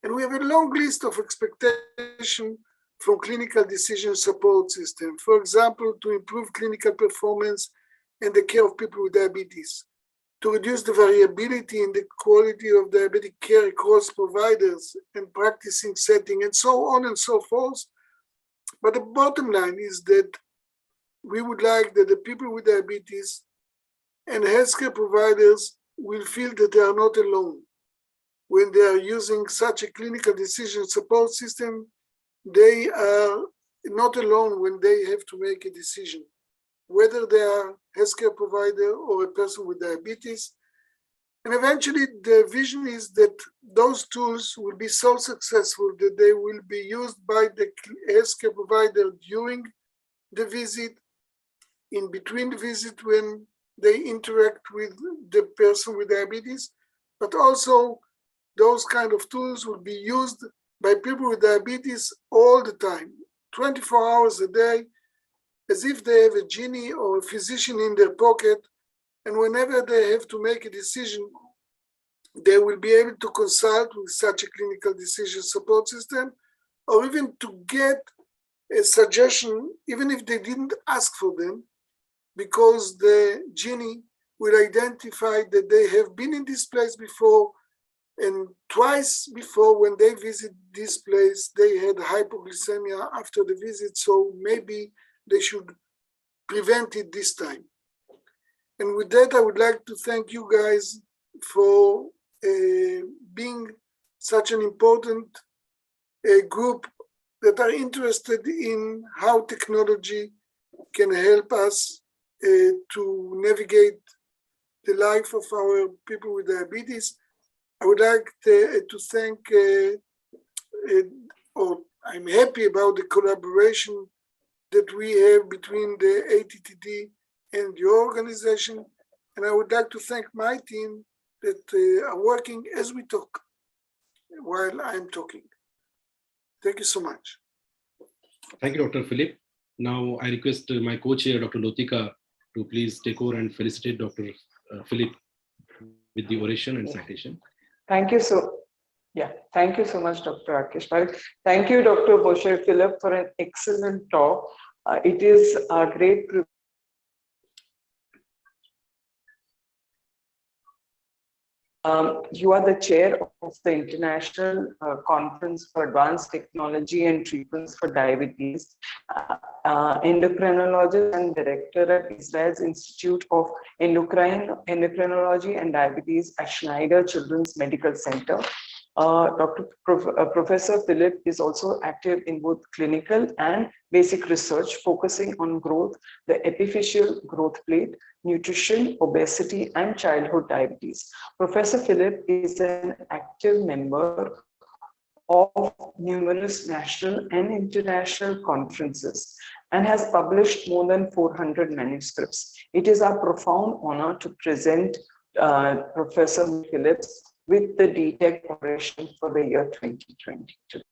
V: And we have a long list of expectations from clinical decision support system. For example, to improve clinical performance and the care of people with diabetes, to reduce the variability in the quality of diabetic care across providers and practicing setting, and so on and so forth. But the bottom line is that we would like that the people with diabetes and healthcare providers will feel that they are not alone. When they are using such a clinical decision support system, they are not alone when they have to make a decision, whether they are a healthcare provider or a person with diabetes. And eventually the vision is that those tools will be so successful that they will be used by the healthcare provider during the visit, in between the visit when they interact with the person with diabetes, but also those kind of tools will be used by people with diabetes all the time, 24 hours a day, as if they have a genie or a physician in their pocket. And whenever they have to make a decision, they will be able to consult with such a clinical decision support system, or even to get a suggestion, even if they didn't ask for them, because the genie will identify that they have been in this place before, and twice before when they visit this place, they had hypoglycemia after the visit, so maybe they should prevent it this time. And with that, I would like to thank you guys for being such an important group that are interested in how technology can help us to navigate the life of our people with diabetes. I would like to thank, or I'm happy about the collaboration that we have between the ATTD and your organization. And I would like to thank my team that are working as we talk, while I'm talking. Thank you so much.
K: Thank you, Dr. Philip. Now I request my co-chair, Dr. Lotika, to please take over and felicitate Dr. Philip with the oration and citation.
F: Thank you thank you so much, Dr. Rakesh Parekh. Thank you, Dr. Bosher Philip, for an excellent talk. It is a great You are the chair of the International Conference for Advanced Technology and Treatments for Diabetes, endocrinologist and director at Israel's Institute of Endocrinology and Diabetes at Schneider Children's Medical Center. Professor Philip is also active in both clinical and basic research, focusing on growth, the epiphyseal growth plate, nutrition, obesity, and childhood diabetes. Professor Philip is an active member of numerous national and international conferences and has published more than 400 manuscripts. It is our profound honor to present Professor Phillips with the D-Tech oration for the year 2022.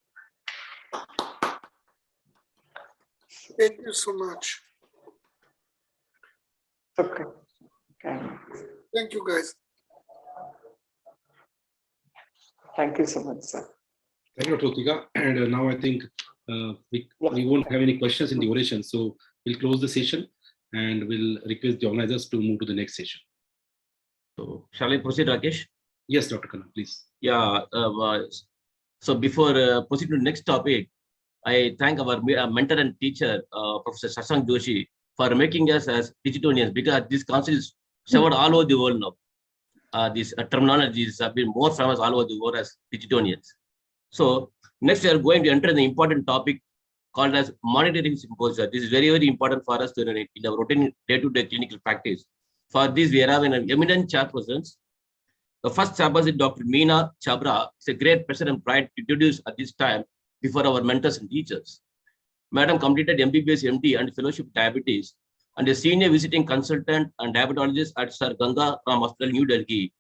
V: Thank you so much.
F: Okay.
V: Thank you, guys.
F: Thank you so much, sir.
K: Thank you, Dr. Utika. And now I think we won't have any questions in the oration. So we'll close the session and we'll request the organizers to move to the next session.
G: So shall I proceed, Rakesh?
K: Yes, Dr. Khanna, please.
G: Yeah. So before proceeding to the next topic, I thank our mentor and teacher, Professor Shashank Joshi, for making us as Digitonians, because this council is served all over the world now. These terminologies have been more famous all over the world as Digitonians. So next we are going to enter the important topic called as monitoring symposia. This is very, very important for us to in our routine day-to-day clinical practice. For this, we have an eminent chairpersons. The first chairperson, Dr. Meena Chabra. It's a great pleasure and pride to introduce at this time before our mentors and teachers. Madam completed MBBS, MD, and Fellowship Diabetes, and a senior visiting consultant and diabetologist at Sir Ganga Ram Hospital, New Delhi.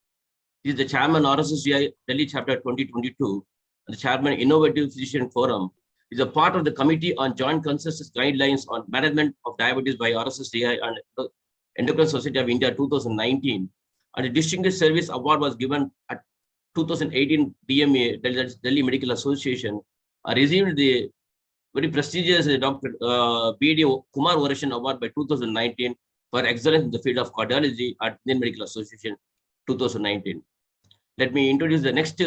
G: He is the chairman RSSCI Delhi Chapter 2022, and the chairman Innovative Physician Forum. He is a part of the Committee on Joint Consensus Guidelines on Management of Diabetes by RSSCI and Endocrine Society of India 2019. And the Distinguished Service Award was given at 2018 DMA, Delhi Medical Association. Received the very prestigious Dr. B.D. Kumar Varshan Award by 2019 for excellence in the field of cardiology at Indian Medical Association 2019. Let me introduce the next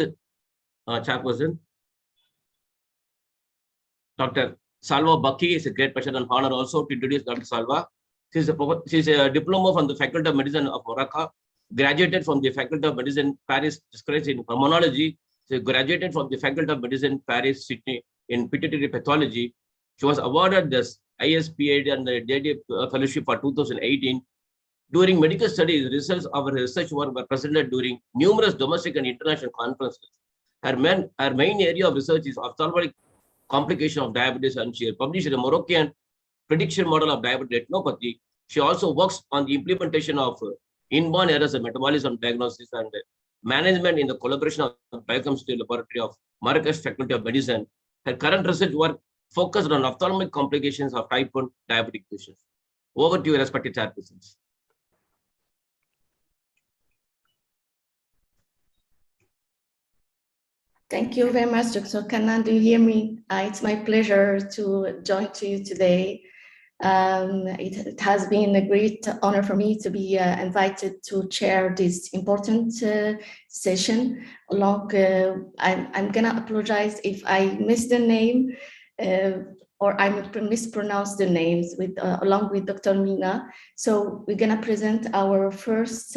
G: chairperson. Dr. Salva Baki. Is a great pleasure and honor also to introduce Dr. Salva. She is a diploma from the Faculty of Medicine of Morocco, graduated from the Faculty of Medicine Paris, discretion in pulmonology. She graduated from the Faculty of Medicine Paris, Sydney in pituitary pathology. She was awarded the ISPAD and the JD Fellowship for 2018. During medical studies, results of her research work were presented during numerous domestic and international conferences. Her main area of research is ophthalmic complication of diabetes, and she published a Moroccan prediction model of diabetic retinopathy. She also works on the implementation of inborn errors of metabolism diagnosis and management in the collaboration of the Biochemistry Laboratory of Marrakesh Faculty of Medicine. Her current research work focused on ophthalmic complications of type 1 diabetic patients. Over to your respective chairpersons.
H: Thank you very much, Dr. Khanna. Do you hear me? It's my pleasure to join to you today. It has been a great honor for me to be invited to chair this important session. I'm gonna apologize if I miss the name or I mispronounce the names along with Dr. Meena. So we're gonna present our first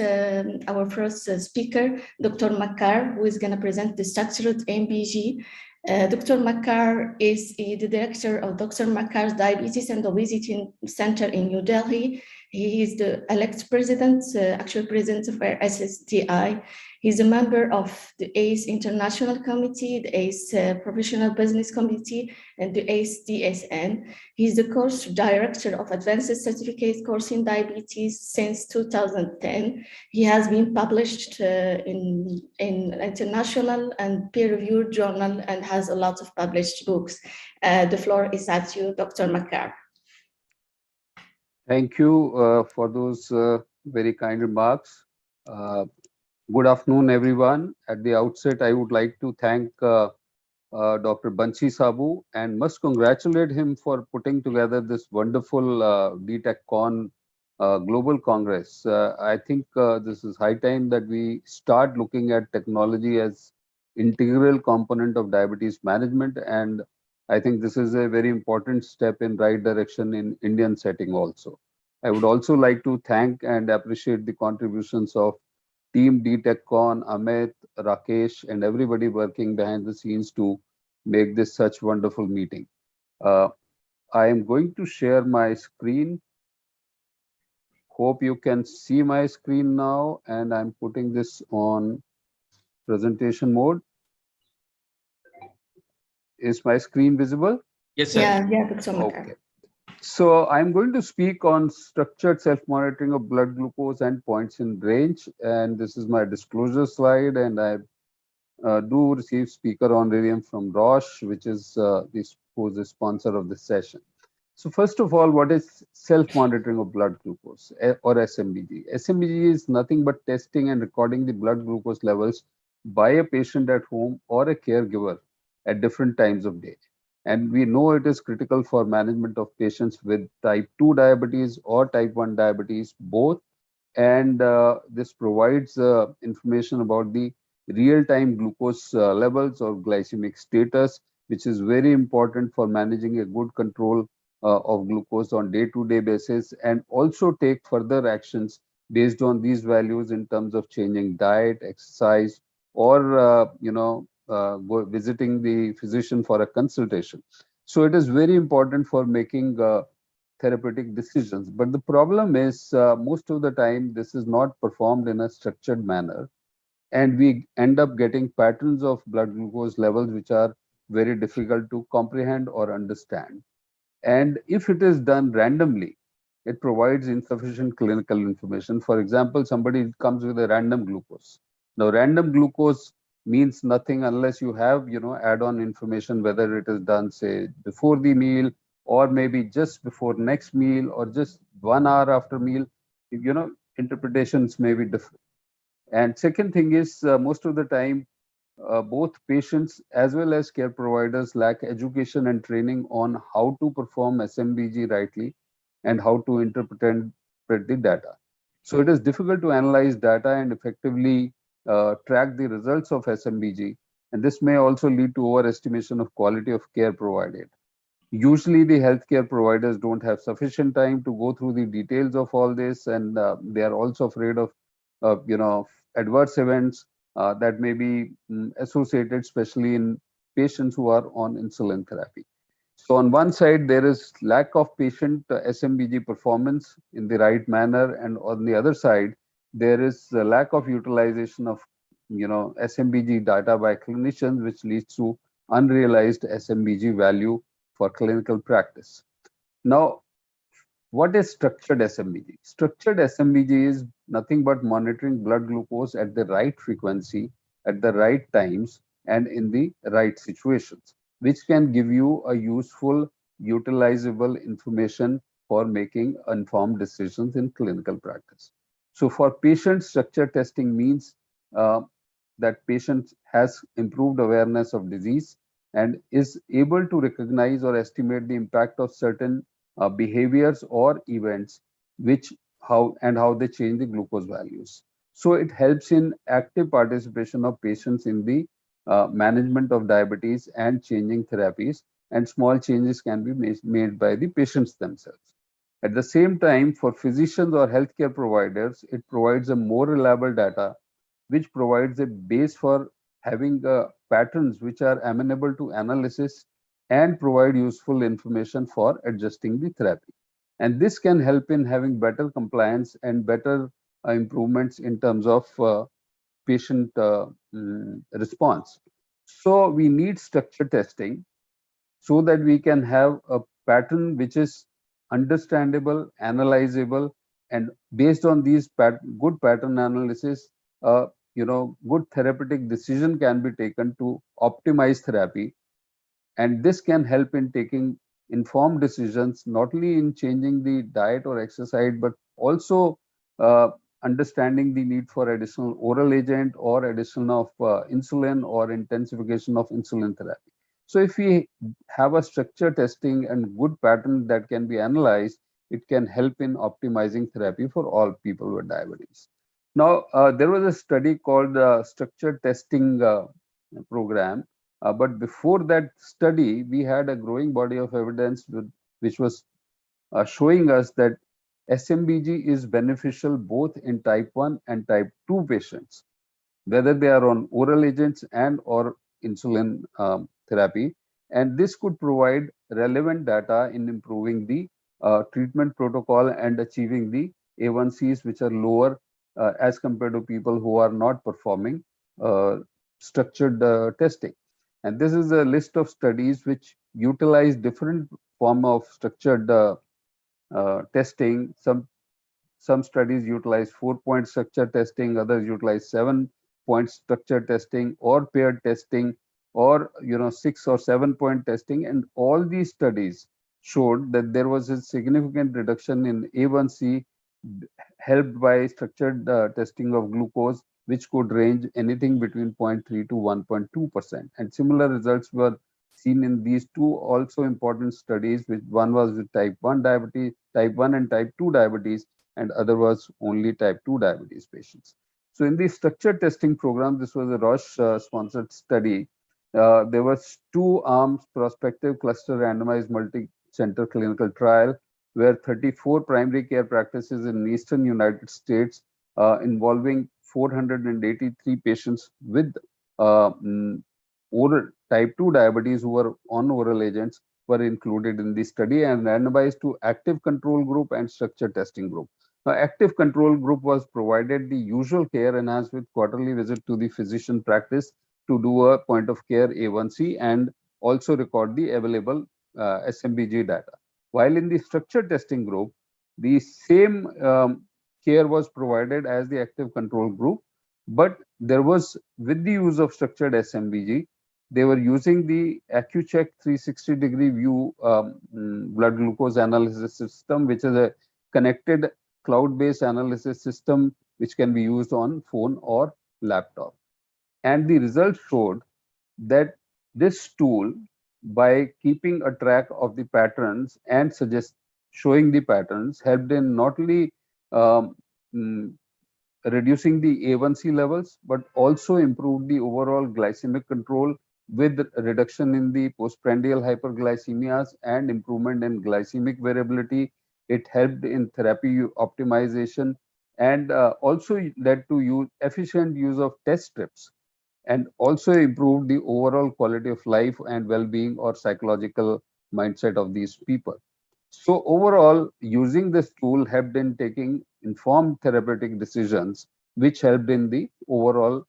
H: speaker, Dr. Makar, who is gonna present the structured MBG. Dr. Makar is the director of Dr. Makar's Diabetes and Obesity Center in New Delhi. He is the elected president, actual president of our SSDI. He's a member of the ACE International Committee, the ACE Professional Business Committee, and the ACE DSN. He's the course director of Advanced Certificate Course in Diabetes since 2010. He has been published in international and peer-reviewed journal and has a lot of published books. The floor is at you, Dr. Makar.
O: Thank you for those very kind remarks. Good afternoon, everyone. At the outset, I would like to thank Dr. Bansi Sabu and must congratulate him for putting together this wonderful D-TechCon global congress. I think this is high time that we start looking at technology as integral component of diabetes management, and I think this is a very important step in right direction in Indian setting also. I would also like to thank and appreciate the contributions of team D-TechCon, Amit, Rakesh, and everybody working behind the scenes to make this such wonderful meeting. I am going to share my screen. Hope you can see my screen now, and I'm putting this on presentation mode. Is my screen visible?
G: Yes, sir.
H: Yeah, pixometer.
O: Okay. So I'm going to speak on structured self-monitoring of blood glucose and points in range. And this is my disclosure slide. And I do receive speaker honorarium from Roche, which is who's the sponsor of this session. So first of all, what is self-monitoring of blood glucose or SMBG? SMBG is nothing but testing and recording the blood glucose levels by a patient at home or a caregiver at different times of day. And we know it is critical for management of patients with type 2 diabetes or type 1 diabetes, both. And this provides information about the real-time glucose levels or glycemic status, which is very important for managing a good control of glucose on day-to-day basis, and also take further actions based on these values in terms of changing diet, exercise, or visiting the physician for a consultation. So it is very important for making therapeutic decisions. But the problem is most of the time this is not performed in a structured manner, and we end up getting patterns of blood glucose levels which are very difficult to comprehend or understand. And if it is done randomly, it provides insufficient clinical information. For example, somebody comes with a random glucose. Now, random glucose means nothing unless you have, add-on information, whether it is done, say, before the meal, or maybe just before next meal, or just 1 hour after meal. Interpretations may be different. And second thing is, most of the time, both patients as well as care providers lack education and training on how to perform SMBG rightly and how to interpret the data. So it is difficult to analyze data and effectively track the results of SMBG, and this may also lead to overestimation of quality of care provided. Usually the healthcare providers don't have sufficient time to go through the details of all this, and they are also afraid of adverse events that may be associated, especially in patients who are on insulin therapy. So on one side, there is lack of patient SMBG performance in the right manner, and on the other side, there is a lack of utilization of SMBG data by clinicians, which leads to unrealized SMBG value for clinical practice. Now, what is structured SMBG? Structured SMBG is nothing but monitoring blood glucose at the right frequency, at the right times, and in the right situations, which can give you a useful, utilizable information for making informed decisions in clinical practice. So for patients, structured testing means that patient has improved awareness of disease and is able to recognize or estimate the impact of certain behaviors or events, how they change the glucose values. So it helps in active participation of patients in the management of diabetes and changing therapies, and small changes can be made by the patients themselves. At the same time, for physicians or healthcare providers, it provides a more reliable data, which provides a base for having patterns which are amenable to analysis and provide useful information for adjusting the therapy. And this can help in having better compliance and better improvements in terms of patient response. So we need structured testing so that we can have a pattern which is understandable, analyzable, and based on these good pattern analysis, good therapeutic decision can be taken to optimize therapy. And this can help in taking informed decisions, not only in changing the diet or exercise, but also understanding the need for additional oral agent or addition of insulin or intensification of insulin therapy. So if we have a structured testing and good pattern that can be analyzed, it can help in optimizing therapy for all people with diabetes. Now, there was a study called structured testing program, but before that study, we had a growing body of evidence which was showing us that SMBG is beneficial both in type 1 and type 2 patients, whether they are on oral agents and or insulin therapy. And this could provide relevant data in improving the treatment protocol and achieving the A1Cs which are lower as compared to people who are not performing structured testing. And this is a list of studies which utilize different form of structured testing. Some studies utilize 4-point structure testing, others utilize 7-point structure testing or paired testing, or 6 or 7-point testing. And all these studies showed that there was a significant reduction in A1C helped by structured testing of glucose, which could range anything between 0.3 to 1.2%. And similar results were seen in these two also important studies, which one was with type 1 diabetes, type 1 and type 2 diabetes, and other was only type 2 diabetes patients. So in the structured testing program, this was a Roche sponsored study. There was 2 arms prospective cluster randomized multi-center clinical trial where 34 primary care practices in eastern United States involving 483 patients with oral type 2 diabetes who were on oral agents were included in the study and randomized to active control group and structured testing group. Now, active control group was provided the usual care enhanced with quarterly visit to the physician practice to do a point of care A1C and also record the available SMBG data. While in the structured testing group, the same care was provided as the active control group, but there was, with the use of structured SMBG, they were using the AccuCheck 360-degree view blood glucose analysis system, which is a connected cloud-based analysis system which can be used on phone or laptop. And the results showed that this tool, by keeping a track of the patterns and showing the patterns, helped in not only reducing the A1C levels, but also improved the overall glycemic control with reduction in the postprandial hyperglycemias and improvement in glycemic variability. It helped in therapy optimization and also led to efficient use of test strips, and also improved the overall quality of life and well-being or psychological mindset of these people. So overall, using this tool helped in taking informed therapeutic decisions, which helped in the overall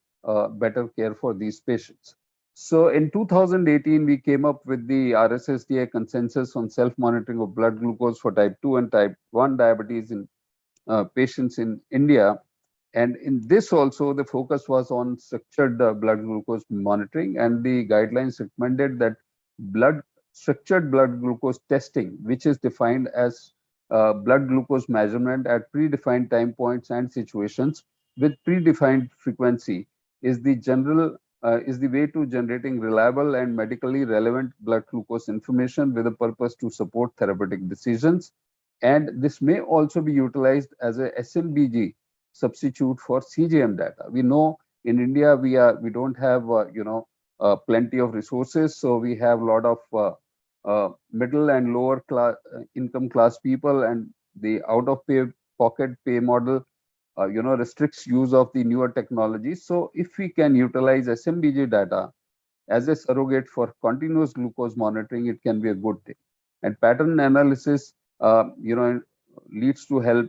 O: better care for these patients. So in 2018, we came up with the RSSDA consensus on self-monitoring of blood glucose for type 2 and type 1 diabetes in patients in India. And in this also, the focus was on structured blood glucose monitoring, and the guidelines recommended that structured blood glucose testing, which is defined as blood glucose measurement at predefined time points and situations with predefined frequency, is the way to generating reliable and medically relevant blood glucose information with a purpose to support therapeutic decisions. And this may also be utilized as a SMBG substitute for CGM data. We know in India we don't have plenty of resources, so we have a lot of middle and lower class income class people, and the out of pocket pay model restricts use of the newer technologies. So if we can utilize SMBG data as a surrogate for continuous glucose monitoring, it can be a good thing. And pattern analysis leads to help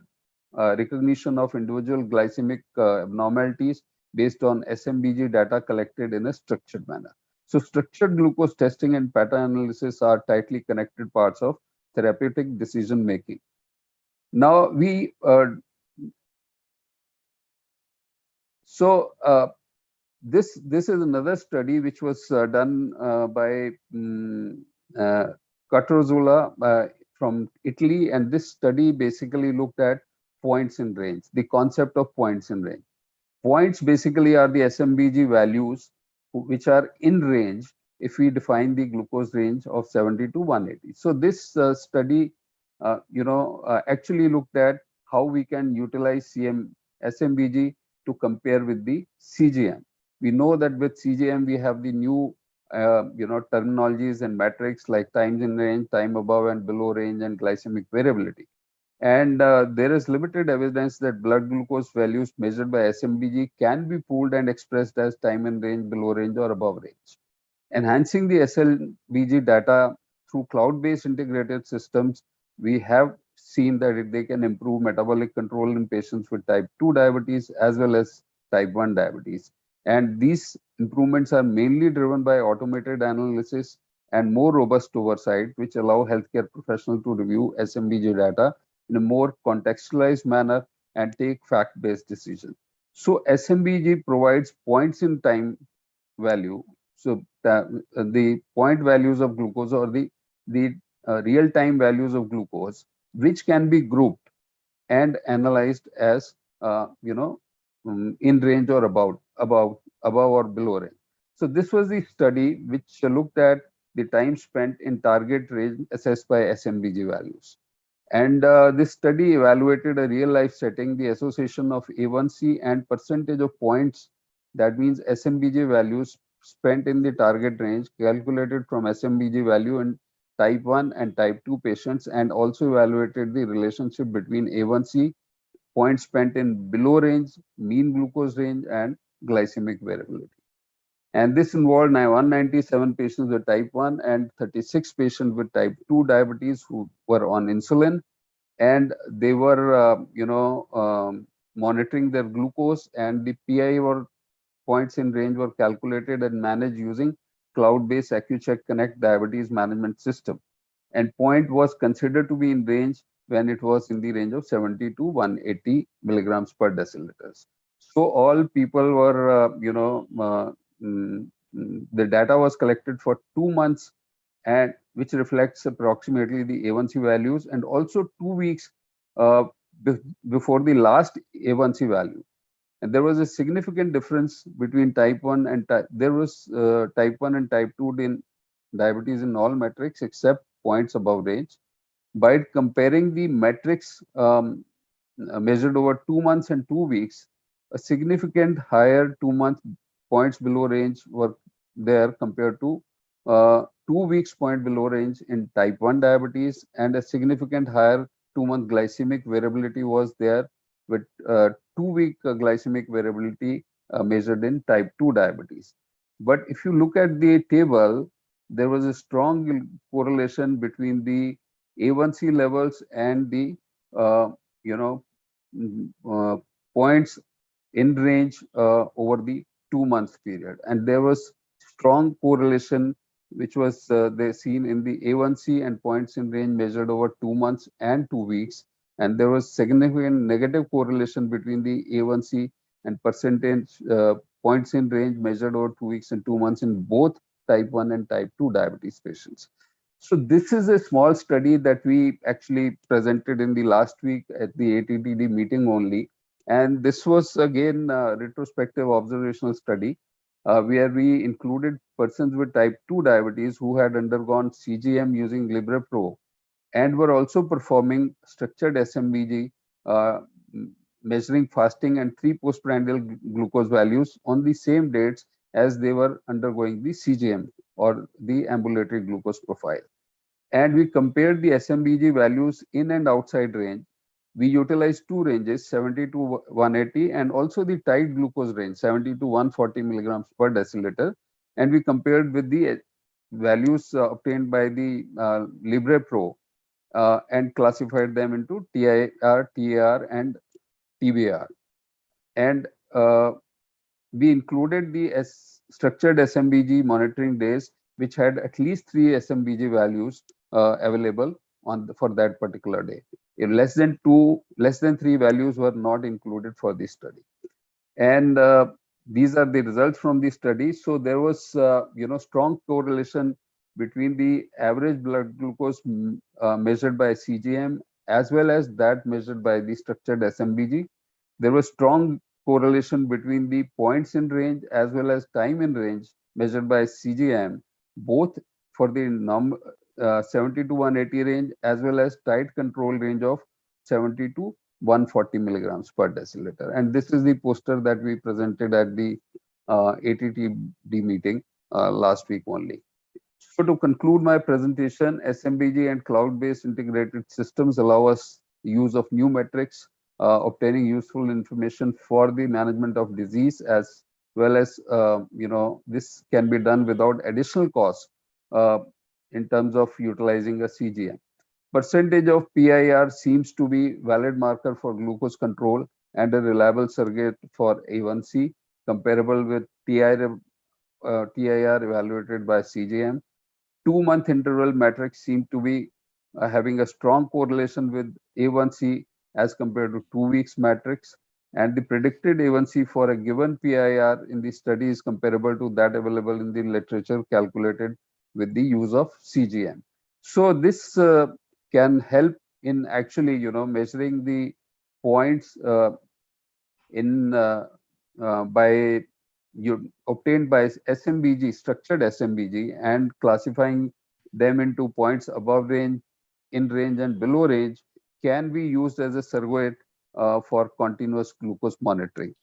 O: recognition of individual glycemic abnormalities based on SMBG data collected in a structured manner. So structured glucose testing and pattern analysis are tightly connected parts of therapeutic decision making. Now this is another study which was done by Catrozula from Italy, and this study basically looked at points in range, the concept of points in range. Points basically are the SMBG values which are in range if we define the glucose range of 70 to 180. So this study actually looked at how we can utilize SMBG to compare with the CGM. We know that with CGM, we have the new, terminologies and metrics like times in range, time above and below range, and glycemic variability. And there is limited evidence that blood glucose values measured by SMBG can be pooled and expressed as time in range, below range, or above range. Enhancing the SLBG data through cloud-based integrated systems, we have seen that they can improve metabolic control in patients with type 2 diabetes as well as type 1 diabetes. And these improvements are mainly driven by automated analysis and more robust oversight, which allow healthcare professionals to review SMBG data in a more contextualized manner and take fact-based decisions. So SMBG provides points in time value. So the point values of glucose, or the real-time values of glucose, which can be grouped and analyzed as in range or above or below range. So this was the study which looked at the time spent in target range assessed by SMBG values. And this study evaluated a real life setting, the association of A1C and percentage of points, that means SMBG values spent in the target range, calculated from SMBG value in type 1 and type 2 patients, and also evaluated the relationship between A1C, points spent in below range, mean glucose range, and glycemic variability. And this involved 197 patients with type 1 and 36 patients with type 2 diabetes who were on insulin. And they were, monitoring their glucose, and the PI or points in range were calculated and managed using cloud-based AccuCheck Connect diabetes management system. And point was considered to be in range when it was in the range of 70 to 180 milligrams per deciliters. So all people were, the data was collected for 2 months, and which reflects approximately the A1C values, and also 2 weeks before the last A1C value. And there was a significant difference between type 1 and type 1 and type 2 in diabetes in all metrics except points above range. By comparing the metrics measured over 2 months and 2 weeks, a significant higher 2-month points below range were there compared to 2 weeks point below range in type 1 diabetes, and a significant higher 2-month glycemic variability was there, with 2-week glycemic variability measured in type 2 diabetes. But if you look at the table, there was a strong correlation between the A1C levels and the points in range over the 2 months period. And there was strong correlation which was they seen in the A1C and points in range measured over 2 months and 2 weeks. And there was significant negative correlation between the A1C and percentage points in range measured over 2 weeks and 2 months in both type 1 and type 2 diabetes patients. So this is a small study that we actually presented in the last week at the ATTD meeting only. And this was again a retrospective observational study where we included persons with type 2 diabetes who had undergone CGM using LibrePro and were also performing structured SMBG, measuring fasting and 3 postprandial glucose values on the same dates as they were undergoing the CGM or the ambulatory glucose profile. And we compared the SMBG values in and outside range. We utilized 2 ranges, 70 to 180, and also the tight glucose range, 70 to 140 milligrams per deciliter. And we compared with the values obtained by the LibrePro and classified them into TIR, TAR, and TBR. And we included the structured SMBG monitoring days, which had at least 3 SMBG values available for that particular day. If less than 3 values were not included for this study. And these are the results from the study. So there was strong correlation between the average blood glucose measured by CGM as well as that measured by the structured SMBG. There was strong correlation between the points in range as well as time in range measured by CGM, both for the 70 to 180 range, as well as tight control range of 70 to 140 milligrams per deciliter. And this is the poster that we presented at the ATTD meeting last week only. So to conclude my presentation, SMBG and cloud-based integrated systems allow us use of new metrics, obtaining useful information for the management of disease, as well as this can be done without additional cost in terms of utilizing a CGM. Percentage of PIR seems to be valid marker for glucose control and a reliable surrogate for A1C, comparable with TIR evaluated by CGM. 2-month interval metrics seem to be having a strong correlation with A1C as compared to 2 weeks metrics, and the predicted A1C for a given PIR in the study is comparable to that available in the literature calculated with the use of CGM. So this can help in actually measuring the points obtained by SMBG, structured SMBG, and classifying them into points above range, in range, and below range can be used as a surrogate for continuous glucose monitoring.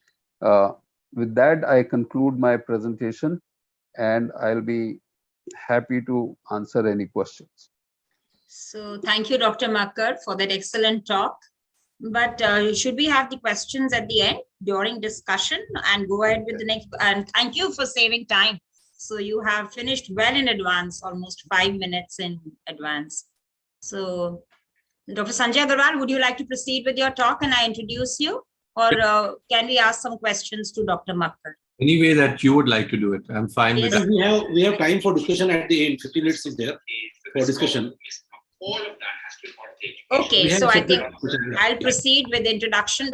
O: With that, I conclude my presentation, and I'll be happy to answer any questions.
L: So thank you, Dr. Makkar, for that excellent talk. But should we have the questions at the end during discussion and go ahead with the next? And thank you for saving time. So you have finished well in advance, almost 5 minutes in advance. So Dr. Sanjay Agarwal, would you like to proceed with your talk and I introduce you? Or can we ask some questions to Dr. Makkar?
R: Any way that you would like to do it, I'm fine with that.
K: We have time for discussion at the end. 15 minutes is there for discussion.
L: All of that has to be taken. Okay, so I think I'll proceed with the introduction,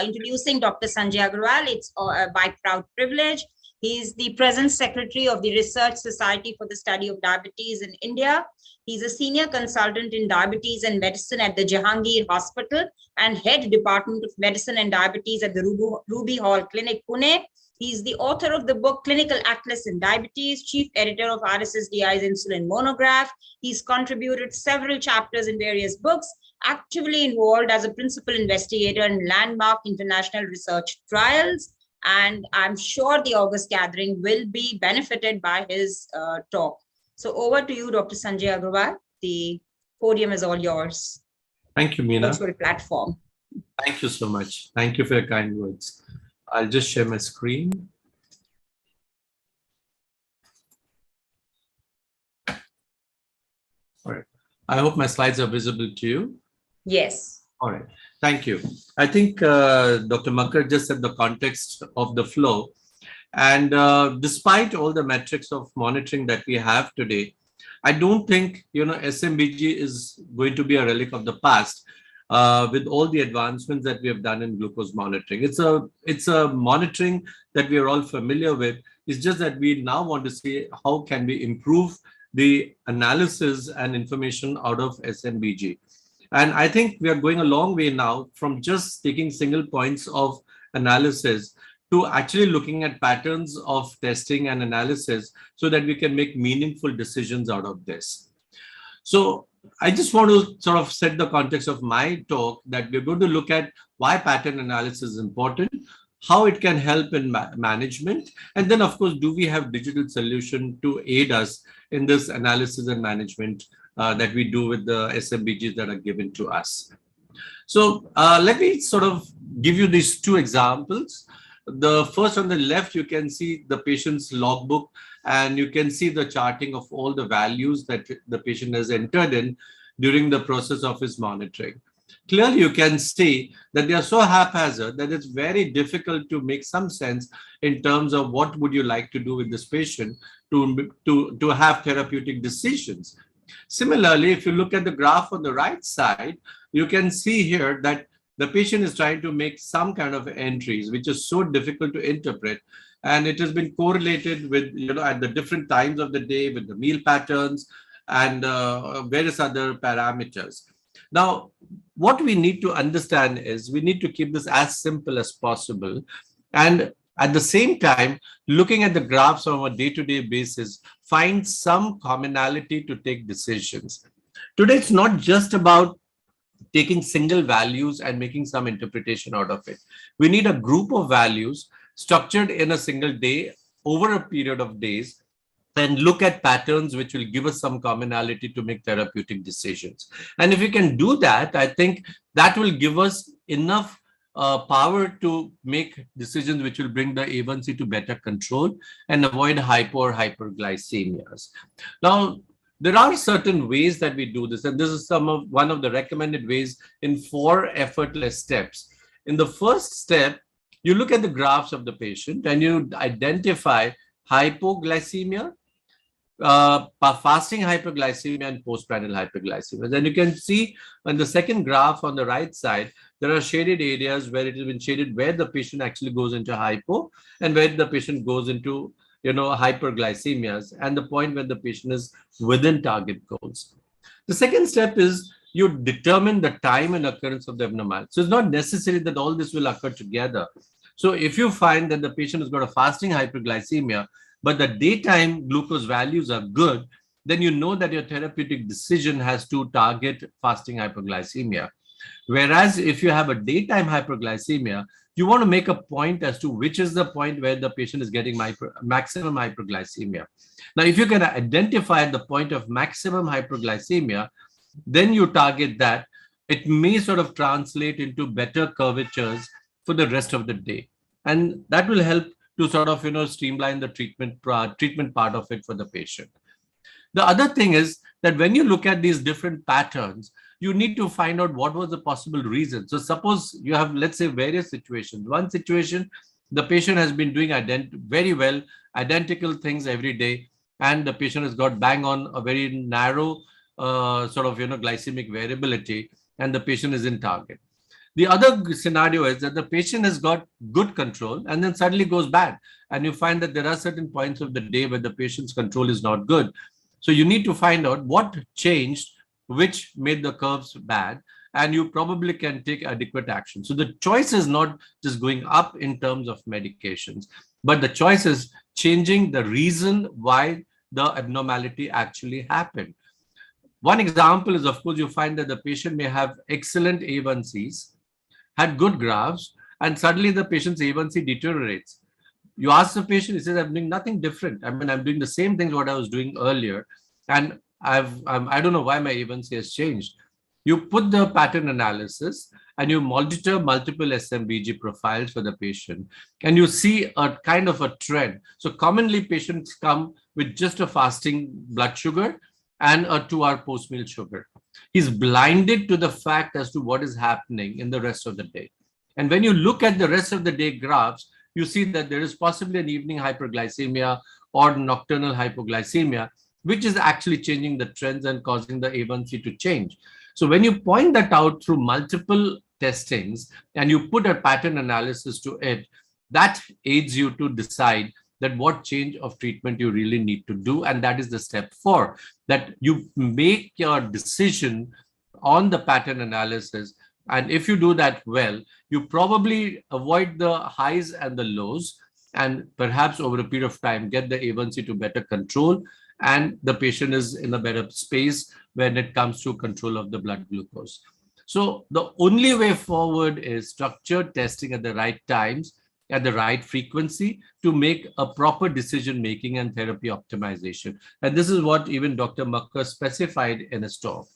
L: introducing Dr. Sanjay Agarwal. It's by proud privilege. He's the present secretary of the Research Society for the Study of Diabetes in India. He's a senior consultant in diabetes and medicine at the Jahangir Hospital and head department of medicine and diabetes at the Ruby Hall Clinic, Pune. He's the author of the book Clinical Atlas in Diabetes, chief editor of RSSDI's Insulin Monograph. He's contributed several chapters in various books, actively involved as a principal investigator in landmark international research trials. And I'm sure the August gathering will be benefited by his talk. So over to you, Dr. Sanjay Agarwal. The podium is all yours.
R: Thank you, Meena.
L: Virtual platform.
R: Thank you so much. Thank you for your kind words. I'll just share my screen. All right. I hope my slides are visible to you.
L: Yes.
R: All right. Thank you. I think Dr. Makkar just set the context of the flow. And despite all the metrics of monitoring that we have today, I don't think SMBG is going to be a relic of the past. With all the advancements that we have done in glucose monitoring. It's a monitoring that we are all familiar with. It's just that we now want to see how can we improve the analysis and information out of SMBG. And I think we are going a long way now from just taking single points of analysis to actually looking at patterns of testing and analysis so that we can make meaningful decisions out of this. So I just want to sort of set the context of my talk that we're going to look at why pattern analysis is important, how it can help in management, and then of course, do we have digital solution to aid us in this analysis and management that we do with the SMBGs that are given to us. So let me sort of give you these two examples. The first on the left, you can see the patient's logbook, and you can see the charting of all the values that the patient has entered in during the process of his monitoring. Clearly, you can see that they are so haphazard that it's very difficult to make some sense in terms of what would you like to do with this patient to have therapeutic decisions. Similarly, if you look at the graph on the right side, you can see here that the patient is trying to make some kind of entries, which is so difficult to interpret. And it has been correlated with, at the different times of the day with the meal patterns and various other parameters. Now, what we need to understand is we need to keep this as simple as possible. And At the same time, looking at the graphs on a day-to-day basis, find some commonality to take decisions. Today, it's not just about taking single values and making some interpretation out of it. We need a group of values structured in a single day over a period of days and look at patterns which will give us some commonality to make therapeutic decisions. And if we can do that, I think that will give us enough power to make decisions which will bring the A1C to better control and avoid hypo or hyperglycemias. Now, there are certain ways that we do this, and this is one of the recommended ways in 4 effortless steps. In the first step, you look at the graphs of the patient and you identify hypoglycemia, fasting hyperglycemia, and postprandial hyperglycemia. Then you can see on the second graph on the right side, there are shaded areas where it has been shaded where the patient actually goes into hypo and where the patient goes into hyperglycemias, and the point where the patient is within target goals. The second step is you determine the time and occurrence of the abnormality. So it's not necessary that all this will occur together. So if you find that the patient has got a fasting hyperglycemia, but the daytime glucose values are good, then you know that your therapeutic decision has to target fasting hyperglycemia. Whereas if you have a daytime hyperglycemia, you want to make a point as to which is the point where the patient is getting maximum hyperglycemia. Now, if you can identify the point of maximum hyperglycemia, then you target that. It may sort of translate into better curvatures for the rest of the day. And that will help to sort of, streamline the treatment part of it for the patient. The other thing is that when you look at these different patterns, you need to find out what was the possible reason. So suppose you have, let's say, various situations. One situation, the patient has been doing very well, identical things every day, and the patient has got bang on a very narrow glycemic variability, and the patient is in target. The other scenario is that the patient has got good control and then suddenly goes bad. And you find that there are certain points of the day where the patient's control is not good. So you need to find out what changed, which made the curves bad, and you probably can take adequate action. So the choice is not just going up in terms of medications, but the choice is changing the reason why the abnormality actually happened. One example is, of course, you find that the patient may have excellent A1Cs, had good graphs, and suddenly the patient's A1C deteriorates. You ask the patient, he says, I'm doing nothing different. I mean, I'm doing the same things what I was doing earlier, and I don't know why my A1C has changed. You put the pattern analysis and you monitor multiple SMBG profiles for the patient, and you see a kind of a trend. So commonly patients come with just a fasting blood sugar and a 2-hour post-meal sugar. He's blinded to the fact as to what is happening in the rest of the day. And when you look at the rest of the day graphs, you see that there is possibly an evening hyperglycemia or nocturnal hypoglycemia, which is actually changing the trends and causing the A1C to change. So when you point that out through multiple testings and you put a pattern analysis to it, that aids you to decide that what change of treatment you really need to do. And that is the step 4, that you make your decision on the pattern analysis. And if you do that well, you probably avoid the highs and the lows, and perhaps over a period of time, get the A1C to better control, and the patient is in a better space when it comes to control of the blood glucose. So the only way forward is structured testing at the right times, at the right frequency, to make a proper decision making and therapy optimization. And this is what even Dr. Makkar specified in his talk.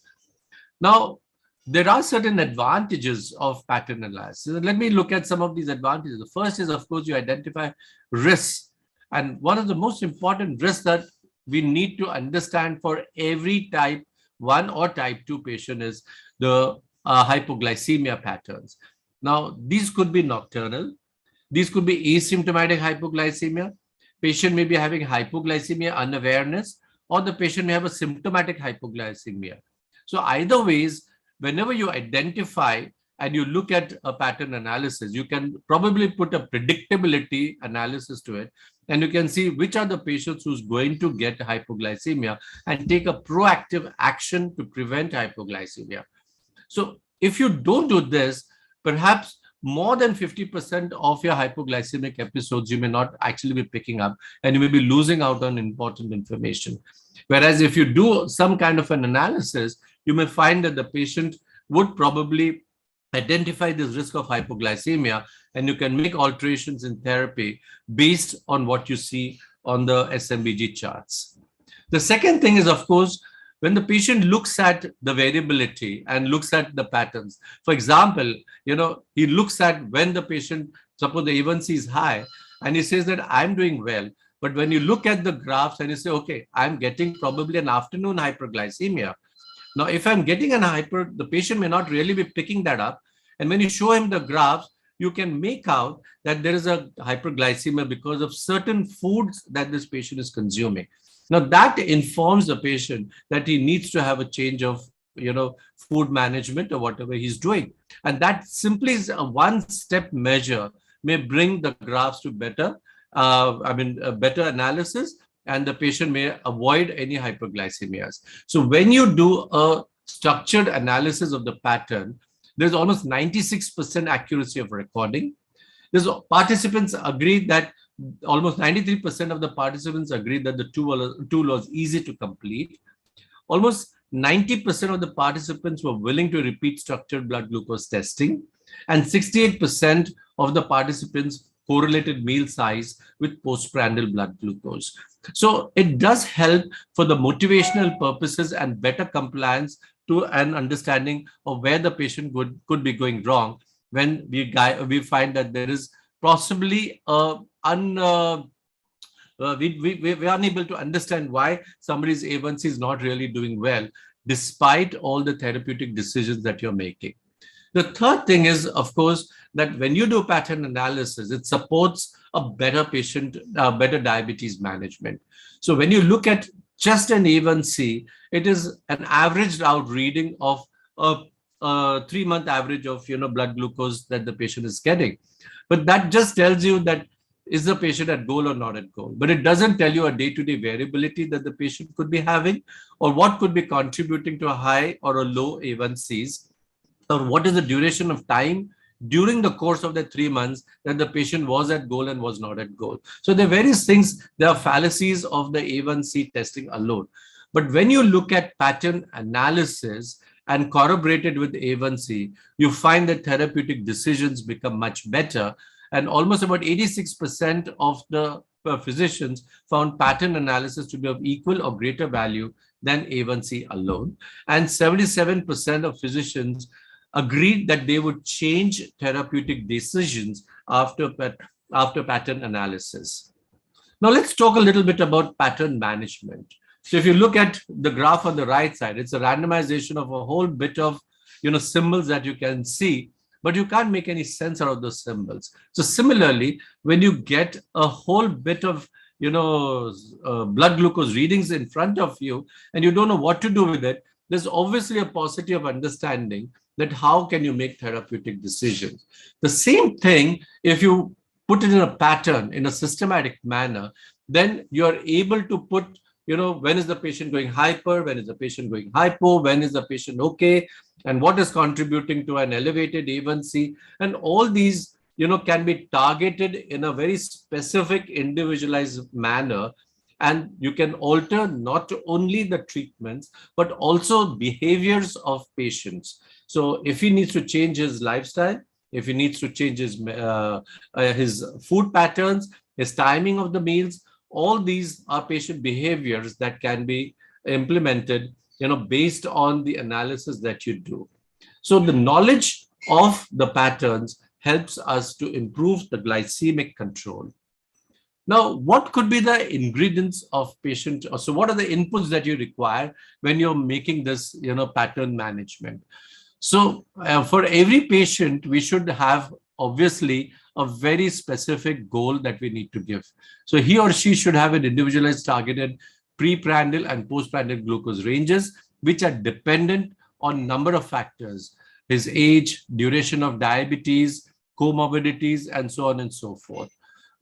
R: Now, there are certain advantages of pattern analysis. And let me look at some of these advantages. The first is, of course, you identify risks. And one of the most important risks that we need to understand for every type 1 or type 2 patient is the hypoglycemia patterns. Now, these could be nocturnal. These could be asymptomatic hypoglycemia. Patient may be having hypoglycemia unawareness, or the patient may have a symptomatic hypoglycemia. So either ways, whenever you identify and you look at a pattern analysis, you can probably put a predictability analysis to it, and you can see which are the patients who's going to get hypoglycemia and take a proactive action to prevent hypoglycemia. So if you don't do this, perhaps more than 50% of your hypoglycemic episodes you may not actually be picking up, and you may be losing out on important information. Whereas if you do some kind of an analysis, you may find that the patient would probably identify this risk of hypoglycemia, and you can make alterations in therapy based on what you see on the SMBG charts. The second thing is, of course, when the patient looks at the variability and looks at the patterns. For example, he looks at when the patient, suppose the A1C is high, and he says that I'm doing well. But when you look at the graphs and you say, okay, I'm getting probably an afternoon hyperglycemia. Now, if I'm getting an hyper, the patient may not really be picking that up. And when you show him the graphs, you can make out that there is a hyperglycemia because of certain foods that this patient is consuming. Now, that informs the patient that he needs to have a change of, food management or whatever he's doing. And that simply is a one-step measure may bring the graphs to better, better analysis, and the patient may avoid any hyperglycemias. So when you do a structured analysis of the pattern, there's almost 96% accuracy of recording. There's participants agree that almost 93% of the participants agreed that the tool was easy to complete. Almost 90% of the participants were willing to repeat structured blood glucose testing, and 68% of the participants correlated meal size with postprandial blood glucose. So it does help for the motivational purposes and better compliance to an understanding of where the patient could be going wrong when we find that there is possibly we're unable to understand why somebody's A1C is not really doing well, despite all the therapeutic decisions that you're making. The third thing is, of course, that when you do pattern analysis, it supports a better better diabetes management. So when you look at just an A1C, it is an averaged out reading of a 3-month average of blood glucose that the patient is getting. But that just tells you that is the patient at goal or not at goal. But it doesn't tell you a day-to-day variability that the patient could be having, or what could be contributing to a high or a low A1Cs, or what is the duration of time during the course of the 3 months that the patient was at goal and was not at goal. So there are various things, there are fallacies of the A1C testing alone. But when you look at pattern analysis and corroborated with A1C, you find that therapeutic decisions become much better. And almost about 86% of the physicians found pattern analysis to be of equal or greater value than A1C alone. And 77% of physicians agreed that they would change therapeutic decisions after pattern analysis. Now let's talk a little bit about pattern management. So if you look at the graph on the right side, it's a randomization of a whole bit of symbols that you can see, but you can't make any sense out of those symbols. So similarly, when you get a whole bit of blood glucose readings in front of you and you don't know what to do with it, there's obviously a paucity of understanding that how can you make therapeutic decisions. The same thing, if you put it in a pattern, in a systematic manner, then you're able to put, when is the patient going hyper, when is the patient going hypo, when is the patient okay, and what is contributing to an elevated A1C. And all these, can be targeted in a very specific, individualized manner. And you can alter not only the treatments, but also behaviors of patients. So if he needs to change his lifestyle, if he needs to change his food patterns, his timing of the meals, all these are patient behaviors that can be implemented, based on the analysis that you do. So the knowledge of the patterns helps us to improve the glycemic control. Now, what could be the ingredients of patient? So what are the inputs that you require when you're making this, pattern management? So for every patient, we should have obviously a very specific goal that we need to give. So he or she should have an individualized targeted preprandial and postprandial glucose ranges, which are dependent on number of factors: his age, duration of diabetes, comorbidities, and so on and so forth.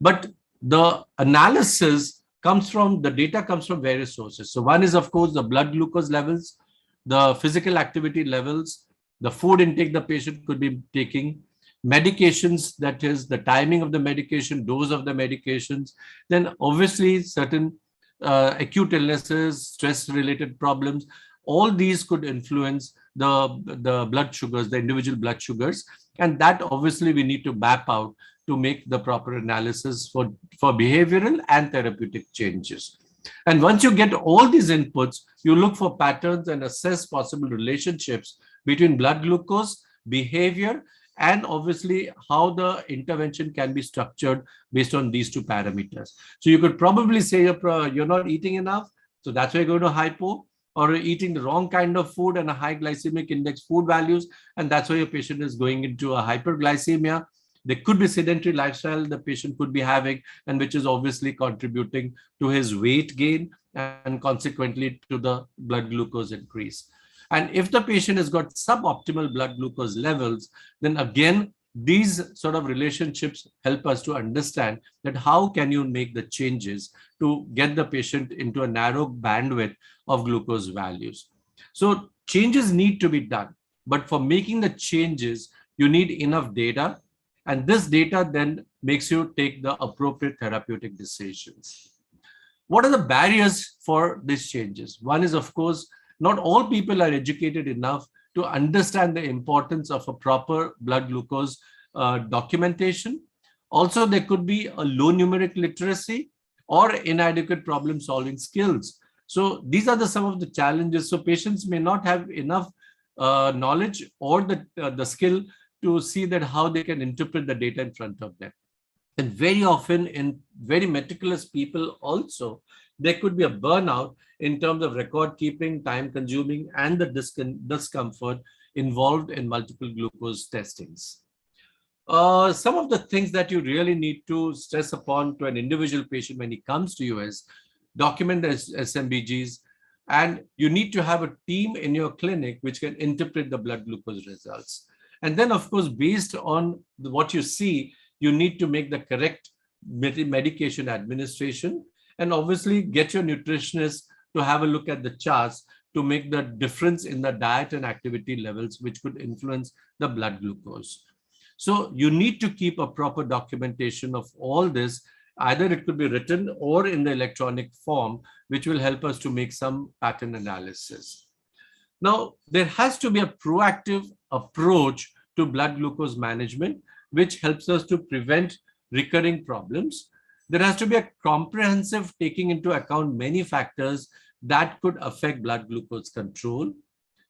R: But the analysis the data comes from various sources. So one is, of course, the blood glucose levels, the physical activity levels, the food intake the patient could be taking, medications, that is the timing of the medication, dose of the medications, then obviously certain acute illnesses, stress-related problems, all these could influence the blood sugars, the individual blood sugars, and that obviously we need to map out to make the proper analysis for behavioral and therapeutic changes. And once you get all these inputs, you look for patterns and assess possible relationships between blood glucose, behavior, and obviously how the intervention can be structured based on these two parameters. So you could probably say you're not eating enough, so that's why you go to hypo, or eating the wrong kind of food and a high glycemic index food values, and that's why your patient is going into a hyperglycemia. There could be sedentary lifestyle the patient could be having, and which is obviously contributing to his weight gain and consequently to the blood glucose increase. And if the patient has got suboptimal blood glucose levels, then again, these sort of relationships help us to understand that how can you make the changes to get the patient into a narrow bandwidth of glucose values. So changes need to be done, but for making the changes, you need enough data, and this data then makes you take the appropriate therapeutic decisions. What are the barriers for these changes? One is, of course, not all people are educated enough to understand the importance of a proper blood glucose documentation. Also, there could be a low numeric literacy or inadequate problem-solving skills. So these are some of the challenges. So patients may not have enough knowledge or the skill to see that how they can interpret the data in front of them. And very often in very meticulous people also, there could be a burnout in terms of record keeping, time consuming, and the discomfort involved in multiple glucose testings. Some of the things that you really need to stress upon to an individual patient when he comes to you is document the SMBGs, and you need to have a team in your clinic which can interpret the blood glucose results. And then, of course, based on what you see, you need to make the correct medication administration, and obviously get your nutritionist to have a look at the charts to make the difference in the diet and activity levels, which could influence the blood glucose. So you need to keep a proper documentation of all this. Either it could be written or in the electronic form, which will help us to make some pattern analysis. Now, there has to be a proactive approach to blood glucose management, which helps us to prevent recurring problems. There has to be a comprehensive taking into account many factors that could affect blood glucose control.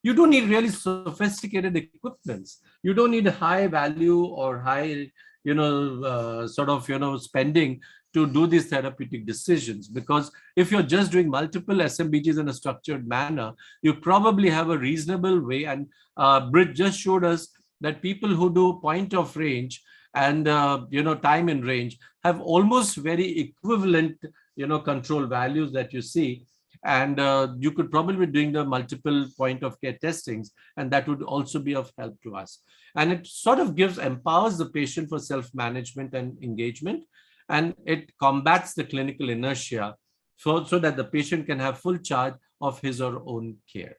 R: You don't need really sophisticated equipments. You don't need high value or high, spending to do these therapeutic decisions. Because if you're just doing multiple SMBGs in a structured manner, you probably have a reasonable way. And Brit just showed us that people who do point of range and time in range have almost very equivalent control values that you see, and you could probably be doing the multiple point of care testings, and that would also be of help to us. And it sort of empowers the patient for self-management and engagement, and it combats the clinical inertia so that the patient can have full charge of his or her own care.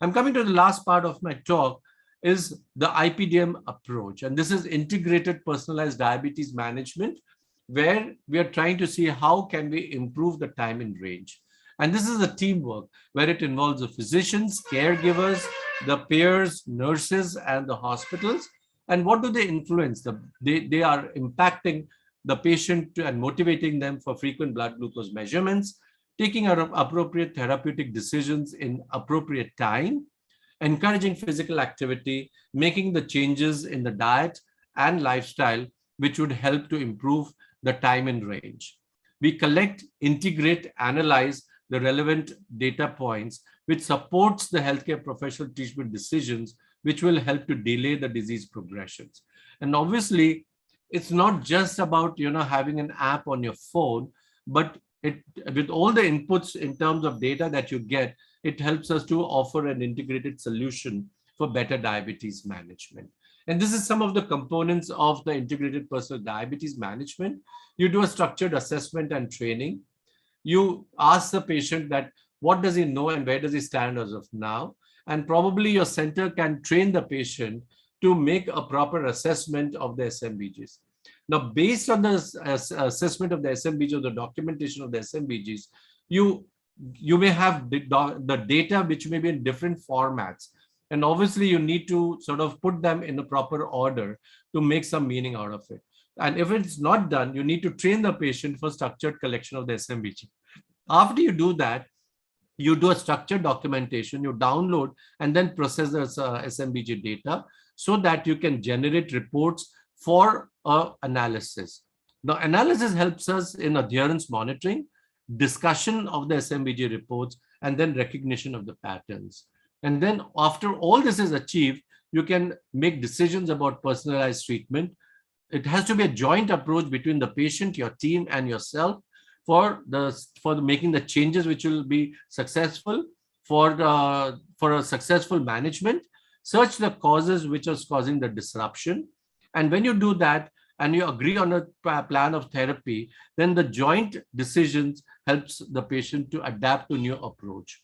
R: I'm coming to the last part of my talk, is the IPDM approach. And this is integrated personalized diabetes management, where we are trying to see how can we improve the time in range. And this is a teamwork where it involves the physicians, caregivers, the peers, nurses, and the hospitals. And what do they influence? They are impacting the patient and motivating them for frequent blood glucose measurements, taking appropriate therapeutic decisions in appropriate time, encouraging physical activity, making the changes in the diet and lifestyle, which would help to improve the time in range. We collect, integrate, analyze the relevant data points, which supports the healthcare professional treatment decisions, which will help to delay the disease progressions. And obviously, it's not just about having an app on your phone, but with all the inputs in terms of data that you get, it helps us to offer an integrated solution for better diabetes management. And this is some of the components of the integrated personal diabetes management. You do a structured assessment and training. You ask the patient that what does he know and where does he stand as of now? And probably your center can train the patient to make a proper assessment of the SMBGs. Now, based on the assessment of the SMBG or the documentation of the SMBGs, you may have the data which may be in different formats. And obviously, you need to sort of put them in a proper order to make some meaning out of it. And if it's not done, you need to train the patient for structured collection of the SMBG. After you do that, you do a structured documentation, you download and then process the SMBG data so that you can generate reports for analysis. Now, analysis helps us in adherence monitoring, discussion of the SMBG reports, and then recognition of the patterns. And then after all this is achieved, you can make decisions about personalized treatment. It has to be a joint approach between the patient, your team, and yourself for making the changes which will be successful for a successful management. Search the causes which is causing the disruption. And when you do that and you agree on a plan of therapy, then the joint decisions helps the patient to adapt to new approach.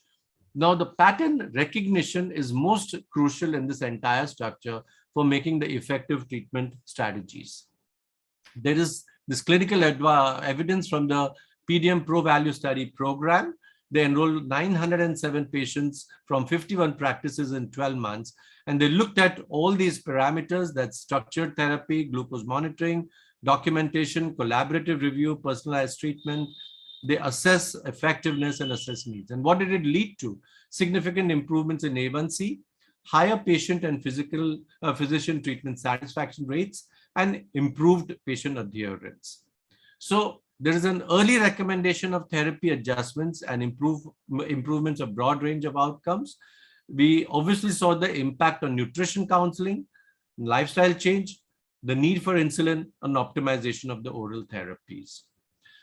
R: Now, the pattern recognition is most crucial in this entire structure for making the effective treatment strategies. There is this clinical evidence from the PDM Pro Value Study program. They enrolled 907 patients from 51 practices in 12 months. And they looked at all these parameters, that's structured therapy, glucose monitoring, documentation, collaborative review, personalized treatment. They assess effectiveness and assess needs. And what did it lead to? Significant improvements in A1C, higher patient and physician treatment satisfaction rates, and improved patient adherence. So there is an early recommendation of therapy adjustments and improvements of broad range of outcomes. We obviously saw the impact on nutrition counseling, lifestyle change, the need for insulin, and optimization of the oral therapies.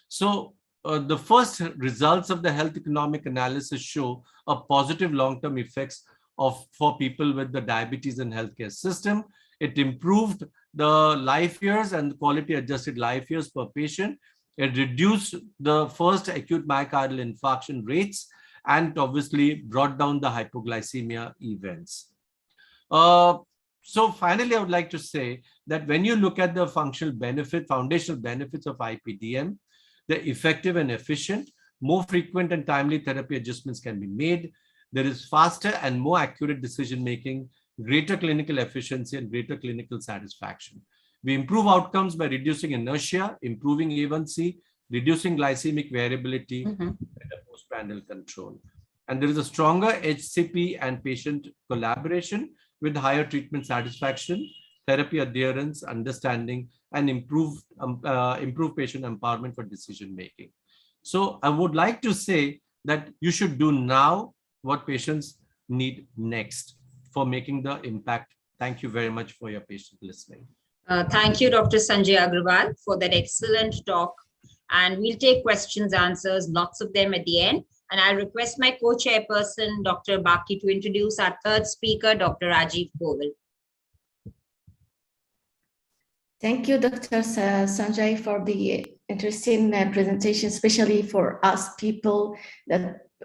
R: So the first results of the health economic analysis show a positive long-term effects for people with the diabetes and healthcare system. It improved the life years and quality adjusted life years per patient. It reduced the first acute myocardial infarction rates and obviously brought down the hypoglycemia events. So finally, I would like to say that when you look at the foundational benefits of IPDM, they're effective and efficient. More frequent and timely therapy adjustments can be made. There is faster and more accurate decision-making, greater clinical efficiency, and greater clinical satisfaction. We improve outcomes by reducing inertia, improving A1C, reducing glycemic variability, and postprandial control. And there is a stronger HCP and patient collaboration with higher treatment satisfaction, therapy adherence, understanding, and improve patient empowerment for decision-making. So I would like to say that you should do now what patients need next for making the impact. Thank you very much for your patient listening.
L: Thank you, Dr. Sanjay Agrawal, for that excellent talk. And we'll take questions, answers, lots of them at the end. And I request my co-chairperson, Dr. Baki, to introduce our third speaker, Dr. Rajiv Koval.
H: Thank you, Dr. Sanjay, for the interesting presentation, especially for us people,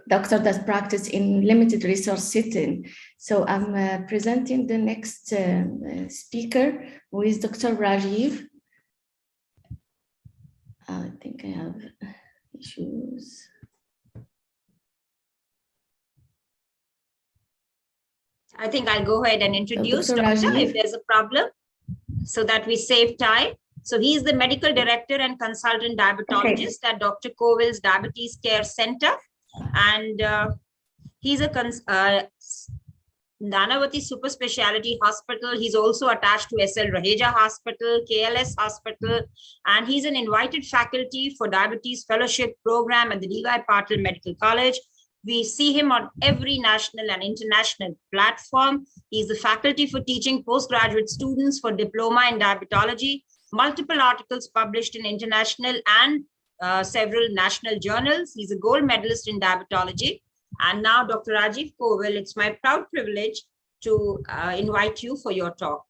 H: doctors that practice in limited resource setting. So I'm presenting the next speaker, who is Dr. Rajiv. I think I have issues.
L: I think I'll go ahead and introduce
H: Dr.
L: Doctor
H: Rajiv.
L: if there's a problem, so that we save time. So he's the medical director and consultant diabetologist at Dr. Koval's Diabetes Care Center. And he's a Nanavati Super Speciality Hospital. He's also attached to SL Raheja Hospital, KLS Hospital, and he's an invited faculty for Diabetes Fellowship Program at the D.Y. Patil Medical College. We see him on every national and international platform. He's the faculty for teaching postgraduate students for diploma in diabetology, multiple articles published in international and several national journals. He's a gold medalist in diabetology. And now, Dr. Rajiv Koval, it's my proud privilege to invite you for your talk.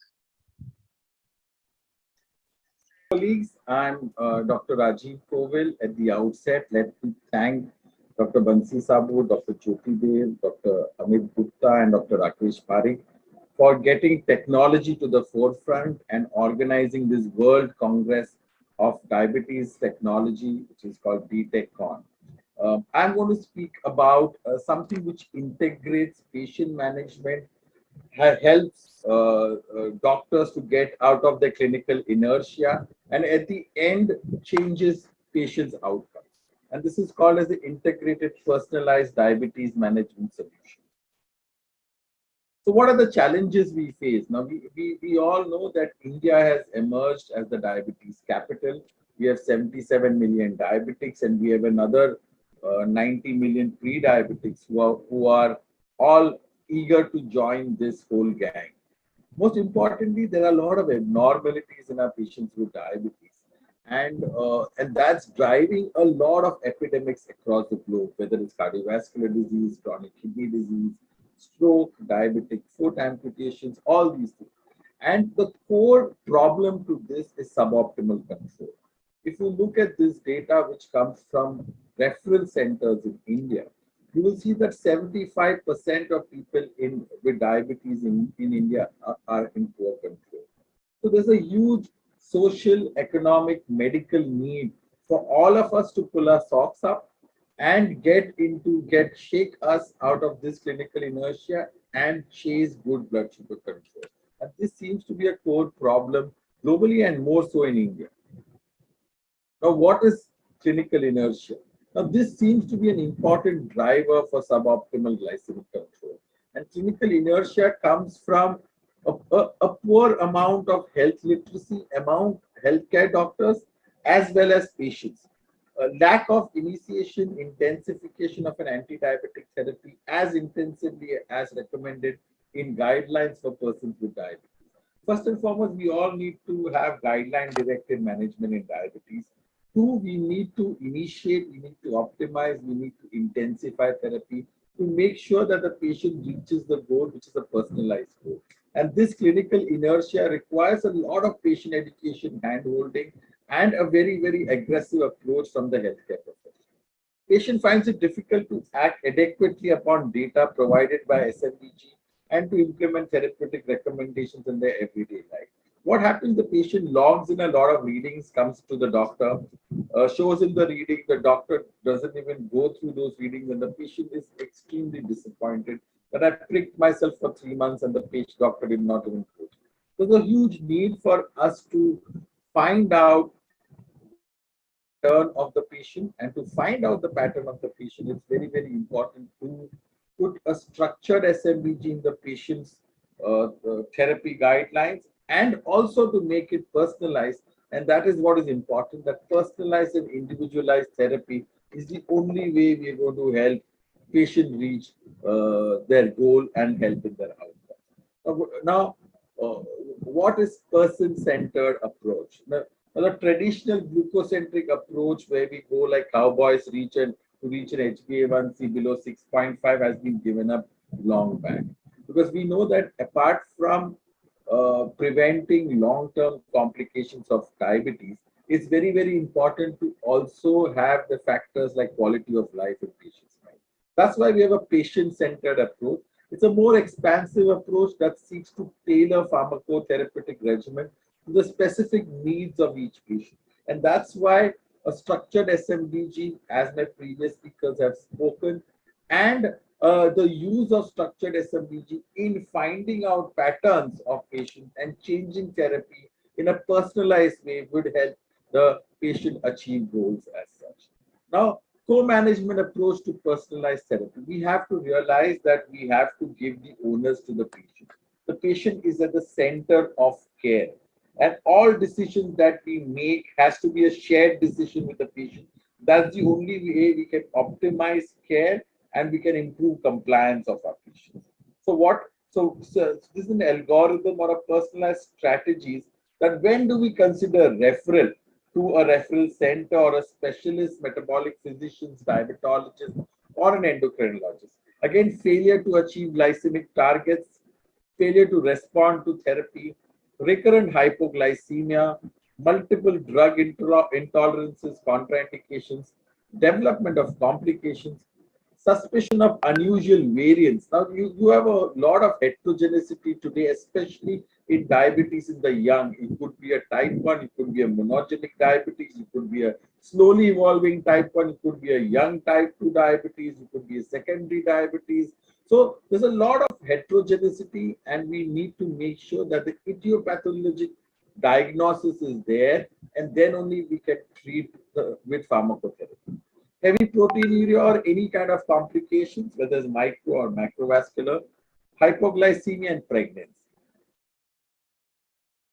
M: Colleagues, I'm Dr. Rajiv Koval. At the outset, let me thank Dr. Bansi Sabu, Dr. Jyoti Dev, Dr. Amit Gupta, and Dr. Rakesh Parikh for getting technology to the forefront and organizing this World Congress of Diabetes Technology, which is called D-TechCon. I'm going to speak about something which integrates patient management, helps doctors to get out of the clinical inertia, and at the end changes patients' outcomes. And this is called as the integrated personalized diabetes management solution. So what are the challenges we face? Now, we all know that India has emerged as the diabetes capital. We have 77 million diabetics, and we have another 90 million pre-diabetics who are all eager to join this whole gang. Most importantly, there are a lot of abnormalities in our patients with diabetes. And that's driving a lot of epidemics across the globe, whether it's cardiovascular disease, chronic kidney disease, stroke, diabetic foot amputations, all these things. And the core problem to this is suboptimal control. If you look at this data, which comes from referral centers in India, you will see that 75% of people with diabetes in India are in poor control. So there's a huge social, economic, medical need for all of us to pull our socks up and shake us out of this clinical inertia and chase good blood sugar control. And this seems to be a core problem globally and more so in India. Now, what is clinical inertia? Now, this seems to be an important driver for suboptimal glycemic control. And clinical inertia comes from a poor amount of health literacy among healthcare doctors as well as patients. A lack of initiation, intensification of an anti-diabetic therapy as intensively as recommended in guidelines for persons with diabetes. First and foremost, we all need to have guideline-directed management in diabetes. Two, we need to initiate, we need to optimize, we need to intensify therapy to make sure that the patient reaches the goal, which is a personalized goal. And this clinical inertia requires a lot of patient education, hand-holding, and a very, very aggressive approach from the healthcare professional. Patient finds it difficult to act adequately upon data provided by SMBG and to implement therapeutic recommendations in their everyday life. What happens? The patient logs in a lot of readings, comes to the doctor, shows in the reading, the doctor doesn't even go through those readings, and the patient is extremely disappointed that I pricked myself for 3 months and the patient doctor did not even go through. So there's a huge need for us to find out the pattern of the patient, and to find out the pattern of the patient, it's very, very important to put a structured SMBG in the patient's therapy guidelines, and also to make it personalized. And that is what is important, that personalized and individualized therapy is the only way we are going to help patients reach their goal and help in their outcome. Now, what is person-centered approach? Now, the traditional glucocentric approach where we go like cowboys to reach an HbA1c below 6.5 has been given up long back. Because we know that apart from preventing long-term complications of diabetes, it's very, very important to also have the factors like quality of life in patients' mind. That's why we have a patient-centered approach. It's a more expansive approach that seeks to tailor pharmacotherapeutic regimen to the specific needs of each patient. And that's why a structured SMBG, as my previous speakers have spoken, and the use of structured SMBG in finding out patterns of patients and changing therapy in a personalized way would help the patient achieve goals as such. Now, co-management approach to personalized therapy. We have to realize that we have to give the onus to the patient. The patient is at the center of care, and all decisions that we make has to be a shared decision with the patient. That's the only way we can optimize care and we can improve compliance of our patients. So this is an algorithm or a personalized strategies that when do we consider referral to a referral center or a specialist metabolic physicians, diabetologist, or an endocrinologist. Again, failure to achieve glycemic targets, failure to respond to therapy, recurrent hypoglycemia, multiple drug intolerances, contraindications, development of complications, suspicion of unusual variants. Now, you have a lot of heterogeneity today, especially in diabetes in the young. It could be a type 1, it could be a monogenic diabetes, it could be a slowly evolving type 1, it could be a young type 2 diabetes, it could be a secondary diabetes. So there's a lot of heterogeneity, and we need to make sure that the etiologic diagnosis is there, and then only we can treat with pharmacotherapy. Heavy proteinuria or any kind of complications, whether it's micro or macrovascular, hypoglycemia, and pregnancy.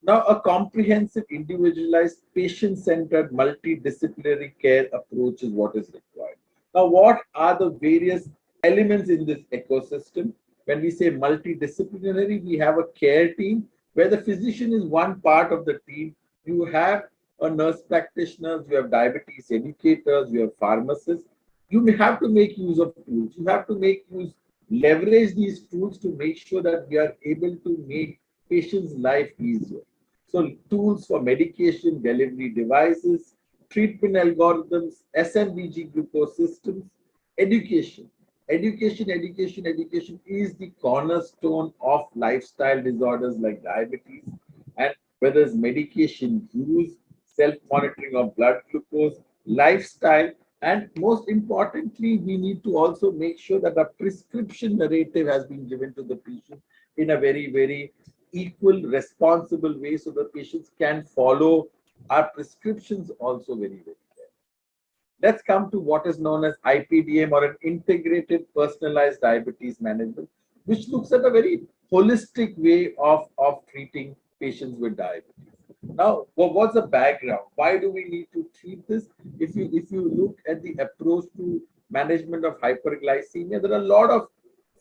M: Now, a comprehensive, individualized, patient-centered, multidisciplinary care approach is what is required. Now, what are the various elements in this ecosystem? When we say multidisciplinary, we have a care team where the physician is one part of the team. You have a nurse practitioners, you have diabetes educators, you have pharmacists. You may have to make use of tools. You have to leverage these tools to make sure that we are able to make patients' life easier. So tools for medication delivery devices, treatment algorithms, SMBG glucose systems, education. Education is the cornerstone of lifestyle disorders like diabetes, and whether it's medication use, self-monitoring of blood glucose, lifestyle, and most importantly, we need to also make sure that a prescription narrative has been given to the patient in a very, very equal, responsible way, so the patients can follow our prescriptions also very, very well. Let's come to what is known as IPDM, or an integrated personalized diabetes management, which looks at a very holistic way of treating patients with diabetes. Now, what's the background? Why do we need to treat this? If you look at the approach to management of hyperglycemia, there are a lot of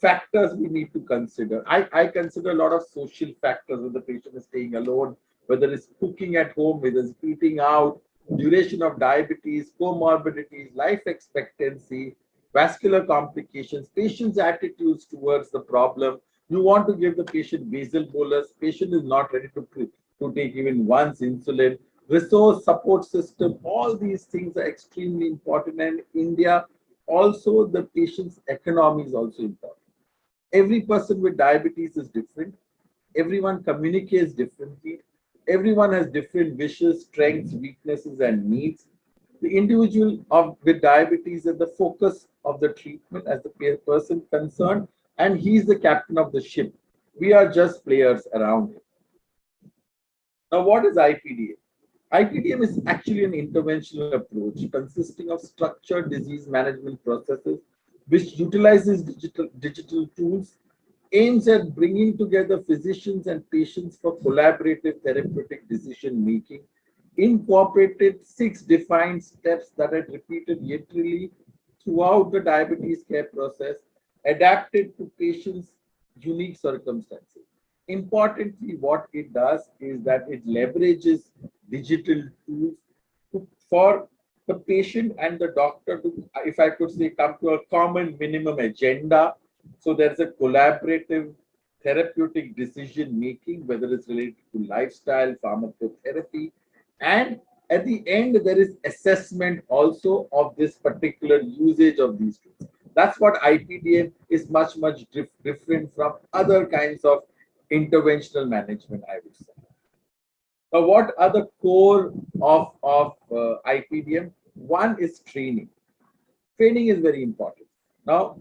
M: factors we need to consider. I consider a lot of social factors, whether the patient is staying alone, whether it's cooking at home, whether it's eating out, duration of diabetes, comorbidities, life expectancy, vascular complications, patient's attitudes towards the problem. You want to give the patient basal bolus, patient is not ready to take even once insulin, resource support system, all these things are extremely important. And in India, also the patient's economy is also important. Every person with diabetes is different. Everyone communicates differently. Everyone has different wishes, strengths, weaknesses, and needs. The individual with diabetes is the focus of the treatment as the person concerned, and he's the captain of the ship. We are just players around him. Now, what is IPDM? IPDM is actually an interventional approach consisting of structured disease management processes which utilizes digital tools, aims at bringing together physicians and patients for collaborative therapeutic decision making, incorporated 6 defined steps that are repeated literally throughout the diabetes care process, adapted to patients' unique circumstances. Importantly, what it does is that it leverages digital tools for the patient and the doctor to, if I could say, come to a common minimum agenda. So there's a collaborative therapeutic decision making, whether it's related to lifestyle, pharmacotherapy, and at the end, there is assessment also of this particular usage of these tools. That's what IPDM is much different from other kinds of interventional management, I would say. Now, what are the core of IPDM? One is training. Training is very important. Now,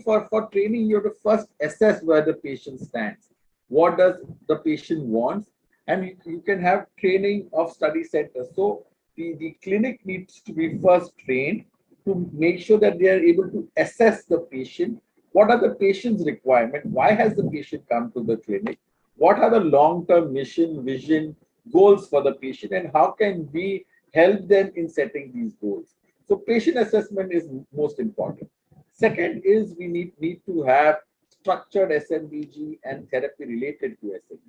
M: for training, you have to first assess where the patient stands. What does the patient want? And you can have training of study centers. So the clinic needs to be first trained to make sure that they are able to assess the patient. What are the patient's requirements? Why has the patient come to the clinic? What are the long-term mission, vision, goals for the patient, and how can we help them in setting these goals? So patient assessment is most important. Second is we need to have structured SMBG and therapy related to SMBG.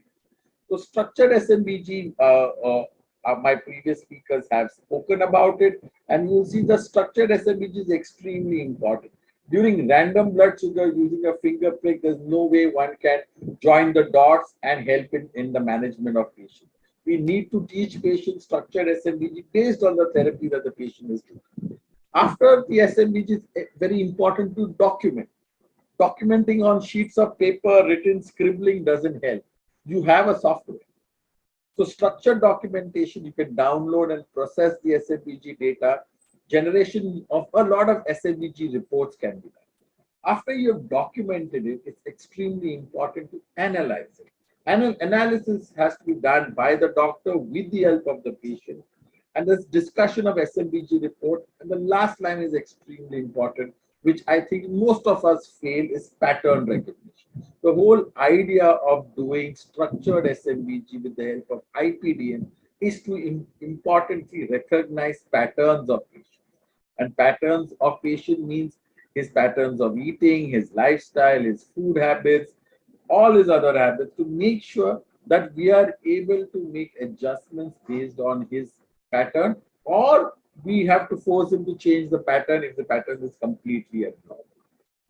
M: So structured SMBG, my previous speakers have spoken about it, and you'll see the structured SMBG is extremely important. During random blood sugar using a finger prick, there's no way one can join the dots and help in the management of patients. We need to teach patients structured SMBG based on the therapy that the patient is taking. After the SMBG, it's very important to document. Documenting on sheets of paper, written scribbling doesn't help. You have a software. So structured documentation, you can download and process the SMBG data. Generation of a lot of SMBG reports can be done. After you've documented it, it's extremely important to analyze it. Analysis has to be done by the doctor with the help of the patient. And this discussion of SMBG report. And the last line is extremely important, which I think most of us fail, is pattern recognition. The whole idea of doing structured SMBG with the help of IPDM is to importantly recognize patterns of patients. And patterns of patient means his patterns of eating, his lifestyle, his food habits, all his other habits, to make sure that we are able to make adjustments based on his pattern, or we have to force him to change the pattern if the pattern is completely abnormal.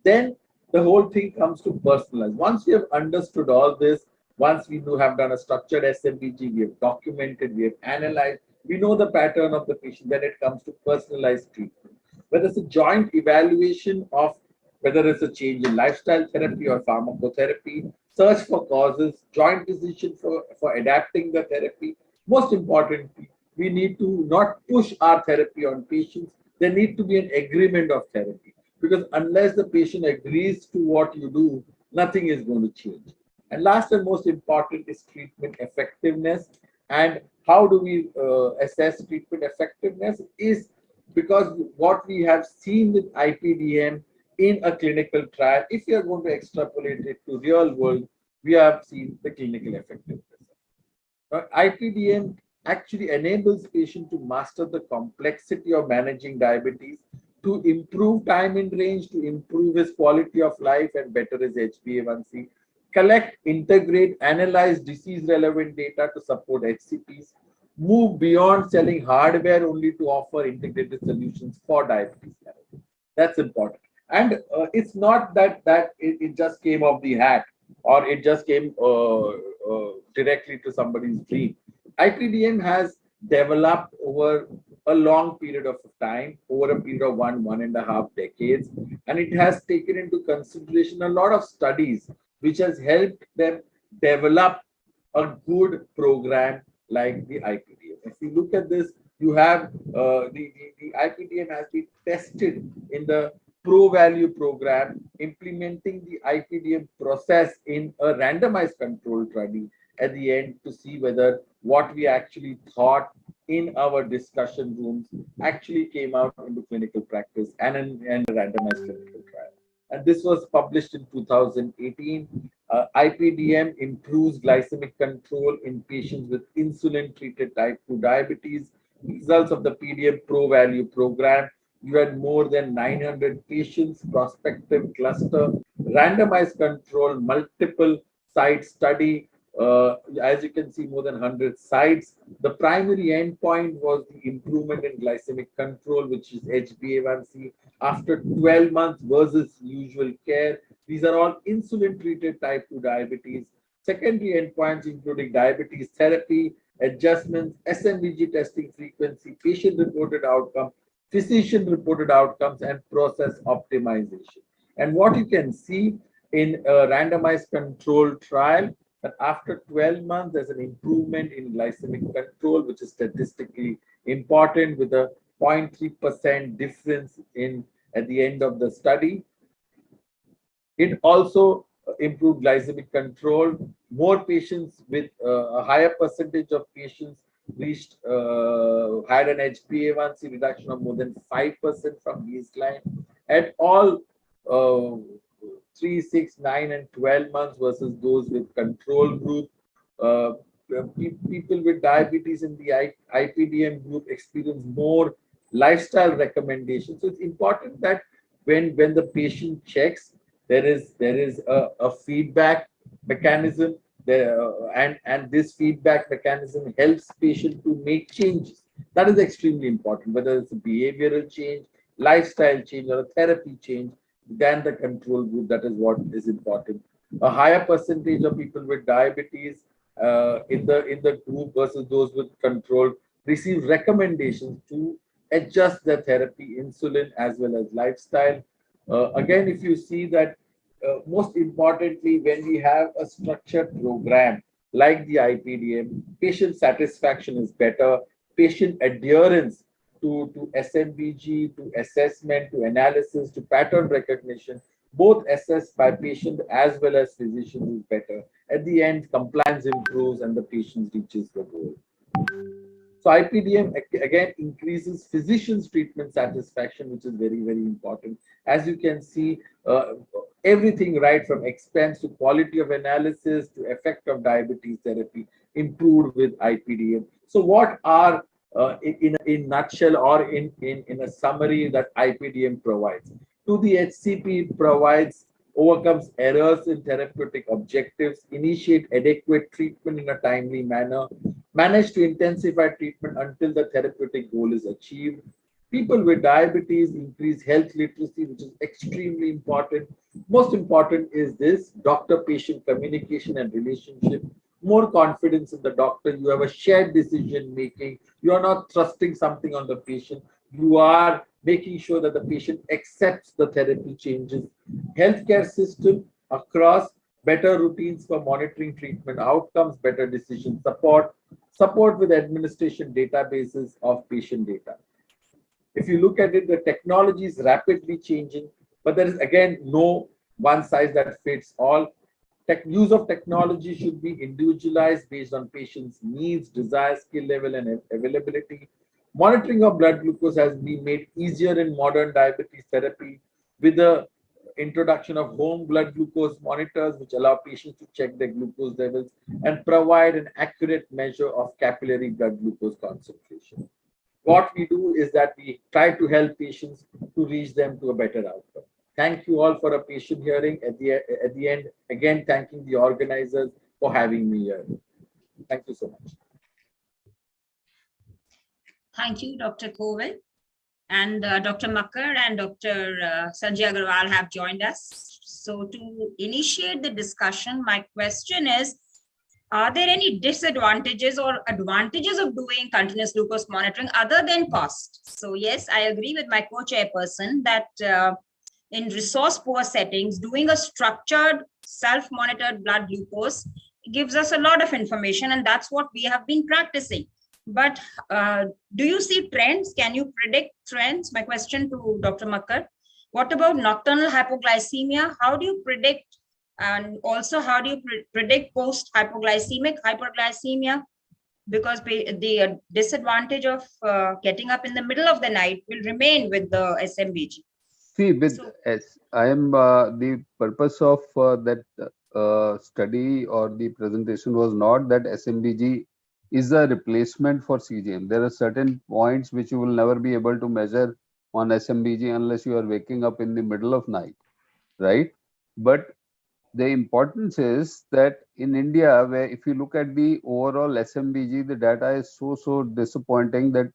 M: Then the whole thing comes to personalize. Once we have understood all this, once we have done a structured SMBG, we have documented, we have analyzed, we know the pattern of the patient, then it comes to personalized treatment. Whether it's a joint evaluation of whether it's a change in lifestyle therapy or pharmacotherapy, search for causes, joint decision for adapting the therapy. Most importantly, we need to not push our therapy on patients. There need to be an agreement of therapy, because unless the patient agrees to what you do, nothing is going to change. And last and most important is treatment effectiveness. And how do we assess treatment effectiveness is because what we have seen with IPDM in a clinical trial, if you are going to extrapolate it to real world, we have seen the clinical effectiveness. IPDM actually enables patient to master the complexity of managing diabetes, to improve time in range, to improve his quality of life and better his HbA1c, collect, integrate, analyze disease-relevant data to support HCPs, move beyond selling hardware only to offer integrated solutions for diabetes management. That's important. And it's not that it just came off the hat, or it just came directly to somebody's dream. IPDM has developed over a long period of time, over a period of 1.5 decades, and it has taken into consideration a lot of studies which has helped them develop a good program like the IPDM. If you look at this, you have the IPDM has been tested in the Pro-Value program, implementing the IPDM process in a randomized controlled study at the end to see whether what we actually thought in our discussion rooms actually came out into clinical practice and in a randomized clinical trial. And this was published in 2018. IPDM improves glycemic control in patients with insulin-treated type 2 diabetes. Results of the PDM Pro-Value program. You had more than 900 patients, prospective cluster, randomized control, multiple site study. As you can see, more than 100 sites. The primary endpoint was the improvement in glycemic control, which is HbA1c after 12 months versus usual care. These are all insulin-treated type 2 diabetes. Secondary endpoints including diabetes therapy, adjustments, SMBG testing frequency, patient-reported outcome, physician-reported outcomes, and process optimization. And what you can see in a randomized controlled trial, that after 12 months, there's an improvement in glycemic control, which is statistically important, with a 0.3% difference at the end of the study. It also improved glycemic control. More patients with a higher percentage of patients reached had an HbA1c reduction of more than 5% from baseline at all 3, 6, 9, and 12 months versus those with control group. People with diabetes in the IPDM group experience more lifestyle recommendations. So it's important that when the patient checks, there is a feedback mechanism there, and this feedback mechanism helps patient to make changes. That is extremely important, whether it's a behavioral change, lifestyle change, or a therapy change than the control group. That is what is important. A higher percentage of people with diabetes in the group versus those with control receive recommendations to adjust their therapy, insulin, as well as lifestyle. Again, if you see that, most importantly, when we have a structured program like the IPDM, patient satisfaction is better, patient adherence to SMBG, to assessment, to analysis, to pattern recognition, both assessed by patient as well as physician is better. At the end, compliance improves and the patient reaches the goal. So IPDM again increases physicians' treatment satisfaction, which is very, very important. As you can see, everything right from expense to quality of analysis to effect of diabetes therapy improved with IPDM. So what are in nutshell or in a summary that IPDM provides? To the HCP, it provides overcomes errors in therapeutic objectives, initiate adequate treatment in a timely manner, manage to intensify treatment until the therapeutic goal is achieved. People with diabetes increase health literacy, which is extremely important. Most important is this doctor-patient communication and relationship. More confidence in the doctor. You have a shared decision making. You are not thrusting something on the patient. You are making sure that the patient accepts the therapy changes. Healthcare system across better routines for monitoring treatment outcomes, better decision support with administration databases of patient data. If you look at it, the technology is rapidly changing, but there is again no one size that fits all. Use of technology should be individualized based on patients' needs, desires, skill level, and availability. Monitoring of blood glucose has been made easier in modern diabetes therapy with the introduction of home blood glucose monitors, which allow patients to check their glucose levels and provide an accurate measure of capillary blood glucose concentration. What we do is that we try to help patients to reach them to a better outcome. Thank you all for a patient hearing. At the end, again, thanking the organizers for having me here. Thank you so much.
L: Thank you, Dr. Koval. And Dr. Makkar and Dr. Sanjay Agarwal have joined us. So to initiate the discussion, my question is, are there any disadvantages or advantages of doing continuous glucose monitoring other than cost? So yes, I agree with my co-chairperson that in resource-poor settings, doing a structured self-monitored blood glucose gives us a lot of information, and that's what we have been practicing. But do you see trends? Can you predict trends? My question to Dr. Makkar. What about nocturnal hypoglycemia? How do you predict? And also, how do you predict post-hypoglycemic hyperglycemia? Because the disadvantage of getting up in the middle of the night will remain with the SMBG.
O: See, with the purpose of that study or the presentation was not that SMBG is a replacement for CGM. There are certain points which you will never be able to measure on SMBG unless you are waking up in the middle of night, right? But the importance is that in India, where if you look at the overall SMBG, the data is so disappointing that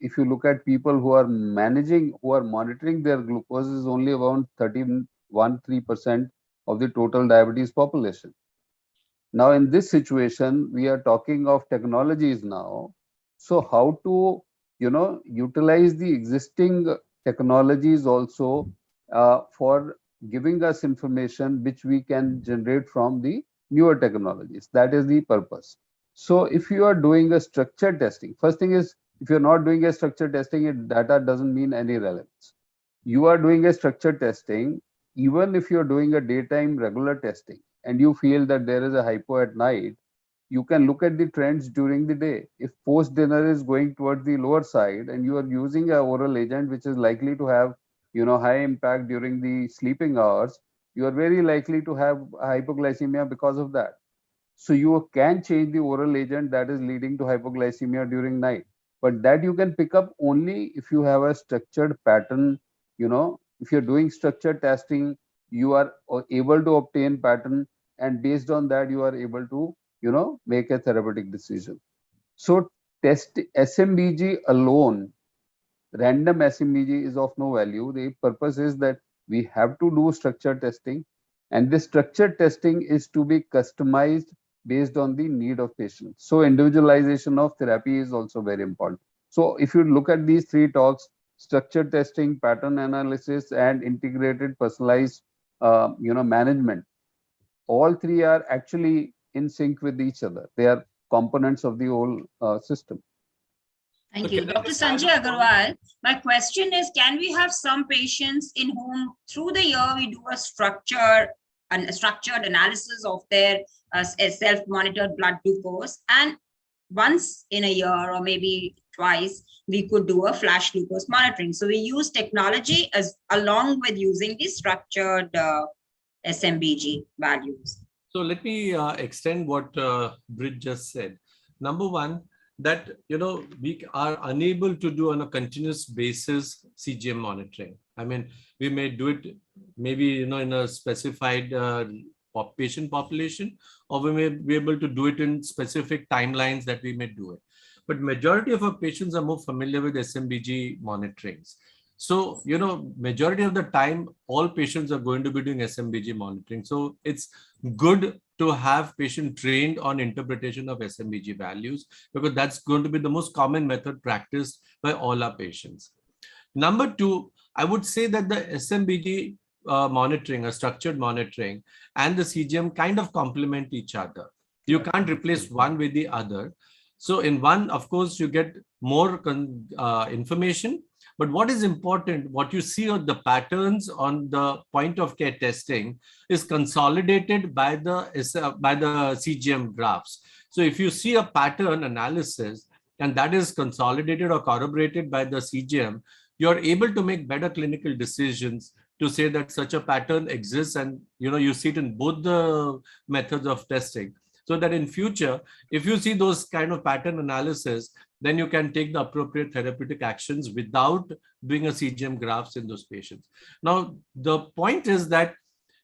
O: if you look at people who are monitoring their glucose is only around 3% of the total diabetes population. Now, in this situation, we are talking of technologies now. So how to, utilize the existing technologies also for giving us information which we can generate from the newer technologies. That is the purpose. So if you are doing a structured testing, first thing is, if you're not doing a structured testing, data doesn't mean any relevance. You are doing a structured testing, even if you're doing a daytime regular testing, and you feel that there is a hypo at night, you can look at the trends during the day. If post dinner is going towards the lower side and you are using an oral agent which is likely to have high impact during the sleeping hours, you are very likely to have hypoglycemia because of that. So you can change the oral agent that is leading to hypoglycemia during night, but that you can pick up only if you have a structured pattern. If you're doing structured testing, you are able to obtain pattern, and based on that you are able to make a therapeutic decision. So test SMBG alone, random SMBG is of no value. The purpose is that we have to do structured testing, and this structured testing is to be customized based on the need of patients. So individualization of therapy is also very important. So if you look at these three talks, structured testing, pattern analysis, and integrated personalized management, all three are actually in sync with each other. They are components of the whole system.
L: Thank you. Dr. Sanjay Agarwal, my question is, can we have some patients in whom through the year we do a structured analysis of their self-monitored blood glucose, and once in a year or maybe twice, we could do a flash glucose monitoring. So we use technology as along with using the structured SMBG values.
R: So let me extend what Brit just said. Number one, that we are unable to do on a continuous basis CGM monitoring. I mean, we may do it maybe in a specified patient population, or we may be able to do it in specific timelines that we may do it. But majority of our patients are more familiar with SMBG monitorings. So, majority of the time, all patients are going to be doing SMBG monitoring. So it's good to have patient trained on interpretation of SMBG values, because that's going to be the most common method practiced by all our patients. Number two, I would say that the SMBG monitoring, a structured monitoring, and the CGM kind of complement each other. You can't replace one with the other. So in one, of course, you get more information. But what is important, what you see on the patterns on the point of care testing is consolidated by the CGM graphs. So if you see a pattern analysis and that is consolidated or corroborated by the CGM, you're able to make better clinical decisions to say that such a pattern exists, and you see it in both the methods of testing. So that in future, if you see those kind of pattern analysis, then you can take the appropriate therapeutic actions without doing a CGM graphs in those patients. Now, the point is that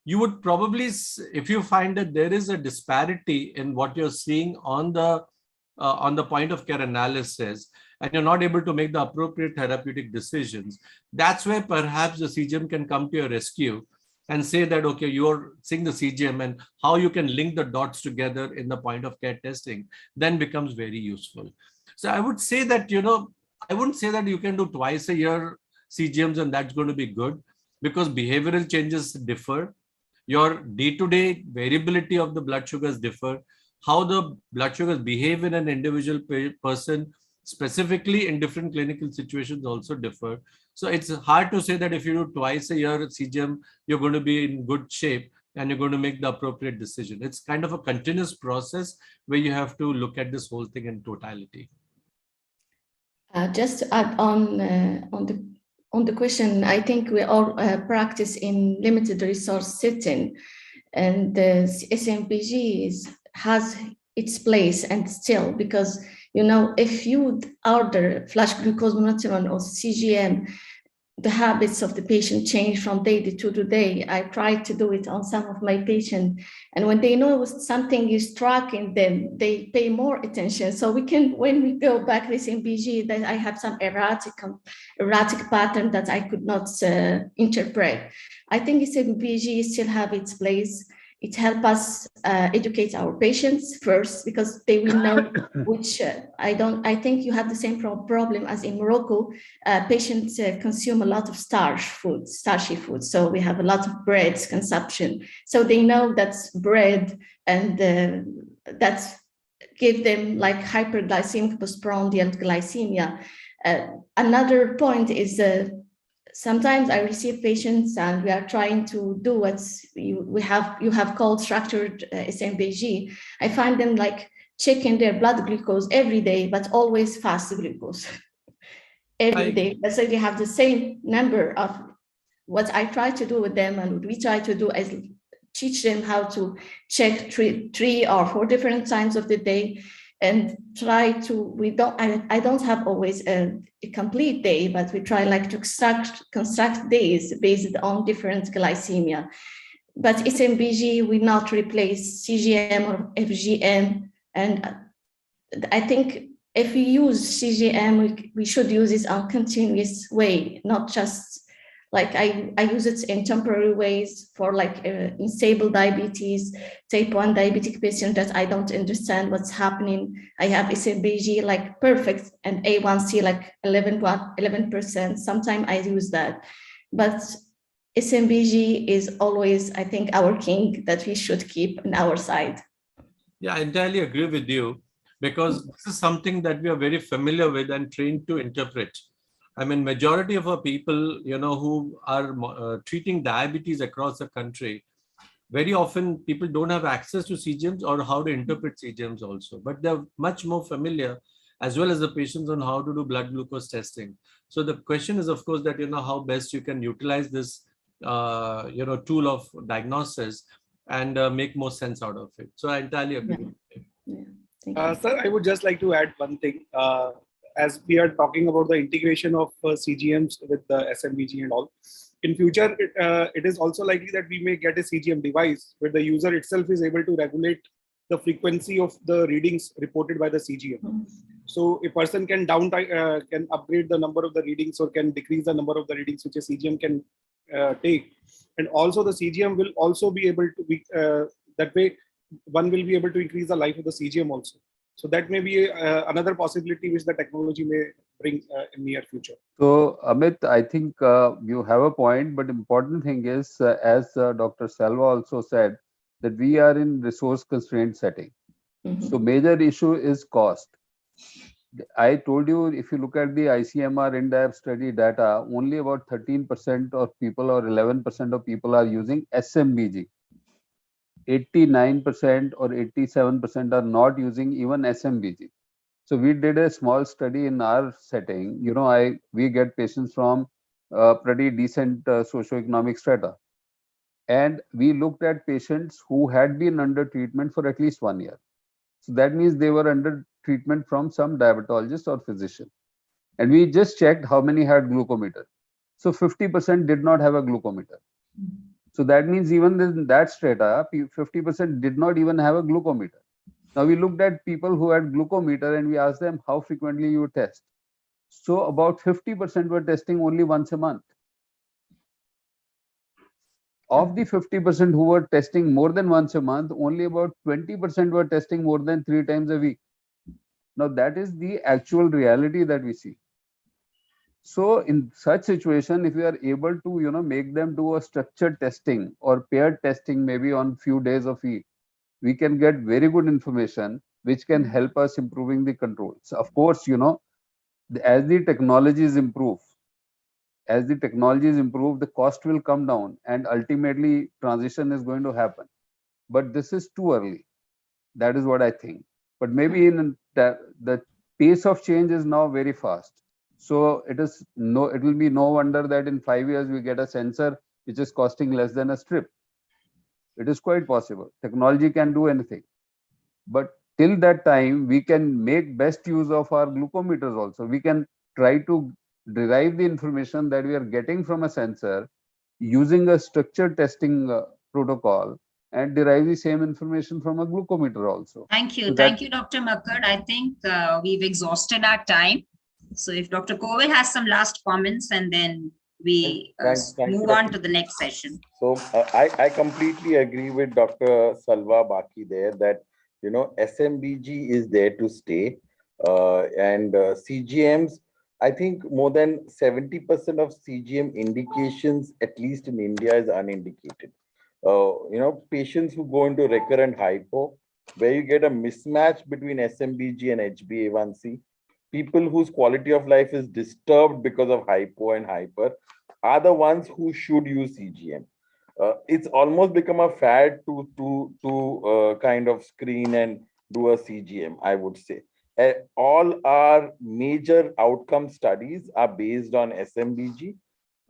R: you would probably, if you find that there is a disparity in what you're seeing on the point of care analysis, and you're not able to make the appropriate therapeutic decisions, that's where perhaps the CGM can come to your rescue and say that, okay, you're seeing the CGM and how you can link the dots together in the point of care testing then becomes very useful. So I would say that, I wouldn't say that you can do twice a year CGMs and that's going to be good, because behavioral changes differ. Your day-to-day variability of the blood sugars differ. How the blood sugars behave in an individual person, specifically in different clinical situations, also differ. So it's hard to say that if you do twice a year CGM, you're going to be in good shape and you're going to make the appropriate decision. It's kind of a continuous process where you have to look at this whole thing in totality.
H: Just to add on the question, I think we all practice in limited resource setting, and the SMPG has its place, and still, because if you order flash glucose monitoring or CGM, the habits of the patient change from day to day. I tried to do it on some of my patients, and when they know something is tracking them, they pay more attention. So when we go back this MBG, that I have some erratic pattern that I could not interpret. I think SMBG still have its place. It helps us educate our patients first, because they will know which, I think you have the same problem as in Morocco. Patients consume a lot of starchy food. So we have a lot of bread consumption. So they know that's bread, and that's give them like hyperglycemic postprandial glycemia. Another point is sometimes I receive patients and we are trying to do what you have called structured SMBG. I find them like checking their blood glucose every day, but always fast glucose every day. So they have the same number of what I try to do with them, and what we try to do is teach them how to check three or four different times of the day, and try to, I don't have always a complete day, but we try like to construct days based on different glycemia. But SMBG will not replace CGM or FGM. And I think if we use CGM, we should use it on a continuous way, not just Like I use it in temporary ways for like unstable diabetes, type 1 diabetic patient that I don't understand what's happening. I have SMBG like perfect and A1C like 11%. Sometimes I use that. But SMBG is always, I think, our king that we should keep on our side.
R: Yeah, I entirely agree with you, because this is something that we are very familiar with and trained to interpret. I mean, majority of our people, who are treating diabetes across the country, very often people don't have access to CGMs or how to interpret CGMs also, but they're much more familiar, as well as the patients, on how to do blood glucose testing. So the question is, of course, that, how best you can utilize this, tool of diagnosis and make more sense out of it. So I entirely agree.
C: Sir, I would just like to add one thing. As we are talking about the integration of CGMs with the SMBG and all, in future, it is also likely that we may get a CGM device where the user itself is able to regulate the frequency of the readings reported by the CGM. So a person can can upgrade the number of the readings or can decrease the number of the readings which a CGM can take. And also the CGM will also be able to be, that way one will be able to increase the life of the CGM also. So that may be another possibility which the technology may bring in near future.
O: So Amit, I think you have a point, but important thing is, as Dr. Salva also said, that we are in resource constrained setting. So major issue is cost. I told you, if you look at the ICMR INDAP study data, only about 13% of people or 11% of people are using SMBG. 89% or 87% are not using even SMBG. So we did a small study in our setting. We get patients from pretty decent socioeconomic strata. And we looked at patients who had been under treatment for at least 1 year. So that means they were under treatment from some diabetologist or physician. And we just checked how many had glucometer. So 50% did not have a glucometer. So that means even in that strata, 50% did not even have a glucometer. Now we looked at people who had glucometer and we asked them how frequently you test. So about 50% were testing only once a month. Of the 50% who were testing more than once a month, only about 20% were testing more than 3 times a week. Now that is the actual reality that we see. So in such situation, if we are able to, make them do a structured testing or paired testing, maybe on few days of week, we can get very good information, which can help us improving the controls. Of course, as the technologies improve, the cost will come down and ultimately transition is going to happen. But this is too early. That is what I think. But maybe in the pace of change is now very fast. So it will be no wonder that in 5 years we get a sensor which is costing less than a strip. It is quite possible. Technology can do anything. But till that time, we can make best use of our glucometers also. We can try to derive the information that we are getting from a sensor using a structured testing protocol and derive the same information from a glucometer also.
L: Thank you.
O: So
L: Thank you, Dr. Makkad. I think we've exhausted our time. So if Dr. Koval has some last comments, and then we move on to the next session.
M: So I completely agree with Dr. Salva Baki there that, SMBG is there to stay. And CGMs, I think more than 70% of CGM indications, at least in India, is unindicated. Patients who go into recurrent hypo, where you get a mismatch between SMBG and HbA1c, people whose quality of life is disturbed because of hypo and hyper, are the ones who should use CGM. It's almost become a fad to kind of screen and do a CGM, I would say. All our major outcome studies are based on SMBG,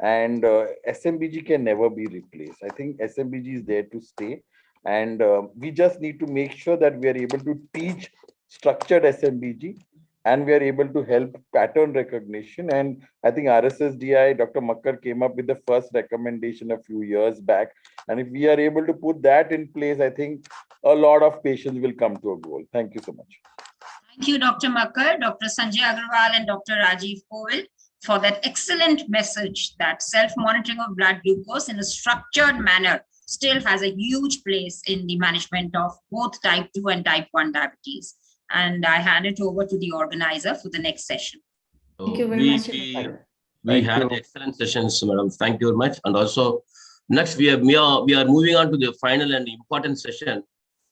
M: and SMBG can never be replaced. I think SMBG is there to stay, and we just need to make sure that we are able to teach structured SMBG, and we are able to help pattern recognition. And I think RSSDI, Dr. Makkar came up with the first recommendation a few years back. And if we are able to put that in place, I think a lot of patients will come to a goal. Thank you so much.
L: Thank you, Dr. Makkar, Dr. Sanjay Agarwal, and Dr. Rajiv Koval. for that excellent message that self-monitoring of blood glucose in a structured manner still has a huge place in the management of both type 2 and type 1 diabetes. And I hand it over to the organizer for the next session.
H: Thank you very much.
G: We had excellent sessions, madam. Thank you very much. And also, next we are moving on to the final and important session.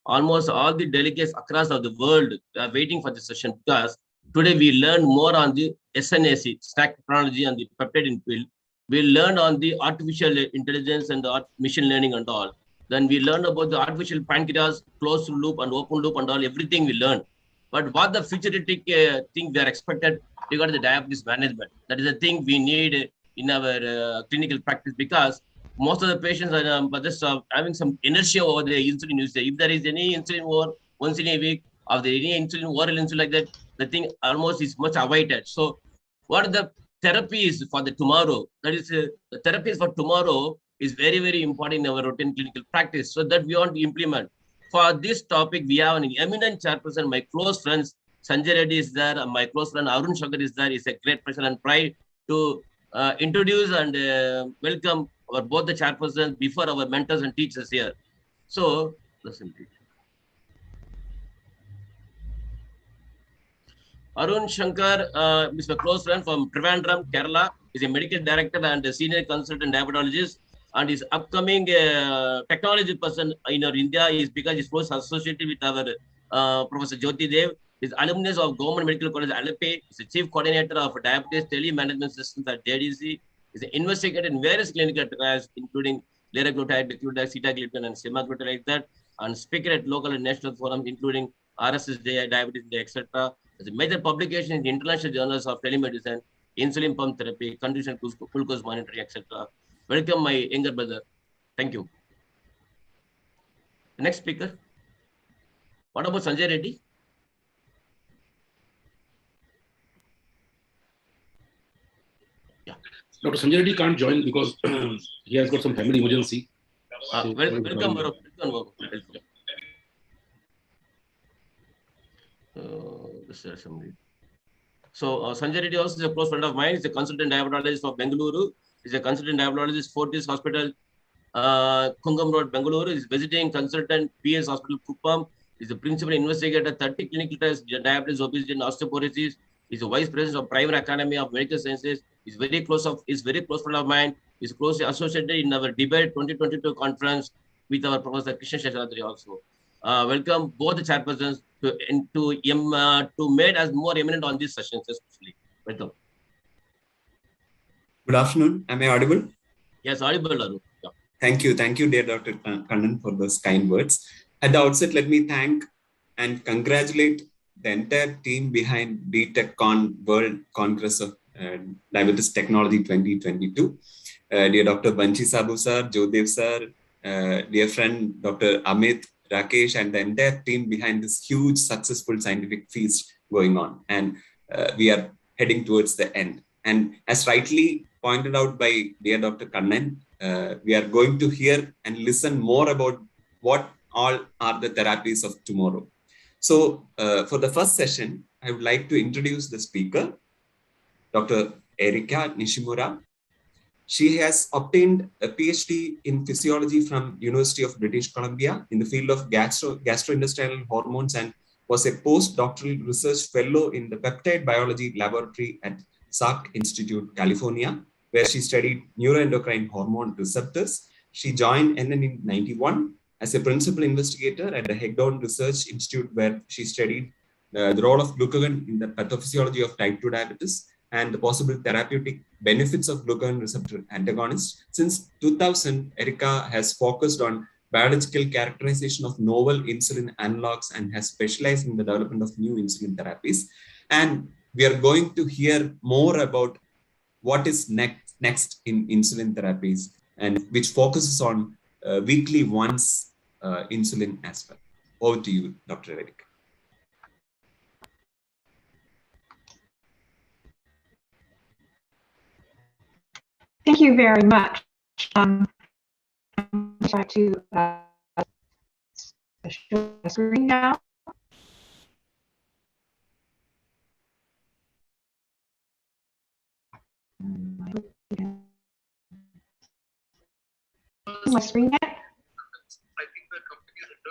G: Almost all the delegates across the world are waiting for this session because today we learned more on the SNAC, stack technology, and the peptide field. We learned on the artificial intelligence and the machine learning and all. Then we learned about the artificial pancreas, closed loop and open loop and all, everything we learned. But what the futuristic thing we are expected regarding the diabetes management, that is the thing we need in our clinical practice, because most of the patients are just having some inertia over the insulin use. If there is any insulin over once in a week, or there any insulin, oral insulin like that, the thing almost is much avoided. So what are the therapies for the tomorrow? That is the therapies for tomorrow is very, very important in our routine clinical practice, so that we want to implement. For this topic, we have an eminent chairperson, my close friends, Sanjay Reddy is there, and my close friend Arun Shankar is there. It's a great pleasure and pride to introduce and welcome our both the chairpersons before our mentors and teachers here. So, listen to it. Arun Shankar is my close friend from Trivandrum, Kerala. He's a medical director and a senior consultant diabetologist. And his upcoming technology person in our India is because he's close associated with our Professor Jyoti Dev. He's alumnus of Government Medical College, Alleppey. He's the chief coordinator of diabetes telemanagement systems at JDC. He's an investigator in various clinical trials, including liraglutide, deglutide, sitagliptin, and semaglutide like that, and speaker at local and national forums, including RSSJ, Diabetes Day, etc. There's a major publication in the international journals of telemedicine, insulin pump therapy, condition glucose monitoring, etc. Welcome, my younger brother. Thank you. The next speaker. What about Sanjay Reddy?
K: Yeah. Dr. Sanjay Reddy can't join because he has got some family emergency.
G: Welcome, bro. So Sanjay Reddy also is a close friend of mine. He's a consultant diabetologist of Bengaluru. He's a consultant diabetologist, Fortis Hospital, Kungam Road, Bengaluru. He's visiting consultant, PS Hospital, Kuppam. He's a principal investigator, 30 clinical tests, diabetes, obesity, and osteoporosis. He's a vice president of Primary Academy of Medical Sciences. He's very close friend of mine. He's closely associated in our debate 2022 conference with our Professor Krishna Sheshadri also. Welcome both the chairpersons to make us more eminent on these sessions, especially. Welcome.
N: Good afternoon. Am I audible?
G: Yes, audible, Arun. Yeah.
N: Thank you, dear Dr. Kannan, for those kind words. At the outset, let me thank and congratulate the entire team behind D-TechCon World Congress of Diabetes Technology 2022. Dear Dr. Bansi Sabu sir, Jodev sir, dear friend Dr. Amit, Rakesh, and the entire team behind this huge successful scientific feast going on. And we are heading towards the end. And as rightly pointed out by dear Dr. Kannan, we are going to hear and listen more about what all are the therapies of tomorrow. So for the first session, I would like to introduce the speaker, Dr. Erika Nishimura. She has obtained a PhD in physiology from University of British Columbia in the field of gastrointestinal hormones and was a postdoctoral research fellow in the peptide biology laboratory at Salk Institute, California, where she studied neuroendocrine hormone receptors. She joined NN in 91 as a principal investigator at the Hegdon Research Institute, where she studied the role of glucagon in the pathophysiology of type 2 diabetes and the possible therapeutic benefits of glucagon receptor antagonists. Since 2000, Erika has focused on biological characterization of novel insulin analogs and has specialized in the development of new insulin therapies. And we are going to hear more about what is next in insulin therapies, and which focuses on weekly once insulin as well. Over to you, Dr. Erika.
P: Thank you very much. I'm trying to show the screen now. My screen yet?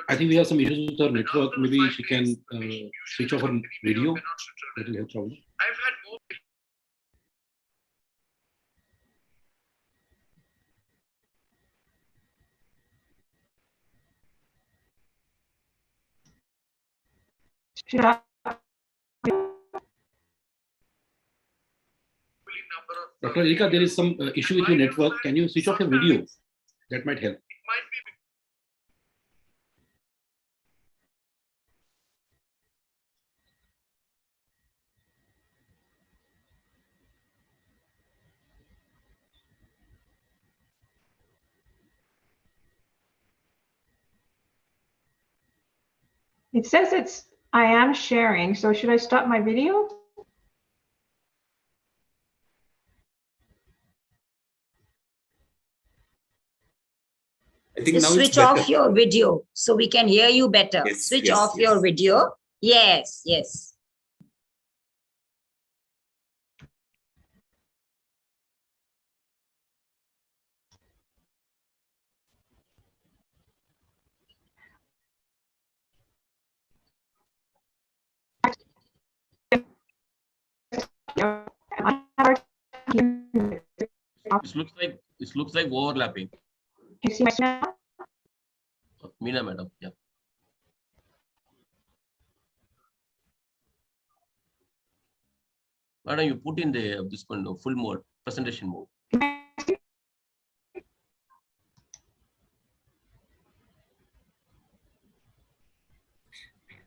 K: I think we have some issues with our network. Maybe she can switch off her video. That will help probably. Dr. Erika, there is some issue with your network. Can you switch off your video? That might help.
P: It says I am sharing, so should I stop my video?
N: I think
L: Just
N: now it's
L: switch off
N: better.
L: your video so we can hear you better.
N: Yes,
L: Switch
N: yes,
L: off
N: yes.
L: your video. Yes, yes.
G: It looks like overlapping.
P: Can you see my now?
G: Meena madam, yeah. Why don't you put in the this one full mode, presentation mode?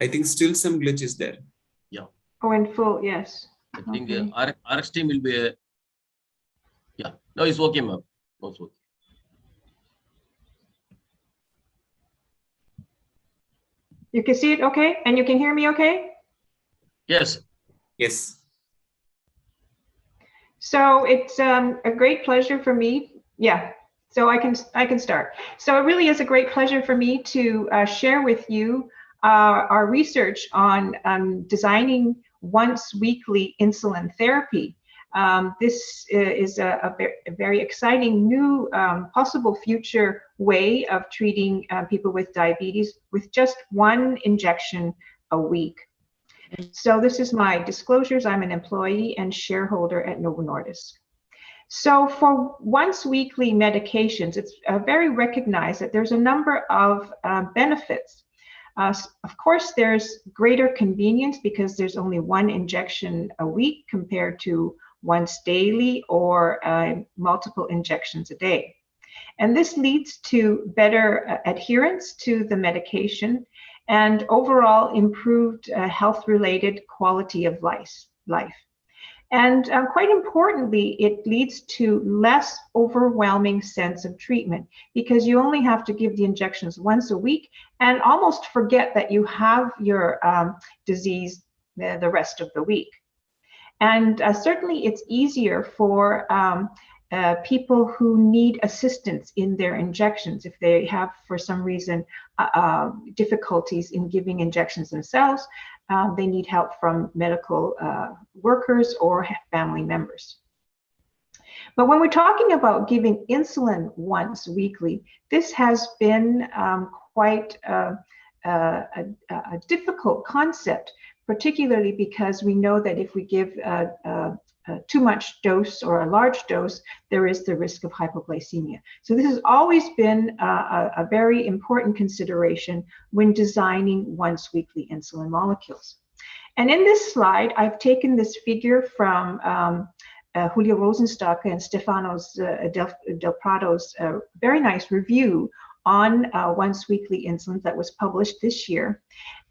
N: I think still some glitch is there.
G: Yeah.
P: Oh, in full, yes.
G: I think
P: Okay.
G: RX team will be yeah. No, it's okay, ma'am. No, it's okay.
P: You can see it okay? And you can hear me okay?
G: Yes.
N: Yes.
P: So it's a great pleasure for me. Yeah, so I can start. So it really is a great pleasure for me to share with you our research on designing once weekly insulin therapy. This is a very exciting new possible future way of treating people with diabetes with just one injection a week. So this is my disclosures. I'm an employee and shareholder at Novo Nordisk. So for once weekly medications, it's very recognized that there's a number of benefits. Of course, there's greater convenience because there's only one injection a week compared to once daily or multiple injections a day. And this leads to better adherence to the medication and overall improved health-related quality of life. And quite importantly, it leads to less overwhelming sense of treatment because you only have to give the injections once a week and almost forget that you have your disease the rest of the week. And certainly it's easier for people who need assistance in their injections. If they have, for some reason, difficulties in giving injections themselves, they need help from medical workers or family members. But when we're talking about giving insulin once weekly, this has been quite a difficult concept, particularly because we know that if we give too much dose or a large dose, there is the risk of hypoglycemia. So this has always been a very important consideration when designing once weekly insulin molecules. And in this slide, I've taken this figure from Julio Rosenstock and Stefanos Del Prado's very nice review on once weekly insulin that was published this year.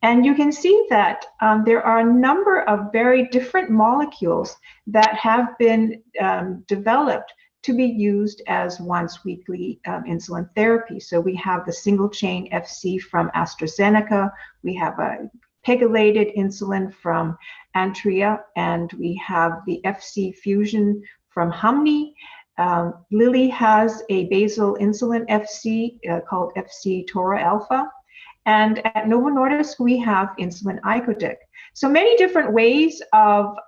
P: And you can see that there are a number of very different molecules that have been developed to be used as once weekly insulin therapy. So we have the single chain FC from AstraZeneca, we have a pegylated insulin from Antria, and we have the FC fusion from Hamni. Lilly has a basal insulin FC called FC Tora Alpha. And at Novo Nordisk, we have insulin icodec. So many different ways of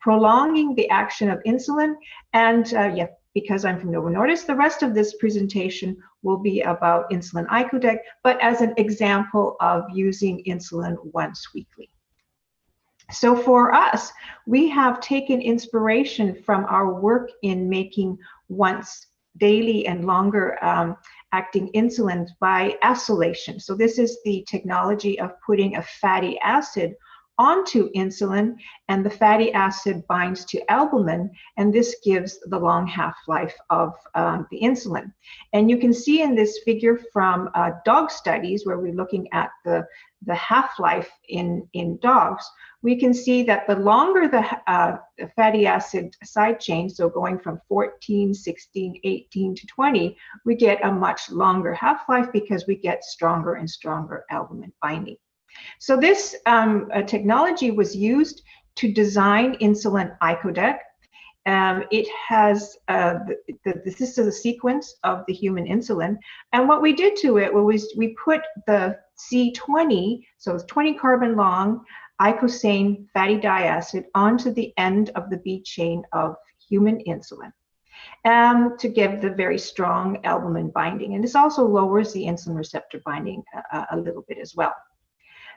P: prolonging the action of insulin. And yeah, because I'm from Novo Nordisk, the rest of this presentation will be about insulin icodec, but as an example of using insulin once weekly. So for us, we have taken inspiration from our work in making once daily and longer acting insulin by acylation. So this is the technology of putting a fatty acid onto insulin, and the fatty acid binds to albumin, and this gives the long half-life of the insulin. And you can see in this figure from dog studies, where we're looking at the half-life in dogs, we can see that the longer the fatty acid side chain, so going from 14, 16, 18 to 20, we get a much longer half-life because we get stronger and stronger albumin binding. So this technology was used to design insulin icodec. It has, this is the sequence of the human insulin. And what we did to it was we put the C20, so it's 20 carbon long, icosane fatty diacid onto the end of the B chain of human insulin to give the very strong albumin binding. And this also lowers the insulin receptor binding a little bit as well.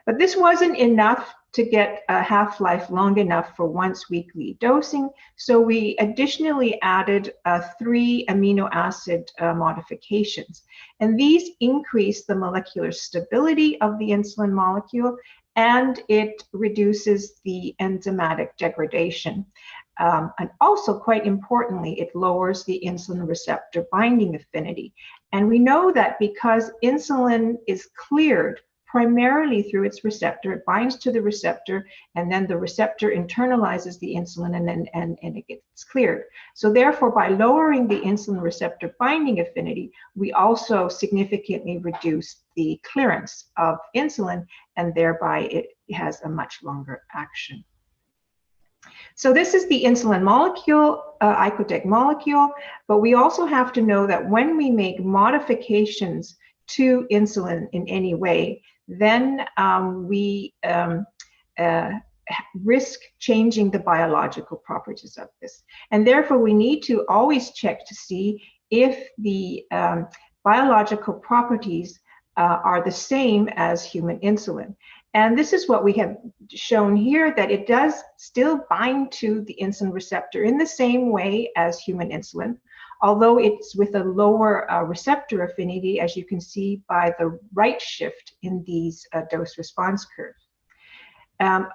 P: But this wasn't enough to get a half-life long enough for once weekly dosing. So we additionally added 3 amino acid modifications. And these increase the molecular stability of the insulin molecule, and it reduces the enzymatic degradation. And also, quite importantly, it lowers the insulin receptor binding affinity. And we know that because insulin is cleared primarily through its receptor, it binds to the receptor, and then the receptor internalizes the insulin, and it gets cleared. So therefore, by lowering the insulin receptor binding affinity, we also significantly reduce the clearance of insulin, and thereby it has a much longer action. So this is the insulin molecule, icodec molecule, but we also have to know that when we make modifications to insulin in any way, then we risk changing the biological properties of this. And therefore, we need to always check to see if the biological properties are the same as human insulin. And this is what we have shown here, that it does still bind to the insulin receptor in the same way as human insulin, although it's with a lower receptor affinity, as you can see by the right shift in these dose response curves.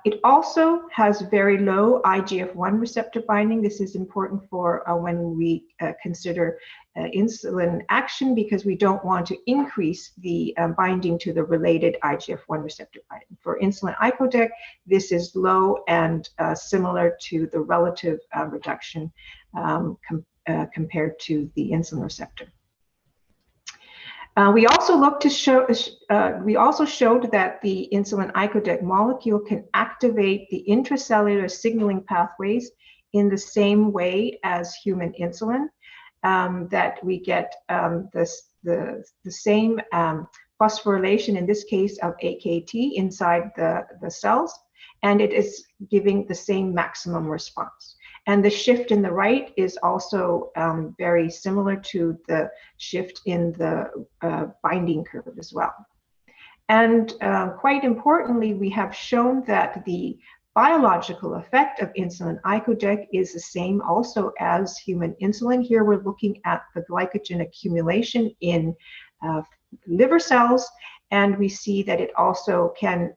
P: It also has very low IGF-1 receptor binding. This is important for when we consider insulin action, because we don't want to increase the binding to the related IGF-1 receptor binding. For insulin icodec, this is low and similar to the relative reduction compared to the insulin receptor. We also looked to show. We also showed that the insulin icodec molecule can activate the intracellular signaling pathways in the same way as human insulin. That we get the same phosphorylation, in this case of AKT, inside the cells, and it is giving the same maximum response. And the shift in the right is also very similar to the shift in the binding curve as well. And quite importantly, we have shown that the biological effect of insulin icodec is the same also as human insulin. Here we're looking at the glycogen accumulation in liver cells, and we see that it also can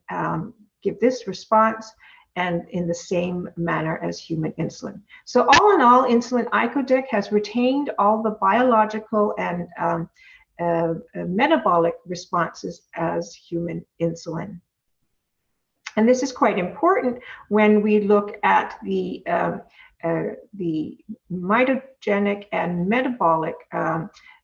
P: give this response and in the same manner as human insulin. So all in all, insulin icodec has retained all the biological and metabolic responses as human insulin. And this is quite important when we look at the mitogenic and metabolic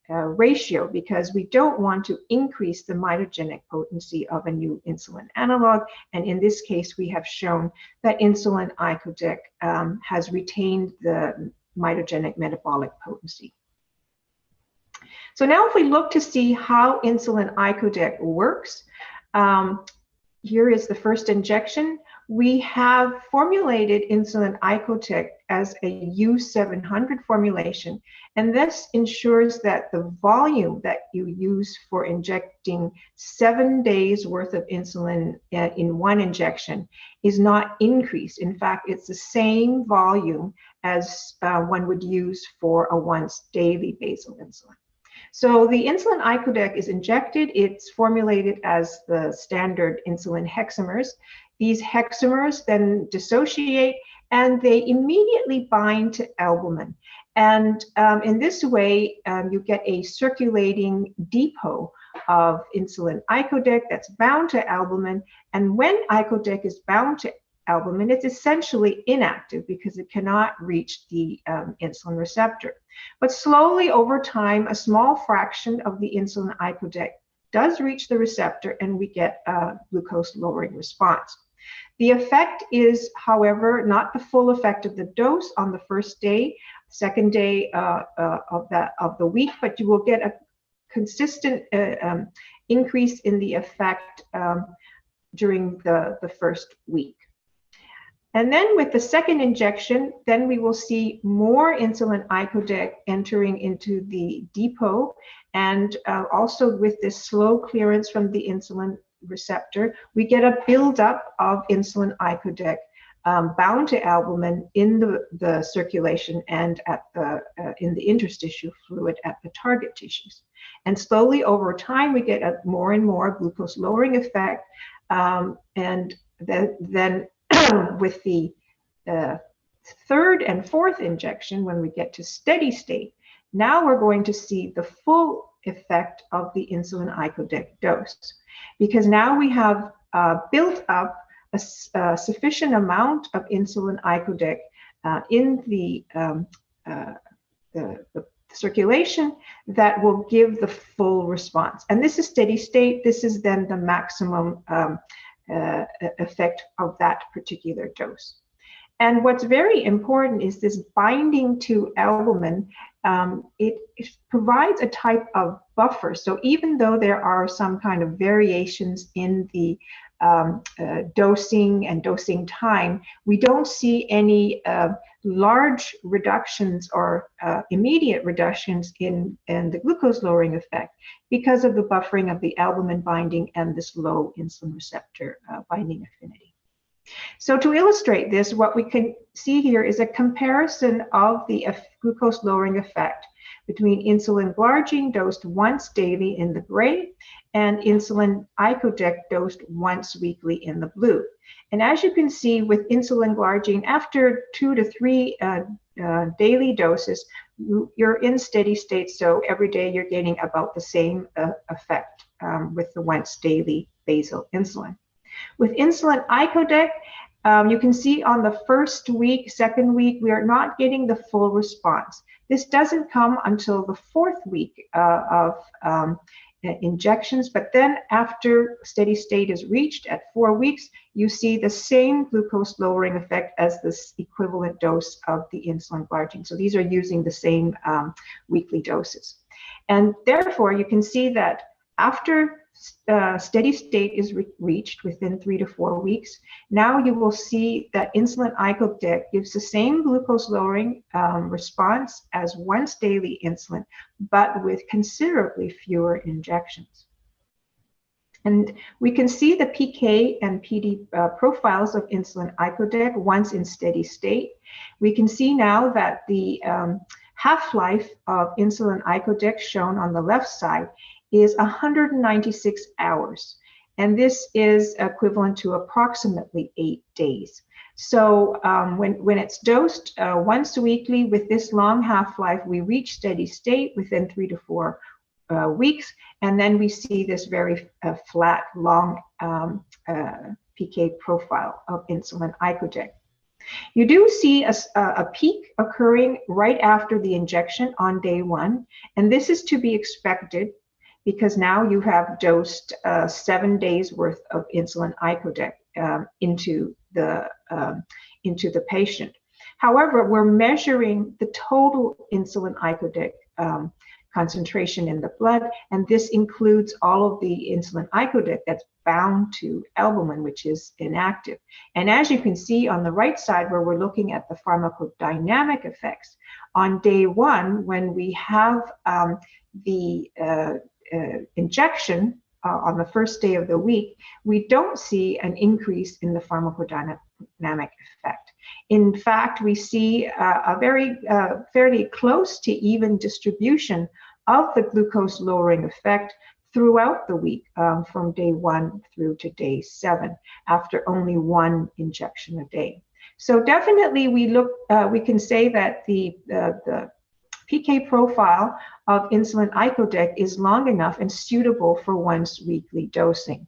P: ratio, because we don't want to increase the mitogenic potency of a new insulin analog. And in this case, we have shown that insulin icodec has retained the mitogenic metabolic potency. So now if we look to see how insulin icodec works, here is the first injection. we have formulated insulin icodec as a U700 formulation, and this ensures that the volume that you use for injecting 7 days worth of insulin in one injection is not increased. In fact, it's the same volume as one would use for a once daily basal insulin. So the insulin icodec is injected. It's formulated as the standard insulin hexamers. These hexamers then dissociate and they immediately bind to albumin. And in this way, you get a circulating depot of insulin icodec that's bound to albumin. And when icodec is bound to albumin, it's essentially inactive because it cannot reach the insulin receptor. But slowly over time, a small fraction of the insulin icodec does reach the receptor and we get a glucose lowering response. The effect is, however, not the full effect of the dose on the first day, second day of the week, but you will get a consistent increase in the effect during the first week. And then with the second injection, then we will see more insulin icodec entering into the depot, and also with this slow clearance from the insulin receptor, we get a buildup of insulin icodec bound to albumin in the circulation and at the in the interstitial fluid at the target tissues. And slowly over time, we get a more and more glucose lowering effect, and then with the third and fourth injection, when we get to steady state, now we're going to see the full effect of the insulin icodec dose, because now we have built up a sufficient amount of insulin icodec in the circulation that will give the full response. And this is steady state. This is then the maximum effect of that particular dose. And what's very important is this binding to albumin. It provides a type of buffer. So even though there are some kind of variations in the dosing and dosing time, we don't see any large reductions or immediate reductions in the glucose lowering effect because of the buffering of the albumin binding and this low insulin receptor binding affinity. So to illustrate this, what we can see here is a comparison of the glucose lowering effect between insulin glargine dosed once daily in the gray and insulin icodec dosed once weekly in the blue. And as you can see with insulin glargine, after 2 to 3 daily doses, you're in steady state. So every day you're getting about the same effect with the once daily basal insulin. With insulin icodec, you can see on the first week, second week, we are not getting the full response. This doesn't come until the 4th week of injections, but then after steady state is reached at 4 weeks, you see the same glucose lowering effect as this equivalent dose of the insulin glargine. So these are using the same weekly doses. And therefore, you can see that after steady state is reached within 3 to 4 weeks, now you will see that insulin icodec gives the same glucose lowering response as once daily insulin, but with considerably fewer injections. And we can see the PK and PD profiles of insulin icodec once in steady state. We can see now that the half-life of insulin icodec, shown on the left side, is 196 hours. And this is equivalent to approximately 8 days. So when it's dosed once weekly with this long half-life, we reach steady state within 3 to 4 weeks. And then we see this very flat, long PK profile of insulin icodec. You do see a peak occurring right after the injection on day 1. And this is to be expected, because now you have dosed 7 days worth of insulin icodec into the patient. However, we're measuring the total insulin icodec concentration in the blood, and this includes all of the insulin icodec that's bound to albumin, which is inactive. And as you can see on the right side, where we're looking at the pharmacodynamic effects, on day 1, when we have the injection on the first day of the week, we don't see an increase in the pharmacodynamic effect. In fact, we see a very fairly close to even distribution of the glucose lowering effect throughout the week, from day 1 through to day 7, after only 1 injection a day. So definitely we can say that the PK profile of insulin icodec is long enough and suitable for once weekly dosing.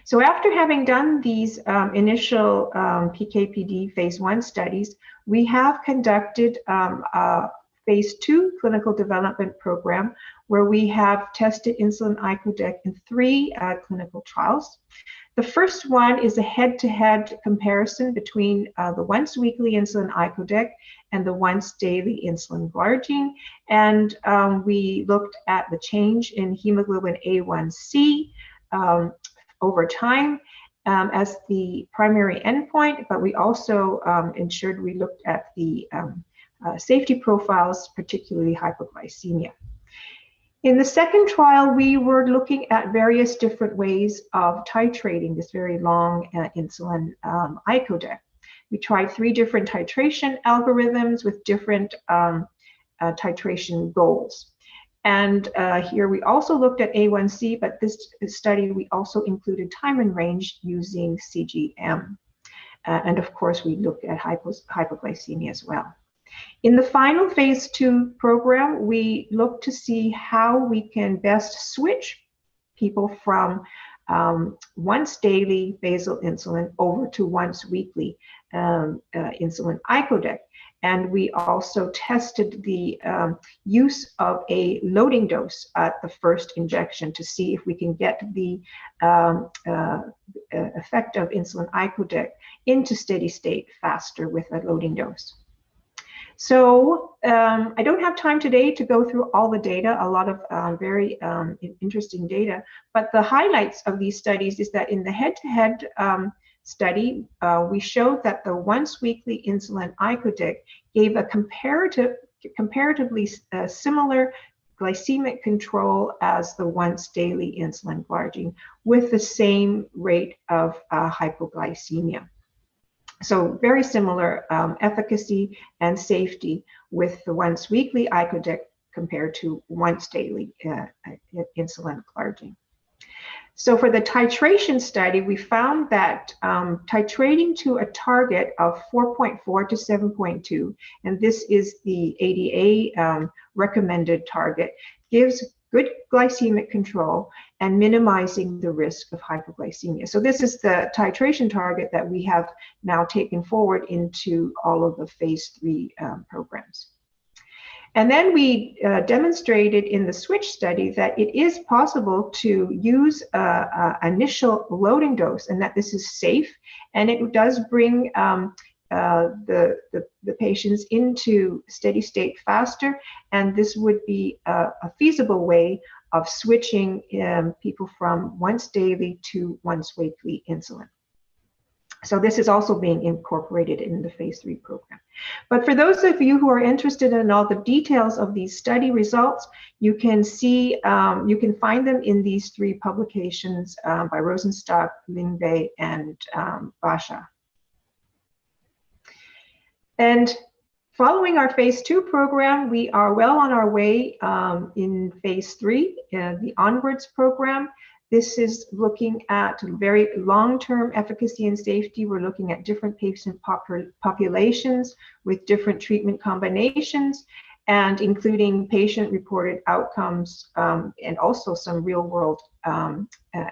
P: So after having done these initial PK/PD phase 1 studies, we have conducted a phase 2 clinical development program where we have tested insulin icodec in 3 clinical trials. The first one is a head-to-head comparison between the once weekly insulin icodec and the once daily insulin glargine. And we looked at the change in hemoglobin A1C over time as the primary endpoint, but we also ensured we looked at the safety profiles, particularly hypoglycemia. In the second trial, we were looking at various different ways of titrating this very long insulin icodec. We tried 3 different titration algorithms with different titration goals. And here we also looked at A1C, but this study we also included time and range using CGM. And of course, we looked at hypoglycemia as well. In the final phase 2 program, we look to see how we can best switch people from once daily basal insulin over to once weekly insulin icodec. And we also tested the use of a loading dose at the first injection to see if we can get the effect of insulin icodec into steady state faster with a loading dose. So I don't have time today to go through all the data, a lot of very interesting data, but the highlights of these studies is that in the head-to-head study, we showed that the once weekly insulin icodec gave a comparatively similar glycemic control as the once daily insulin glargine with the same rate of hypoglycemia. So very similar efficacy and safety with the once weekly icodec compared to once daily insulin glargine. So for the titration study, we found that titrating to a target of 4.4 to 7.2, and this is the ADA recommended target, gives good glycemic control and minimizing the risk of hypoglycemia. So this is the titration target that we have now taken forward into all of the phase 3 programs. And then we demonstrated in the switch study that it is possible to use an initial loading dose and that this is safe, and it does bring the patients into steady state faster, and this would be a feasible way of switching people from once daily to once weekly insulin. So this is also being incorporated in the phase 3 program. But for those of you who are interested in all the details of these study results, you can see, you can find them in these 3 publications by Rosenstock, Lingwei, and Basha. And following our phase 2 program, we are well on our way in phase 3, the Onwards program. This is looking at very long-term efficacy and safety. We're looking at different patient populations with different treatment combinations, and including patient-reported outcomes and also some real-world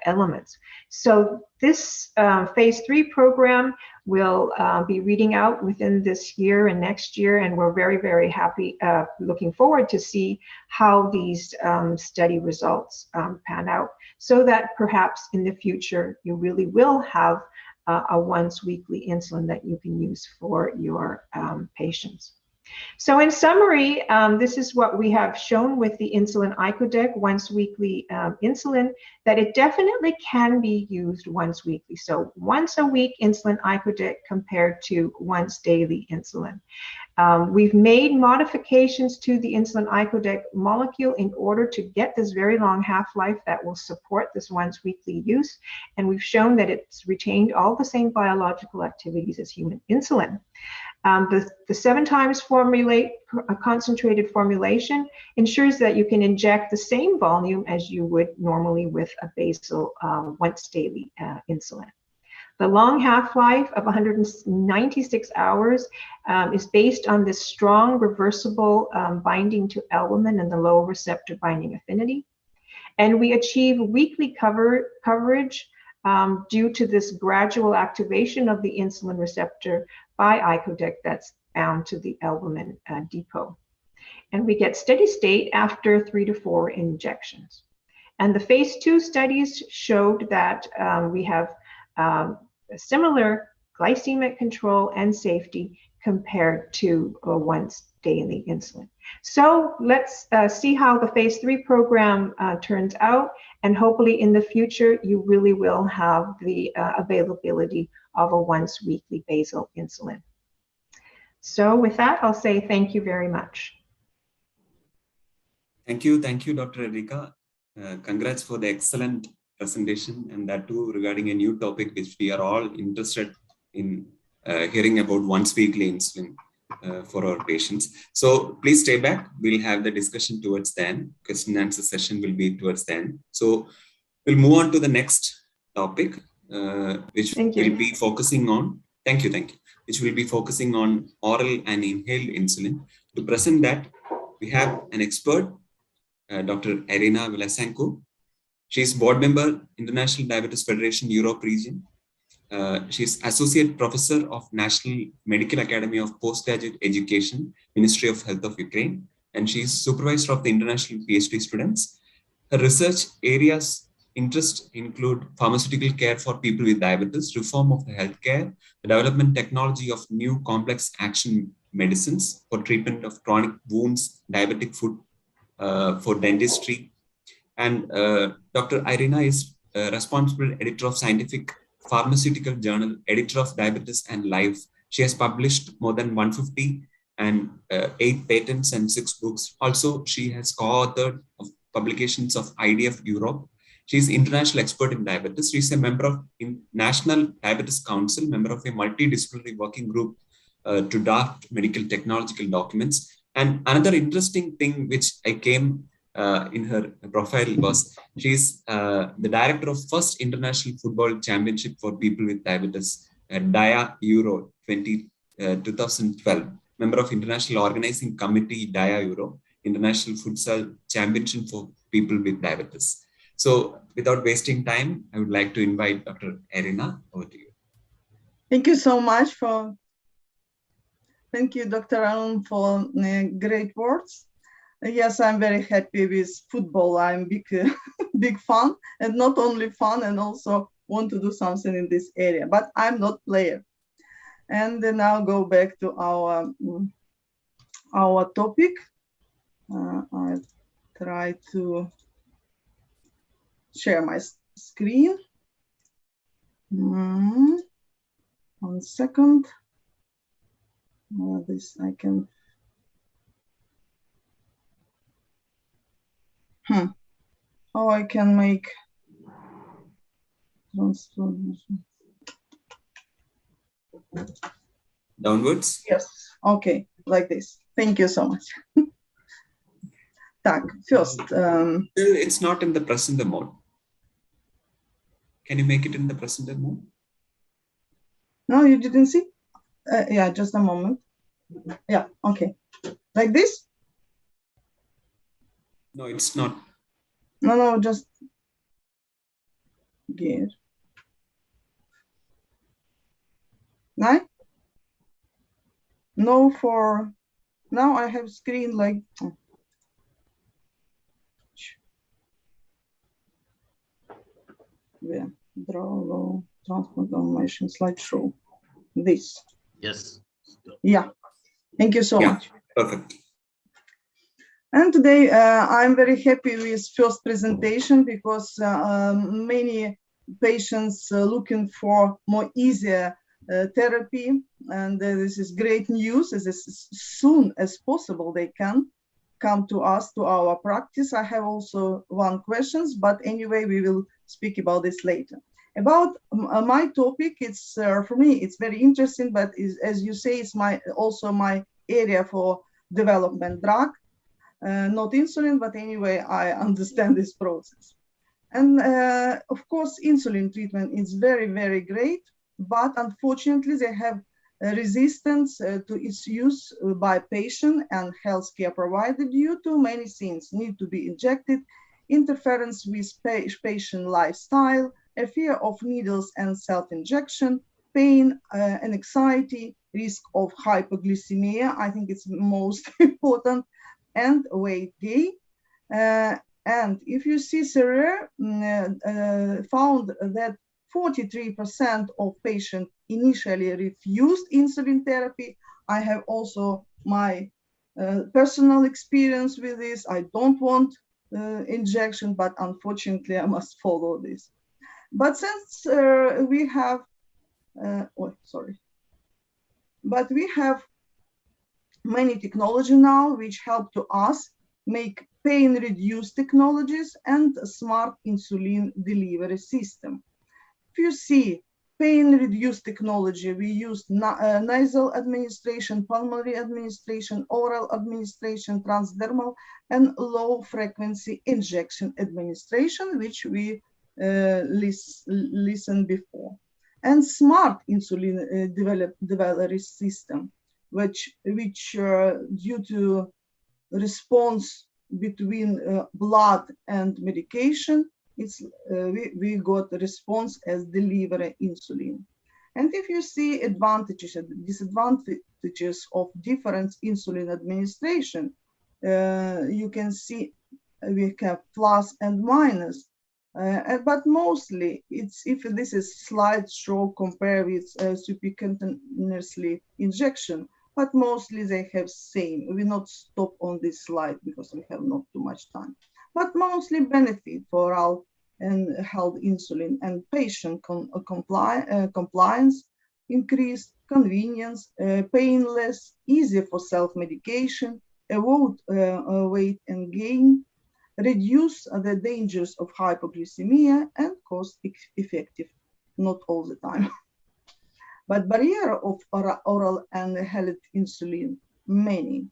P: elements. So this phase 3 program will be reading out within this year and next year, and we're very, very happy, looking forward to see how these study results pan out, so that perhaps in the future you really will have a once weekly insulin that you can use for your patients. So in summary, this is what we have shown with the insulin icodec once weekly insulin, that it definitely can be used once weekly. So once a week insulin icodec compared to once daily insulin. We've made modifications to the insulin icodec molecule in order to get this very long half-life that will support this once weekly use. And we've shown that it's retained all the same biological activities as human insulin. The 7 times concentrated formulation ensures that you can inject the same volume as you would normally with a basal once daily insulin. The long half-life of 196 hours is based on this strong reversible binding to albumin and the low receptor binding affinity. And we achieve weekly coverage due to this gradual activation of the insulin receptor by icodec that's bound to the albumin depot. And we get steady state after 3 to 4 injections. And the phase 2 studies showed that we have a similar glycemic control and safety compared to once daily insulin. So let's see how the phase 3 program turns out, and hopefully in the future you really will have the availability of a once weekly basal insulin. So with that, I'll say thank you very much.
N: Thank you, Dr. Erika. Congrats for the excellent presentation, and that too regarding a new topic which we are all interested in hearing about once weekly insulin for our patients. So please stay back. We'll have the discussion towards the end. Question and answer session will be towards the end. So we'll move on to the next topic, which will be focusing on, thank you, which will be focusing on oral and inhaled insulin. To present that, we have an expert, Dr. Irina Vlasenko. She's board member, International Diabetes Federation, Europe region. She's associate professor of National Medical Academy of Postgraduate Education, Ministry of Health of Ukraine, and she's supervisor of the international PhD students. Her research areas interest include pharmaceutical care for people with diabetes, reform of the healthcare, the development technology of new complex action medicines for treatment of chronic wounds, diabetic foot, for dentistry. And Dr. Irina is responsible editor of Scientific Pharmaceutical Journal, editor of Diabetes and Life. She has published more than 150 and 8 patents and 6 books. Also, she has co-authored of publications of IDF Europe. She is international expert in diabetes. She is a member of National Diabetes Council, member of a multidisciplinary working group to draft medical technological documents. And another interesting thing which I came in her profile was she's the director of first international football championship for people with diabetes, DIA Euro 2012, member of international organizing committee DIA Euro, international futsal championship for people with diabetes. So without wasting time, I would like to invite Dr. Irina, over to you.
S: Thank you so much thank you, Dr. Arun, for great words. Yes, I'm very happy with football. I'm big fan, and not only fan, and also want to do something in this area, but I'm not player. And then I'll go back to our topic. I'll try to share my screen. 1 second. This I can. How I can make transformation.
N: Downwards?
S: Yes. Okay, like this. Thank you so much. Так, first.
N: It's not in the presenter mode. Can you make it in the presenter mode?
S: No, you didn't see? Yeah, just a moment. Yeah, okay. Like this?
N: No, it's not.
S: No, just gear. Right? No, for now I have screen like. Yeah, draw transformation slideshow. This.
G: Yes.
S: Yeah. Thank you so much.
N: Perfect.
S: And today I'm very happy with first presentation because many patients looking for more easier therapy, and this is great news. As soon as possible they can come to us, to our practice. I have also one questions, but anyway, we will speak about this later. About my topic, it's for me, it's very interesting, but as you say, it's also my area for development drug, not insulin, but anyway, I understand this process. And of course, insulin treatment is very, very great, but unfortunately, they have resistance to its use by patient and healthcare provider due to many things: need to be injected, interference with patient lifestyle, a fear of needles and self-injection, pain and anxiety, risk of hypoglycemia, I think it's most important, and weight gain. And if you see Serre found that 43% of patients initially refused insulin therapy. I have also my personal experience with this. I don't want injection, but unfortunately I must follow this. But since we have, but we have many technology now which help to us make pain reduced technologies and a smart insulin delivery system. If you see pain reduced technology, we use nasal administration, pulmonary administration, oral administration, transdermal, and low frequency injection administration, which we listened before. And smart insulin delivery system, which due to response between blood and medication, we got a response as delivery insulin. And if you see advantages and disadvantages of different insulin administration, you can see we have plus and minus. But mostly, it's if this is slideshow compared with subcutaneously injection, but mostly they have same. We not stop on this slide because we have not too much time. But mostly benefit for oral and held insulin and patient compliance, increased convenience, painless, easy for self-medication, avoid weight and gain, reduce the dangers of hypoglycemia, and cost effective, not all the time. But barrier of oral and held insulin, many.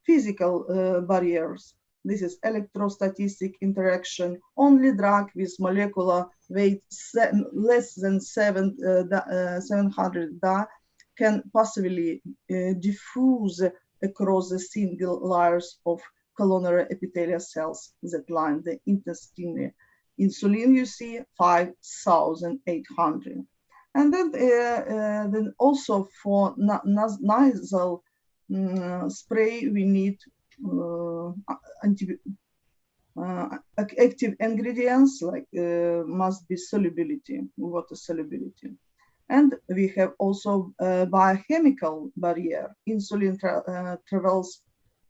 S: Physical barriers. This is electrostatic interaction. Only drug with molecular weight less than 700 Da can possibly diffuse across the single layers of coronary epithelial cells that line the intestine. Insulin, you see, 5,800. And then also for nasal spray, we need active ingredients like must be solubility, water solubility. And we have also biochemical barrier. Insulin travels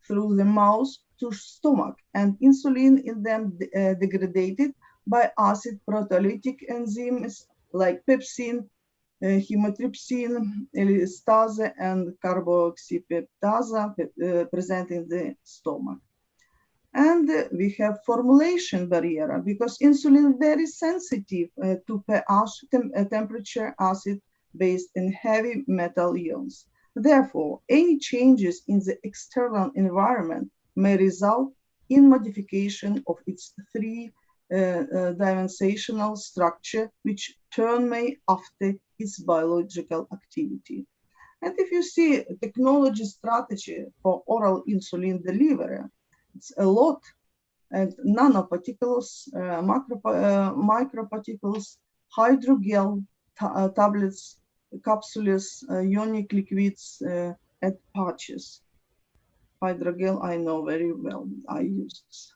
S: through the mouth to stomach, and insulin in them degraded by acid proteolytic enzymes like pepsin, hemotrypsin, elastase, and carboxypeptase present in the stomach. And we have formulation barrier because insulin very sensitive to pH temperature, acid based in heavy metal ions. Therefore, any changes in the external environment may result in modification of its three-dimensional structure, which turn may after its biological activity. And if you see technology strategy for oral insulin delivery, it's a lot, and nanoparticles, microparticles, hydrogel tablets, capsules, ionic liquids, and patches. Hydrogel, I know very well, I use this.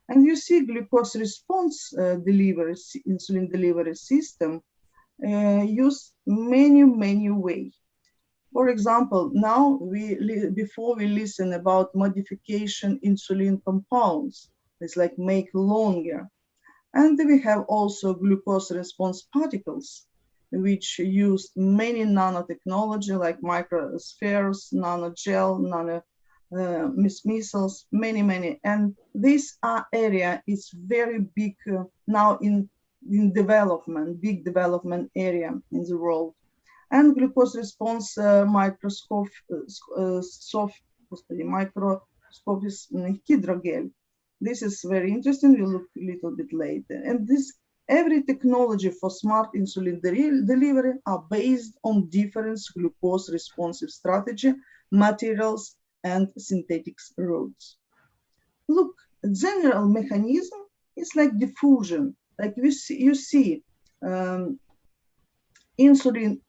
S: And you see glucose response delivery, insulin delivery system use many ways. For example, now before we listen about modification insulin compounds, it's like make longer. And we have also glucose response particles, which use many nanotechnology like microspheres, nanogel, nano missiles, many. And this area is very big now in development, big development area in the world. And glucose response microscope is hydrogel. This is very interesting. We'll look a little bit later. And every technology for smart insulin delivery are based on different glucose responsive strategy, materials, and synthetic routes. Look, general mechanism is like diffusion. Like you see insulin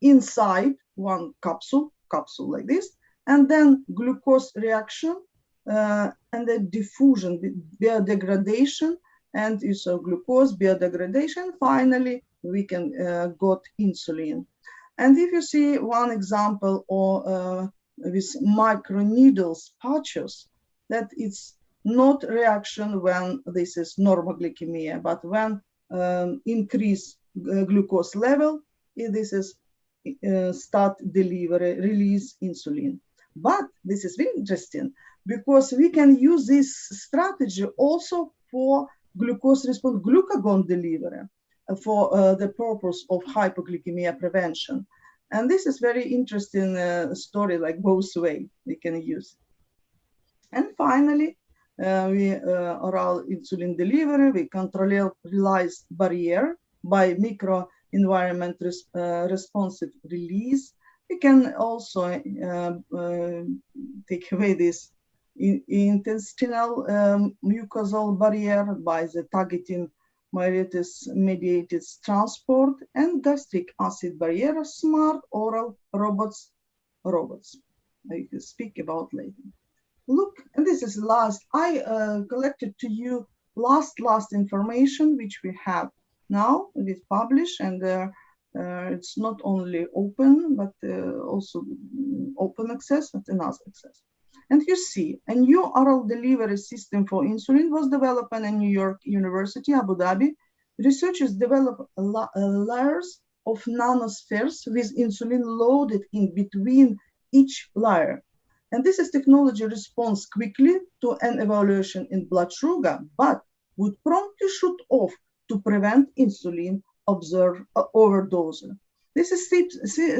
S: inside one capsule like this, and then glucose reaction and the diffusion, biodegradation, and you saw glucose biodegradation. Finally, we can got insulin. And if you see one example or with microneedles patches, that it's not reaction when this is normal glycemia, but when increase glucose level, this is start delivery, release insulin. But this is very interesting because we can use this strategy also for glucose response glucagon delivery for the purpose of hypoglycemia prevention. And this is very interesting story, like both way we can use. And finally, oral insulin delivery, we control realized barrier by microenvironment responsive release. We can also take away this intestinal mucosal barrier by the targeting myelitis mediated transport and gastric acid barrier, smart oral robots. I can speak about later. Look, and this is last. I collected to you last information which we have now. It is published, and it's not only open but also open access and another access. And you see, a new oral delivery system for insulin was developed at New York University, Abu Dhabi. Researchers developed layers of nanospheres with insulin loaded in between each layer. And this is technology responds quickly to an evaluation in blood sugar, but would promptly shoot off to prevent insulin overdose. This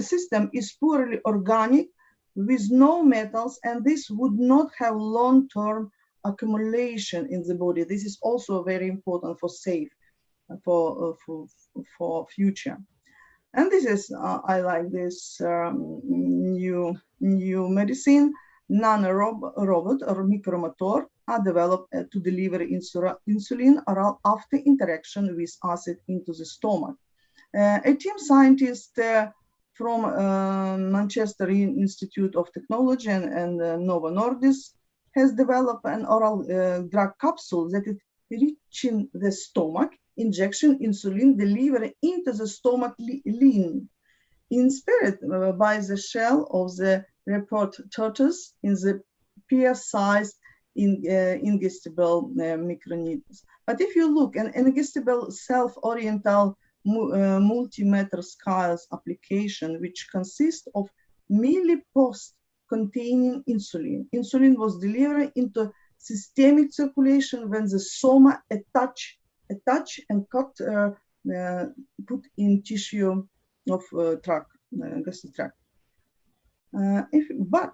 S: system is purely organic with no metals, and this would not have long-term accumulation in the body. This is also very important for safe, for future. And this is, I like this new medicine, nanorobot or micromotor are developed to deliver insulin oral after interaction with acid into the stomach. A team scientist from Manchester Institute of Technology and Novo Nordisk has developed an oral drug capsule that is reaching the stomach, injection insulin delivery into the stomach lean, inspired by the shell of the report tortoise in the pear-sized ingestible microneedles. But if you look, an ingestible self-oriental multimeter scales application, which consists of millipost containing insulin. Insulin was delivered into systemic circulation when the soma attach and cut, put in tissue of gastric tract. But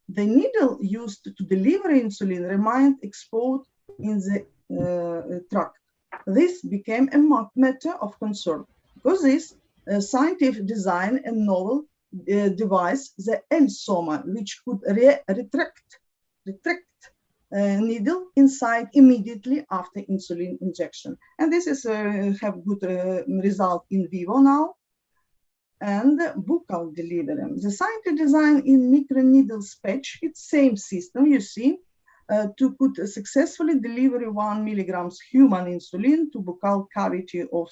S: the needle used to deliver insulin remained exposed in the tract. This became a matter of concern because this scientific design a novel device, the L-soma, which could retract needle inside immediately after insulin injection. And this is have good result in vivo now. And buccal delivery. The scientific design in microneedles patch, it's same system, you see, to put successfully deliver 1 milligrams human insulin to buccal cavity of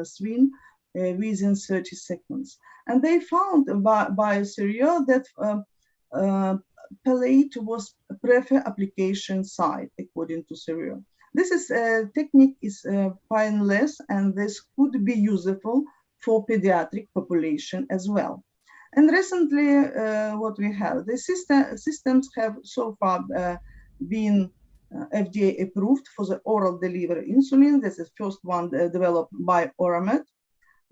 S: swine within 30 seconds. And they found by serial that palate was prefer application site according to serial. This technique is painless, and this could be useful for pediatric population as well. And recently, what we have, the systems have so far been FDA approved for the oral delivery insulin. This is the first one developed by Oramed.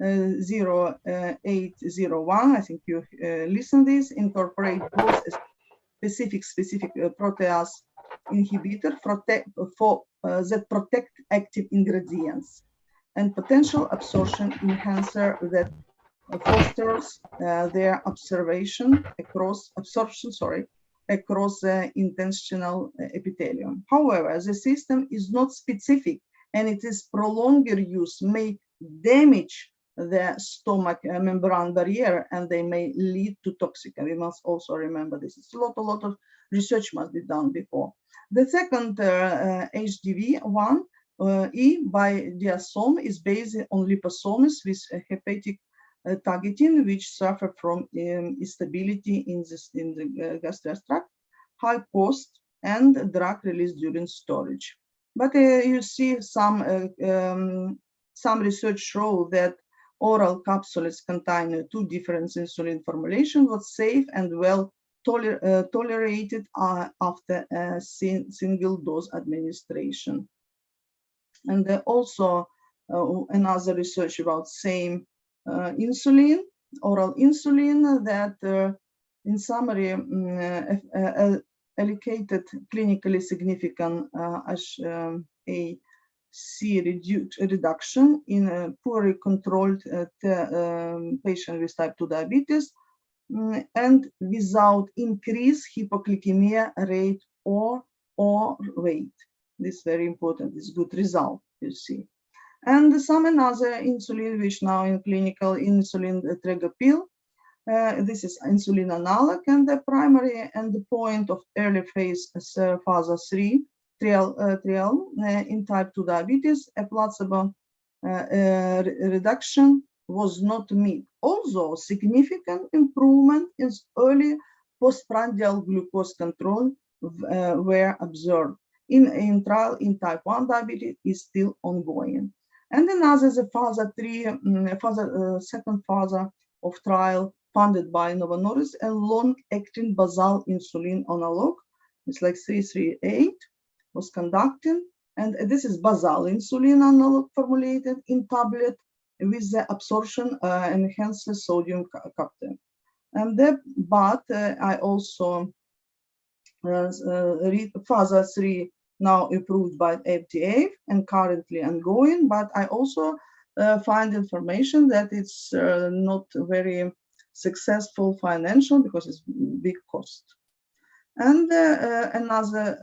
S: 0801, I think you listen this, incorporate both specific protease inhibitor that protect active ingredients and potential absorption enhancer that fosters their absorption across the intestinal epithelium. However, the system is not specific, and it is prolonged use may damage the stomach membrane barrier, and they may lead to toxic. And we must also remember this. It's a lot of research must be done before. The second HDV-1 E by diasome is based on liposomes with hepatic targeting, which suffer from instability in the gastric tract, high cost, and drug release during storage. But you see some research show that oral capsules contain two different insulin formulations, was safe and well tolerated after a single dose administration. And also another research about same insulin, oral insulin, that in summary allocated clinically significant HAC reduction in a poorly controlled patient with type 2 diabetes and without increased hypoglycemia rate or weight. This is very important. It's good result, you see. And some another insulin, which now in clinical insulin tregopil. This is insulin analog, and the primary endpoint of early phase phase 3 trial in type 2 diabetes, a placebo reduction was not met. Although significant improvement in early postprandial glucose control were observed. In trial in type 1 diabetes is still ongoing. And another, the second phase of trial funded by Novo Nordisk, a long-acting basal insulin analog, it's like 338, was conducted. And this is basal insulin analog formulated in tablet with the absorption enhanced sodium capture. And but I also read phase 3 now approved by FDA and currently ongoing, but I also find information that it's not very successful financial because it's big cost. And another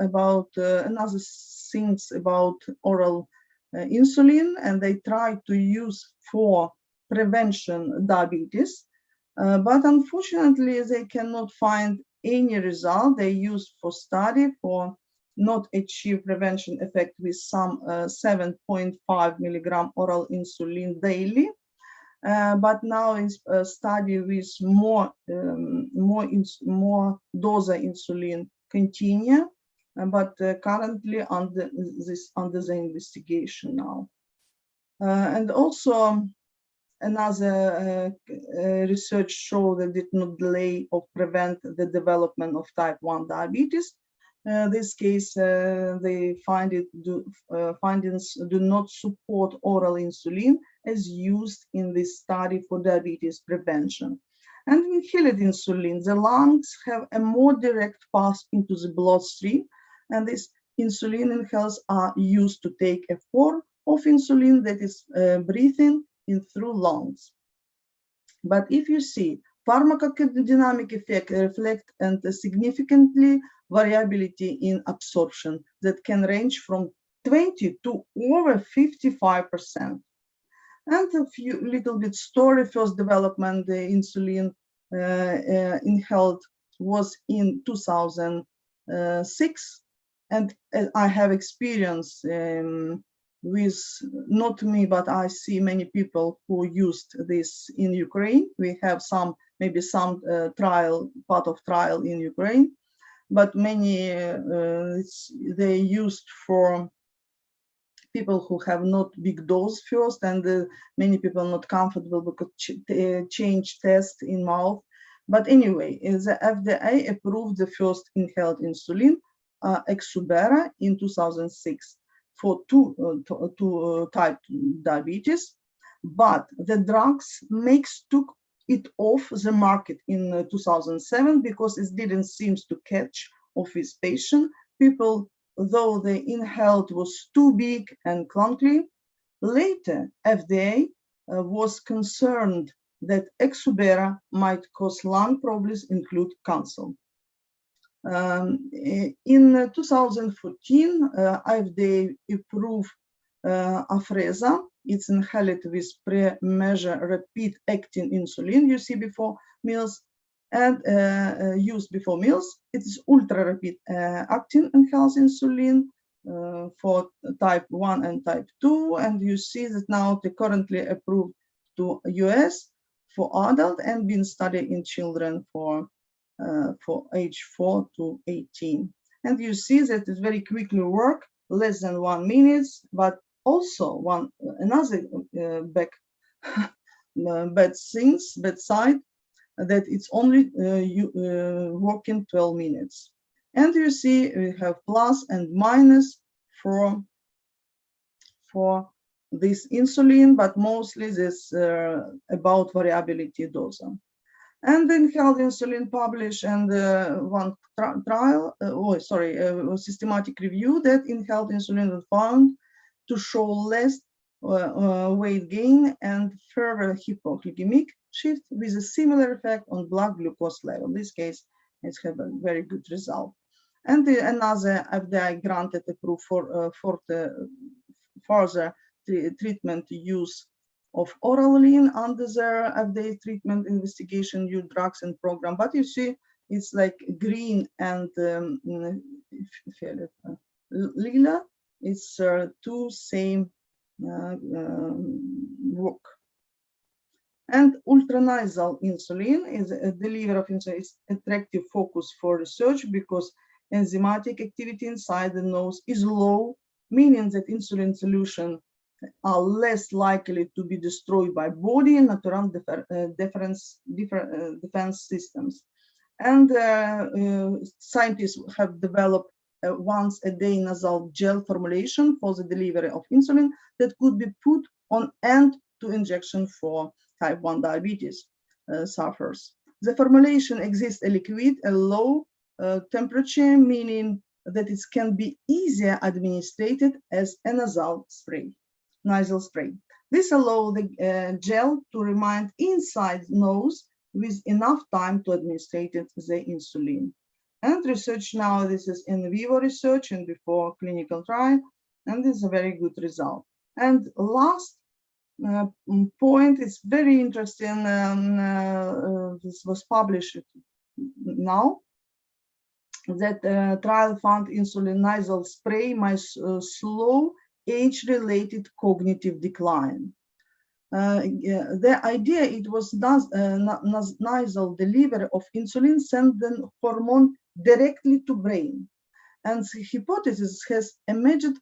S: things about oral insulin, and they try to use for prevention diabetes, but unfortunately they cannot find any result. They use for study for not achieve prevention effect with some 7.5 milligram oral insulin daily. But now in a study with more dose insulin continue, but currently under the investigation now. And also another research showed that did not delay or prevent the development of type 1 diabetes. This case, the findings do not support oral insulin as used in this study for diabetes prevention. And inhaled insulin, the lungs have a more direct path into the bloodstream, and these insulin inhalers are used to take a form of insulin that is breathing in through lungs. But if you see pharmacodynamic effect reflect and significantly variability in absorption that can range from 20 to over 55%. And a few little bit story, first development, the insulin inhaled was in 2006. And I have experience with, not me, but I see many people who used this in Ukraine. We have some, maybe some part of trial in Ukraine, but many they used for people who have not big dose first, and many people not comfortable because change test in mouth. But anyway, the FDA approved the first inhaled insulin, Exubera, in 2006 for two type diabetes, but the drugs took it off the market in 2007 because it didn't seem to catch of his patient. People, though the inhaled was too big and clunky. Later, FDA was concerned that Exubera might cause lung problems, include cancer. In 2014, FDA approved Afrezza. It's inhaled with pre-measure rapid-acting insulin, you see before meals, and used before meals. It is ultra-rapid acting inhaled insulin for type 1 and type 2, and you see that now they currently approved to US for adult and being studied in children for age 4 to 18. And you see that it very quickly work, less than 1 minute, but also another bad side, that it's only working 12 minutes. And you see we have plus and minus for this insulin, but mostly this about variability dose. And then inhaled insulin published and one trial, systematic review that inhaled insulin was found to show less weight gain and further hypoglycemic shift with a similar effect on blood glucose level. In this case, it's have a very good result. And another FDA granted approval for the further treatment use of oralin under the FDA treatment investigation new drugs and program. But you see, it's like green and lila. It's two same work. And ultranasal insulin is a delivery of insulin. It's attractive focus for research because enzymatic activity inside the nose is low, meaning that insulin solution are less likely to be destroyed by body and natural defense systems. And scientists have developed once a day nasal gel formulation for the delivery of insulin that could be put on end to injection for type 1 diabetes sufferers. The formulation exists a liquid, a low temperature, meaning that it can be easier administered as a nasal spray. This allows the gel to remain inside nose with enough time to administer the insulin. And research now, this is in vivo research and before clinical trial, and this is a very good result. And last point is very interesting. This was published now, that trial found insulin nasal spray might slow age-related cognitive decline. The idea it was nasal delivery of insulin send the hormone directly to brain, and the hypothesis has emerged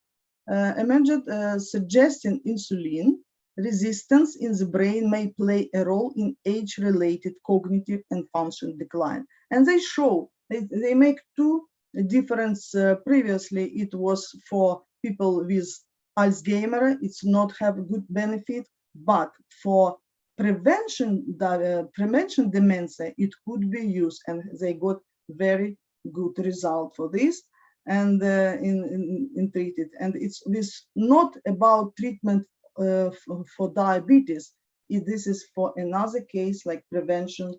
S: suggesting insulin resistance in the brain may play a role in age-related cognitive and function decline. And they show they make two difference. Previously, it was for people with Alzheimer, it's not have a good benefit, but for prevention dementia, it could be used, and they got very good result for this and in treated. And it's this not about treatment for diabetes. This is for another case like prevention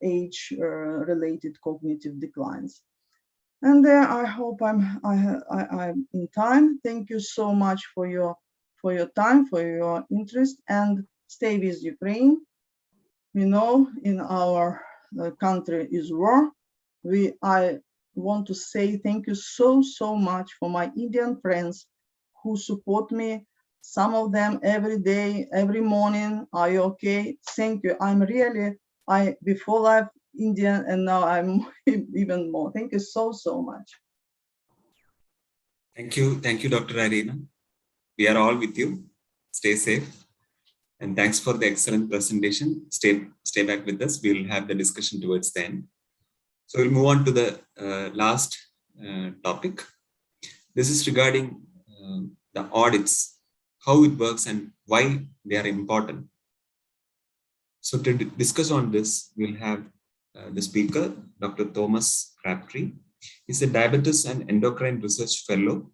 S: age-related cognitive declines. And I hope I'm in time. Thank you so much for your time, for your interest, and stay with Ukraine. We know in our country is war. I want to say thank you so much for my Indian friends who support me. Some of them every day, every morning. Are you okay? Thank you. Before life Indian, and now I'm even more. Thank you so much.
N: Thank you, Dr. Arena. We are all with you. Stay safe. And thanks for the excellent presentation. Stay back with us. We'll have the discussion towards the end. So we'll move on to the last topic. This is regarding the audits, how it works and why they are important. So to discuss on this, we'll have the speaker, Dr. Thomas Crabtree. He's a Diabetes and Endocrine Research Fellow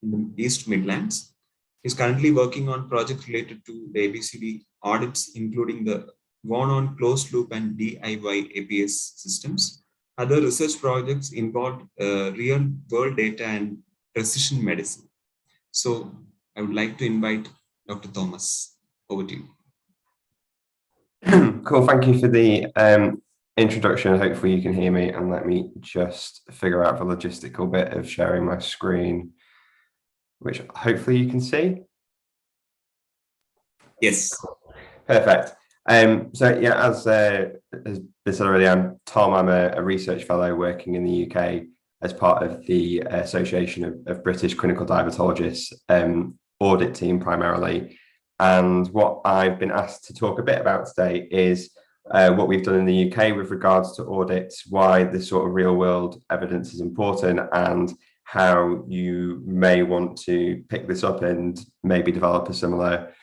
N: in the East Midlands. He's currently working on projects related to the ABCD audits, including the one-on closed loop and DIY APS systems. Other research projects involved real-world data and precision medicine. So I would like to invite Dr. Thomas. Over to you.
T: Cool. Thank you for the introduction. Hopefully you can hear me, and let me just figure out the logistical bit of sharing my screen, which hopefully you can see.
N: Yes.
T: Perfect. So yeah, as been said already, I'm Tom. I'm a research fellow working in the UK as part of the Association of British Clinical Diabetologists audit team primarily. And what I've been asked to talk a bit about today is what we've done in the UK with regards to audits, why this sort of real world evidence is important, and how you may want to pick this up and maybe develop a similar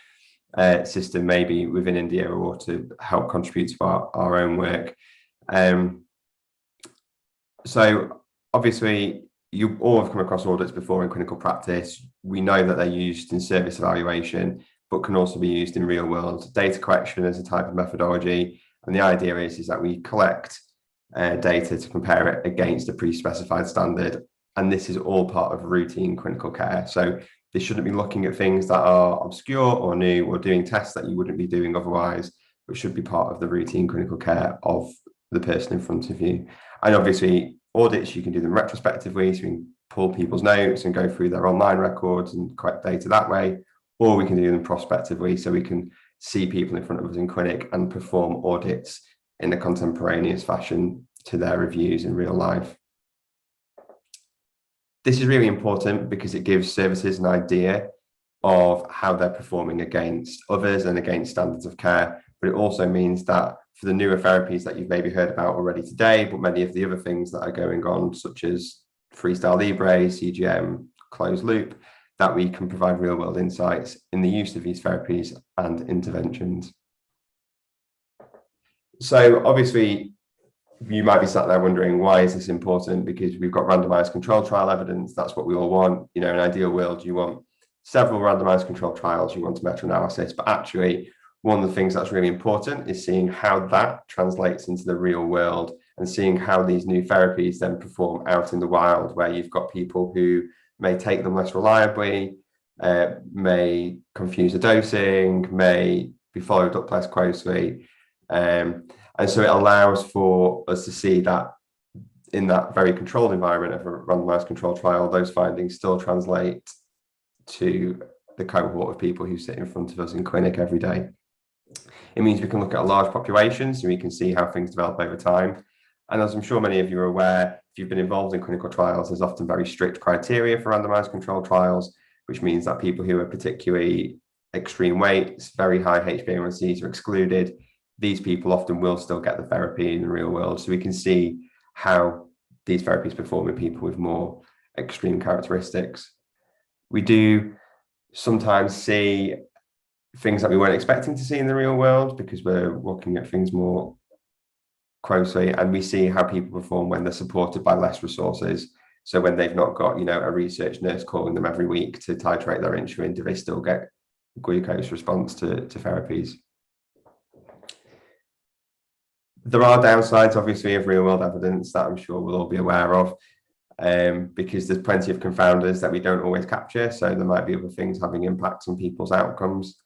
T: system maybe within India, or to help contribute to our own work. So obviously you all have come across audits before in clinical practice. We know that they're used in service evaluation, but can also be used in real world data collection as a type of methodology. And the idea is that we collect data to compare it against a pre-specified standard. And this is all part of routine clinical care. So they shouldn't be looking at things that are obscure or new, or doing tests that you wouldn't be doing otherwise, but should be part of the routine clinical care of the person in front of you. And obviously audits, you can do them retrospectively, so we can pull people's notes and go through their online records and collect data that way, or we can do them prospectively, so we can see people in front of us in clinic and perform audits in a contemporaneous fashion to their reviews in real life. This is really important because it gives services an idea of how they're performing against others and against standards of care. But it also means that for the newer therapies that you've maybe heard about already today, but many of the other things that are going on, such as Freestyle Libre, CGM, closed loop, that we can provide real world insights in the use of these therapies and interventions. So obviously, you might be sat there wondering, why is this important? Because we've got randomized control trial evidence. That's what we all want. You know, in an ideal world, you want several randomized control trials, you want a meta-analysis, but actually one of the things that's really important is seeing how that translates into the real world, and seeing how these new therapies then perform out in the wild, where you've got people who may take them less reliably, may confuse the dosing, may be followed up less closely. And so it allows for us to see that in that very controlled environment of a randomized control trial, those findings still translate to the cohort of people who sit in front of us in clinic every day. It means we can look at a large population, so we can see how things develop over time. And as I'm sure many of you are aware, if you've been involved in clinical trials, there's often very strict criteria for randomized control trials, which means that people who are particularly extreme weights, very high HbA1cs are excluded. These people often will still get the therapy in the real world. So we can see how these therapies perform in people with more extreme characteristics. We do sometimes see things that we weren't expecting to see in the real world, because we're looking at things more closely, and we see how people perform when they're supported by less resources. So when they've not got, you know, a research nurse calling them every week to titrate their insulin, do they still get glucose response to therapies? There are downsides, obviously, of real world evidence that I'm sure we'll all be aware of, because there's plenty of confounders that we don't always capture. So there might be other things having impacts on people's outcomes.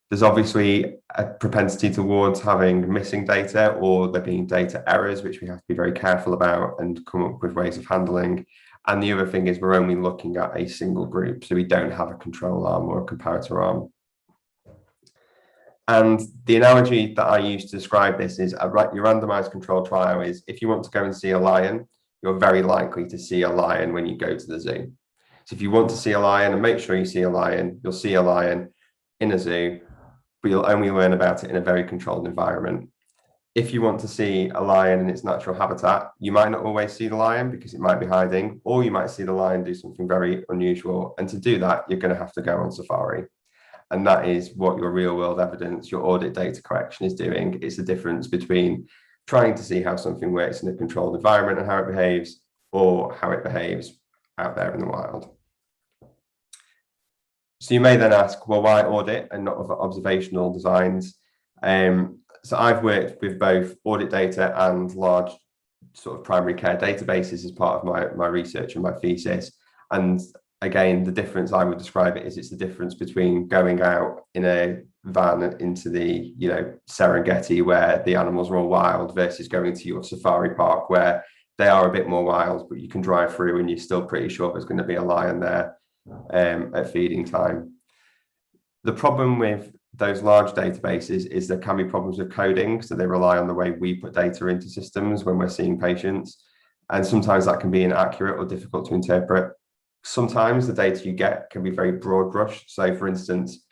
T: There's obviously a propensity towards having missing data, or there being data errors, which we have to be very careful about and come up with ways of handling. And the other thing is we're only looking at a single group, so we don't have a control arm or a comparator arm. And the analogy that I use to describe this is your randomized control trial is if you want to go and see a lion, you're very likely to see a lion when you go to the zoo. So if you want to see a lion and make sure you see a lion, you'll see a lion in a zoo, but you'll only learn about it in a very controlled environment. If you want to see a lion in its natural habitat, you might not always see the lion because it might be hiding, or you might see the lion do something very unusual. And to do that, you're going to have to go on safari. And that is what your real world evidence, your audit data collection is doing. It's the difference between trying to see how something works in a controlled environment and how it behaves, or how it behaves out there in the wild. So you may then ask, well, why audit and not observational designs? So I've worked with both audit data and large sort of primary care databases as part of my research and my thesis. And again, the difference I would describe it is it's the difference between going out in a van into the, Serengeti where the animals are all wild versus going to your safari park where they are a bit more wild, but you can drive through and you're still pretty sure there's going to be a lion there at feeding time. The problem with those large databases is there can be problems with coding, so they rely on the way we put data into systems when we're seeing patients, and sometimes that can be inaccurate or difficult to interpret. Sometimes the data you get can be very broad brush. So for instance,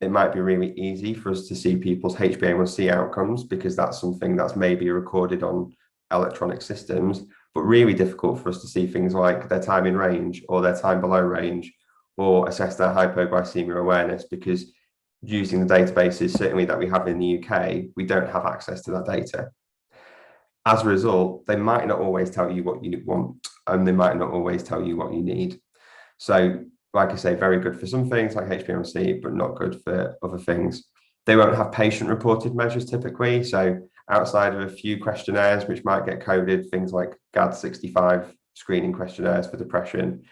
T: it might be really easy for us to see people's HbA1c outcomes because that's something that's maybe recorded on electronic systems, but really difficult for us to see things like their time in range or their time below range or assess their hypoglycemia awareness, because using the databases, certainly that we have in the UK, we don't have access to that data. As a result, they might not always tell you what you want, and they might not always tell you what you need. So, like I say, very good for some things like HbA1c, but not good for other things. They won't have patient-reported measures typically. So, outside of a few questionnaires, which might get coded, things like GAD-65 screening questionnaires for depression,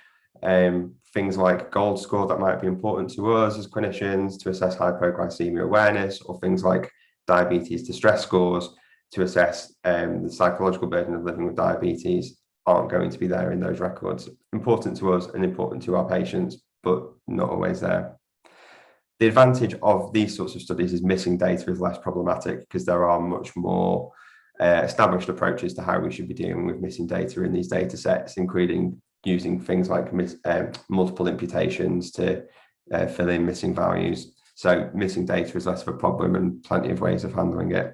T: things like GOLD score that might be important to us as clinicians to assess hypoglycemia awareness, or things like diabetes distress scores to assess the psychological burden of living with diabetes, aren't going to be there in those records. Important to us and important to our patients, but not always there. The advantage of these sorts of studies is missing data is less problematic because there are much more established approaches to how we should be dealing with missing data in these data sets, including using things like multiple imputations to fill in missing values. So missing data is less of a problem and plenty of ways of handling it.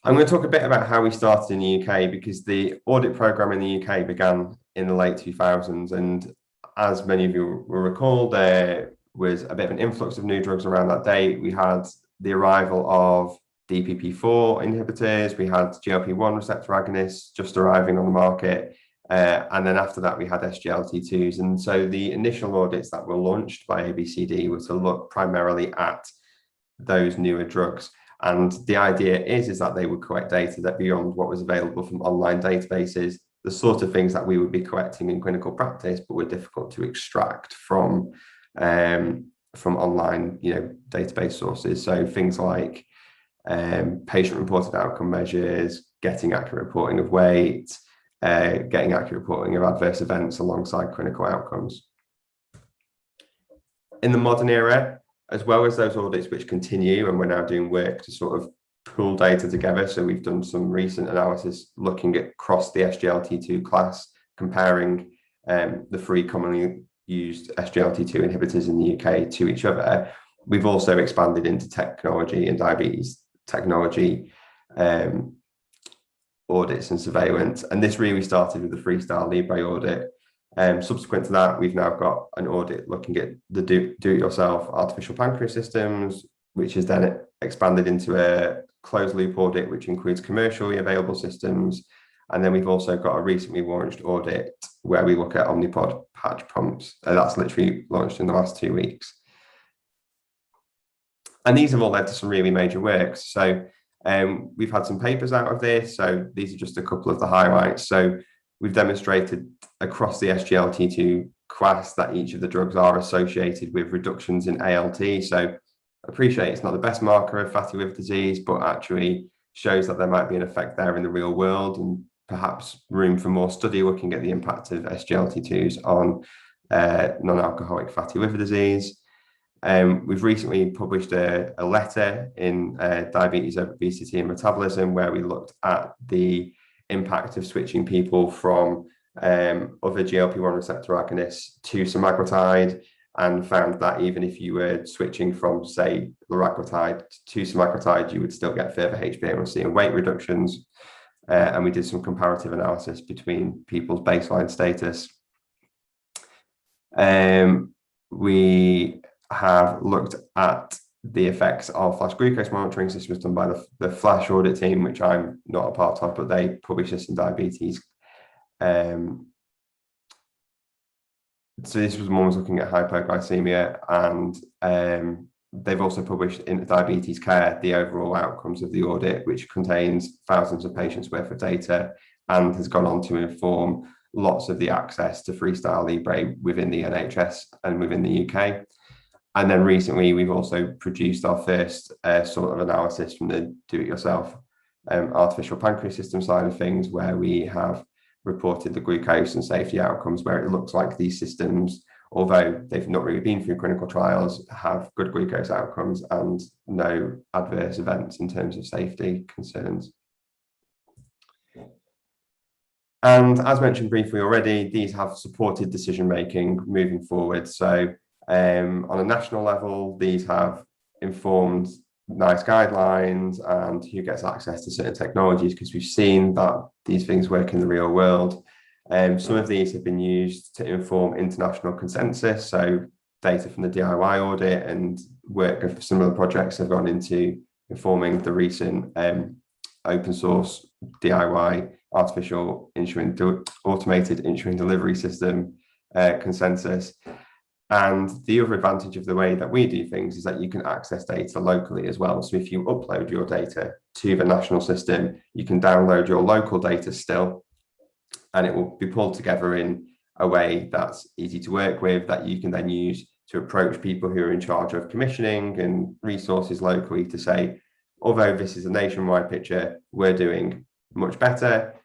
T: I'm going to talk a bit about how we started in the UK, because the audit program in the UK began in the late 2000s. And as many of you will recall, there was a bit of an influx of new drugs around that date. We had the arrival of DPP4 inhibitors, we had GLP-1 receptor agonists just arriving on the market, and then after that we had SGLT2s. And so the initial audits that were launched by ABCD were to look primarily at those newer drugs. And the idea is that they would collect data that beyond what was available from online databases, the sort of things that we would be collecting in clinical practice, but were difficult to extract from online, database sources. So things like patient-reported outcome measures, getting accurate reporting of weight, getting accurate reporting of adverse events alongside clinical outcomes. In the modern era, as well as those audits which continue, and we're now doing work to sort of pool data together. So we've done some recent analysis looking at across the SGLT2 class, comparing the three commonly used SGLT2 inhibitors in the UK to each other. We've also expanded into technology and diabetes technology audits and surveillance. And this really started with the Freestyle Libre audit. Subsequent to that, we've now got an audit looking at the do-it-yourself artificial pancreas systems, which is then expanded into a closed loop audit, which includes commercially available systems. And then we've also got a recently launched audit where we look at Omnipod patch pumps. That's literally launched in the last 2 weeks. And these have all led to some really major works. So we've had some papers out of this. So these are just a couple of the highlights. So we've demonstrated across the SGLT2 class that each of the drugs are associated with reductions in ALT. So I appreciate it's not the best marker of fatty liver disease, but actually shows that there might be an effect there in the real world. And perhaps room for more study looking at the impact of SGLT2s on non-alcoholic fatty liver disease. We've recently published a letter in Diabetes, Obesity and Metabolism, where we looked at the impact of switching people from other GLP-1 receptor agonists to semaglutide, and found that even if you were switching from, say, liraglutide to semaglutide, you would still get further HbA1c and weight reductions. And we did some comparative analysis between people's baseline status. We have looked at the effects of flash glucose monitoring. This was done by the flash audit team, which I'm not a part of, but they published this in Diabetes. So this was one was looking at hypoglycemia, and they've also published in Diabetes Care the overall outcomes of the audit, which contains thousands of patients worth of data and has gone on to inform lots of the access to Freestyle Libre within the NHS and within the UK. And then recently, we've also produced our first sort of analysis from the do-it-yourself artificial pancreas system side of things, where we have reported the glucose and safety outcomes, where it looks like these systems, although they've not really been through clinical trials, have good glucose outcomes and no adverse events in terms of safety concerns. And as mentioned briefly already, these have supported decision-making moving forward. So on a national level, these have informed nice guidelines and who gets access to certain technologies, because we've seen that these things work in the real world. Some of these have been used to inform international consensus. So data from the DIY audit and work of similar projects have gone into informing the recent open source DIY artificial insulin automated insulin delivery system consensus. And the other advantage of the way that we do things is that you can access data locally as well. So if you upload your data to the national system, you can download your local data still, and it will be pulled together in a way that's easy to work with, that you can then use to approach people who are in charge of commissioning and resources locally to say, although this is a nationwide picture, we're doing much better,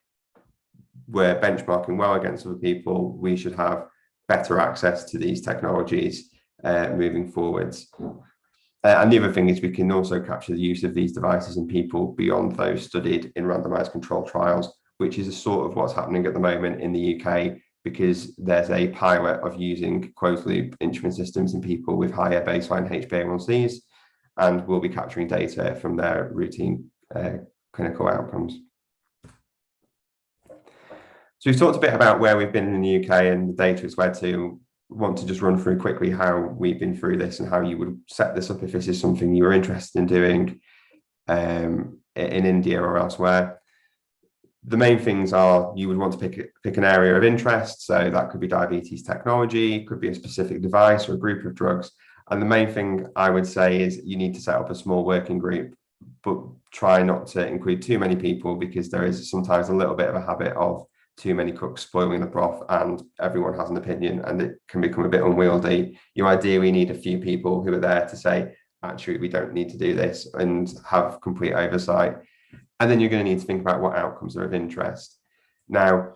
T: we're benchmarking well against other people, we should have better access to these technologies moving forwards. And the other thing is we can also capture the use of these devices in people beyond those studied in randomized controlled trials, which is a sort of what's happening at the moment in the UK, because there's a pilot of using closed loop insulin systems in people with higher baseline HbA1cs, and we'll be capturing data from their routine clinical outcomes. So we've talked a bit about where we've been in the UK and the data it's led to. Want to just run through quickly how we've been through this and how you would set this up if this is something you were interested in doing in India or elsewhere. The main things are you would want to pick an area of interest. So that could be diabetes technology, could be a specific device or a group of drugs. And the main thing I would say is you need to set up a small working group, but try not to include too many people, because there is sometimes a little bit of a habit of too many cooks spoiling the broth and everyone has an opinion and it can become a bit unwieldy. You ideally need a few people who are there to say, actually, we don't need to do this, and have complete oversight. And then you're going to need to think about what outcomes are of interest. Now,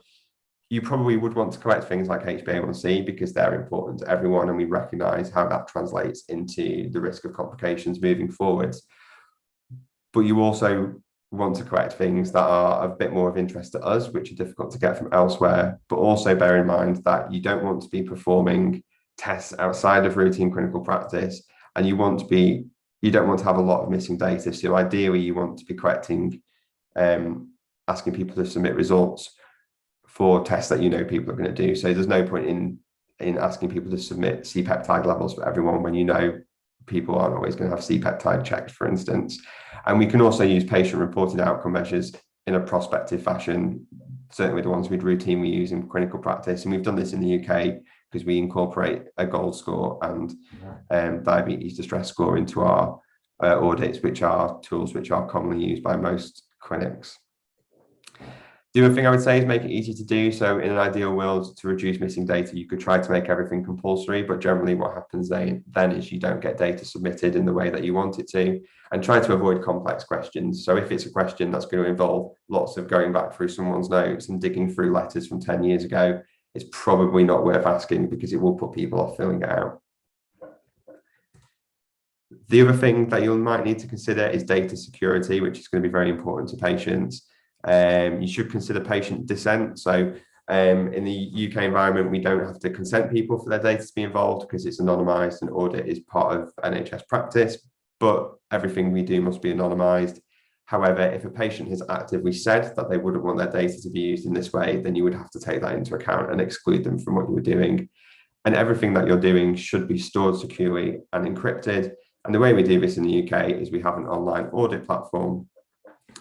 T: you probably would want to collect things like HbA1c because they're important to everyone, and we recognize how that translates into the risk of complications moving forwards. But you also want to collect things that are a bit more of interest to us, which are difficult to get from elsewhere, but also bear in mind that you don't want to be performing tests outside of routine clinical practice, and you don't want to have a lot of missing data. So ideally you want to be collecting, asking people to submit results for tests that you know people are going to do. So there's no point in asking people to submit C-peptide levels for everyone when you know people aren't always going to have C-peptide checked, for instance. And we can also use patient-reported outcome measures in a prospective fashion, certainly the ones we'd routinely use in clinical practice. And we've done this in the UK because we incorporate a GOLD score and diabetes distress score into our audits, which are tools which are commonly used by most clinics. The other thing I would say is make it easy to do. So in an ideal world, to reduce missing data, you could try to make everything compulsory, but generally what happens then is you don't get data submitted in the way that you want it to, and try to avoid complex questions. So if it's a question that's going to involve lots of going back through someone's notes and digging through letters from 10 years ago, it's probably not worth asking because it will put people off filling it out. The other thing that you might need to consider is data security, which is going to be very important to patients. You should consider patient dissent. So in the UK environment, we don't have to consent people for their data to be involved because it's anonymised and audit is part of NHS practice, but everything we do must be anonymised. However, if a patient has actively said that they wouldn't want their data to be used in this way, then you would have to take that into account and exclude them from what you were doing. And everything that you're doing should be stored securely and encrypted. And the way we do this in the UK is we have an online audit platform.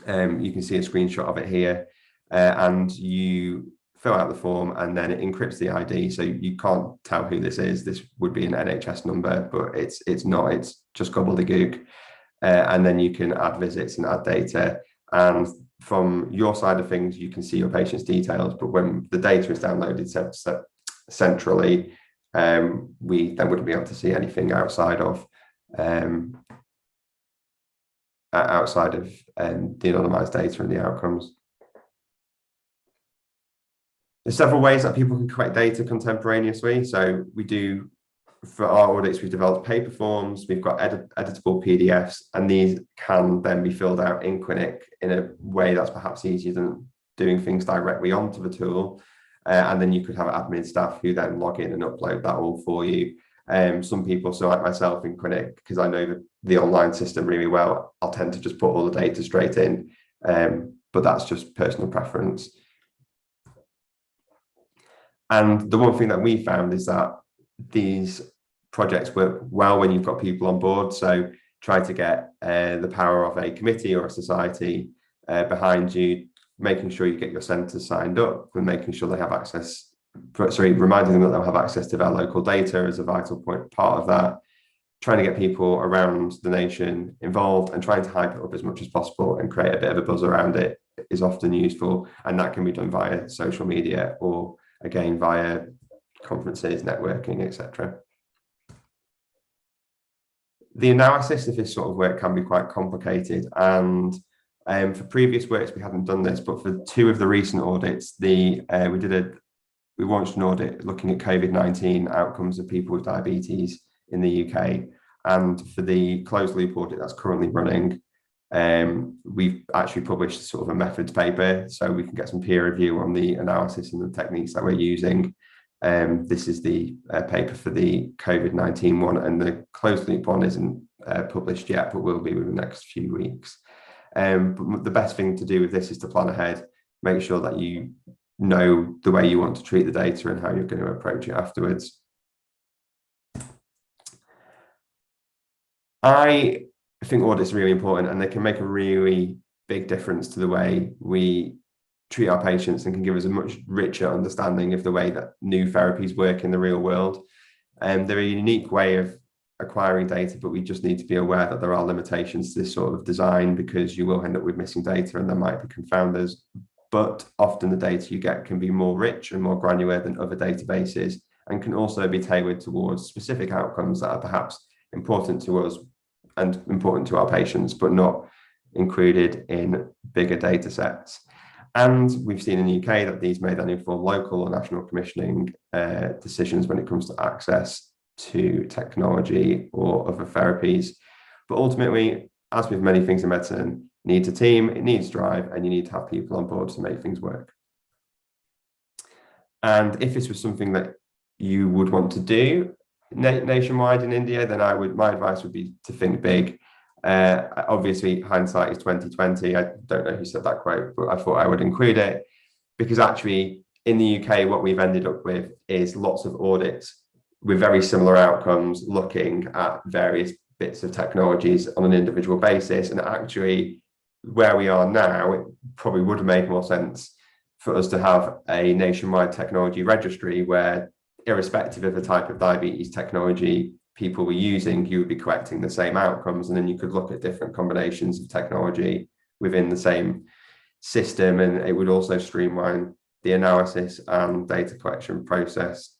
T: You can see a screenshot of it here, and you fill out the form and then it encrypts the ID. So you can't tell who this is. This would be an NHS number, but it's not, it's just gobbledygook. And then you can add visits and add data. And from your side of things, you can see your patient's details, but when the data is downloaded centrally, we then wouldn't be able to see anything outside of the anonymized data and the outcomes. There's several ways that people can collect data contemporaneously. So we do, for our audits, we've developed paper forms, we've got editable PDFs, and these can then be filled out in clinic in a way that's perhaps easier than doing things directly onto the tool. And then you could have admin staff who then log in and upload that all for you. Some people, so like myself in clinic, because I know the online system really well, I'll tend to just put all the data straight in, but that's just personal preference. And the one thing that we found is that these projects work well when you've got people on board. So try to get the power of a committee or a society behind you, making sure you get your centres signed up and making sure they have access, reminding them that they'll have access to their local data is a vital part of that. Trying to get people around the nation involved and trying to hype it up as much as possible and create a bit of a buzz around it is often useful. And that can be done via social media or again via conferences, networking, etc. The analysis of this sort of work can be quite complicated, and for previous works we hadn't done this, but for two of the recent audits, we launched an audit looking at COVID-19 outcomes of people with diabetes in the UK, and for the closed loop audit that's currently running, we've actually published sort of a methods paper so we can get some peer review on the analysis and the techniques that we're using. This is the paper for the COVID-19 one, and the closed loop one isn't published yet, but will be within the next few weeks. But the best thing to do with this is to plan ahead, make sure that you know the way you want to treat the data and how you're going to approach it afterwards. I think audits are really important, and they can make a really big difference to the way we treat our patients and can give us a much richer understanding of the way that new therapies work in the real world. They're a unique way of acquiring data, but we just need to be aware that there are limitations to this sort of design because you will end up with missing data and there might be confounders. But often the data you get can be more rich and more granular than other databases and can also be tailored towards specific outcomes that are perhaps important to us and important to our patients, but not included in bigger data sets. And we've seen in the UK that these may then inform local or national commissioning decisions when it comes to access to technology or other therapies. But ultimately, as with many things in medicine, it needs a team, it needs drive, and you need to have people on board to make things work. And if this was something that you would want to do nationwide in India, then my advice would be to think big. Obviously, hindsight is 2020. I don't know who said that quote, but I thought I would include it because actually in the UK, what we've ended up with is lots of audits with very similar outcomes, looking at various bits of technologies on an individual basis. And actually, where we are now, it probably would have made more sense for us to have a nationwide technology registry where, irrespective of the type of diabetes technology people were using, you would be collecting the same outcomes, and then you could look at different combinations of technology within the same system, and it would also streamline the analysis and data collection process.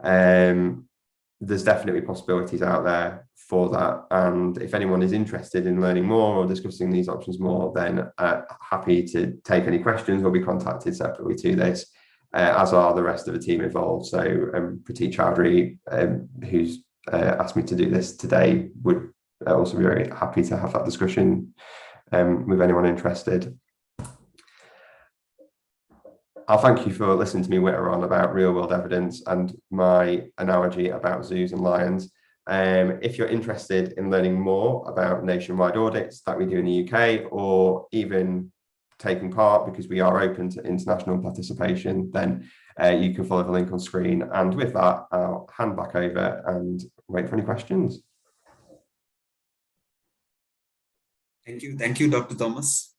T: There's definitely possibilities out there for that, and if anyone is interested in learning more or discussing these options more, then happy to take any questions or be contacted separately to this, as are the rest of the team involved. So Pratik Chowdhury, who's asked me to do this today, would also be very happy to have that discussion with anyone interested. I'll thank you for listening to me witter on about real world evidence and my analogy about zoos and lions. If you're interested in learning more about nationwide audits that we do in the UK, or even taking part, because we are open to international participation, then you can follow the link on screen. And with that, I'll hand back over and wait for any questions.
N: Thank you, Dr. Thomas.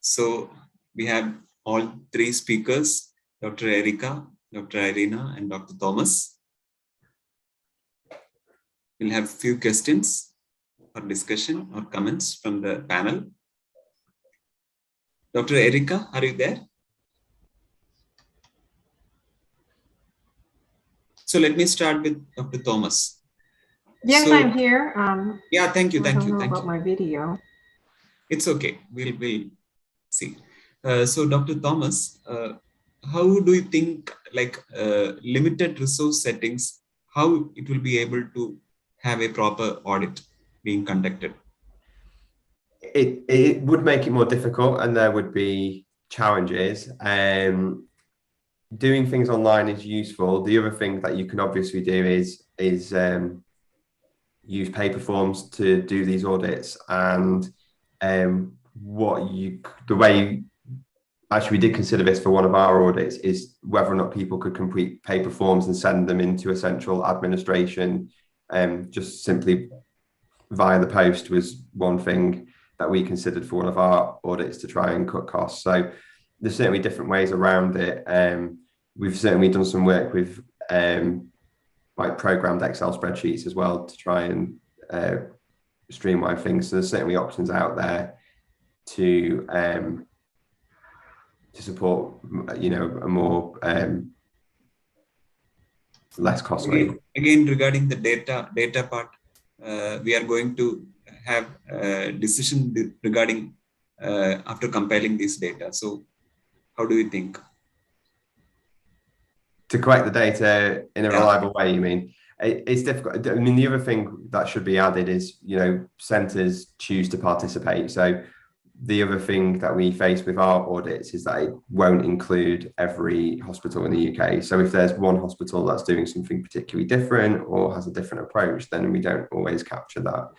N: So we have all three speakers, Dr. Erica, Dr. Irina, and Dr. Thomas. We'll have a few questions or discussion or comments from the panel. Dr. Erica, are you there? So let me start with Dr. Thomas.
P: Yes, I'm here.
N: Yeah, thank you.
P: I don't know about my video.
N: It's okay. We'll see. So Dr. Thomas, how do you think, like limited resource settings, how it will be able to have a proper audit being conducted?
T: It would make it more difficult, and there would be challenges. Doing things online is useful. The other thing that you can obviously do is use paper forms to do these audits, and actually we did consider this for one of our audits, is whether or not people could complete paper forms and send them into a central administration, just simply via the post was one thing that we considered for one of our audits to try and cut costs. So there's certainly different ways around it. We've certainly done some work with like programmed Excel spreadsheets as well to try and streamline things. So there's certainly options out there to support, you know, a more less costly.
N: Again, regarding the data part, we are going to have a decision regarding after compiling this data. So how do you think?
T: To collect the data in a reliable way, you mean? It's difficult. I mean, the other thing that should be added is, you know, centres choose to participate. So the other thing that we face with our audits is that it won't include every hospital in the UK. So if there's one hospital that's doing something particularly different or has a different approach, then we don't always capture that.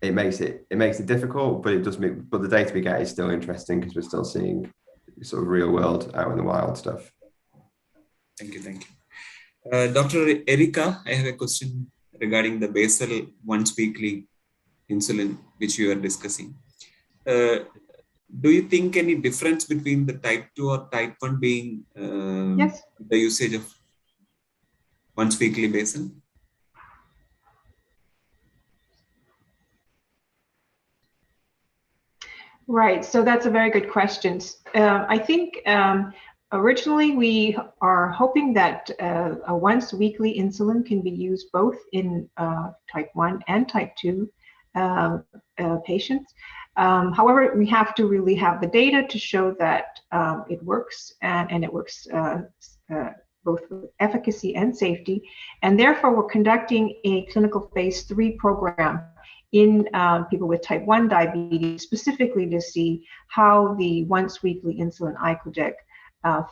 T: It makes it difficult, but but the data we get is still interesting because we're still seeing sort of real world out in the wild stuff.
N: Thank you. Dr. Erica, I have a question regarding the basal once weekly insulin, which you are discussing. Do you think any difference between the type 2 or type 1 being
P: yes,
N: the usage of once weekly basal?
P: Right. So that's a very good question. I think originally we are hoping that a once weekly insulin can be used both in type 1 and type 2 patients. However, we have to really have the data to show that it works and it works both with efficacy and safety. And therefore, we're conducting a clinical phase 3 program in people with type 1 diabetes, specifically to see how the once weekly insulin icodec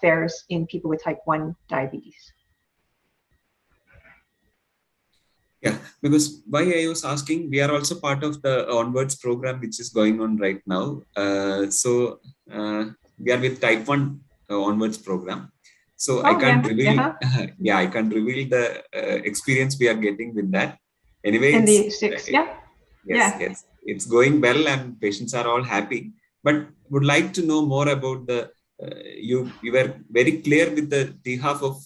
P: fares in people with type 1 diabetes.
N: Yeah, because why I was asking, we are also part of the Onwards program, which is going on right now. So we are with type 1 Onwards program. So I can't reveal, I can't reveal the experience we are getting with that. Anyway,
P: in the 6,
N: Yes, it's going well and patients are all happy. But would like to know more about the, you were very clear with the half of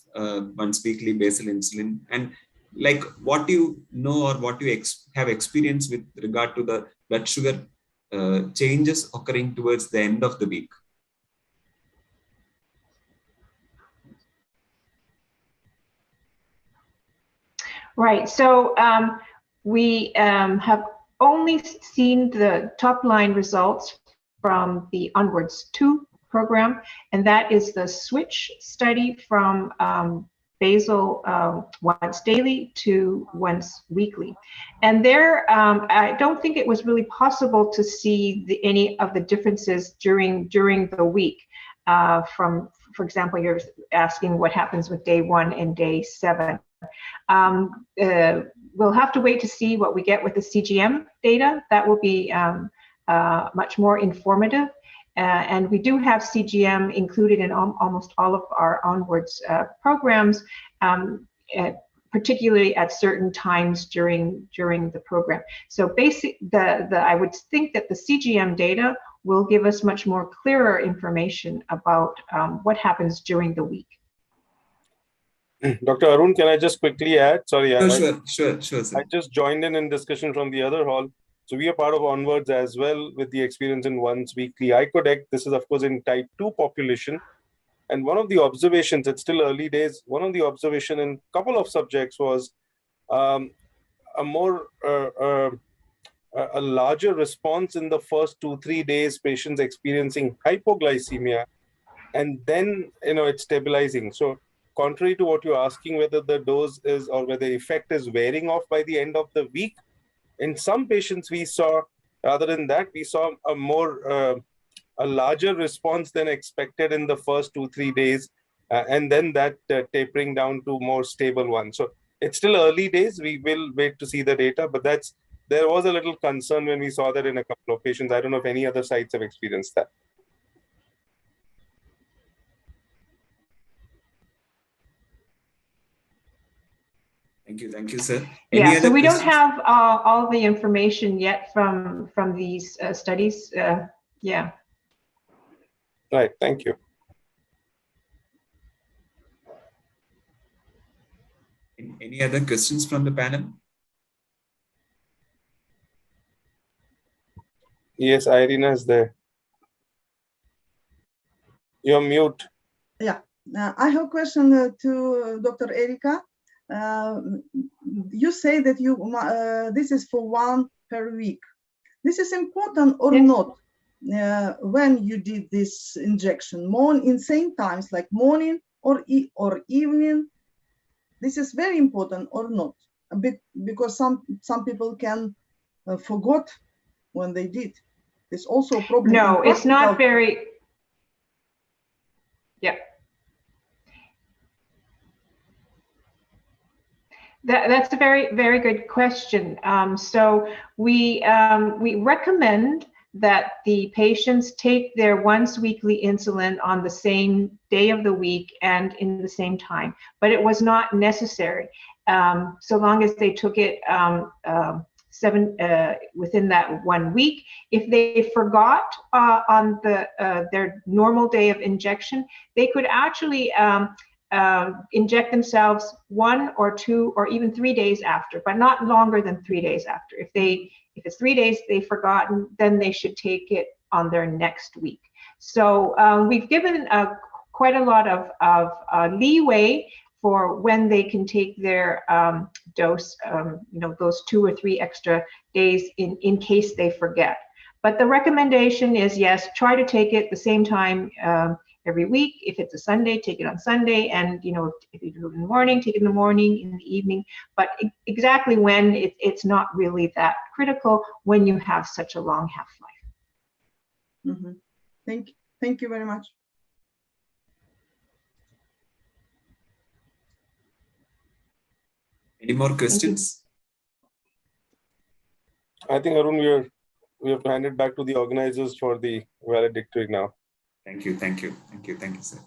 N: once weekly basal insulin, and like what you know or what you have experienced with regard to the blood sugar changes occurring towards the end of the week?
P: Right. So we have only seen the top line results from the Onwards 2 program, and that is the switch study from basal once daily to once weekly. And there, I don't think it was really possible to see any of the differences during the week. From, for example, you're asking what happens with day 1 and day 7. We'll have to wait to see what we get with the CGM data. That will be much more informative. And we do have CGM included in almost all of our Onwards programs, particularly at certain times during the program. So I would think that the CGM data will give us much more clearer information about what happens during the week.
B: Dr. Arun, can I just quickly add? Sorry,
N: Sure, sir.
B: I just joined in discussion from the other hall. So we are part of Onwards as well with the experience in once weekly iCodec. This is, of course, in type 2 population. And one of the observations, it's still early days, one of the observation in a couple of subjects was a larger response in the first 2-3 days, patients experiencing hypoglycemia, and then, it's stabilizing. So contrary to what you're asking, whether the dose is or whether the effect is wearing off by the end of the week, in some patients we saw, rather than that, we saw a larger response than expected in the first 2-3 days, and then that tapering down to more stable one. So it's still early days. We will wait to see the data, but there was a little concern when we saw that in a couple of patients. I don't know if any other sites have experienced that.
N: Thank you, sir.
P: Yeah, so we don't have all the information yet from these studies. Yeah.
B: Right, thank you.
N: Any other questions from the panel?
B: Yes, Irina is there. You're mute.
S: Yeah, I have a question to Dr. Erika. You say that this is for 1 per week. This is important or not? When you did this injection, in same times like morning or evening, this is very important or not? Because some people can forgot when they did. It's also a problem.
P: No, it's not very. Yeah. That's a very, very good question. So we recommend that the patients take their once weekly insulin on the same day of the week and in the same time, but it was not necessary so long as they took it within that 1 week. If they forgot on their normal day of injection, they could actually inject themselves 1 or 2 or even 3 days after, but not longer than 3 days after. If it's 3 days they've forgotten, then they should take it on their next week. So we've given quite a lot of leeway for when they can take their dose, those 2 or 3 extra days in case they forget. But the recommendation is, yes, try to take it the same time every week. If it's a Sunday, take it on Sunday, and if you do it in the morning, take it in the morning, in the evening. But exactly when, it's not really that critical when you have such a long half-life.
S: Mm-hmm. Thank you very much.
N: Any more questions?
B: I think, Arun, we have to hand it back to the organizers for the valedictory now.
N: Thank you, sir.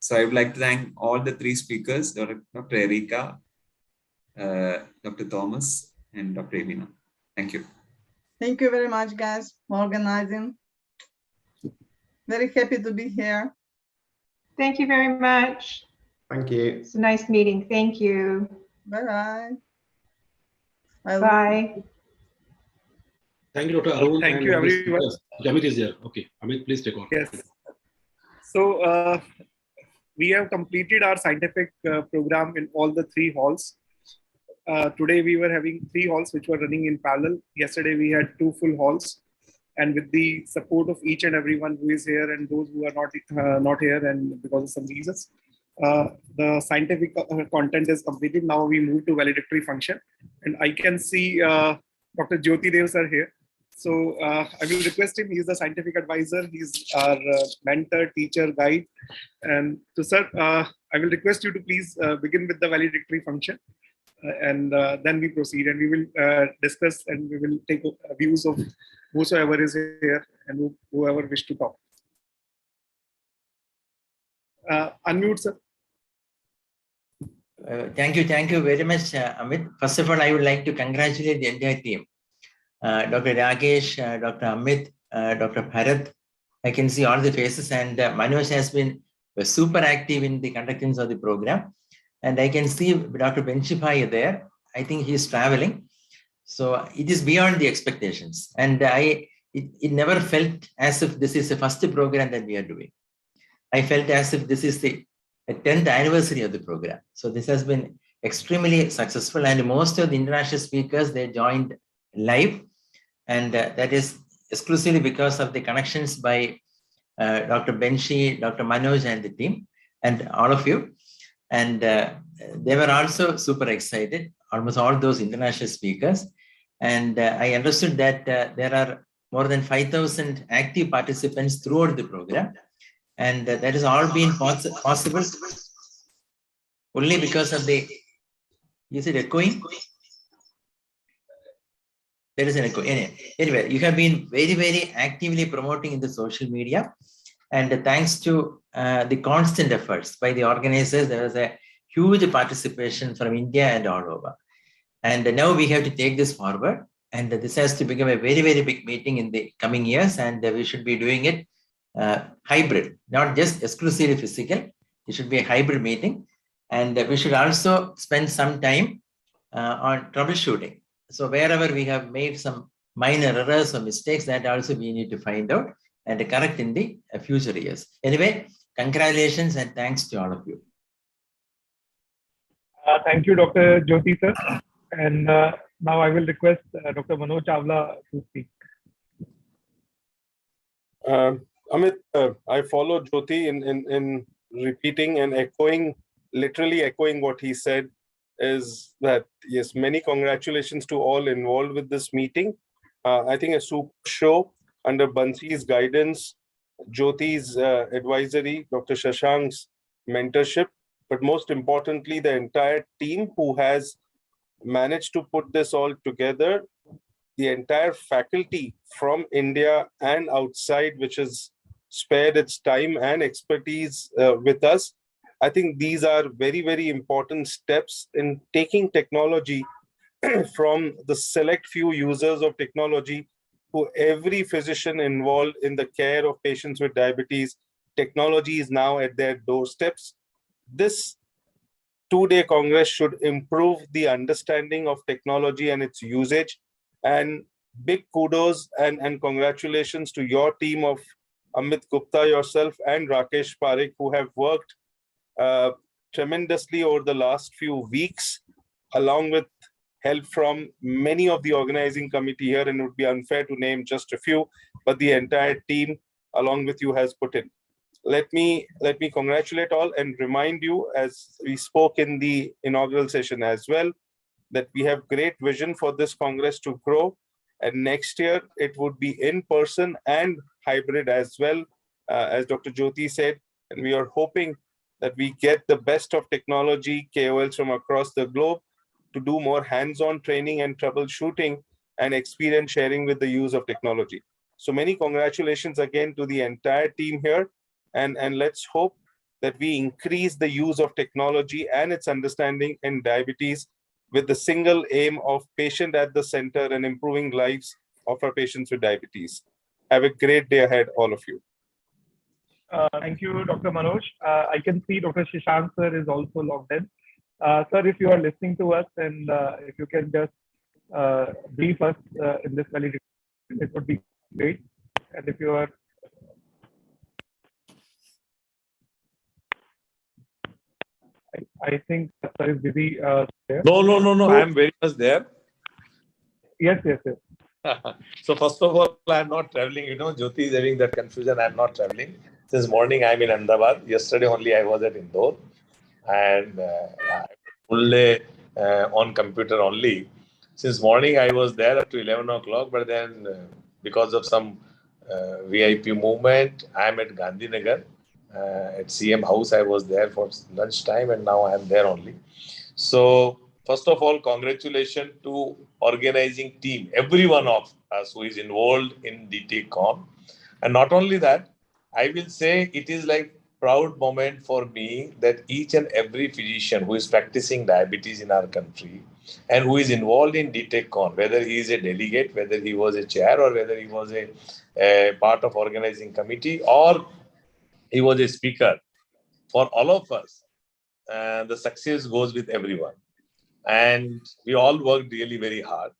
N: So I would like to thank all the 3 speakers, Dr. Erika, Dr. Thomas, and Dr. Evina. Thank you.
S: Thank you very much, guys, for organizing. Very happy to be here.
P: Thank you very much.
T: Thank you.
P: It's a nice meeting. Thank you.
S: Bye-bye.
P: Bye.
K: Thank you, Dr. Arun.
C: Thank you, everyone.
K: Amit is there. Okay, Amit, please take on.
C: Yes. So we have completed our scientific program in all the 3 halls. Today we were having 3 halls which were running in parallel. Yesterday we had 2 full halls, and with the support of each and everyone who is here and those who are not here and because of some reasons, the scientific content is completed. Now we move to valedictory function, and I can see Dr. Jyoti Dev sir here. So I will request him. He's the scientific advisor. He's our mentor, teacher, guide. And so, sir, I will request you to please begin with the valedictory function, and then we proceed, and we will discuss, and we will take views of whosoever is here and whoever wish to talk. Unmute, sir.
D: Thank you very much, Amit. First of all, I would like to congratulate the entire team. Dr. Rakesh, Dr. Amit, Dr. Bharat. I can see all the faces, and Manoj has been super active in the conducting of the program. And I can see Dr. Benchifai there. I think he's traveling. So it is beyond the expectations. And it never felt as if this is the first program that we are doing. I felt as if this is the 10th anniversary of the program. So this has been extremely successful, and most of the international speakers, they joined live, and that is exclusively because of the connections by Dr. Benshi, Dr. Manoj and the team, and all of you. And they were also super excited, almost all those international speakers. And I understood that there are more than 5,000 active participants throughout the program. And that has all been possible only because of the, is it echoing? There is an echo. Anyway, you have been very, very actively promoting in the social media. And thanks to the constant efforts by the organizers, there was a huge participation from India and all over. And now we have to take this forward. And this has to become a very, very big meeting in the coming years. And we should be doing it hybrid, not just exclusively physical. It should be a hybrid meeting. And we should also spend some time on troubleshooting. So wherever we have made some minor errors or mistakes, that also we need to find out and correct in the future years. Anyway, congratulations and thanks to all of you.
C: Thank you, Dr. Jyoti, sir. And now I will request Dr. Manoj Chawla to speak.
B: Amit, I follow Jyoti in repeating and echoing, literally echoing what he said, is that, yes, many congratulations to all involved with this meeting. I think a super show under Bansi's guidance, Jyoti's advisory, Dr. Shashank's mentorship, but most importantly, the entire team who has managed to put this all together, the entire faculty from India and outside, which has spared its time and expertise with us. I think these are very, very important steps in taking technology from the select few users of technology to every physician involved in the care of patients with diabetes. Technology is now at their doorsteps. This two-day Congress should improve the understanding of technology and its usage. And big kudos and congratulations to your team of Amit Gupta, yourself, and Rakesh Parekh, who have worked tremendously over the last few weeks, along with help from many of the organizing committee here, and it would be unfair to name just a few, but the entire team along with you has put in. Let me congratulate all and remind you, as we spoke in the inaugural session as well, that we have great vision for this Congress to grow, and next year it would be in person and hybrid as well, as Dr. Jyoti said, and we are hoping that we get the best of technology KOLs from across the globe to do more hands-on training and troubleshooting and experience sharing with the use of technology. So many congratulations again to the entire team here, and let's hope that we increase the use of technology and its understanding in diabetes with the single aim of patient at the center and improving lives of our patients with diabetes. Have a great day ahead, all of you.
C: Thank you, Dr. Manoj. I can see Dr. Shashank sir is also logged in. Sir, if you are listening to us, and if you can just brief us in this validity.
Q: it would be great. And if you are I think Sir is busy there.
I: No.
Q: So,
I: I am very much there.
Q: Yes.
I: So first of all, I'm not traveling. Jyoti is having that confusion. I'm not traveling. Since morning, I'm in Ahmedabad. Yesterday only I was at Indore, and only on computer only. Since morning I was there up to 11 o'clock, but then because of some VIP movement, I'm at Gandhinagar. At CM House, I was there for lunchtime, and now I'm there only. So first of all, congratulations to organizing team, every one of us who is involved in D-TechCon. And not only that, I will say it is like proud moment for me that each and every physician who is practicing diabetes in our country and who is involved in D-TechCon, whether he is a delegate, whether he was a chair, or whether he was a part of organizing committee, or he was a speaker, for all of us, the success goes with everyone. And we all worked really very hard.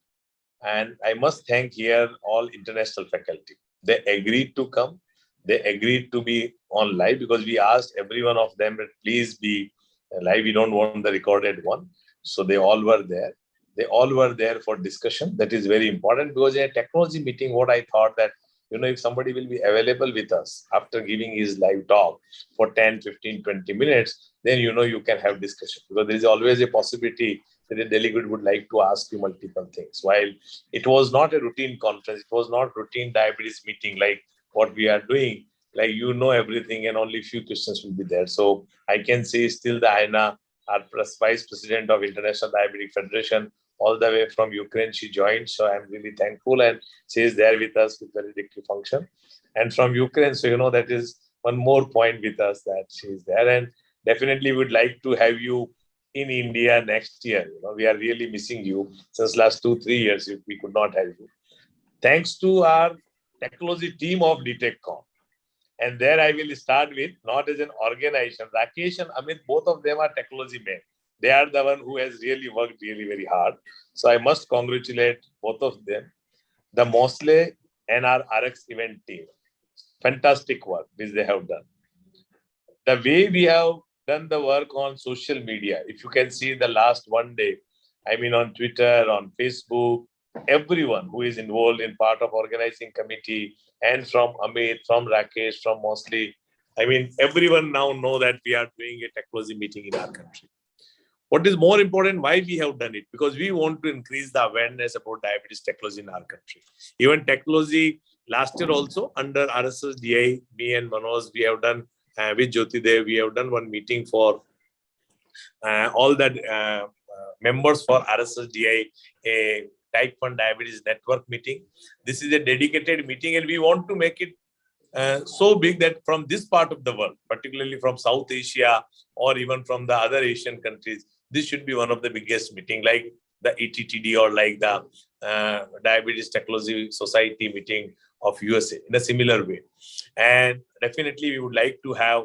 I: And I must thank here all international faculty. They agreed to come. They agreed to be on live because we asked every one of them, please be live. We don't want the recorded one. So they all were there. They all were there for discussion. That is very important because in a technology meeting, what I thought that, if somebody will be available with us after giving his live talk for 10, 15, 20 minutes, then, you can have discussion because there is always a possibility that a delegate would like to ask you multiple things. While it was not a routine conference, it was not routine diabetes meeting like what we are doing. Like everything and only few questions will be there. So I can say still the Aina, our vice president of International Diabetic Federation, all the way from Ukraine, she joined. So I'm really thankful, and she is there with us with valedictory function. And from Ukraine, so that is one more point with us that she is there, and definitely would like to have you in India next year. We are really missing you. Since last 2-3 years, we could not have you. Thanks to our technology team of D-TechCon. And there I will start with, not as an organization. Rakesh and Amit, both of them are technology men. They are the one who has really worked really very hard. So I must congratulate both of them. The Mosley and our RX event team. Fantastic work which they have done. The way we have done the work on social media, if you can see the last one day, on Twitter, on Facebook, everyone who is involved in part of organizing committee, and from Amit, from Rakesh, from Mosley, everyone now know that we are doing a technology meeting in our country. What is more important, why we have done it? Because we want to increase the awareness about diabetes technology in our country. Even technology, last year also, under RSSDI, me and Manoj, we have done, with Jyoti Dev, we have done one meeting for all the members for RSSDI, a type 1 diabetes network meeting. This is a dedicated meeting, and we want to make it so big that from this part of the world, particularly from South Asia or even from the other Asian countries, this should be one of the biggest meeting, like the ETTD or like the Diabetes Technology Society meeting of USA in a similar way. And definitely we would like to have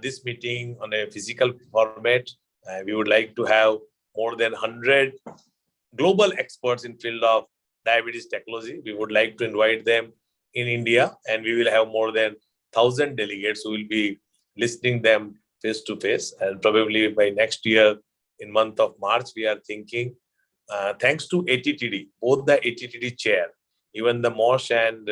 I: this meeting on a physical format. We would like to have more than 100 global experts in field of diabetes technology. We would like to invite them in India, and we will have more than 1,000 delegates who will be listening them face to face. And probably by next year, in month of March, we are thinking, thanks to ATTD, both the ATTD chair, even the Mosh and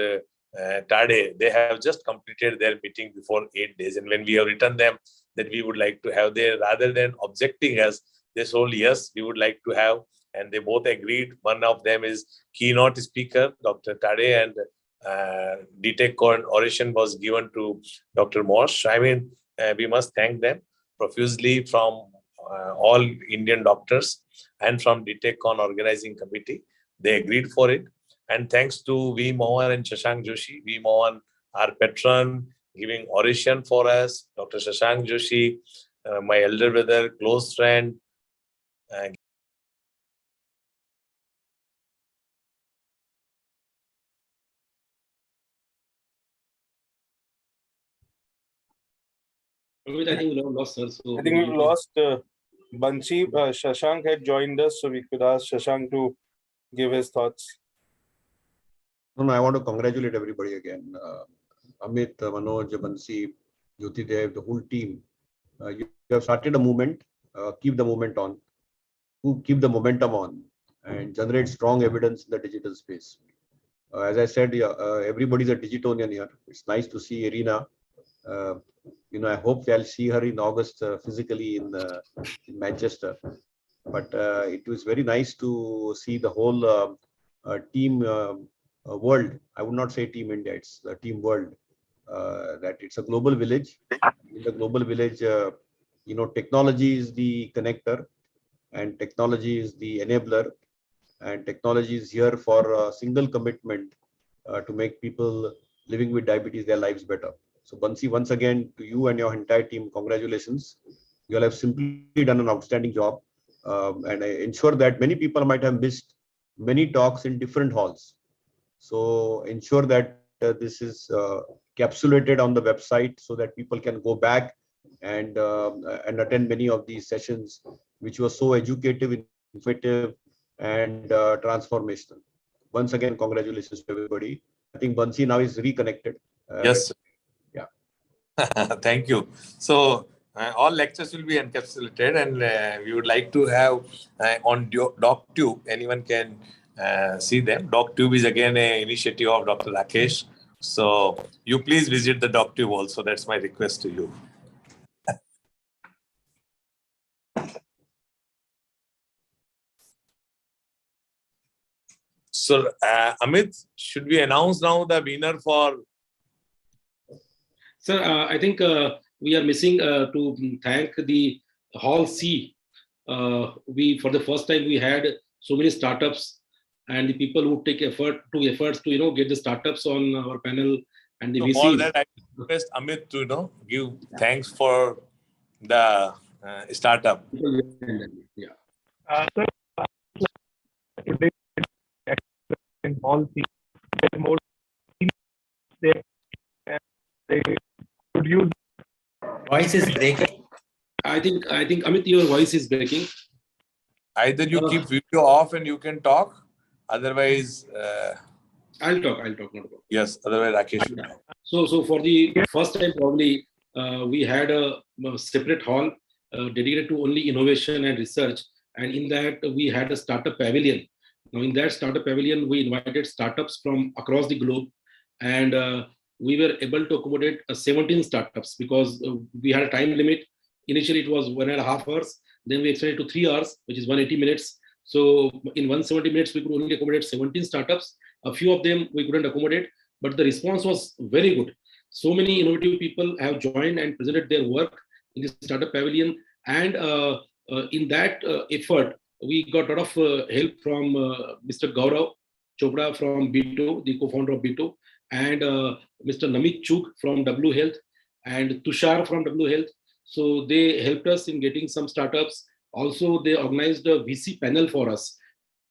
I: Tade, they have just completed their meeting before 8 days. And when we have written them that we would like to have there, rather than objecting us, they told yes, we would like to have, and they both agreed. One of them is keynote speaker, Dr. Tade, and D-TechCon oration was given to Dr. Mosh. We must thank them profusely from all Indian doctors and from D-TechCon organizing committee. They agreed for it. And thanks to V. Mohan and Shashank Joshi, V. Mohan, our patron, giving oration for us. Dr. Shashank Joshi, my elder brother, close friend.
K: I think we lost her. So
B: I think we lost Banshi. Shashank had joined us, so we could ask Shashank to give his thoughts.
J: No, I want to congratulate everybody again. Amit, Manoj, Bansi, Jyoti Dev, the whole team. You have started a movement. Keep the movement on. Keep the momentum on and generate strong evidence in the digital space. As I said, everybody's a digitonian here. It's nice to see Irina. I hope I'll see her in August physically in Manchester. But it was very nice to see the whole team world. I would not say team India, it's the team world. That it's a global village. In the global village, technology is the connector and technology is the enabler, and technology is here for a single commitment to make people living with diabetes their lives better. So Bansi, once again, to you and your entire team, congratulations. You all have simply done an outstanding job. And I ensure that many people might have missed many talks in different halls. So ensure that this is capsulated on the website so that people can go back and attend many of these sessions, which were so educative, informative, and transformational. Once again, congratulations to everybody. I think Bansi now is reconnected.
I: Yes.
J: Yeah.
I: Thank you. So all lectures will be encapsulated, and we would like to have on DocTube, anyone can see them. DocTube is again an initiative of Dr. Rakesh. So you please visit the DocTube also. That's my request to you. So Amit, should we announce now the winner for?
K: Sir, I think we are missing to thank the Hall C. For the first time, we had so many startups and the people who take efforts to get the startups on our panel and the
I: So
K: VCs.
I: for that, I request Amit to give thanks for the startup.
K: Yeah.
Q: Sir, today in all the more they could use.
D: Voice is breaking.
K: I think Amit, your voice is breaking.
I: Either you keep video off and you can talk, otherwise.
K: I'll talk. Not about.
I: Yes, otherwise Rakesh will talk.
K: So for the first time, probably we had a separate hall dedicated to only innovation and research, and in that we had a startup pavilion. Now in that startup pavilion, we invited startups from across the globe, and we were able to accommodate 17 startups because we had a time limit. Initially, it was 1.5 hours. Then we extended to 3 hours, which is 180 minutes. So in 170 minutes, we could only accommodate 17 startups. A few of them we couldn't accommodate, but the response was very good. So many innovative people have joined and presented their work in the startup pavilion. And in that effort, we got a lot of help from Mr. Gaurav Chopra from B2, the co-founder of B2, and Mr. Namit Chuk from W Health and Tushar from W Health. So they helped us in getting some startups. Also, they organized a VC panel for us.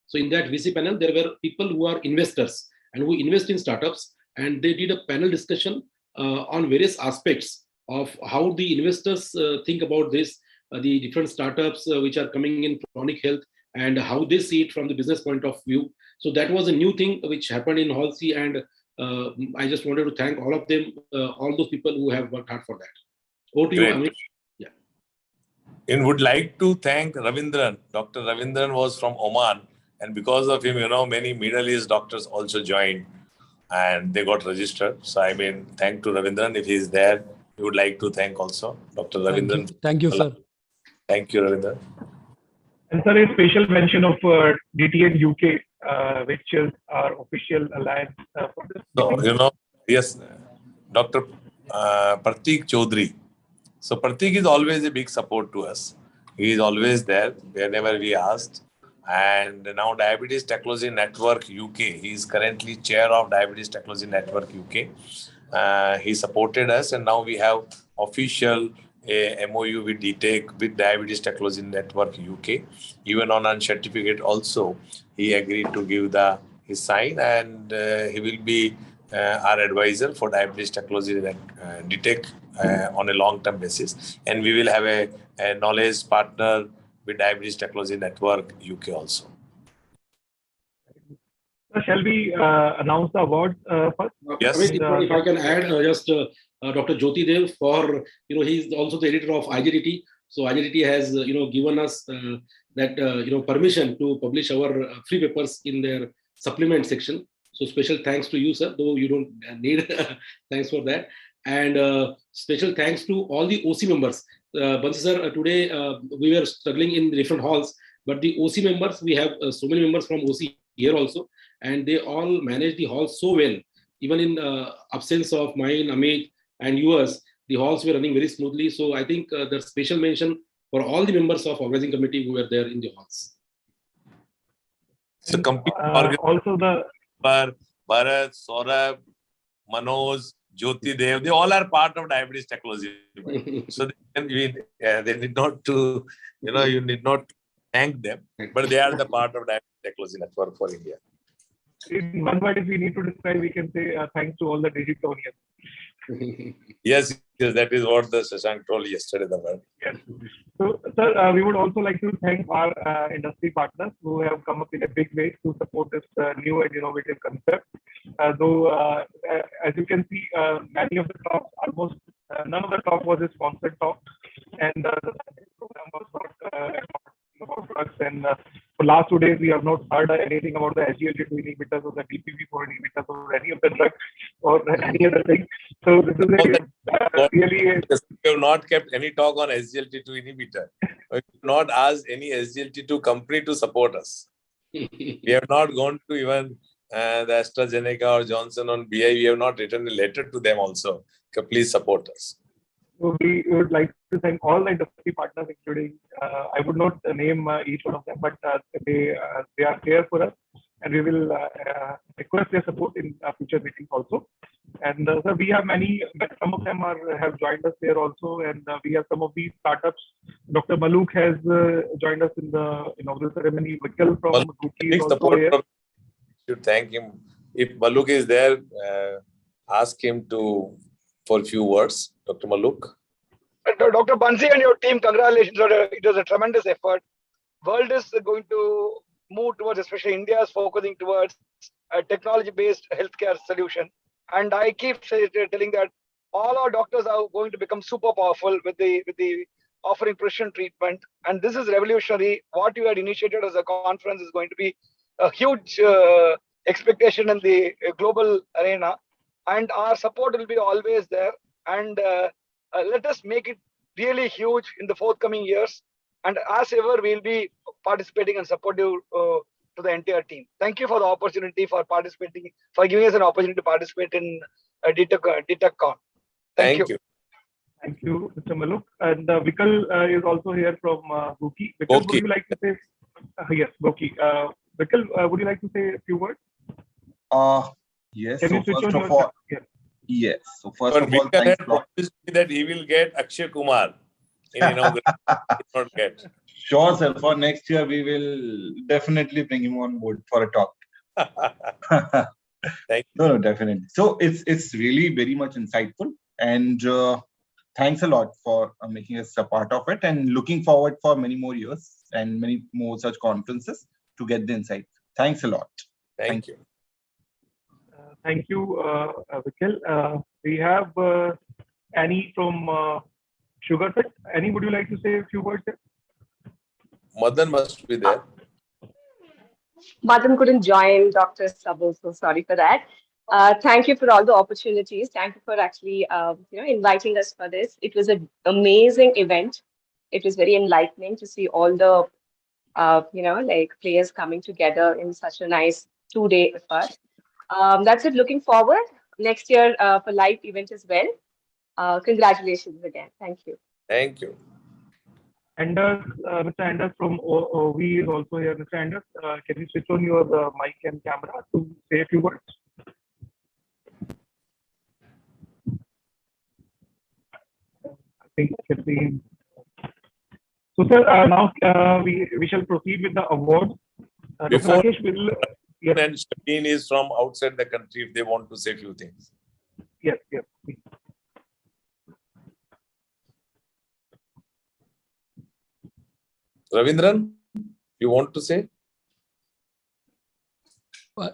K: So in that VC panel, there were people who are investors and who invest in startups, and they did a panel discussion on various aspects of how the investors think about this, the different startups which are coming in chronic health, and how they see it from the business point of view. So that was a new thing which happened in Hall C, and I just wanted to thank all of them, all those people who have worked hard for that. Over to you, Amit. Yeah.
I: And would like to thank Ravindran. Dr. Ravindran was from Oman, and because of him, many Middle East doctors also joined and they got registered. So thank to Ravindran. If he is there, we would like to thank also Dr. Ravindran.
U: Thank you, sir.
I: Thank you, Ravindran.
Q: And sir, a special mention of DTN UK, which is our official alliance for this.
I: So, yes, Dr. Pratik Chaudhary. So Pratik is always a big support to us. He is always there whenever we asked. And now Diabetes Technology Network UK. He is currently chair of Diabetes Technology Network UK. He supported us, and now we have official MOU with D-Tech with Diabetes Technology Network UK. Even on a certificate also, he agreed to give his sign, and he will be our advisor for Diabetes Technology D-Tech on a long-term basis. And we will have a knowledge partner with Diabetes Technology Network UK also.
Q: So shall we announce the awards first?
I: Yes.
K: Amit, if I can add just Dr. Jyoti Dev for, he's also the editor of IGDT. So IGDT has, given us that, permission to publish our free papers in their supplement section. So special thanks to you, sir, though you don't need thanks for that. And special thanks to all the OC members. Bansi sir, today we were struggling in different halls, but the OC members, we have so many members from OC here also, and they all manage the hall so well. Even in absence of mine, Amit, and yours, the halls were running very smoothly. So I think there's special mention for all the members of organizing committee who were there in the halls.
I: So complete
Q: also the
I: Bharat, Saurabh, Manoj, Jyoti Dev, they all are part of diabetes technology. So they need not to, you need not thank them, but they are the part of diabetes technology network for India.
Q: In one word, if we need to describe, we can say thanks to all the digitonians.
I: Yes, that is what the Shashank told yesterday.
Q: Yes. So, sir, we would also like to thank our industry partners who have come up in a big way to support this new and innovative concept. Though, as you can see, many of the talks, almost none of the talk was a sponsored talk, and the program was not about drugs. And for last 2 days, we have not heard anything about the SGLT2 inhibitors or the DPP4 inhibitors or any of the drugs or any other thing. So this is really.
I: We have not kept any talk on SGLT2 inhibitor. We have not asked any SGLT2 company to support us. We have not gone to even the AstraZeneca or Johnson on BI. We have not written a letter to them also. Please support us.
Q: So we would like to thank all the industry partners, including, I would not name each one of them, but they are here for us, and we will request their support in future meetings also. And sir, we have many, some of them have joined us here also, and we have some of these startups. Dr. Maluk has joined us in the inaugural ceremony. Vikal from Guki is also here.
I: Should thank him. If Maluk is there, ask him for a few words. Dr. Maluk.
E: Dr. Bansi and your team, congratulations. It was a tremendous effort. World is going to move towards, especially India is focusing towards a technology-based healthcare solution. And I keep telling that all our doctors are going to become super powerful with the offering precision treatment. And this is revolutionary. What you had initiated as a conference is going to be a huge expectation in the global arena. And our support will be always there. And let us make it really huge in the forthcoming years. And as ever, we'll be participating and supportive to the entire team. Thank you for the opportunity for participating, for giving us an opportunity to participate in D-TechCon. Thank you.
Q: Thank you, Mr. Maluk. And Vikal is also here from Guki. Vikal, would you like to say? Yes, Guki. Vikal, would you like to say a few words?
U: Yes.
Q: Can you switch on your
U: Yes. So first of all, thanks a lot.
I: That he will get Akshay Kumar in inauguration. Not get.
U: Sure, sir. For next year, we will definitely bring him on board for a talk.
I: Thank you.
U: No, definitely. So it's really very much insightful, and thanks a lot for making us a part of it, and looking forward for many more years and many more such conferences to get the insight. Thanks a lot.
I: Thank you.
Q: Thank you, Vikil. We have Annie from SugarFit. Annie, would you like to say a few words?
I: Madan must be there.
W: Madan couldn't join, Dr. Sabul, so sorry for that. Thank you for all the opportunities. Thank you for actually inviting us for this. It was an amazing event. It was very enlightening to see all the players coming together in such a nice 2-day effort. That's it. Looking forward next year for live event as well. Congratulations again. Thank you.
I: Thank you.
Q: Anders, Mr. Anders from OV is also here. Mr. Anders, can you switch on your mic and camera to say a few words? I think it's been. So, sir, now we shall proceed with the awards.
I: Before
Q: Rakesh will.
I: Yes. And Shabin is from outside the country if they want to say a few things.
Q: Yes.
I: Ravindran, you want to say?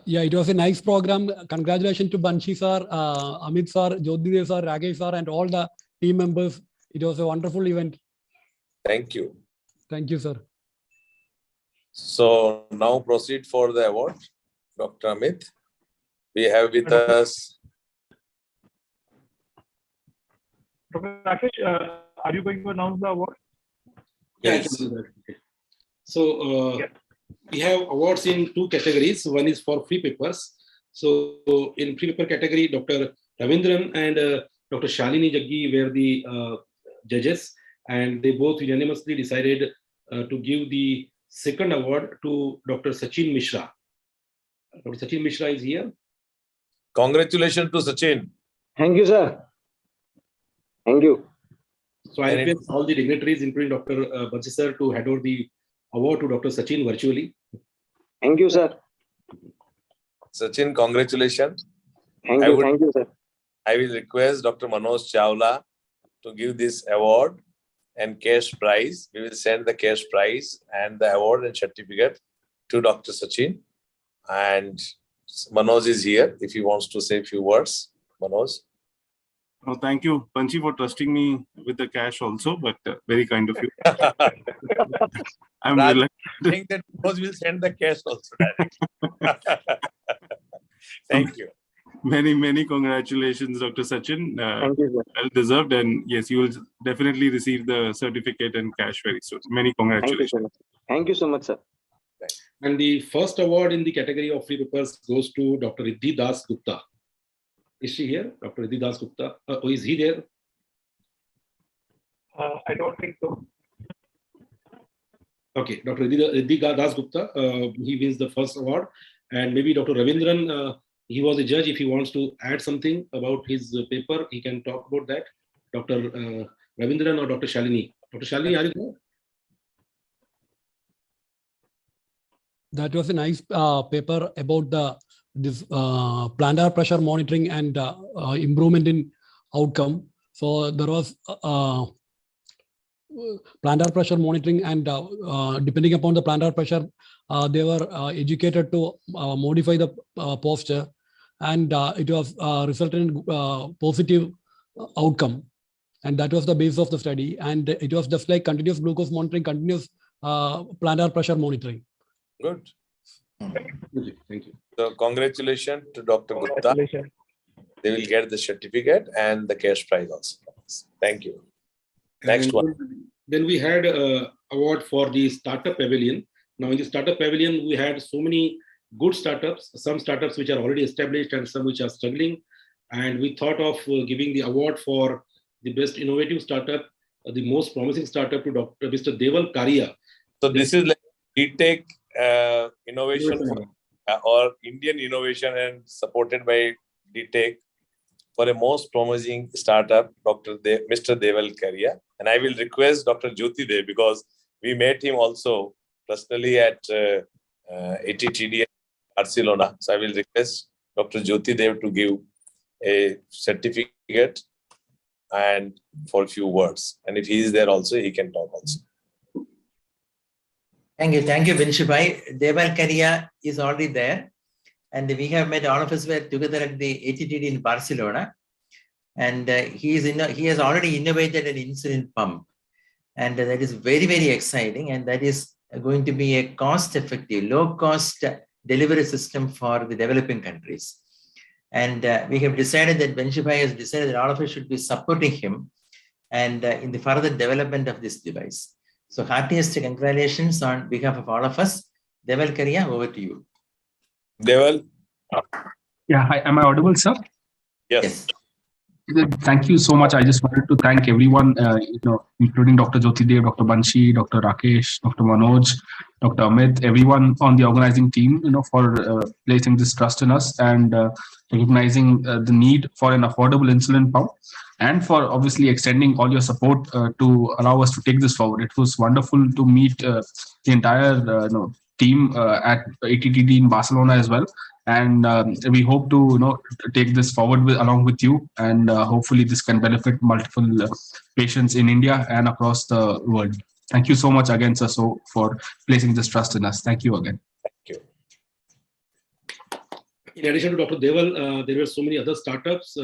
A: Yeah, it was a nice program. Congratulations to Banshi sir, Amit sir, Jyotidev sir, Rakesh sir, and all the team members. It was a wonderful event.
I: Thank you.
A: Thank you, sir.
I: So now proceed for the award, Dr. Amit. We have with us.
Q: Dr. Rakesh, are you going to announce the award?
K: Yes. So we have awards in two categories. One is for free papers. So in free paper category, Dr. Ravindran and Dr. Shalini Jaggi were the judges, and they both unanimously decided to give the second award to Dr. Sachin Mishra. Dr. Sachin Mishra is here.
I: Congratulations to Sachin.
F: Thank you, sir. Thank you.
K: So I request all the dignitaries, including Dr. Bansi sir, to hand over the award to Dr. Sachin virtually.
F: Thank you, sir.
I: Sachin, congratulations.
F: Thank you, sir.
I: I will request Dr. Manoj Chawla to give this award and cash prize. We will send the cash prize and the award and certificate to Dr. Sachin. And Manoj is here if he wants to say a few words. Manoj.
V: Oh, thank you, Panchi, for trusting me with the cash also, but very kind of you. I'm
I: Raj,
V: reluctant.
I: I think that Manoj will send the cash also directly. Thank you.
V: Many congratulations, Dr. Sachin.
F: Thank you, sir.
V: Well deserved, and yes, you will definitely receive the certificate and cash very soon. Many congratulations.
F: Thank you so much, sir.
K: And the first award in the category of free papers goes to Dr. Riddhi Das Gupta. Is she here? Dr. Riddhi Das Gupta. Is he there?
Q: I don't think so.
K: Okay, Dr. Riddhi Das Gupta, he wins the first award. And maybe Dr. Ravindran, he was a judge. If he wants to add something about his paper, he can talk about that. Dr. Ravindran or Dr. Shalini. Dr. Shalini, are you there?
A: That was a nice paper about this plantar pressure monitoring and improvement in outcome. So there was plantar pressure monitoring, and depending upon the plantar pressure, they were educated to modify the posture, and it was resulted in positive outcome. And that was the base of the study. And it was just like continuous glucose monitoring, continuous plantar pressure monitoring.
I: Good.
K: Thank you.
I: So congratulations to Dr. Gupta. They will get the certificate and the cash prize also. Thank you. Next one.
K: Then we had award for the Startup Pavilion. Now in the Startup Pavilion, we had so many good startups, some startups which are already established and some which are struggling. And we thought of giving the award for the best innovative startup, the most promising startup to Dr. Mr. Deval Karia.
I: So this is like D-Tech innovation or Indian innovation and supported by D-Tech for a most promising startup, Mr. Deval Karia. And I will request Dr. Jyotidev, because we met him also personally at ATTD Barcelona. So I will request Dr. Jyotidev to give a certificate and for a few words. And if he is there also, he can talk also.
D: Thank you, Vinshubai. Deval Karia is already there, and we have met, all of us were together at the ATTD in Barcelona, and he has already innovated an insulin pump, and that is very, very exciting, and that is going to be a cost-effective, low-cost delivery system for the developing countries. And we have decided that Vinshubai has decided that all of us should be supporting him and in the further development of this device. So heartiest congratulations on behalf of all of us. Deval Karia, over to you.
I: Deval.
X: Yeah, hi, am I audible, sir?
I: Yes.
X: Thank you so much. I just wanted to thank everyone, including Dr. Jyotidev, Dr. Banshi, Dr. Rakesh, Dr. Manoj, Dr. Amit, everyone on the organizing team, for placing this trust in us and recognizing the need for an affordable insulin pump, and for obviously extending all your support to allow us to take this forward. It was wonderful to meet the entire team at ATTD in Barcelona as well. And we hope to take this forward along with you, and hopefully this can benefit multiple patients in India and across the world. Thank you so much again, sir, for placing this trust in us. Thank you again.
I: Thank you.
K: in addition to Dr. Deval, there were so many other startups.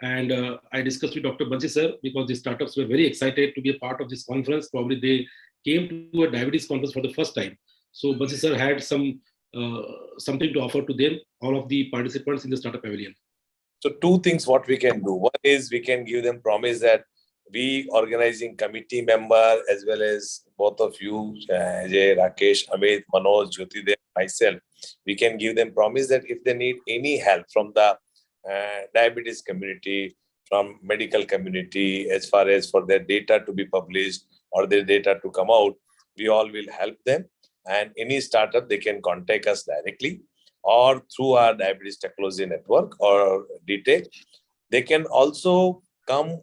K: And I discussed with Dr. Bansi sir, because the startups were very excited to be a part of this conference. Probably they came to a diabetes conference for the first time. So Bansi sir had something to offer to them, all of the participants in the startup pavilion.
I: So two things what we can do. One is we can give them promise that we organizing committee member as well as both of you, Ajay, Rakesh, Amit, Manoj, Jyoti, myself, we can give them promise that if they need any help from the diabetes community, from medical community, as far as for their data to be published or their data to come out, we all will help them. And any startup, they can contact us directly or through our diabetes technology network or D-Tech. They can also come,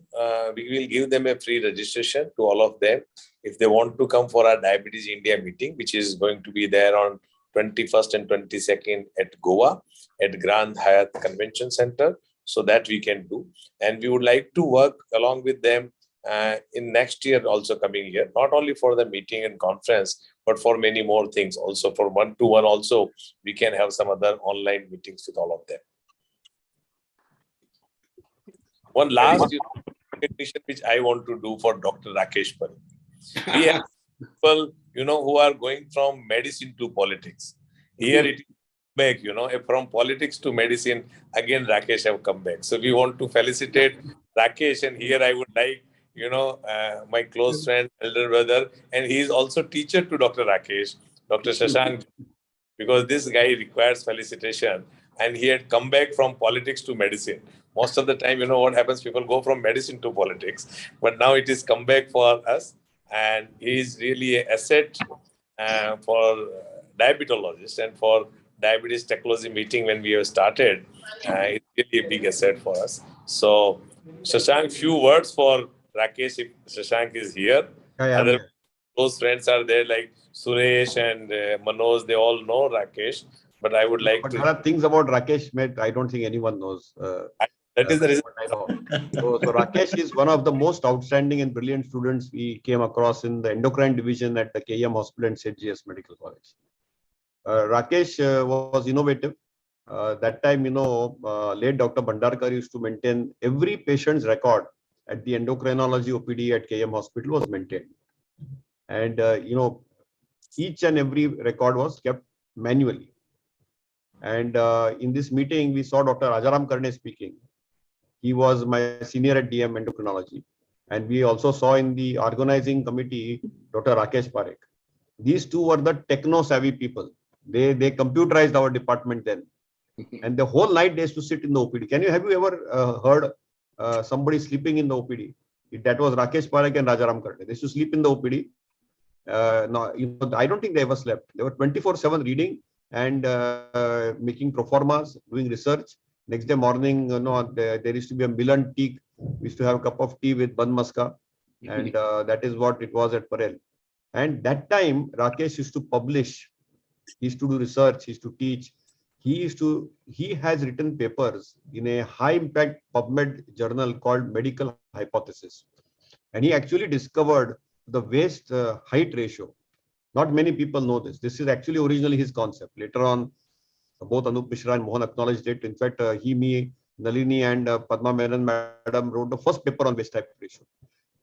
I: we will give them a free registration to all of them if they want to come for our Diabetes India meeting, which is going to be there on 21st and 22nd at Goa at Grand Hyatt Convention Center. So that we can do. And we would like to work along with them in next year, also coming year, not only for the meeting and conference, but for many more things. Also for one-to-one also, we can have some other online meetings with all of them. One last recognition which I want to do for Dr. Rakesh Parikh. We have people, who are going from medicine to politics. Here it is back, from politics to medicine, again Rakesh have come back. So we want to felicitate Rakesh, and here I would like, my close friend, elder brother, and he is also teacher to Dr. Rakesh, Dr. Shashank, because this guy requires felicitation, and he had come back from politics to medicine. Most of the time, what happens, people go from medicine to politics, but now it is come back for us, and he is really an asset for diabetologists and for diabetes technology meeting when we have started. It's really a big asset for us. So, Shashank, few words for Rakesh if Shashank is here. Other close friends are there like Suresh and Manoj, they all know Rakesh. But I would like to.
J: There are things about Rakesh, mate, I don't think anyone knows.
I: That is the reason.
J: I know. So Rakesh is one of the most outstanding and brilliant students we came across in the endocrine division at the KM Hospital and St. G.S. Medical College. Rakesh was innovative. That time, late Dr. Bhandarkar used to maintain every patient's record at the endocrinology OPD at KM Hospital was maintained. And, each and every record was kept manually. And in this meeting, we saw Dr. Rajaram Karne speaking. He was my senior at DM endocrinology. And we also saw in the organizing committee, Dr. Rakesh Parikh. These two were the techno-savvy people. They computerized our department then. And the whole night they used to sit in the OPD. Have you ever heard somebody sleeping in the OPD? That was Rakesh Parikh and Rajaram Karne. They used to sleep in the OPD. No, I don't think they ever slept. They were 24/7 reading and making proformas, doing research. Next day morning, there used to be a Milan tea. We used to have a cup of tea with Ban Maska. And that is what it was at Parel. And that time, Rakesh used to publish. He used to do research. He used to teach. He has written papers in a high impact PubMed journal called Medical Hypothesis. And he actually discovered the waist height ratio. Not many people know this. This is actually originally his concept. Later on, both Anup Mishra and Mohan acknowledged it. In fact, me, Nalini and Padma Menon madam wrote the first paper on waist height ratio.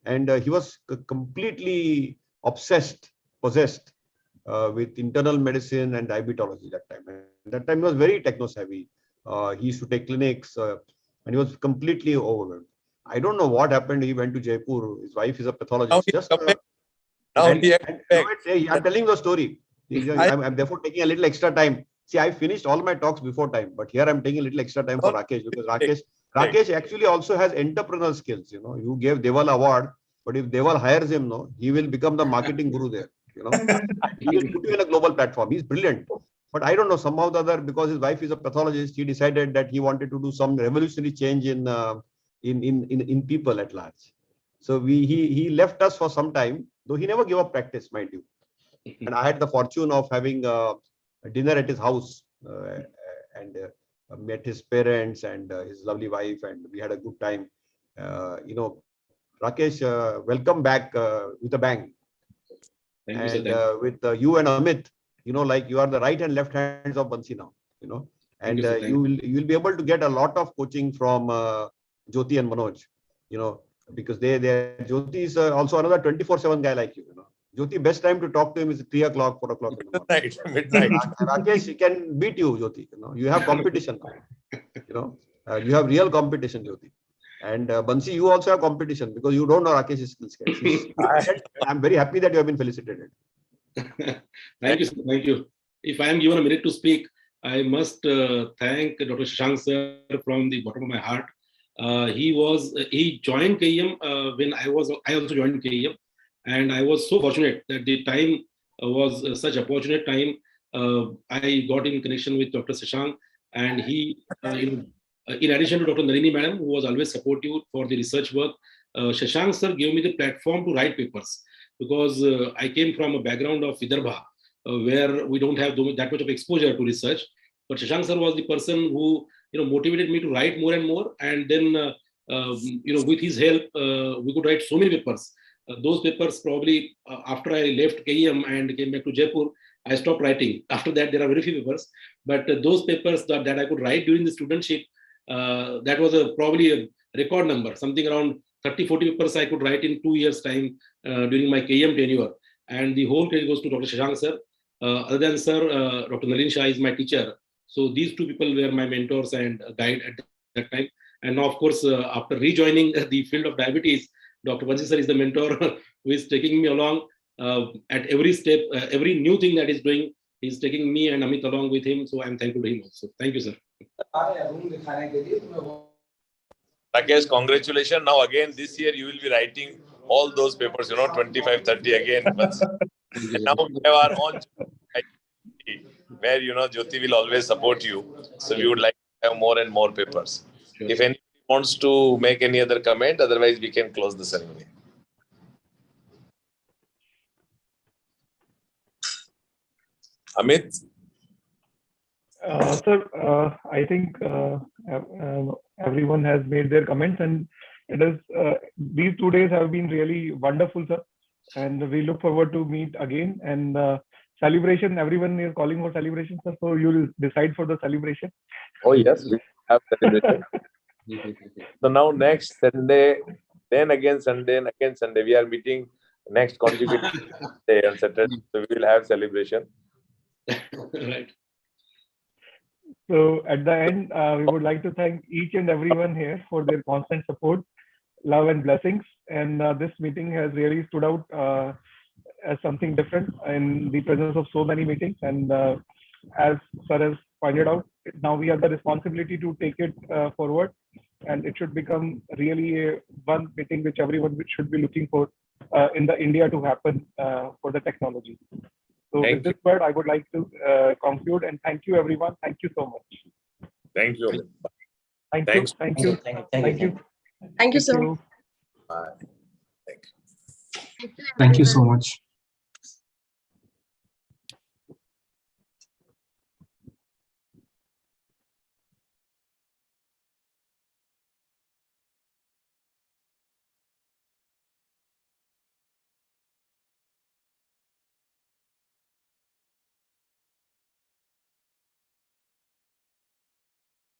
J: And he was completely possessed with internal medicine and diabetology that time. And that time he was very techno-savvy. He used to take clinics and he was completely overwhelmed. I don't know what happened. He went to Jaipur. His wife is a pathologist. I'm telling the story. I'm therefore taking a little extra time. See, I finished all my talks before time, but here I'm taking a little extra time for Rakesh because Rakesh actually also has entrepreneurial skills. You gave Deval award, but if Deval hires him, he will become the marketing guru there. He will put you in a global platform. He's brilliant. But I don't know, somehow or the other, because his wife is a pathologist, he decided that he wanted to do some revolutionary change in people at large. So he left us for some time, though he never gave up practice, mind you. And I had the fortune of having a dinner at his house and met his parents and his lovely wife, and we had a good time. Rakesh, welcome back with a bang. With you and Amit, like you are the right and left hands of Bansi now, And you will be able to get a lot of coaching from Jyoti and Manoj, because Jyoti is also another 24/7 guy like you. Jyoti, best time to talk to him is 3 o'clock, 4 o'clock in the morning.
I: Midnight.
J: Rakesh, he can beat you, Jyoti. You have competition. You have real competition, Jyoti. And Bansi, you also have competition because you don't know Rakesh's skill set. I'm very happy that you have been felicitated.
K: Thank you, sir. Thank you. If I am given a minute to speak, I must thank Dr. Shashank sir from the bottom of my heart. He joined KEM when I also joined KEM, and I was so fortunate that the time was such a fortunate time. I got in connection with Dr. Shashank, and he, in addition to Dr. Nalini madam, who was always supportive for the research work, Shashank sir gave me the platform to write papers, because I came from a background of Vidarbha, where we don't have that much of exposure to research. But Shashank sir was the person who motivated me to write more and more, and then with his help, we could write so many papers. Those papers probably after I left KEM and came back to Jaipur, I stopped writing. After that, there are very few papers, but those papers that I could write during the studentship, that was probably a record number, something around 30-40 papers I could write in 2 years' time during my KEM tenure. And the whole credit goes to Dr. Shashank sir. Other than sir, Dr. Nalin Shah is my teacher. So these two people were my mentors and guide at that time. And now, of course, after rejoining the field of diabetes, Dr. Bansi sir is the mentor who is taking me along at every step, every new thing that he's doing. He's taking me and Amit along with him. So I'm thankful to him also. Thank you, sir.
I: Rakesh, congratulations. Now again, this year you will be writing all those papers, 25, 30 again. And now we have our own where, Jyoti will always support you. So we would like to have more and more papers. Sure. If anyone wants to make any other comment, otherwise we can close the ceremony. Amit?
Q: Sir, I think everyone has made their comments, and it is these 2 days have been really wonderful, sir. And we look forward to meet again. And celebration, everyone is calling for celebration, sir. So you will decide for the celebration.
I: Oh yes, we have celebration. So now next Sunday, then again Sunday, and again Sunday, we are meeting next consecutive day on Saturday. So we will have celebration.
K: Right.
Q: So at the end, we would like to thank each and everyone here for their constant support, love and blessings. And this meeting has really stood out as something different in the presence of so many meetings. And as sir has pointed out, now we have the responsibility to take it forward, and it should become really one meeting which everyone should be looking for in the India to happen for the technology. So with this word, I would like to conclude, and thank you, everyone. Thank you so much.
I: Thank you.
Q: Thank you. Thank you. Thank you.
H: Thank you, sir.
I: Bye.
X: Thank you so much.